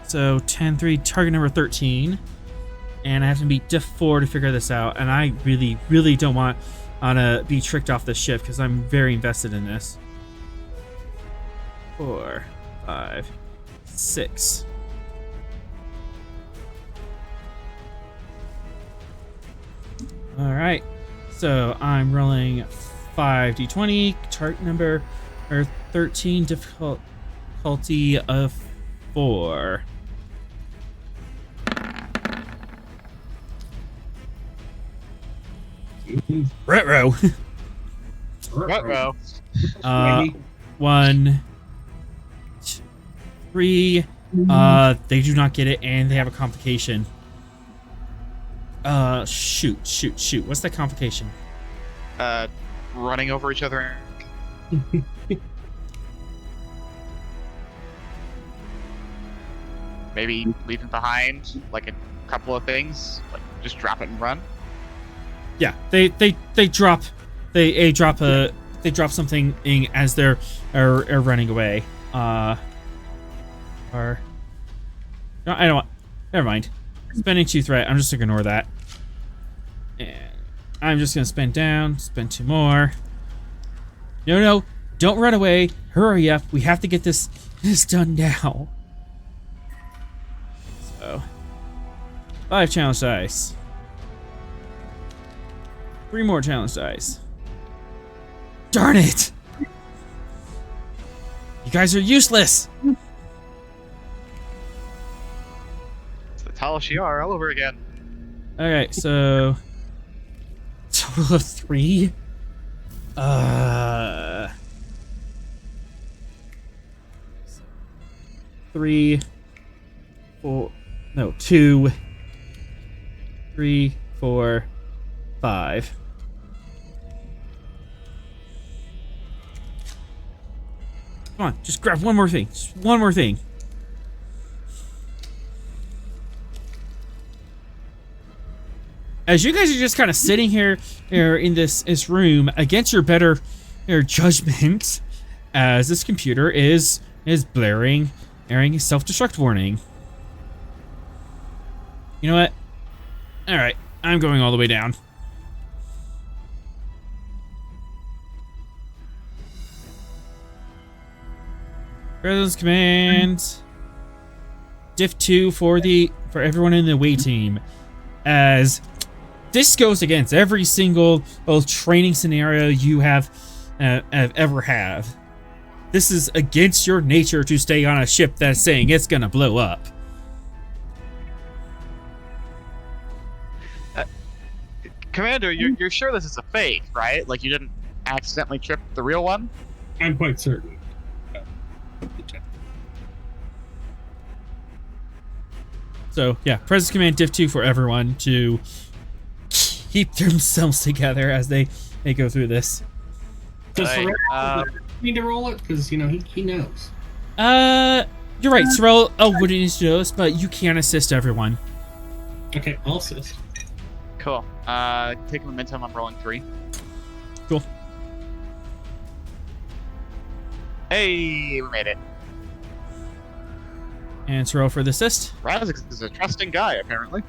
So 10-3, target number 13. And I have to beat Diff 4 to figure this out. And I really, really don't want to be tricked off this ship because I'm very invested in this. 4, 5, 6. Alright, so I'm rolling 5d20, target number 13, difficulty of 4. Retro. 1, 3. They do not get it, and they have a complication. Shoot. What's that complication?
running over each other. Maybe leaving behind like a couple of things, like just drop it and run.
Yeah, they drop something as they're are running away. Or no, I don't want. Never mind. Spending 2 threat. I'm just gonna ignore that. And I'm just gonna spend 2 more. No, don't run away. Hurry up. We have to get this done now. So 5 challenge dice. 3 more challenge dice. Darn it! You guys are useless!
It's the Tal Shiar all over again.
Okay, so total of 3. 3, 4, no, 2, 3, 4, 5. Come on, just grab one more thing. Just one more thing. As you guys are just kind of sitting here in this room against your better judgment, as this computer is airing a self-destruct warning. You know what? All right, I'm going all the way down. President's command. Diff 2 for everyone in the away team, as this goes against every single training scenario you have ever have. This is against your nature to stay on a ship that's saying it's gonna blow up.
Commander, you're sure this is a fake, right? Like you didn't accidentally trip the real one?
I'm quite certain.
So yeah, President's command Diff 2 for everyone to keep themselves together as they go through this.
Does Sorrel need to roll it? Because he knows.
You're right, Sorrel wouldn't need to know this, but you can assist everyone.
Okay, I'll assist.
Cool. Take momentum. I'm rolling 3.
Cool.
Hey, we made it.
And Sorrel for the assist.
Razix is a trusting guy, apparently.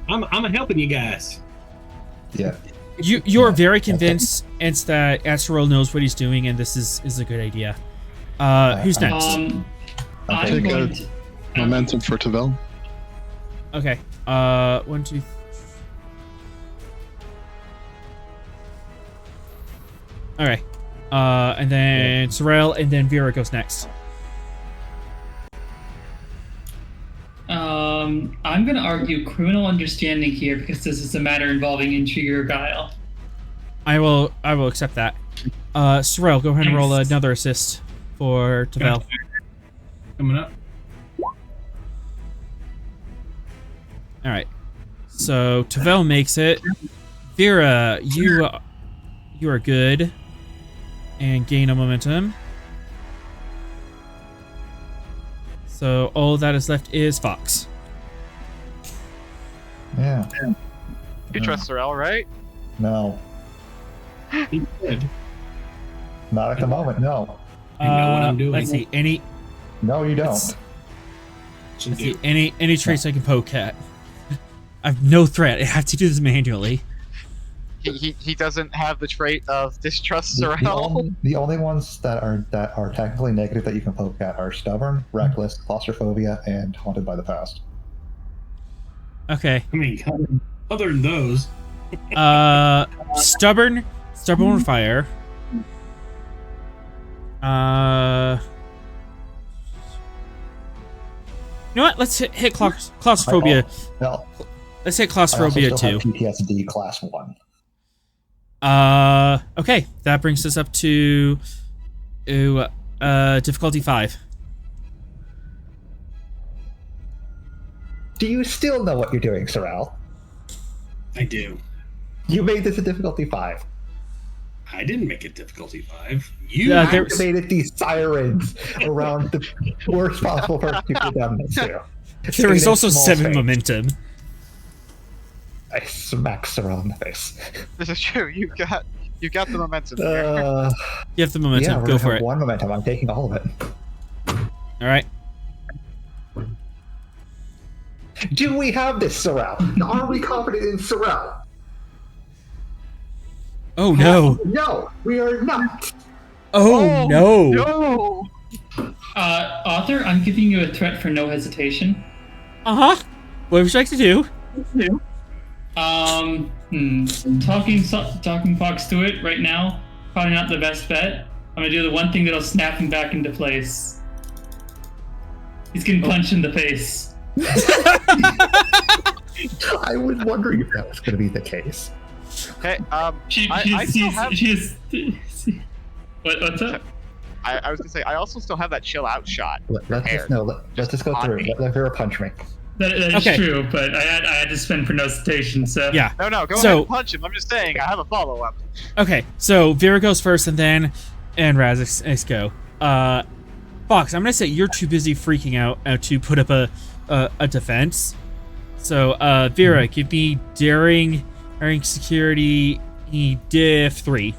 I'm helping you guys.
Yeah.
You're very convinced that Sorrel knows what he's doing, and this is a good idea. Who's next?
I'm
I'm going to.
Momentum for Tavel.
Okay. 1, 2. Okay. And then Sorrel, and then Vera goes next.
I'm going to argue criminal understanding here because this is a matter involving intrigue or guile.
I will accept that. Sorrel, go ahead and roll another assist for Tavel.
Coming up.
All right. So Tavel makes it. Vera, you are good, and gain a momentum. So all that is left is Fox.
Yeah.
You trust Sorrel, right?
No.
He did.
Not at the moment, no.
I know what I'm doing.
Let's see.
No, you don't.
Let's see. Any traits I can poke at. I have no threat. I have to do this manually.
He doesn't have the trait of distrust
The
Sorrel.
only ones that are technically negative that you can poke at are stubborn, reckless, claustrophobia, and haunted by the past.
Okay.
I mean, other than those.
Stubborn with fire. You know what? Let's hit claustrophobia.
No,
Let's hit
I also
claustrophobia
still
too.
have PTSD class 1.
Okay, that brings us up to difficulty 5.
Do you still know what you're doing, Sorrel?
I do.
You made this a difficulty 5.
I didn't make it difficulty 5. You
Yeah,
activated these sirens around the worst possible person you could have this to.
There is also
Small
7
thing.
momentum.
I smack Sorrel in the face.
This is true. You got the momentum here.
You have the momentum.
Yeah, we're
Go
gonna
for
have
it.
1 momentum. I'm taking all of it.
All right.
Do we have this, Sorrel? Are we confident in Sorrel?
Oh no.
No, we are not.
Oh no.
No.
Author, I'm giving you a threat for no hesitation.
Uh-huh. What would you like to do?
Talking Fox to it right now, probably not the best bet. I'm gonna do the one thing that'll snap him back into place. He's getting punched in the face.
I was wondering if that was going to be the case.
Hey,
What's up?
I was gonna say I also still have that chill out shot.
Let's just go through. Let Vera punch me.
That is
Okay.
true, but I had to spend for no hesitation, so
Yeah.
No, go
So-
ahead and punch him. I'm just saying I have a follow up.
Okay, so Vera goes first and Razix go. Fox, I'm gonna say you're too busy freaking out to put up a defense. So, Vera, give me daring security, diff 3.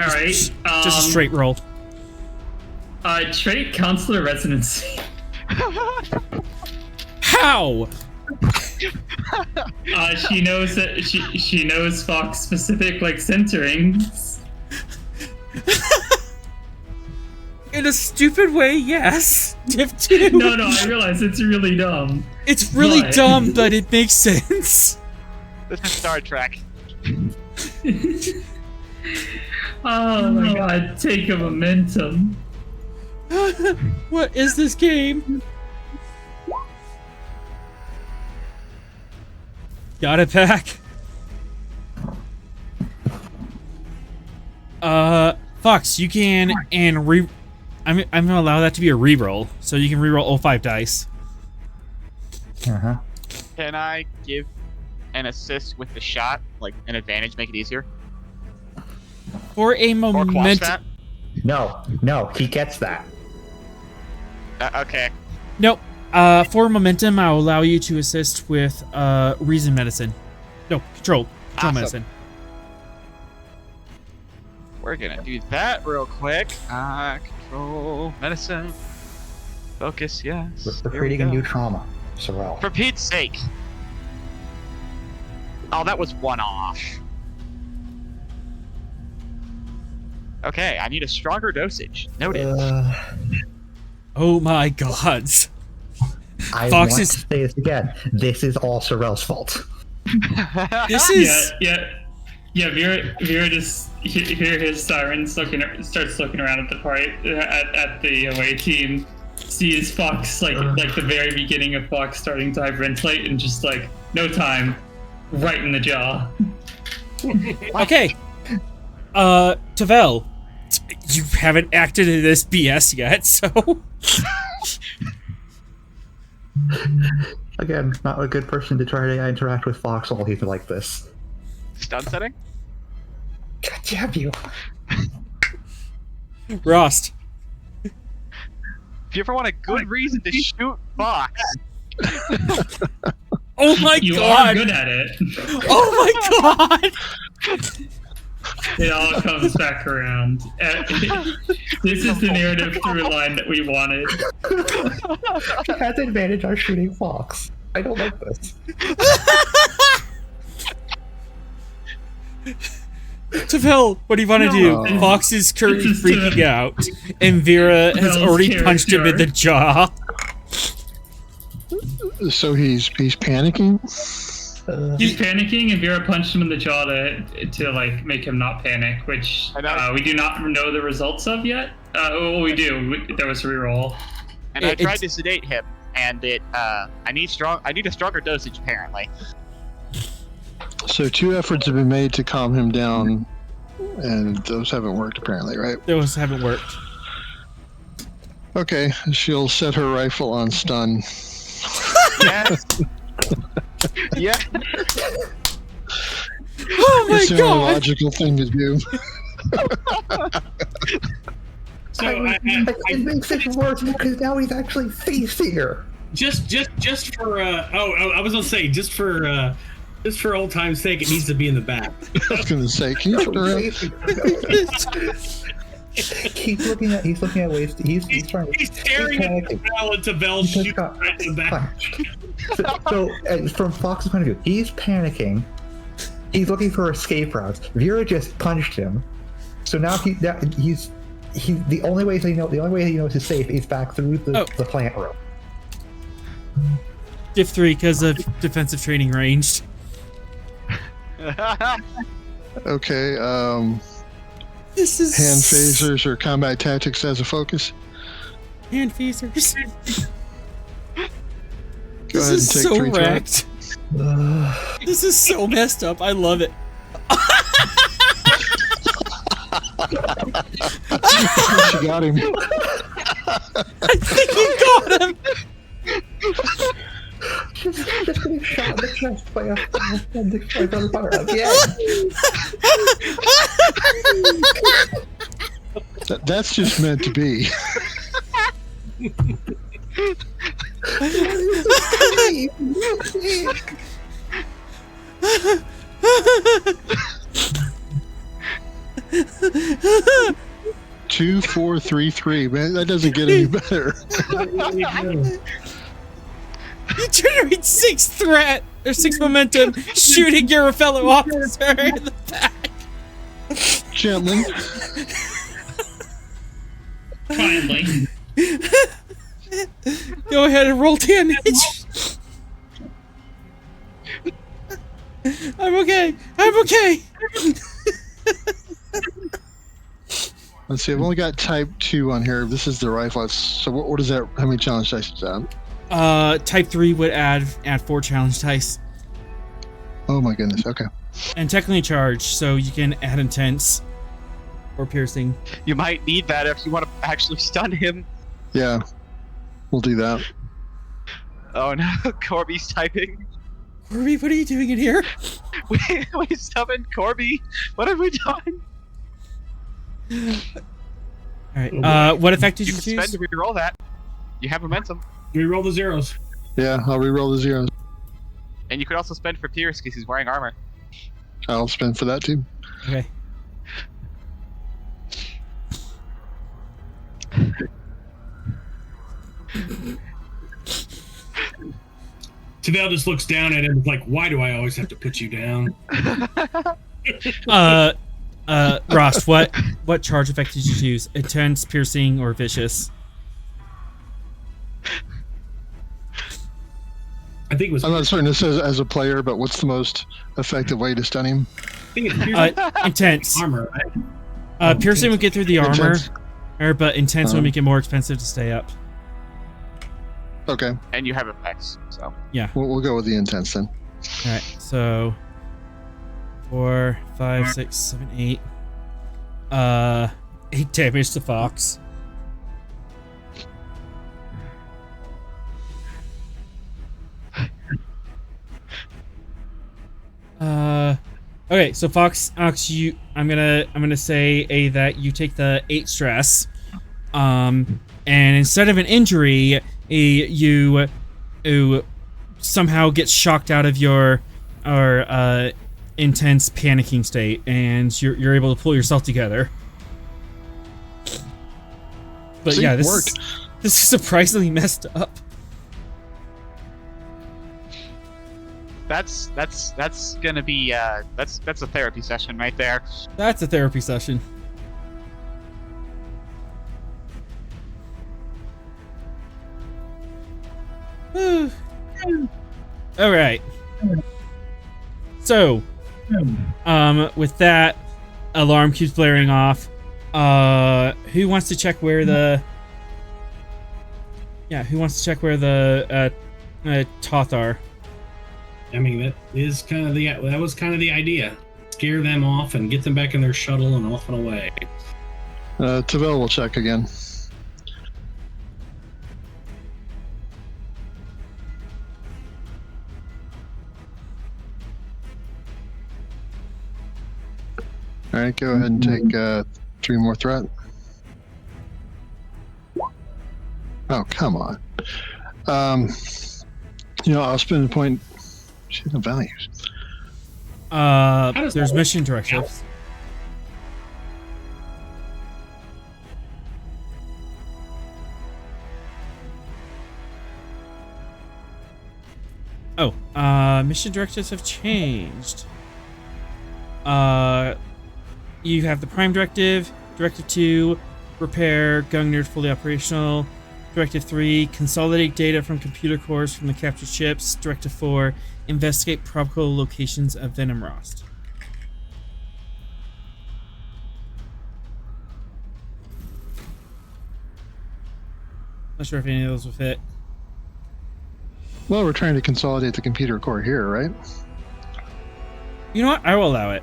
all right.
Just a straight roll.
Trait counselor residency.
How?
She knows that she knows Fox specific like centerings.
In a stupid way, yes. Diff 2.
No, I realize it's really dumb.
It's really
But-
dumb, but it makes sense.
This is Star Trek.
Oh my god, take a momentum.
What is this game? Got it back. Fox, you can I'm gonna allow that to be a reroll, so you can reroll all 5 dice.
Uh-huh.
Can I give an assist with the shot, like an advantage, make it easier?
For a
Or quash
momentum.
that?
No, he gets that.
Okay.
Nope. For momentum, I'll allow you to assist with reason medicine. No, control
Awesome.
medicine.
We're gonna do that real quick. Control, medicine, focus, yes.
We're
Here we
creating a
go.
new trauma, Sorrel.
For Pete's sake. Oh, that was 1 off. Okay, I need a stronger dosage. Noted.
Oh my god.
I
Fox
want
is-
to say this again. This is all Sorrel's fault.
This is
Yeah. Vera just hear his sirens starts looking around at the party at the away team, sees Fox like the very beginning of Fox starting to hyperventilate and just like no time, right in the jaw.
okay. Tavel, you haven't acted in this BS yet, so
Again, not a good person to try to interact with Fox while he's like this.
Stun setting?
God damn you.
Rost.
If you ever want a good reason to shoot Fox,
Oh my
You
god.
are good at it.
Oh my god.
It all comes back around. This is the narrative through line that we wanted.
He has advantage on shooting Fox. I don't like this.
Tavel, what do you want to do?
No.
Fox is currently
This is
freaking out, and Vera has
Tavel's
already punched him in the jaw.
So he's panicking.
He's panicking, and Vera punched him in the jaw to like make him not panic, which
I know.
we do not know the results of yet. Well, we do. There was a reroll.
and I
It's-
tried to sedate him, and I need a stronger dosage apparently.
So 2 efforts have been made to calm him down, and those haven't worked apparently, right?
Those haven't worked.
Okay, she'll set her rifle on stun.
Yes. Yeah.
Oh my
It's the only
god!
logical thing to do.
So
it makes it worse because now he's actually facing her.
just for I was gonna say just for old time's sake, it needs to be in the back.
I was going to say, can you turn around?
He's looking at ways. He's trying.
He's staring at Tabell, and Tabell
He just
shoots
got
right in the back.
punched. So from Fox's point of view, he's panicking. He's looking for escape routes. Vera just punched him. So now he's the only way he knows he's safe is back through the plant room.
Diff 3 because of defensive training ranged.
Okay,
This is
hand phasers or combat tactics as a focus.
hand phasers.
Go ahead and take
so
3
wrecked. This is so messed up. I love it.
She got him.
I think he got him.
Just getting shot in the chest by a fire again.
That's just meant to be. Two, 4, 3, 3. Man, that doesn't get any better.
You generate 6 threat or 6 momentum, shooting your fellow officer in the back.
Gently.
Finally.
Go ahead and roll damage. I'm okay. I'm okay.
Let's see, I've only got type 2 on here. This is the rifle. So what is that? How many challenge dice is that?
Type 3 would add 4 challenge dice.
Oh my goodness, okay.
And technically charged, so you can add intense or piercing.
You might need that if you want to actually stun him.
Yeah, we'll do that.
Oh no, Corby's typing.
Corby, what are you doing in here?
We summoned Corby. What have we done?
Alright, what effect did
You
you
can spend
choose?
to reroll that. You have momentum.
Reroll the zeros.
Yeah, I'll reroll the zeros.
And you could also spend for Pierce because he's wearing armor.
I'll spend for that too.
Okay.
Tabell just looks down at him like, why do I always have to put you down?
Ross, what charge effect did you choose? Intense, piercing, or vicious?
I think it was.
I'm not certain this says as a player, but what's the most effective way to stun him?
I think it's piercing
Intense.
armor, right?
Piercing would get through the armor,
Intense.
but intense would make it more expensive to stay up.
Okay,
And you have effects, so.
we'll go with the intense then.
Alright, so 4, 5, 6, 7, 8. 8 damage to Fox. Okay, so Fox, I'm gonna say that you take the 8 stress, and instead of an injury, you somehow get shocked out of your intense panicking state, and you're able to pull yourself together. But
See,
yeah,
it
this
worked.
is surprisingly messed up.
That's gonna be that's a therapy session right there.
That's a therapy session. All right. So, with that, alarm keeps blaring off. Who wants to check where the? Yeah, who wants to check where the Thoth are?
I mean, that was kind of the idea. Scare them off and get them back in their shuttle and off and away.
Tavel will check again. All right, go ahead and take 3 more threat. Oh, come on. I'll spend a point. See the values.
There's mission directives. Oh, mission directives have changed. You have the Prime Directive, Directive 2, repair Gungnir fully operational, Directive 3, consolidate data from computer cores from the captured ships, Directive 4, investigate probable locations of Venom Rost. Not sure if any of those will fit.
Well, we're trying to consolidate the computer core here, right?
You know what? I will allow it.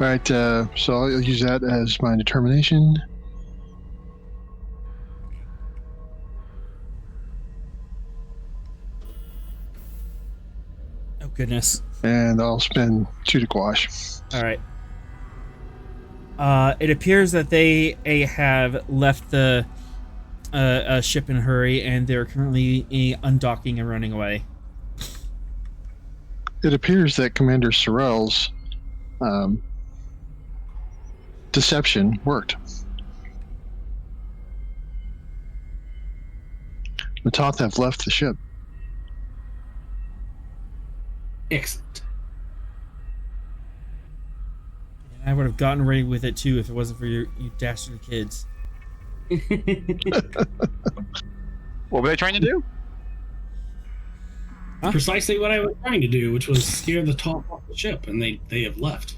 All right, so I'll use that as my determination.
Oh, goodness.
And I'll spend 2 to quash.
All right. It appears that they have left the ship in a hurry, and they're currently undocking and running away.
It appears that Commander Sorrell's deception worked. The Thoth have left the ship.
Excellent.
And I would have gotten ready with it too if it wasn't for you dastardly kids.
What were they trying to do?
Huh?
Precisely what I was trying to do, which was scare the top off the ship, and they have left.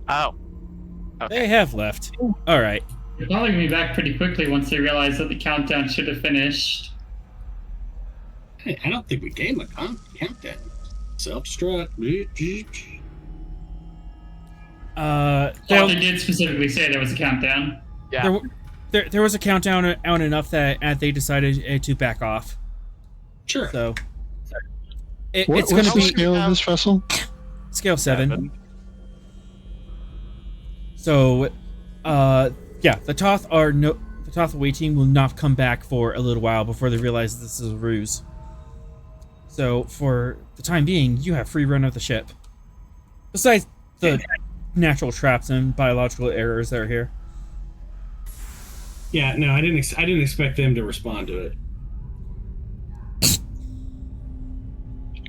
Oh. Okay.
They have left. All right.
They're calling me back pretty quickly once they realized that the countdown should have finished.
Hey, I don't think we gave them a countdown. Self-destruct.
Well, they did specifically say there was a countdown.
Yeah.
There was a countdown out enough that they decided to back off.
Sure.
So it's
What's
going to
the
be
scale of this vessel?
scale 7. So, the Thoth away team will not come back for a little while before they realize this is a ruse. So, for the time being, you have free run of the ship. Besides the natural traps and biological errors that are here.
Yeah, no, I didn't expect them to respond to it.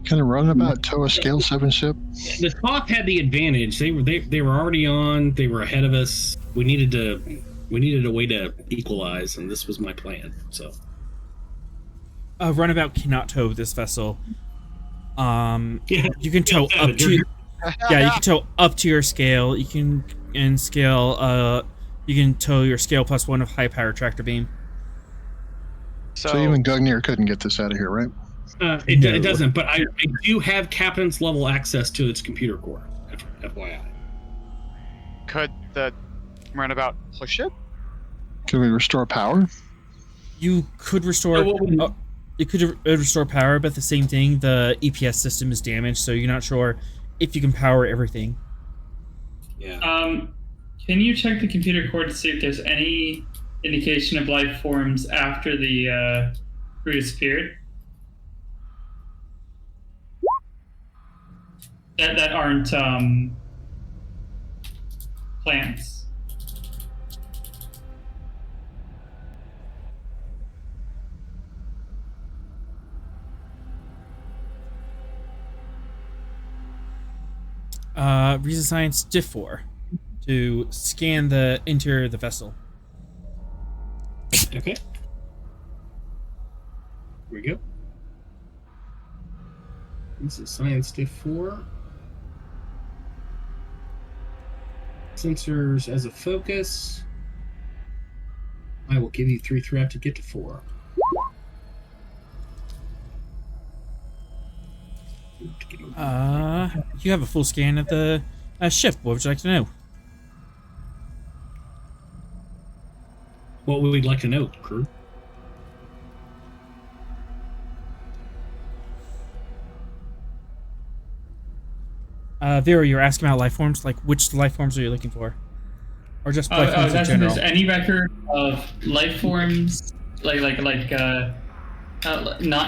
Can a runabout tow a scale 7 ship?
The Thoth had the advantage. They were already on. They were ahead of us. We needed a way to equalize, and this was my plan. So,
A runabout cannot tow this vessel.
yeah,
You can tow up to you can tow up to your scale. You can tow your scale +1 of high power tractor beam.
So even Gungnir couldn't get this out of here, right?
It doesn't, but I do have captain's level access to its computer core. FYI.
Could the runabout push it?
Can we restore power?
You could restore. You could restore power, but the same thing. The EPS system is damaged, so you're not sure if you can power everything.
Yeah.
Can you check the computer core to see if there's any indication of life forms after the crew disappeared? That aren't plants.
Reason Science Diff 4 to scan the interior of the vessel.
Okay. Here we go. This is Science Diff 4. Sensors as a focus. I will give you 3 threat to get to 4.
You have a full scan of the ship. What would you like to know?
What would we like to know, crew?
Vera, you're asking about life forms. Like, which life forms are you looking for, or just life forms in general?
Is any record of life forms not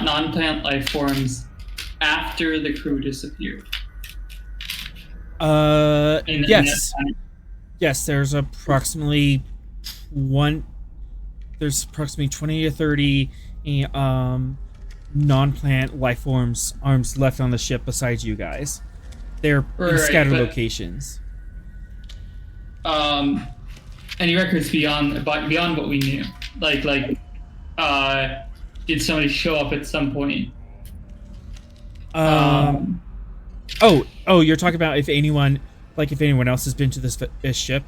non-plant life forms after the crew disappeared?
Yes. Yes, there's approximately 20 to 30 non-plant life forms arms left on the ship besides you guys. They're in scattered locations.
Any records beyond what we knew? Did somebody show up at some point?
Oh, you're talking about if anyone else has been to this ship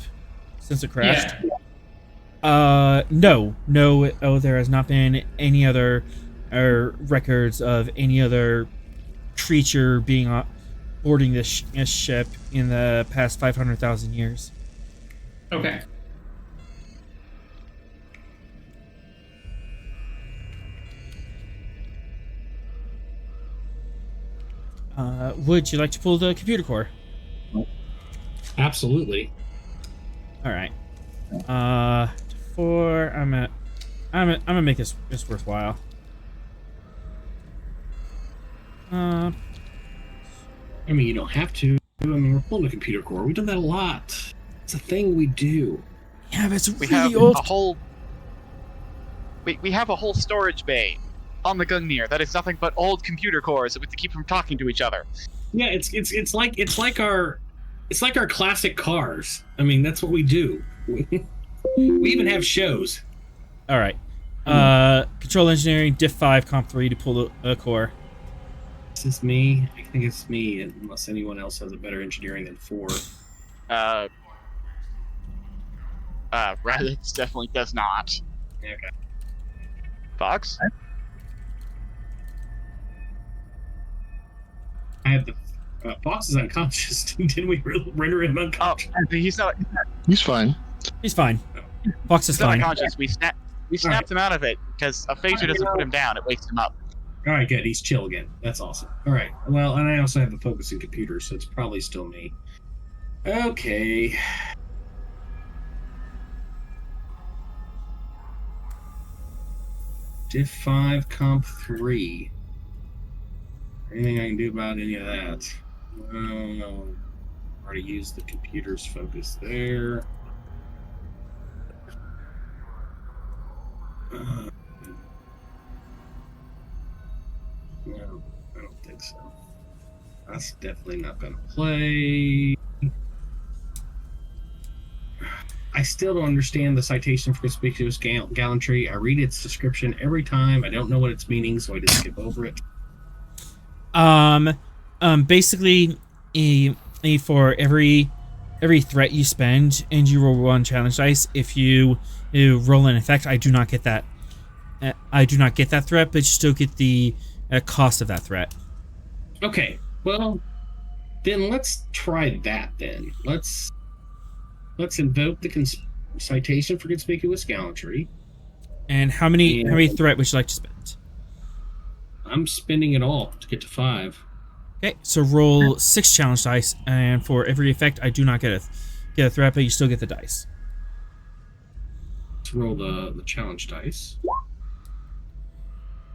since it crashed? Yeah. No. Oh, there has not been any other records of any other creature being boarding this ship in the past 500,000 years.
Okay.
Would you like to pull the computer core?
Absolutely.
All right. 4. I'm gonna make this worthwhile.
I mean, you don't have to. I mean, we're pulling the computer core. We've done that a lot. It's a thing we do.
Yeah, but it's
We
really
have
old.
a whole. We have a whole storage bay on the Gungnir that is nothing but old computer cores that we have to keep from talking to each other.
Yeah, it's like our classic cars. I mean, that's what we do. We even have shows.
All right. Control engineering, diff 5, comp 3 to pull the core.
This is me. I think it's me, unless anyone else has a better engineering than 4.
Raditz definitely does not.
Okay.
Fox?
I have the Fox is unconscious. Didn't we render him unconscious?
Oh, he's not.
He's fine.
He's fine. Fox is
He's not
fine.
unconscious. We snapped him out of it because a phaser doesn't put him down; it wakes him up.
All right, good. He's chill again. That's awesome. All right. Well, and I also have the focusing computer, so it's probably still me. Okay. Diff 5, comp 3. Anything I can do about any of that? Already used the computer's focus there. No, I don't think so. That's definitely not going to play. I still don't understand the citation for conspicuous gallantry. I read its description every time. I don't know what its meaning, so I just skip over it.
Basically, for every threat you spend and you roll 1 challenge dice, if you roll an effect, I do not get that. I do not get that threat, but you still get the cost of that threat.
Okay, well, then let's try that. Then let's invoke the citation for conspicuous gallantry.
And how many threat would you like to spend?
I'm spending it all to get to 5.
Okay, so roll 6 challenge dice, and for every effect, I do not get a threat, but you still get the dice.
Let's roll the challenge dice.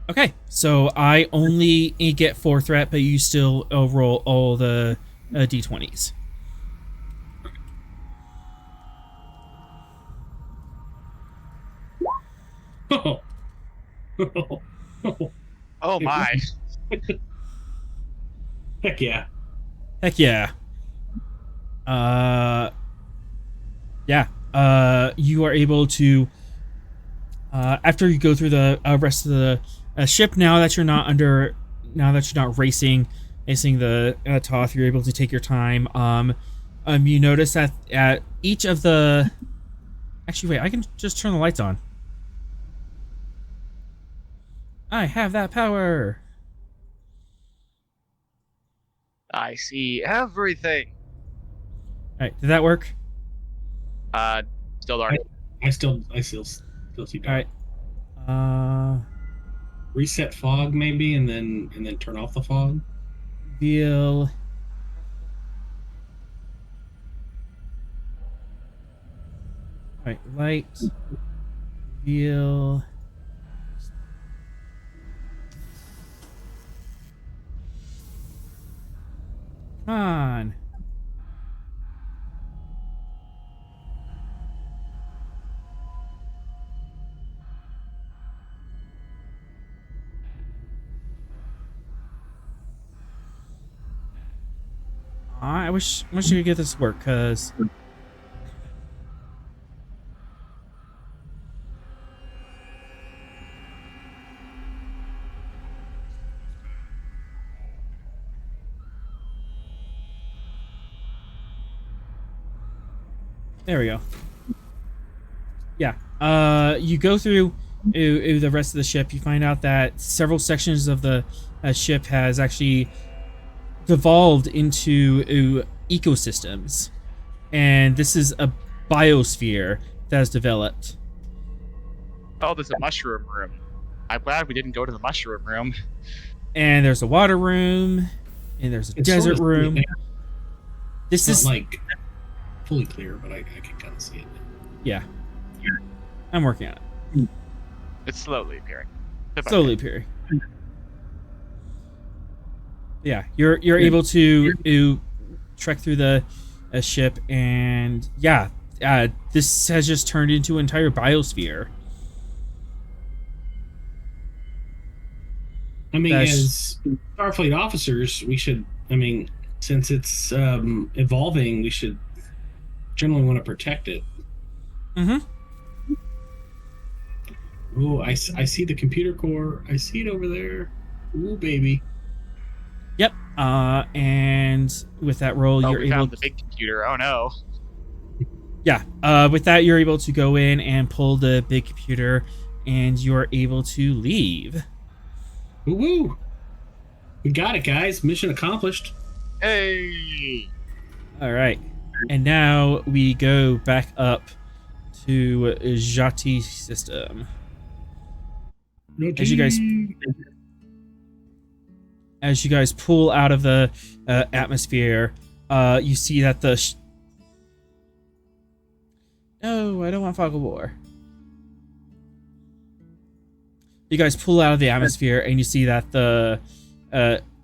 Okay, so I only get 4 threat, but you still roll all the d20s.
Oh.
Oh my!
Heck yeah!
Heck yeah! You are able to after you go through the rest of the ship. Now that you're not racing the Thoth, you're able to take your time. You notice that at each of the. Actually, wait. I can just turn the lights on. I have that power.
I see everything.
All right, did that work?
Still dark.
I still see dark.
All right.
Reset fog maybe, and then turn off the fog.
Reveal Right, light. Reveal. Come on. I wish you could get this to work, cause there we go. Yeah. You go through the rest of the ship. You find out that several sections of the ship has actually devolved into ecosystems, and this is a biosphere that has developed.
Oh, there's a mushroom room. I'm glad we didn't go to the mushroom room.
And there's a water room, and there's a desert room. This is
not like fully clear, but I can kind of see it.
Yeah. I'm working on it.
It's slowly appearing.
Slowly appearing. Yeah, you're able to trek through the ship, and yeah, this has just turned into an entire biosphere.
I mean, as Starfleet officers, we should. I mean, since it's evolving, we should generally want to protect it.
Mm-hmm.
Oh, I see the computer core. I see it over there. Ooh, baby.
Yep. And with that roll, you're
we
able.
found the big computer. Oh no.
Yeah. With that, you're able to go in and pull the big computer, and you're able to leave.
Woo! We got it, guys. Mission accomplished.
Hey.
All right. And now we go back up to Jhatee system. As you guys pull out of the atmosphere, you see that the no, I don't want fog of war. You guys pull out of the atmosphere, and you see that the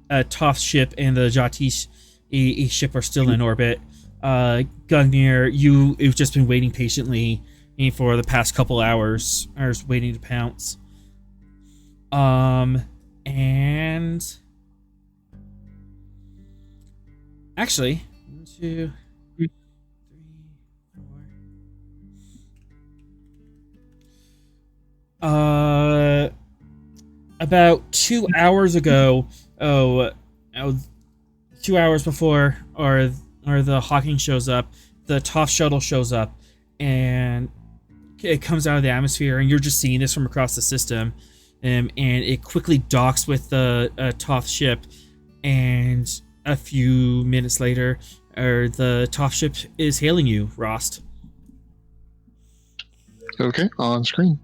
Thoth ship and the Jhatee ship are still in orbit. Gungnir, you've just been waiting patiently for the past couple hours, waiting to pounce. And actually, 1, 2, 3, 4. About 2 hours ago, 2 hours before, or the Hawking shows up, the Thoth shuttle shows up, and it comes out of the atmosphere, and you're just seeing this from across the system, and it quickly docks with the Thoth ship, and a few minutes later, the Thoth ship is hailing you, Rost.
Okay, on screen.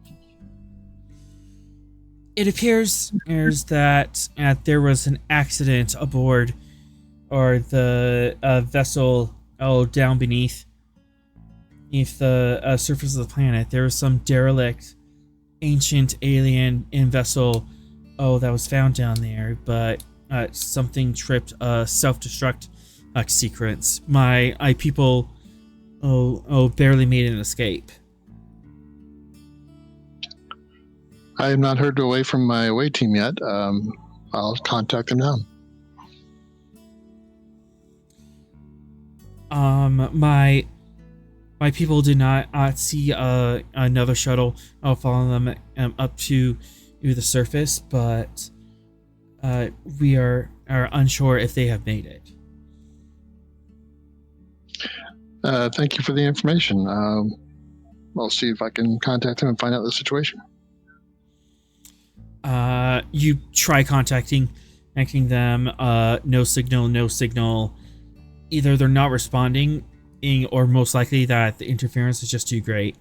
It appears that there was an accident aboard, or the vessel down beneath the surface of the planet. There was some derelict, ancient alien vessel that was found down there, but something tripped a self-destruct sequence. My people barely made an escape.
I have not heard away from my away team yet. I'll contact them now.
My people did not see another shuttle following them up to the surface, but we are unsure if they have made it.
Thank you for the information. I'll see if I can contact them and find out the situation.
You try contacting them. No signal. Either they're not responding, or most likely that the interference is just too great.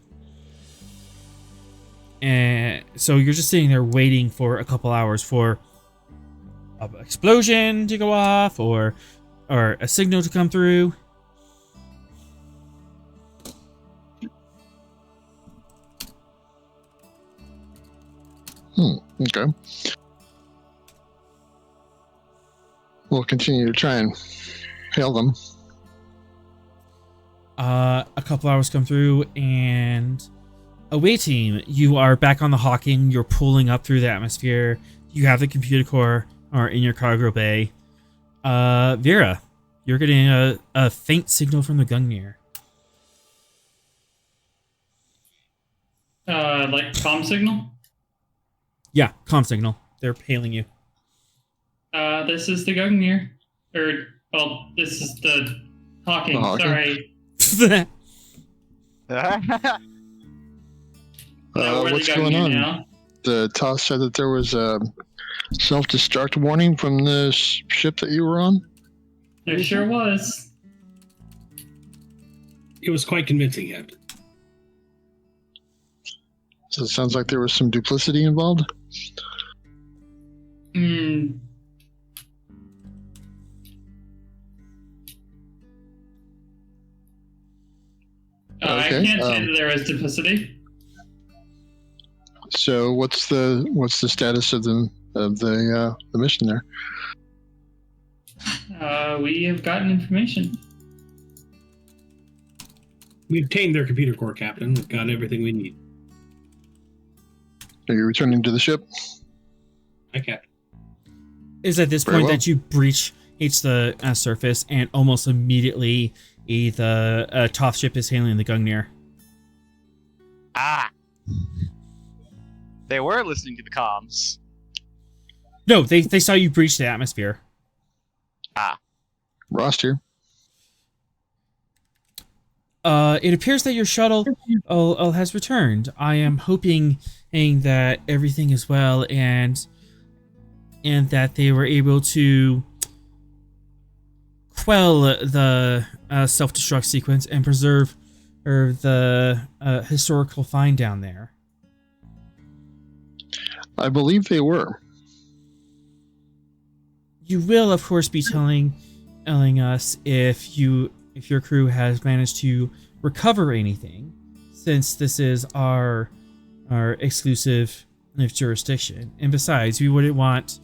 And so you're just sitting there waiting for a couple hours for an explosion to go off, or a signal to come through.
Okay. We'll continue to try and hail them.
A couple hours come through, and away team, you are back on the Hawking. You're pulling up through the atmosphere. You have the computer core or in your cargo bay. Vera, you're getting a faint signal from the Gungnir.
Like comm signal?
Yeah, comm signal. They're hailing you.
This is the Gungnir. This is the Hawking.
The Hawking?
Sorry. We're
What's
the
going
Gungnir
on?
now.
The Thoth said that there was a self-destruct warning from the ship that you were on.
There sure was.
It was quite convincing, Captain.
So it sounds like there was some duplicity involved.
I
Okay,
can't say that there was duplicity.
So what's the status of the mission there?
We have gotten information.
We obtained their computer core, Captain. We've got everything we need.
Are you returning to the ship?
Hi, Captain.
Is at this
Very
point
well.
that you breach the surface, and almost immediately the Thoth ship is hailing the Gungnir.
Ah. They were listening to the comms.
No, they saw you breach the atmosphere.
Rost here.
It appears that your shuttle has returned. I am hoping that everything is well and that they were able to quell the self-destruct sequence and preserve the historical find down there.
I believe they were.
You will, of course, be telling us if your crew has managed to recover anything, since this is our exclusive jurisdiction. And besides, we wouldn't want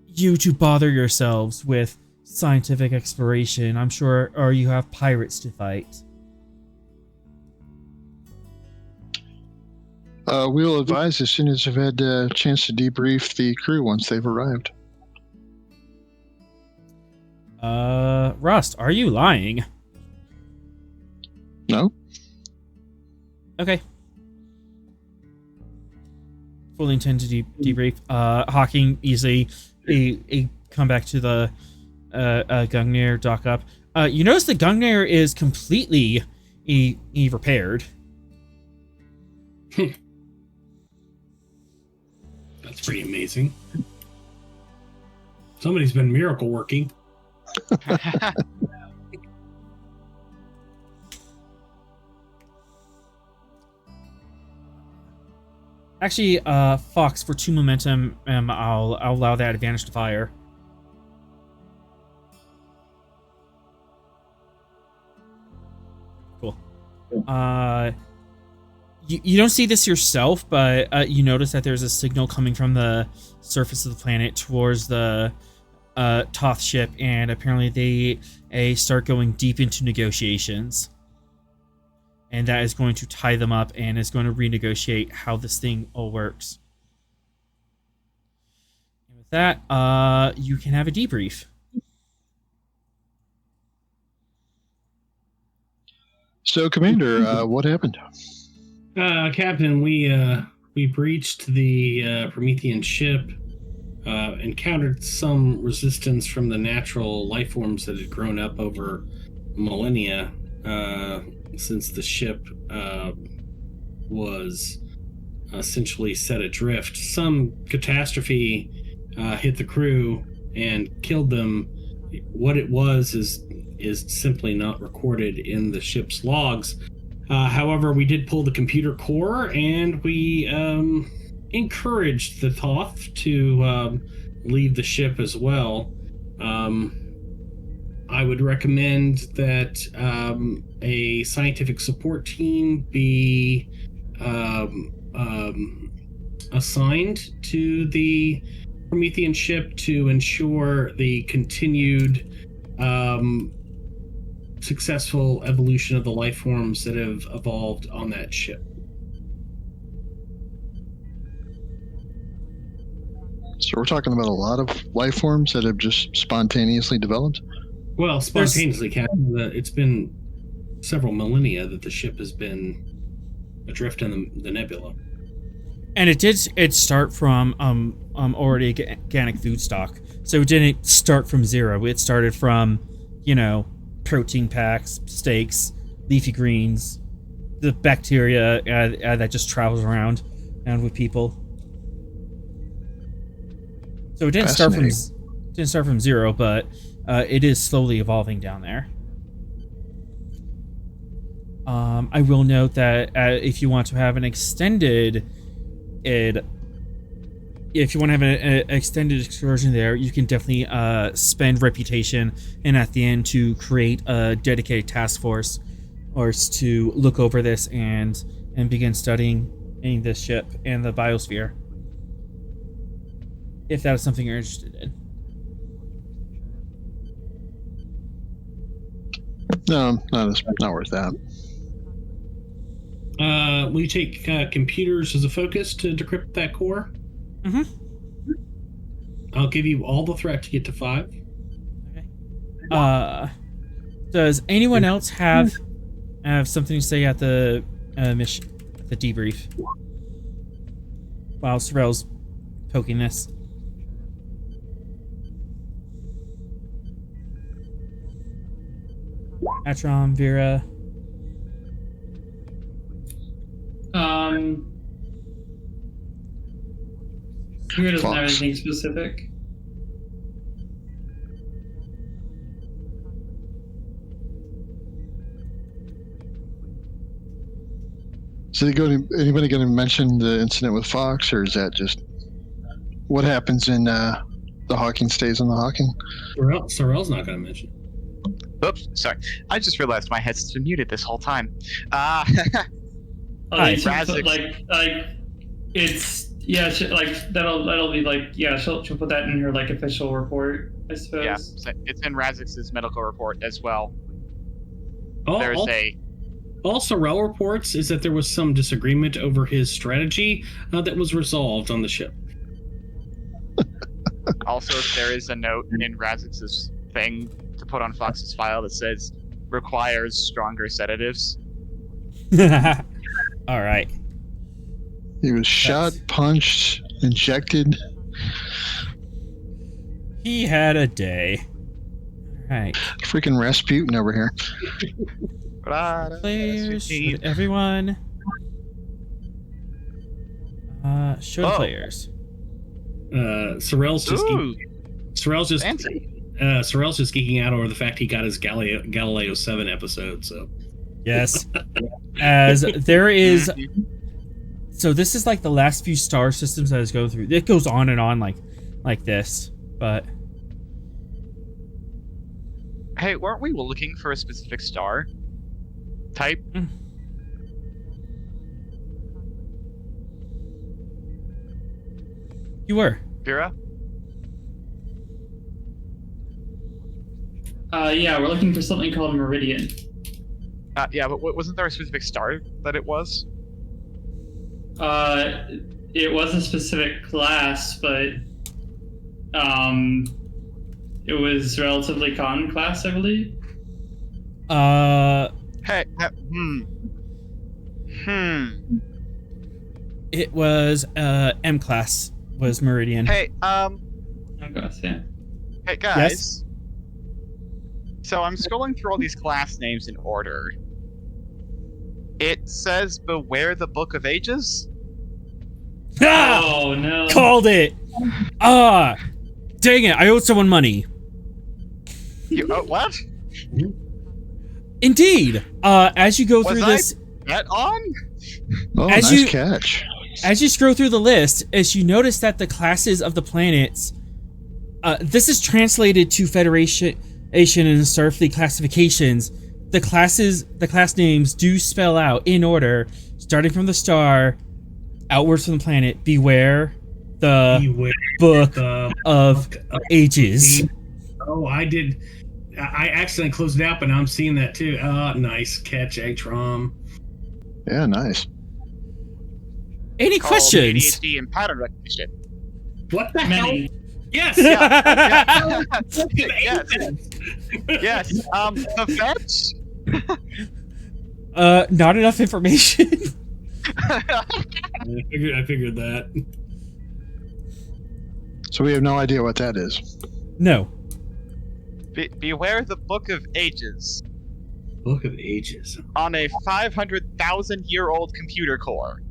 you to bother yourselves with scientific exploration. I'm sure, or you have pirates to fight.
We'll advise as soon as I've had a chance to debrief the crew once they've arrived.
Rust, are you lying?
No?
Okay. Fully intend to debrief. Hawking easily come back to the Gungnir, dock up. You notice the Gungnir is completely repaired.
That's pretty amazing. Somebody's been miracle working.
Actually, Fox, for 2 momentum, I'll allow that advantage to fire. Cool. You don't see this yourself, but you notice that there's a signal coming from the surface of the planet towards the Thoth ship, and apparently they start going deep into negotiations. And that is going to tie them up and is going to renegotiate how this thing all works. And with that, you can have a debrief.
So, Commander, what happened?
Captain, we breached the Promethean ship, encountered some resistance from the natural life forms that had grown up over millennia since the ship was essentially set adrift. Some catastrophe hit the crew and killed them. What it was is simply not recorded in the ship's logs. However, we did pull the computer core, and we encouraged the Thoth to leave the ship as well. I would recommend that a scientific support team be assigned to the Promethean ship to ensure the continued successful evolution of the life forms that have evolved on that ship.
So we're talking about a lot of life forms that have just spontaneously developed?
Well, spontaneously, Captain. It's been several millennia that the ship has been adrift in the nebula.
And it start from already organic food stock. So it didn't start from zero. It started from, protein packs, steaks, leafy greens, the bacteria that just travels around with people. So it didn't start from zero, but it is slowly evolving down there. I will note that if you want to have an extended excursion there, you can definitely spend reputation and at the end to create a dedicated task force or to look over this and begin studying this ship and the biosphere, if that is something you're interested in.
No, it's not worth that.
Will you take computers as a focus to decrypt that core?
Mm-hmm.
I'll give you all the threat to get to 5.
Okay. Does anyone else have something to say at the mission, the debrief? While Sorrel's poking this. Atron, Vera.
Here doesn't have
Fox.
anything specific.
Is anybody going to mention the incident with Fox, or is that just what happens in the Hawking stays in the Hawking?
Sorrel's not going to mention.
Oops, sorry. I just realized my headset's been muted this whole time.
Hi.
That'll be she'll put that in her official report, I suppose.
Yeah, so it's in Razix's medical report as well.
All Sorrel reports is that there was some disagreement over his strategy that was resolved on the ship.
Also, there is a note in Razix's thing to put on Fox's file that says requires stronger sedatives.
All right.
He was shot, punched, injected.
He had a day. All right.
Freaking Rasputin over here.
Players, should everyone show the players.
Sorrel's just
Fancy.
Sorrel's just geeking out over the fact he got his Galileo 7 episode. So
yes, as there is. So this is like the last few star systems that is going through. It goes on and on like this, but
Hey, weren't we looking for a specific star type?
You were.
Vera?
Yeah, we're looking for something called Meridian.
Yeah, but wasn't there a specific star that it was?
It was a specific class, but it was relatively common class, I believe.
It was M class was Meridian.
Hey,
Class, yeah.
hey guys.
Yes?
So I'm scrolling through all these class names in order. It says Beware the Book of Ages?
Ah!
Oh no.
Called it. Dang it! I owed someone money.
What?
Indeed. As you go through this,
Get on?
Oh,
As
nice
you-
catch.
as you scroll through the list, as you notice that the classes of the planets, this is translated to Federation and Starfleet classifications. The class names do spell out in order, starting from the star outwards from the planet, beware the
Beware
book
the
of
book of
ages.
Oh, I did. I accidentally closed it out, but now I'm seeing that too. Oh, nice catch, Trom.
Yeah, nice.
Any
Called
questions?
ADHD and pattern recognition.
What the hell?
Many.
Yes.
Yeah. Yes. Yes. The fetch.
Not enough information.
I figured that.
So we have no idea what that is.
No.
Beware the Book of Ages
Book of Ages.
on a 500,000-year-old computer core.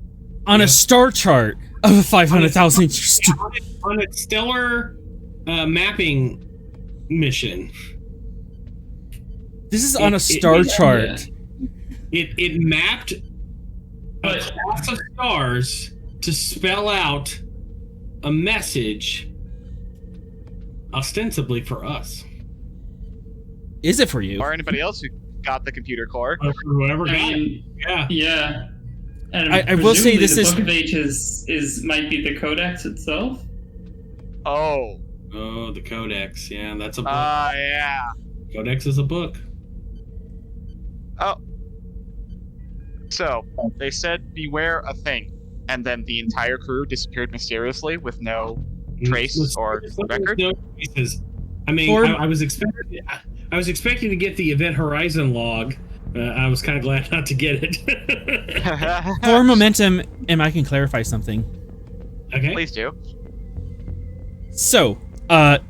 On
Yeah.
a star chart of a 500,000.
On a stellar mapping mission.
This is on a
It-
star
it-
chart.
It mapped a
But
class of stars to spell out a message, ostensibly for us.
Is it for you?
Or anybody else who got the computer core.
Or for whoever
I
got it.
mean,
Yeah.
yeah. And
I will say
presumably
this
the
is-
Book of Ages is might be the codex itself.
Oh.
Oh, the Codex. Yeah, that's a book.
Yeah.
Codex is a book.
Oh. So, they said beware a thing, and then the entire crew disappeared mysteriously with no trace or record?
No traces. I mean,
Or-
I was expecting. I was expecting to get the Event Horizon log. I was kind of glad not to get it.
For momentum, and I can clarify something.
Okay.
Please do.
So,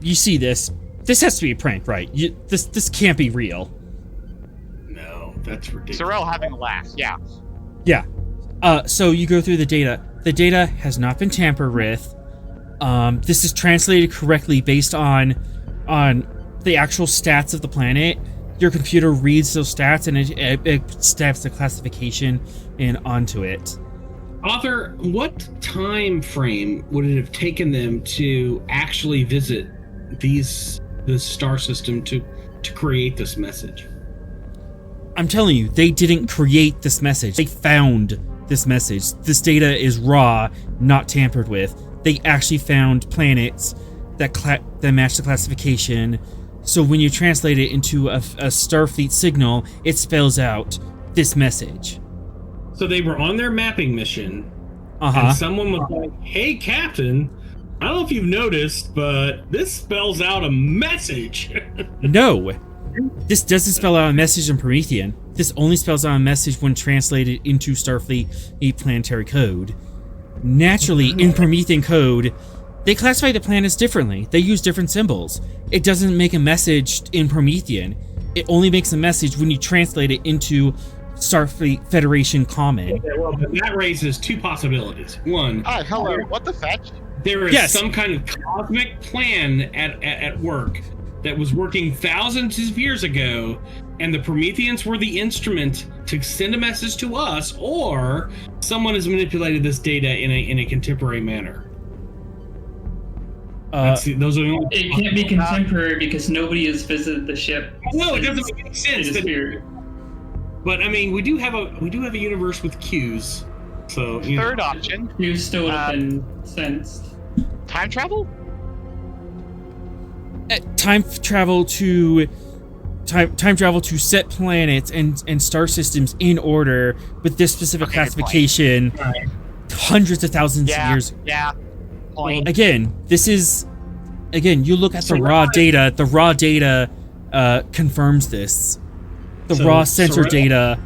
you see this. This has to be a prank, right? This can't be real.
No, that's ridiculous.
Sorrel having a laugh, yeah.
Yeah. So you go through the data. The data has not been tampered with. This is translated correctly based on the actual stats of the planet. Your computer reads those stats and it stamps the classification in onto it.
Author, what time frame would it have taken them to actually visit this star system to create this message?
I'm telling you, they didn't create this message. They found this message. This data is raw, not tampered with. They actually found planets that match the classification. So when you translate it into a Starfleet signal, it spells out this message.
So they were on their mapping mission,
Uh-huh.
and someone was like, "Hey, Captain, I don't know if you've noticed, but this spells out a message."
No. This doesn't spell out a message in Promethean. This only spells out a message when translated into Starfleet planetary code. Naturally, in Promethean code, they classify the planets differently. They use different symbols. It doesn't make a message in Promethean. It only makes a message when you translate it into Starfleet Federation Common.
Okay, well, that raises two possibilities. One,
Hi, hello, what the fetch?
there is
Yes.
some kind of cosmic plan at work that was working thousands of years ago, and the Prometheans were the instrument to send a message to us, or someone has manipulated this data in a contemporary manner. Those are the only.
It can't be contemporary because nobody has visited the ship.
No, it doesn't
since
make
it
sense.
disappeared.
But I mean, we do have a universe with Qs. So you know.
Third option,
You still would have been sensed.
time travel?
Time travel to set planets and star systems in order with this specific
Okay, good point.
classification
Right.
hundreds of thousands of
Yeah,
years.
yeah. Point.
Again, you look at the
So
raw data. The raw data confirms this. The
So-
raw sensor
so-
data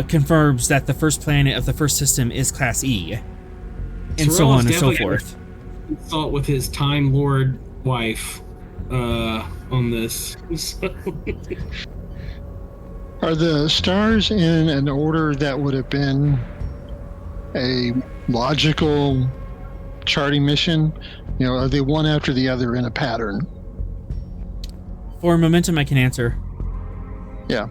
confirms that the first planet of the first system is Class E, and so
Sorrel
on
is
and so
definitely
forth.
Consult with his Time Lord wife on this.
Are the stars in an order that would have been a logical charting mission? You know, are they one after the other in a pattern?
For momentum, I can answer.
Yeah.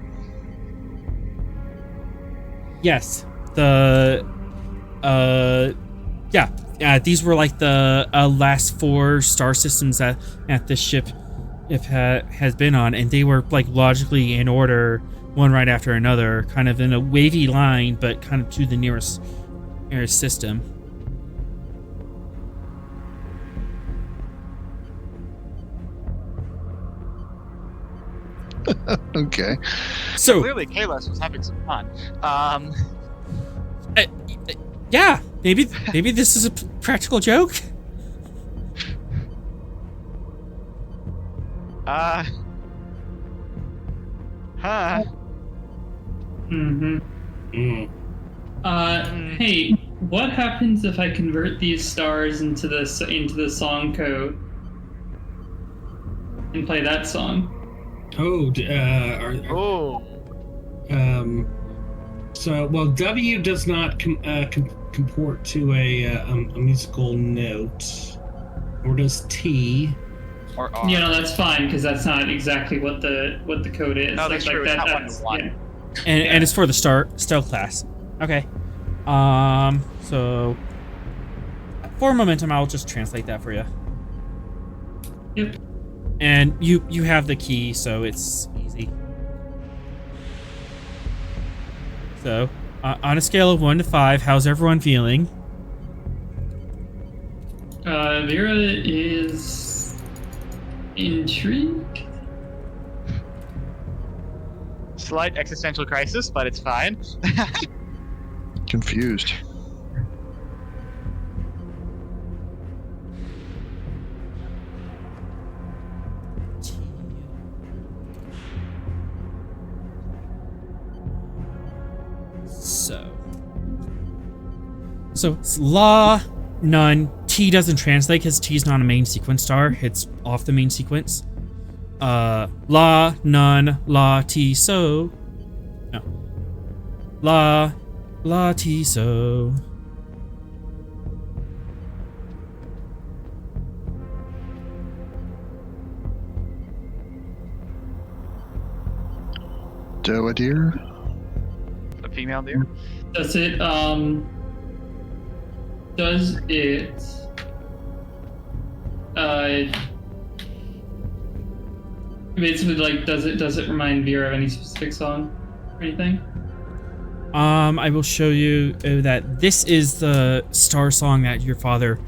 Yes. These were like the last 4 star systems that this ship has been on, and they were like logically in order, one right after another, kind of in a wavy line, but kind of to the nearest system.
Okay.
So,
Clearly, Kalos was having some fun.
yeah, maybe this is a practical joke.
Huh.
Mm-hmm.
Mm.
Hey, what happens if I convert these stars into the song code and play that song?
Oh,
Oh.
So, well, W does not comport to a musical note, or does T?
Or R.
Yeah, no, that's fine because that's not exactly what the code is.
No, that's true. It's not one to one.
Yeah.
And it's for the stealth class. Okay. So for momentum, I'll just translate that for you.
Yep.
And you have the key, so it's easy. So, on a scale of 1 to 5, how's everyone feeling?
Vera is intrigued.
Slight existential crisis, but it's fine.
Confused.
So it's La, none. T doesn't translate because T's not a main sequence star. It's off the main sequence. La, none, La, T, so. No. La, T, so.
Doa deer?
A female deer?
Does it basically like does it remind Vera of any specific song or anything?
I will show you that this is the star song that your father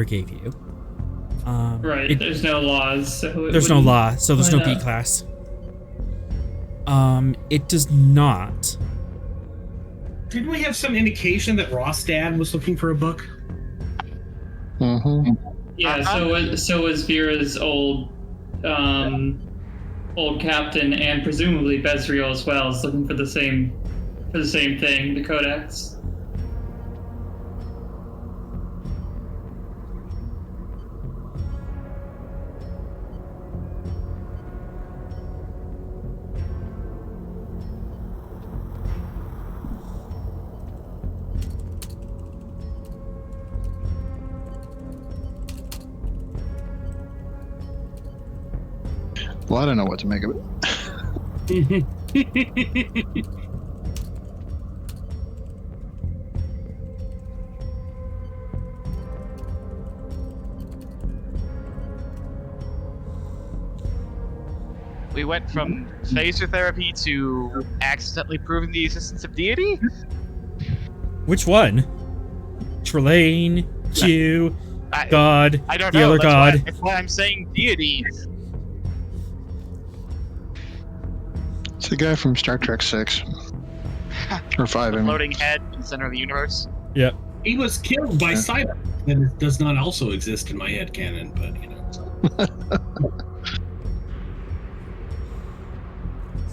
gave you.
Right. There's no laws, so
there's no law, so there's no
why
B
not?
class. It does not.
Didn't we have some indication that Rostad was looking for a book?
Mm-hmm.
Yeah. So was Vera's old captain, and presumably Bezriel as well is looking for the same thing, the Codex.
Well, I don't know what to make of it.
We went from phaser therapy to accidentally proving the existence of deity?
Which one? Trelane, Q, God,
I don't
the
know.
other God.
That's why I'm saying deity.
It's the guy from Star Trek 6. Or 5, I
The
mean.
floating head in the center of the universe.
Yep.
He was killed by Cyber. That does not also exist in my head canon, but you know.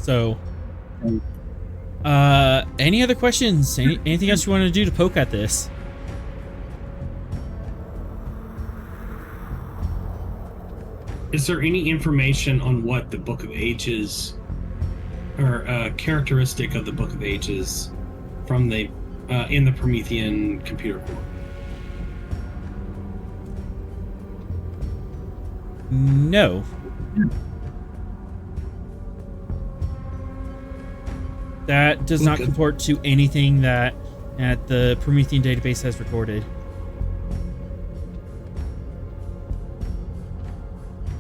So, any other questions? Anything else you want to do to poke at this?
Is there any information on what the Book of Ages, or characteristic of the Book of Ages, from the in the Promethean computer core?
No. That does not
Okay.
comport to anything that the Promethean database has recorded.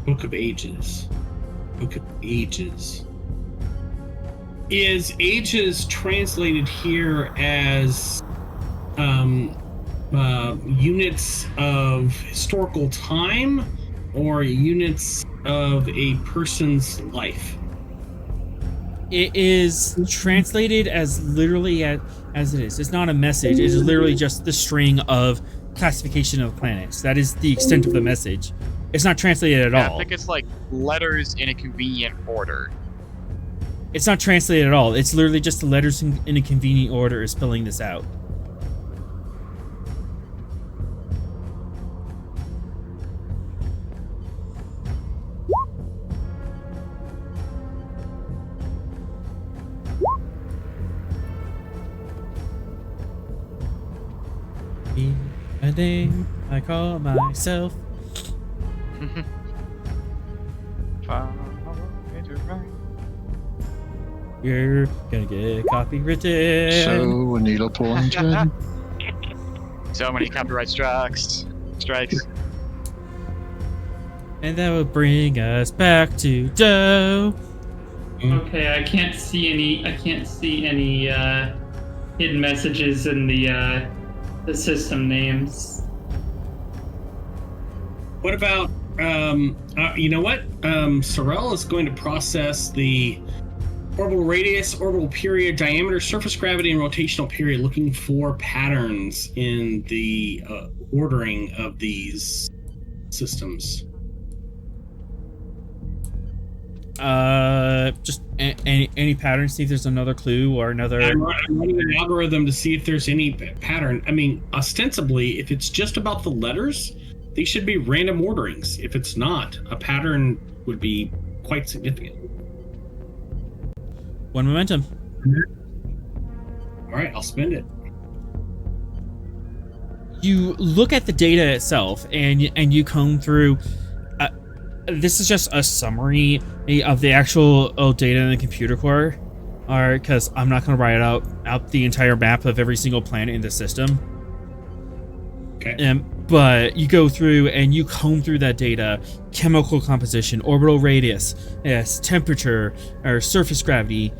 Book of Ages. Book of Ages. Is ages translated here as units of historical time or units of a person's life?
It is translated as literally as it is. It's not a message. It is literally just the string of classification of planets. That is the extent of the message. It's not translated at all.
I think it's like letters in a convenient order.
It's not translated at all. It's literally just the letters in a convenient order is spelling this out. A name I call myself. You're gonna get copywritten.
So, a needle pulling thread.
So many copyright strikes.
And that will bring us back to Doe.
Okay, I can't see any hidden messages in the system names.
What about, you know what? Sorrel is going to process the orbital radius, orbital period, diameter, surface gravity, and rotational period, looking for patterns in the ordering of these systems.
Just any patterns. See if there's another clue or another.
I'm running an algorithm to see if there's any pattern. I mean, ostensibly, if it's just about the letters, these should be random orderings. If it's not, a pattern would be quite significant.
One momentum.
All right, I'll spend it.
You look at the data itself, and you comb through. This is just a summary of the actual data in the computer core, because I'm not going to write out the entire map of every single planet in the system.
Okay.
But you go through and you comb through that data: chemical composition, orbital radius, yes, temperature, or surface gravity,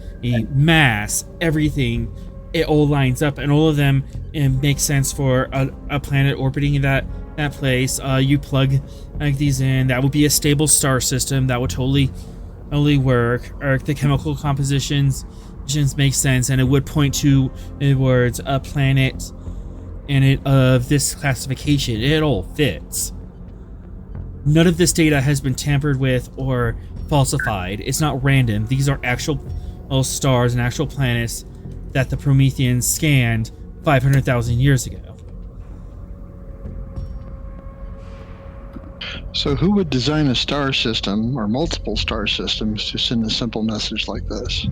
mass, everything. It all lines up, and all of them make sense for a planet orbiting in that place. You plug these in, that would be a stable star system. That would totally work. Or the chemical compositions make sense, and it would point towards a planet and it of this classification. It all fits. None of this data has been tampered with or falsified. It's not random. These are actual stars and actual planets that the Prometheans scanned 500,000 years ago.
So who would design a star system or multiple star systems to send a simple message like this?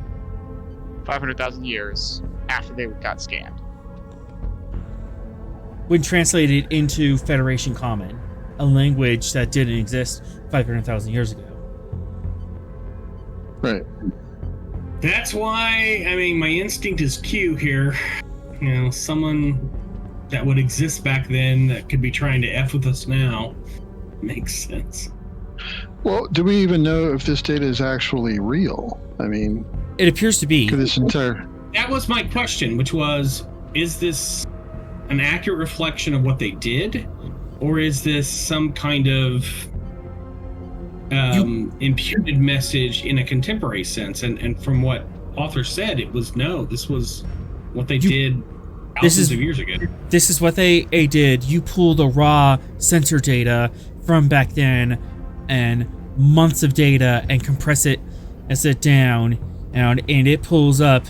500,000 years after they got scanned.
When translated into Federation Common, a language that didn't exist 500,000 years ago.
Right.
That's why, I mean, my instinct is Q here. You know, someone that would exist back then that could be trying to F with us now. Makes sense.
Well, do we even know if this data is actually real? I mean,
it appears to be.
This entire...
That was my question, which was, is this an accurate reflection of what they did? Or is this some kind of imputed message in a contemporary sense? And from what author said, it was no, this was what they did thousands of years ago.
This is what they did. You pull the raw sensor data from back then and months of data and compress it and sit down, and it pulls up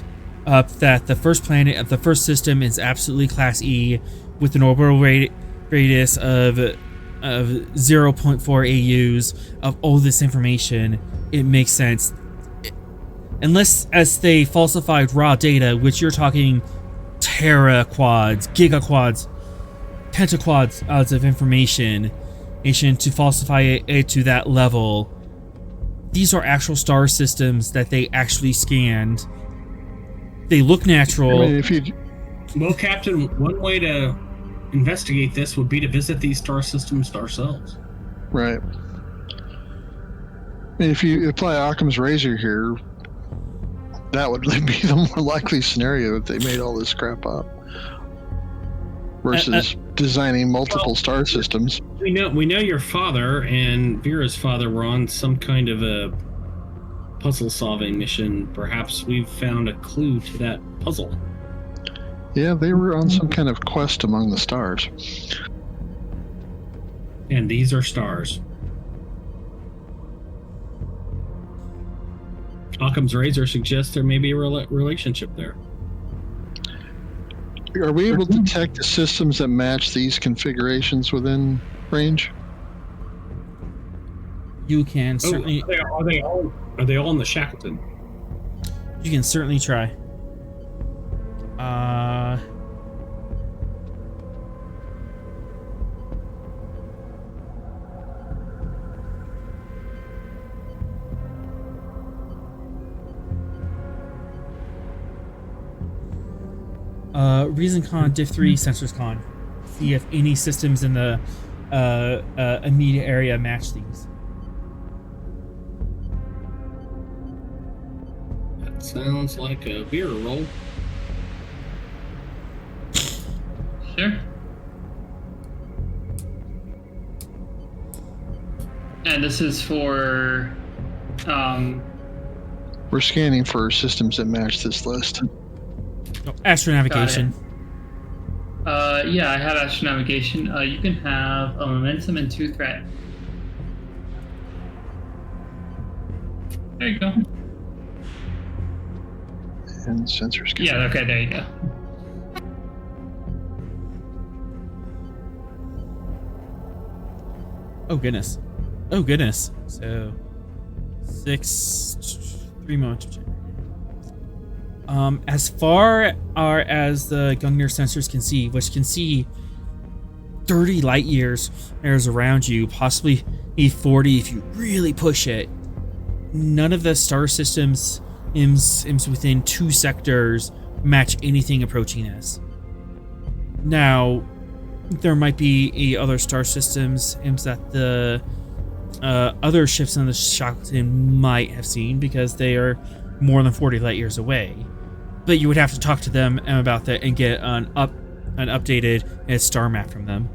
that the first planet of the first system is absolutely class E with an orbital radius of 0.4 AUs. Of all this information, it makes sense. Unless as they falsified raw data, which you're talking teraquads, gigaquads, pentaquads of information to falsify it to that level. These are actual star systems that they actually scanned. They look natural.
I mean,
Well, Captain, one way to investigate this would be to visit these star systems ourselves.
Right. I mean, if you apply Occam's razor here, that would be the more likely scenario if they made all this crap up. Versus designing multiple star systems.
We know your father and Vera's father were on some kind of a puzzle-solving mission. Perhaps we've found a clue to that puzzle.
Yeah, they were on some kind of quest among the stars.
And these are stars. Occam's razor suggests there may be a relationship there.
Are we able to detect the systems that match these configurations within range?
You can certainly.
Are they all in the Shackleton?
You can certainly try. Reason con, diff 3, sensors con. See if any systems in the immediate area match these.
That sounds like a beer roll.
Sure. And this is for
We're scanning for systems that match this list.
Oh, astronavigation.
Yeah, I have astronavigation. You can have a momentum and 2 threat. There you go.
And sensor scan.
Yeah, okay, there you go.
Oh goodness. Oh goodness. So 3 moments. As far as the Gungnir sensors can see, which can see 30 light years around you, possibly 40 if you really push it, none of the star systems within 2 sectors match anything approaching this. Now, there might be other star systems that the other ships in the Shackleton might have seen because they are more than 40 light years away. But you would have to talk to them about that and get an updated star map from them.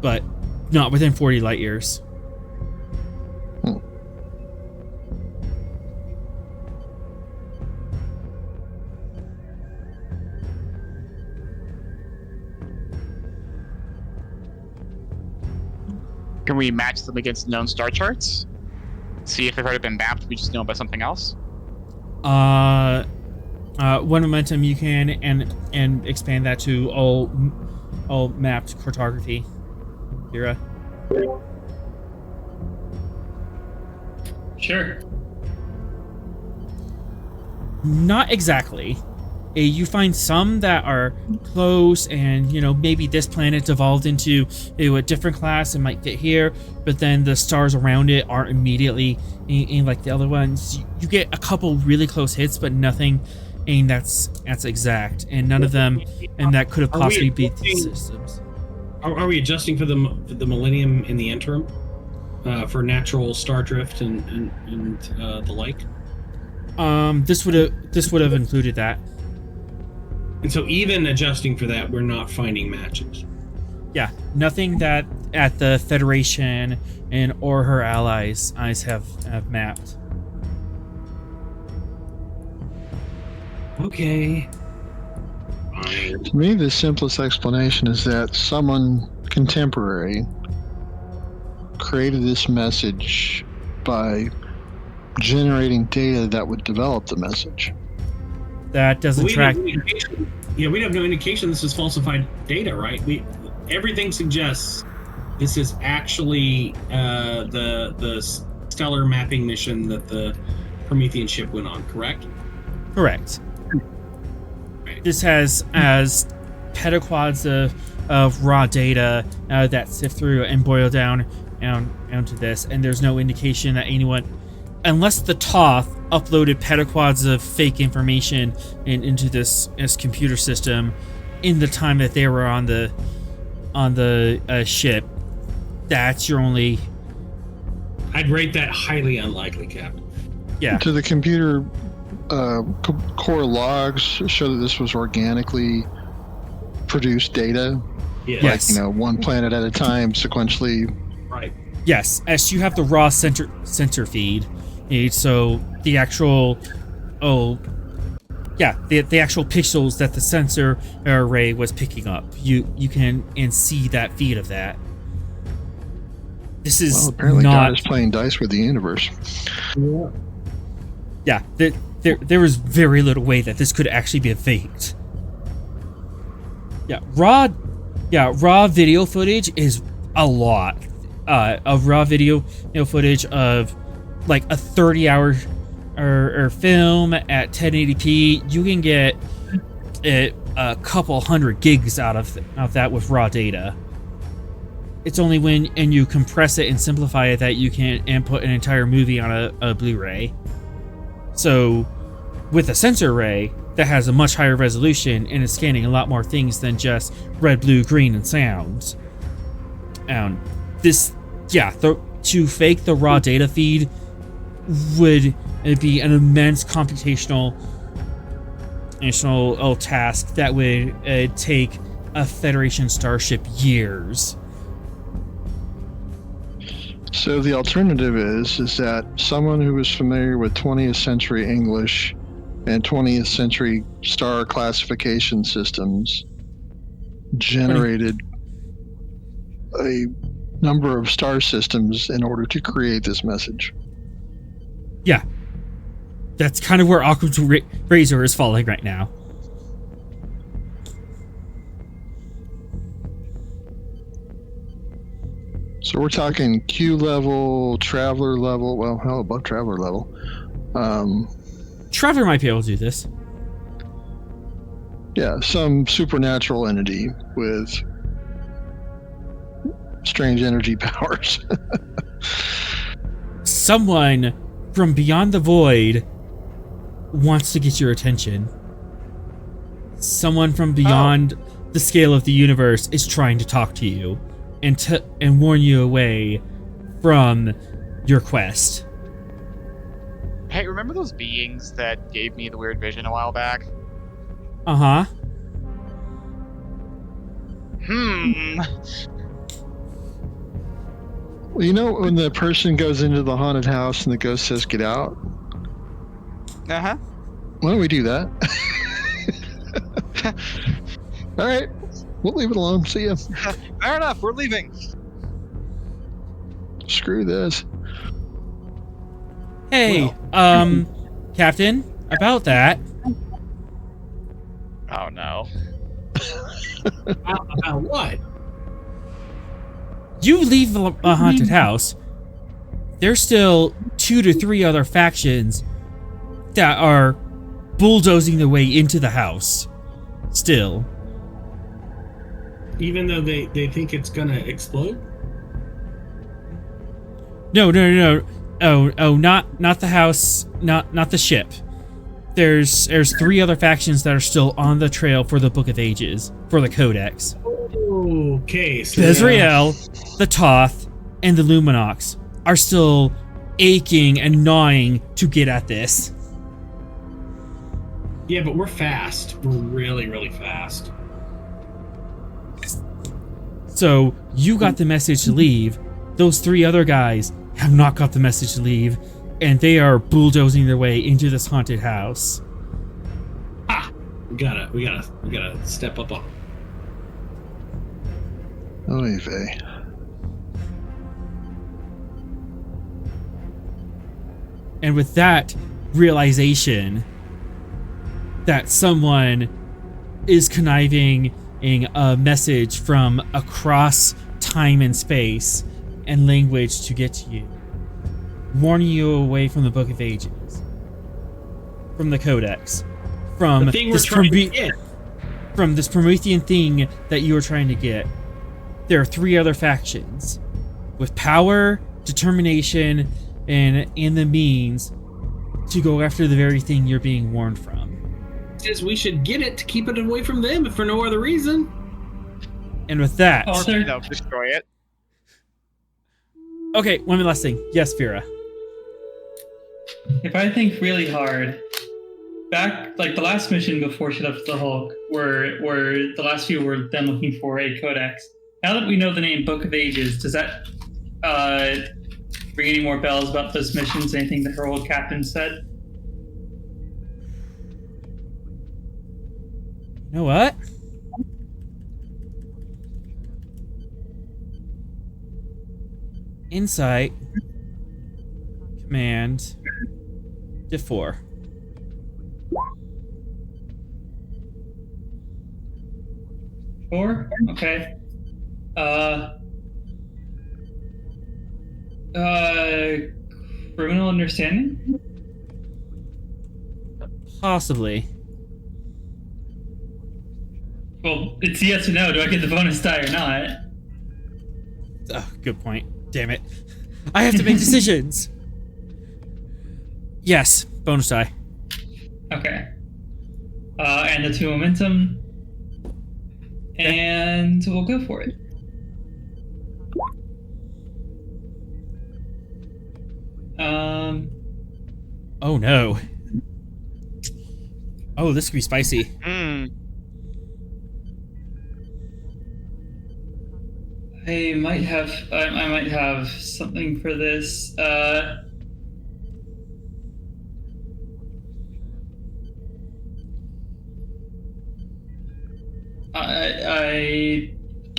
But not within 40 light years.
Can we match them against known star charts? See if they've already been mapped, we just know about something else?
One momentum you can and expand that to all mapped cartography. Kira.
Sure.
Not exactly. You find some that are close, and maybe this planet evolved into a different class and might get here, but then the stars around it aren't immediately in like the other ones. You get a couple really close hits, but nothing that's exact, and none of them and that could have possibly been the systems.
Are we adjusting for the millennium in the interim for natural star drift and the like?
This would have included that.
And so even adjusting for that, we're not finding matches.
Yeah, nothing that at the Federation or her allies' eyes have mapped.
Okay.
To me, the simplest explanation is that someone contemporary created this message by generating data that would develop the message.
That doesn't track.
We have no indication this is falsified data, right? Everything suggests this is actually the stellar mapping mission that the Promethean ship went on, correct?
Correct. This has as petaquads of raw data that sift through and boil down to this, and there's no indication that anyone, unless the Thoth uploaded petaquads of fake information into this computer system in the time that they were on the ship. That's your only.
I'd rate that highly unlikely, Captain.
Yeah.
To the computer core logs show that this was organically produced data.
Yes.
Like, one planet at a time, sequentially.
Right.
Yes, as you have the raw sensor feed, so the actual, the actual pixels that the sensor array was picking up, you can see that feed of that. This is
well, apparently
not.
God is playing dice with the universe.
Yeah, there was very little way that this could actually be faked. Raw video footage is a lot of raw video footage of like a 30-hour or film at 1080p. You can get a couple hundred gigs out of that with raw data. It's only when you compress it and simplify it that you can input an entire movie on a Blu-ray. So with a sensor array that has a much higher resolution and is scanning a lot more things than just red, blue, green, and sounds. To fake the raw data feed would be an immense computational task that would take a Federation starship years.
So the alternative is that someone who is familiar with 20th century English and 20th century star classification systems generated a number of star systems in order to create this message.
Yeah. That's kind of where Occam's razor is falling right now.
So we're talking Q level, Traveler level, well, hell, above Traveler level.
Traveler might be able to do this.
Yeah, some supernatural entity with strange energy powers.
Someone from beyond the void wants to get your attention. Someone from beyond the scale of the universe is trying to talk to you and warn you away from your quest.
Hey, remember those beings that gave me the weird vision a while back?
Uh-huh.
Well, you know when the person goes into the haunted house and the ghost says, "Get out"?
Uh-huh.
Why don't we do that? All right. We'll leave it alone. See ya.
Fair enough, we're leaving.
Screw this.
Hey, Captain, about that.
Oh no.
About what?
You leave a haunted house, there's still 2 to 3 other factions that are bulldozing their way into the house. Still.
Even though they think it's gonna explode?
No. Oh, not the house, not the ship. There's 3 other factions that are still on the trail for the Book of Ages, for the Codex.
Okay, so
Bezriel, the Thoth, and the Luminox are still aching and gnawing to get at this.
Yeah, but we're fast. We're really, really fast.
So you got the message to leave. Those 3 other guys have not got the message to leave, and they are bulldozing their way into this haunted house.
Ah, we gotta step up on.
Oy vey.
And with that realization that someone is conniving a message from across time and space and language to get to you, warning you away from the Book of Ages, from the Codex, from
The thing we're
this
trying to get.
from this Promethean thing that you are trying to get. There are 3 other factions with power, determination, and the means to go after the very thing you're being warned from.
Says we should get it to keep it away from them, if for no other reason.
And with that,
Destroy it.
okay, one last thing. Yes, Vera.
If I think really hard, back like the last mission before she left the Hulk, where the last few were them looking for a codex. Now that we know the name Book of Ages, does that ring any more bells about those missions? Anything that her old captain said?
You know what? Insight. Command. To 4.
Four? Okay. Criminal understanding?
Possibly.
Well, it's yes or no. Do I get the bonus die or not?
Oh, good point. Damn it. I have to make decisions. Yes, bonus die.
Okay. And the 2 momentum. And we'll go for it.
Oh no. Oh, this could be spicy.
Hmm.
I might have something for this.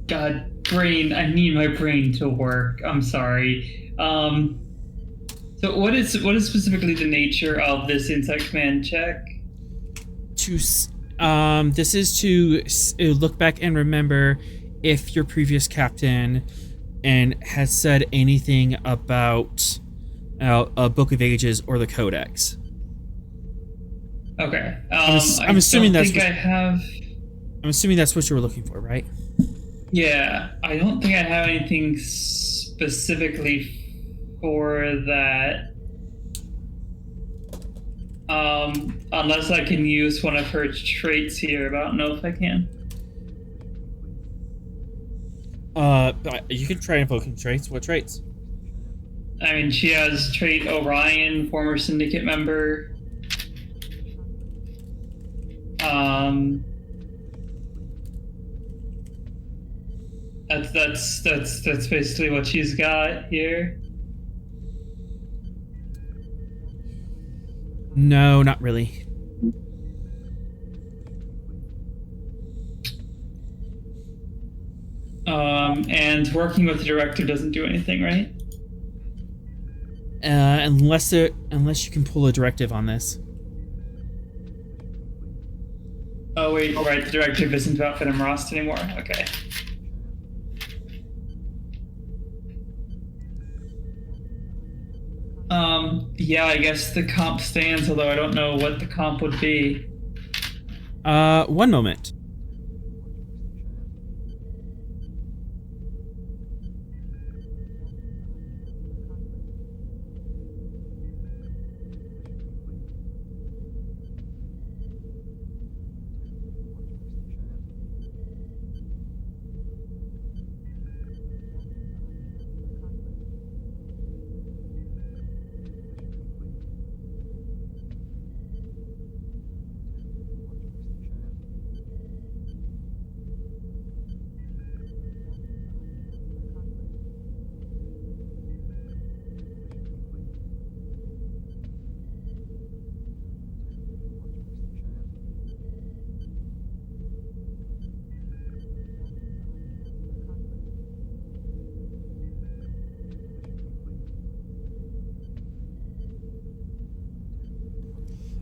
God, brain. I need my brain to work. I'm sorry. So what is specifically the nature of this Insight Command check?
This is to look back and remember if your previous captain has said anything about a Book of Ages or the Codex.
Okay.
I'm assuming that's.
I have.
I'm assuming that's what you were looking for, right?
Yeah, I don't think I have anything specifically for that. Unless I can use one of her traits here, but I don't know if I can.
You can try invoking traits. What traits?
I mean, she has trait Orion, former syndicate member. That's basically what she's got here.
No, not really.
And working with the director doesn't do anything, right?
Unless you can pull a directive on this.
Oh wait, right. The directive isn't about Venom Rost anymore. Okay. Yeah, I guess the comp stands, although I don't know what the comp would be.
One moment.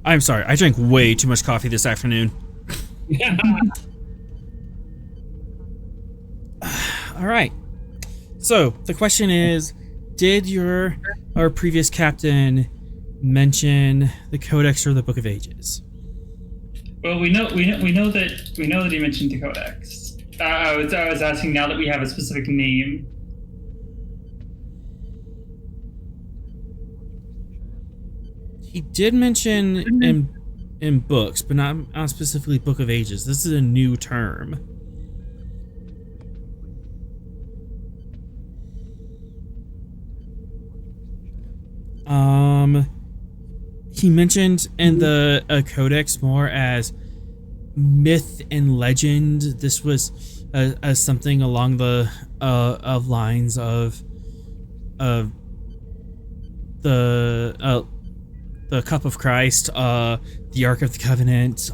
I'm sorry, I drank way too much coffee this afternoon. All right. So the question is, did our previous captain mention the Codex or the Book of Ages?
Well, we know that he mentioned the Codex. I was asking now that we have a specific name.
He did mention in books, but not specifically Book of Ages. This is a new term. He mentioned in the Codex more as myth and legend. This was as something along the of lines of the Cup of Christ, the Ark of the Covenant,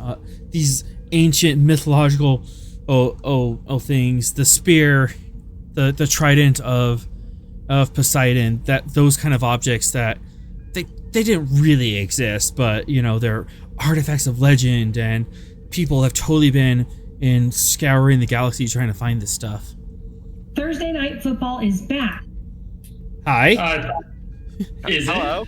these ancient mythological things, the spear, the trident of Poseidon, that those kind of objects that they didn't really exist, but you know, they're artifacts of legend, and people have totally been in scouring the galaxy trying to find this stuff.
Thursday Night Football is back.
Hi.
Is
Hello.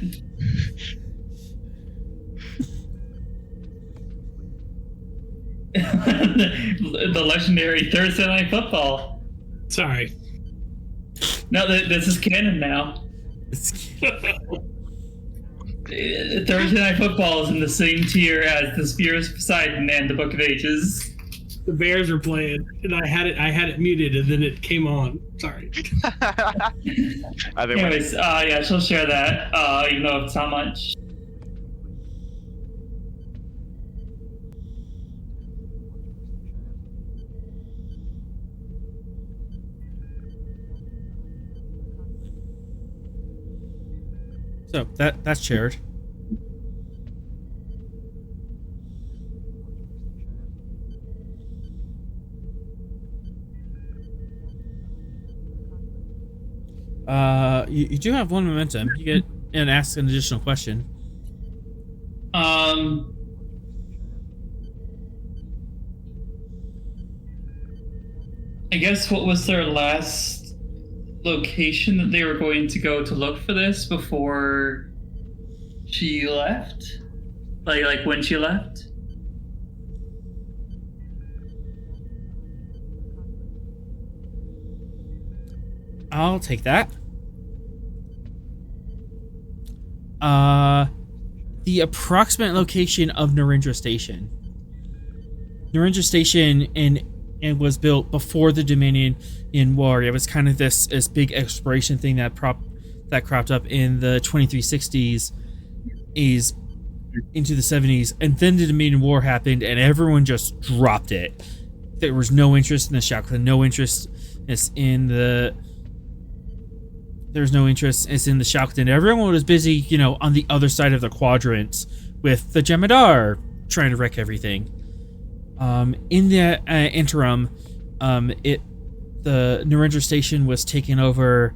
The legendary Thursday Night Football.
Sorry.
No, this is canon now. Thursday Night Football is in the same tier as the Spears of Poseidon and the Book of Ages.
The Bears were playing, and I had it muted, and then it came on. Sorry.
Anyways, yeah, she'll share that, even though it's not much.
So that's shared. You do have one momentum. You get and ask an additional question.
I guess what was their last location that they were going to go to look for this before she left? Like when she left?
I'll take that. The approximate location of Narendra Station. Narendra Station and was built before the Dominion in War. It was kind of this big exploration thing that cropped up in the 2360s into the 70s, and then the Dominion War happened, and everyone just dropped it. There was no interest in the Shackleton, no interest in the. There's no interest in the Shackleton. Everyone was busy, you know, on the other side of the quadrant with the Jemadar trying to wreck everything. In the interim, the Narendra Station was taken over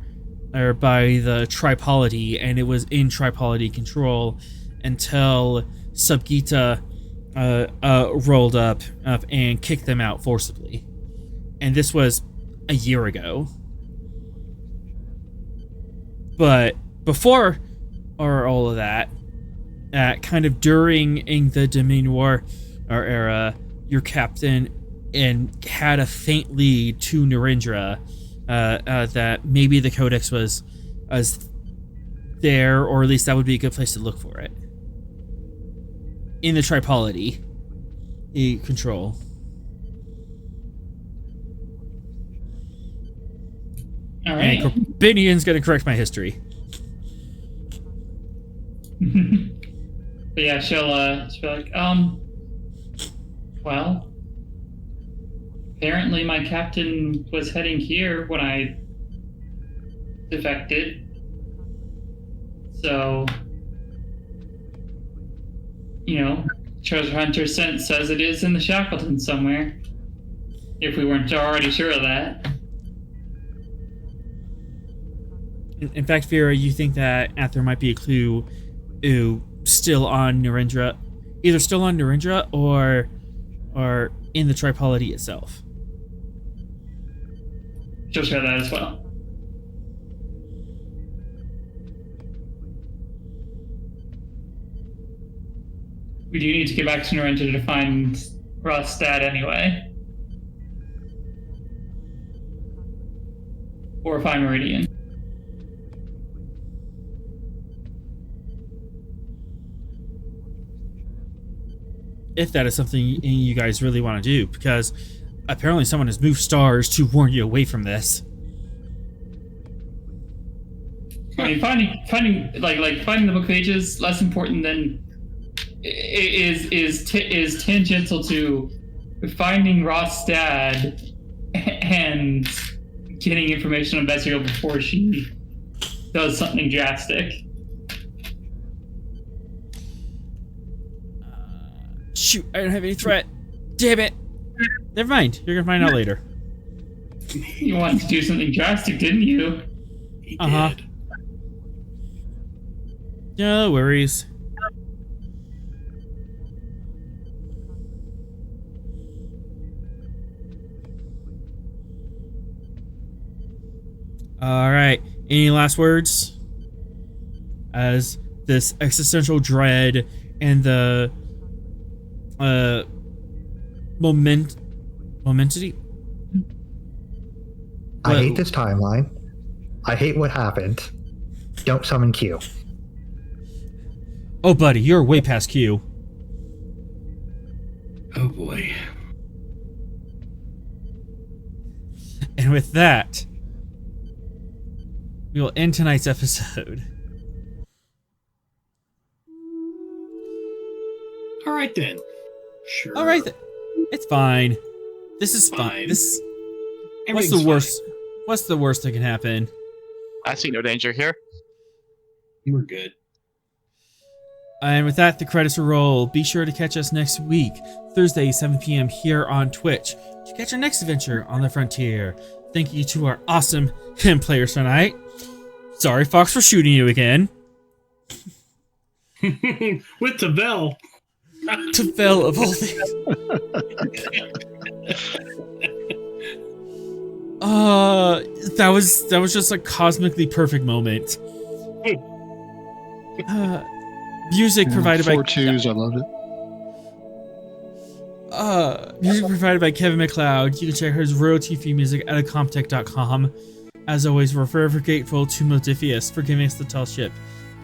by the Tripolity, and it was in Tripolity control until Subgita rolled up and kicked them out forcibly. And this was a year ago. But before all of that, kind of during the Dominion War era, your captain had a faint lead to Narendra that maybe the Codex was there, or at least that would be a good place to look for it. In the Tripolity control.
All right.
And Corbinian's gonna correct my history.
But yeah, she'll be like, well, apparently my captain was heading here when I defected. So, you know, Treasure Hunter says it is in the Shackleton somewhere. If we weren't already sure of that.
In fact, Vera, you think that there might be a clue still on Narendra, either still on Narendra or in the Tripolity itself.
She'll share that as well. We do need to get back to Narendra to find Rostad anyway. Or find Meridian.
If that is something you guys really want to do, because apparently someone has moved stars to warn you away from this.
I mean, finding the Book of Ages less important than is tangential to finding Rostad and getting information on Bestial before she does something drastic.
Shoot, I don't have any threat. Damn it. Never mind. You're gonna find out later.
You wanted to do something drastic, didn't you?
He
Uh-huh.
did.
No worries. All right. Any last words? As this existential dread and the momentity.
I hate this timeline. I hate what happened. Don't summon Q.
Oh, buddy, you're way past Q.
Oh boy.
And with that, we will end tonight's episode.
All right then. Sure.
All right, it's fine. This is fine.
Fine.
What's
Everything's
the worst? What's the worst that can happen?
I see no danger here.
fine. We're good.
And with that, the credits will roll. Be sure to catch us next week, Thursday, 7 p.m. here on Twitch to catch our next adventure on the frontier. Thank you to our awesome hymn players tonight. Sorry, Fox, for shooting you again.
With the bell.
Tavell of all things. That was just a cosmically perfect moment. Music provided by
4 twos, I loved it.
music provided by Kevin Macload. You can check his royalty-free music at acomtech.com. As always, we're forever grateful to Modifius for giving us the tall ship,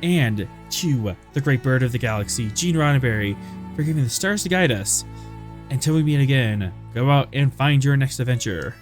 and to the great bird of the galaxy, Gene Roddenberry, for giving the stars to guide us. Until we meet again, go out and find your next adventure.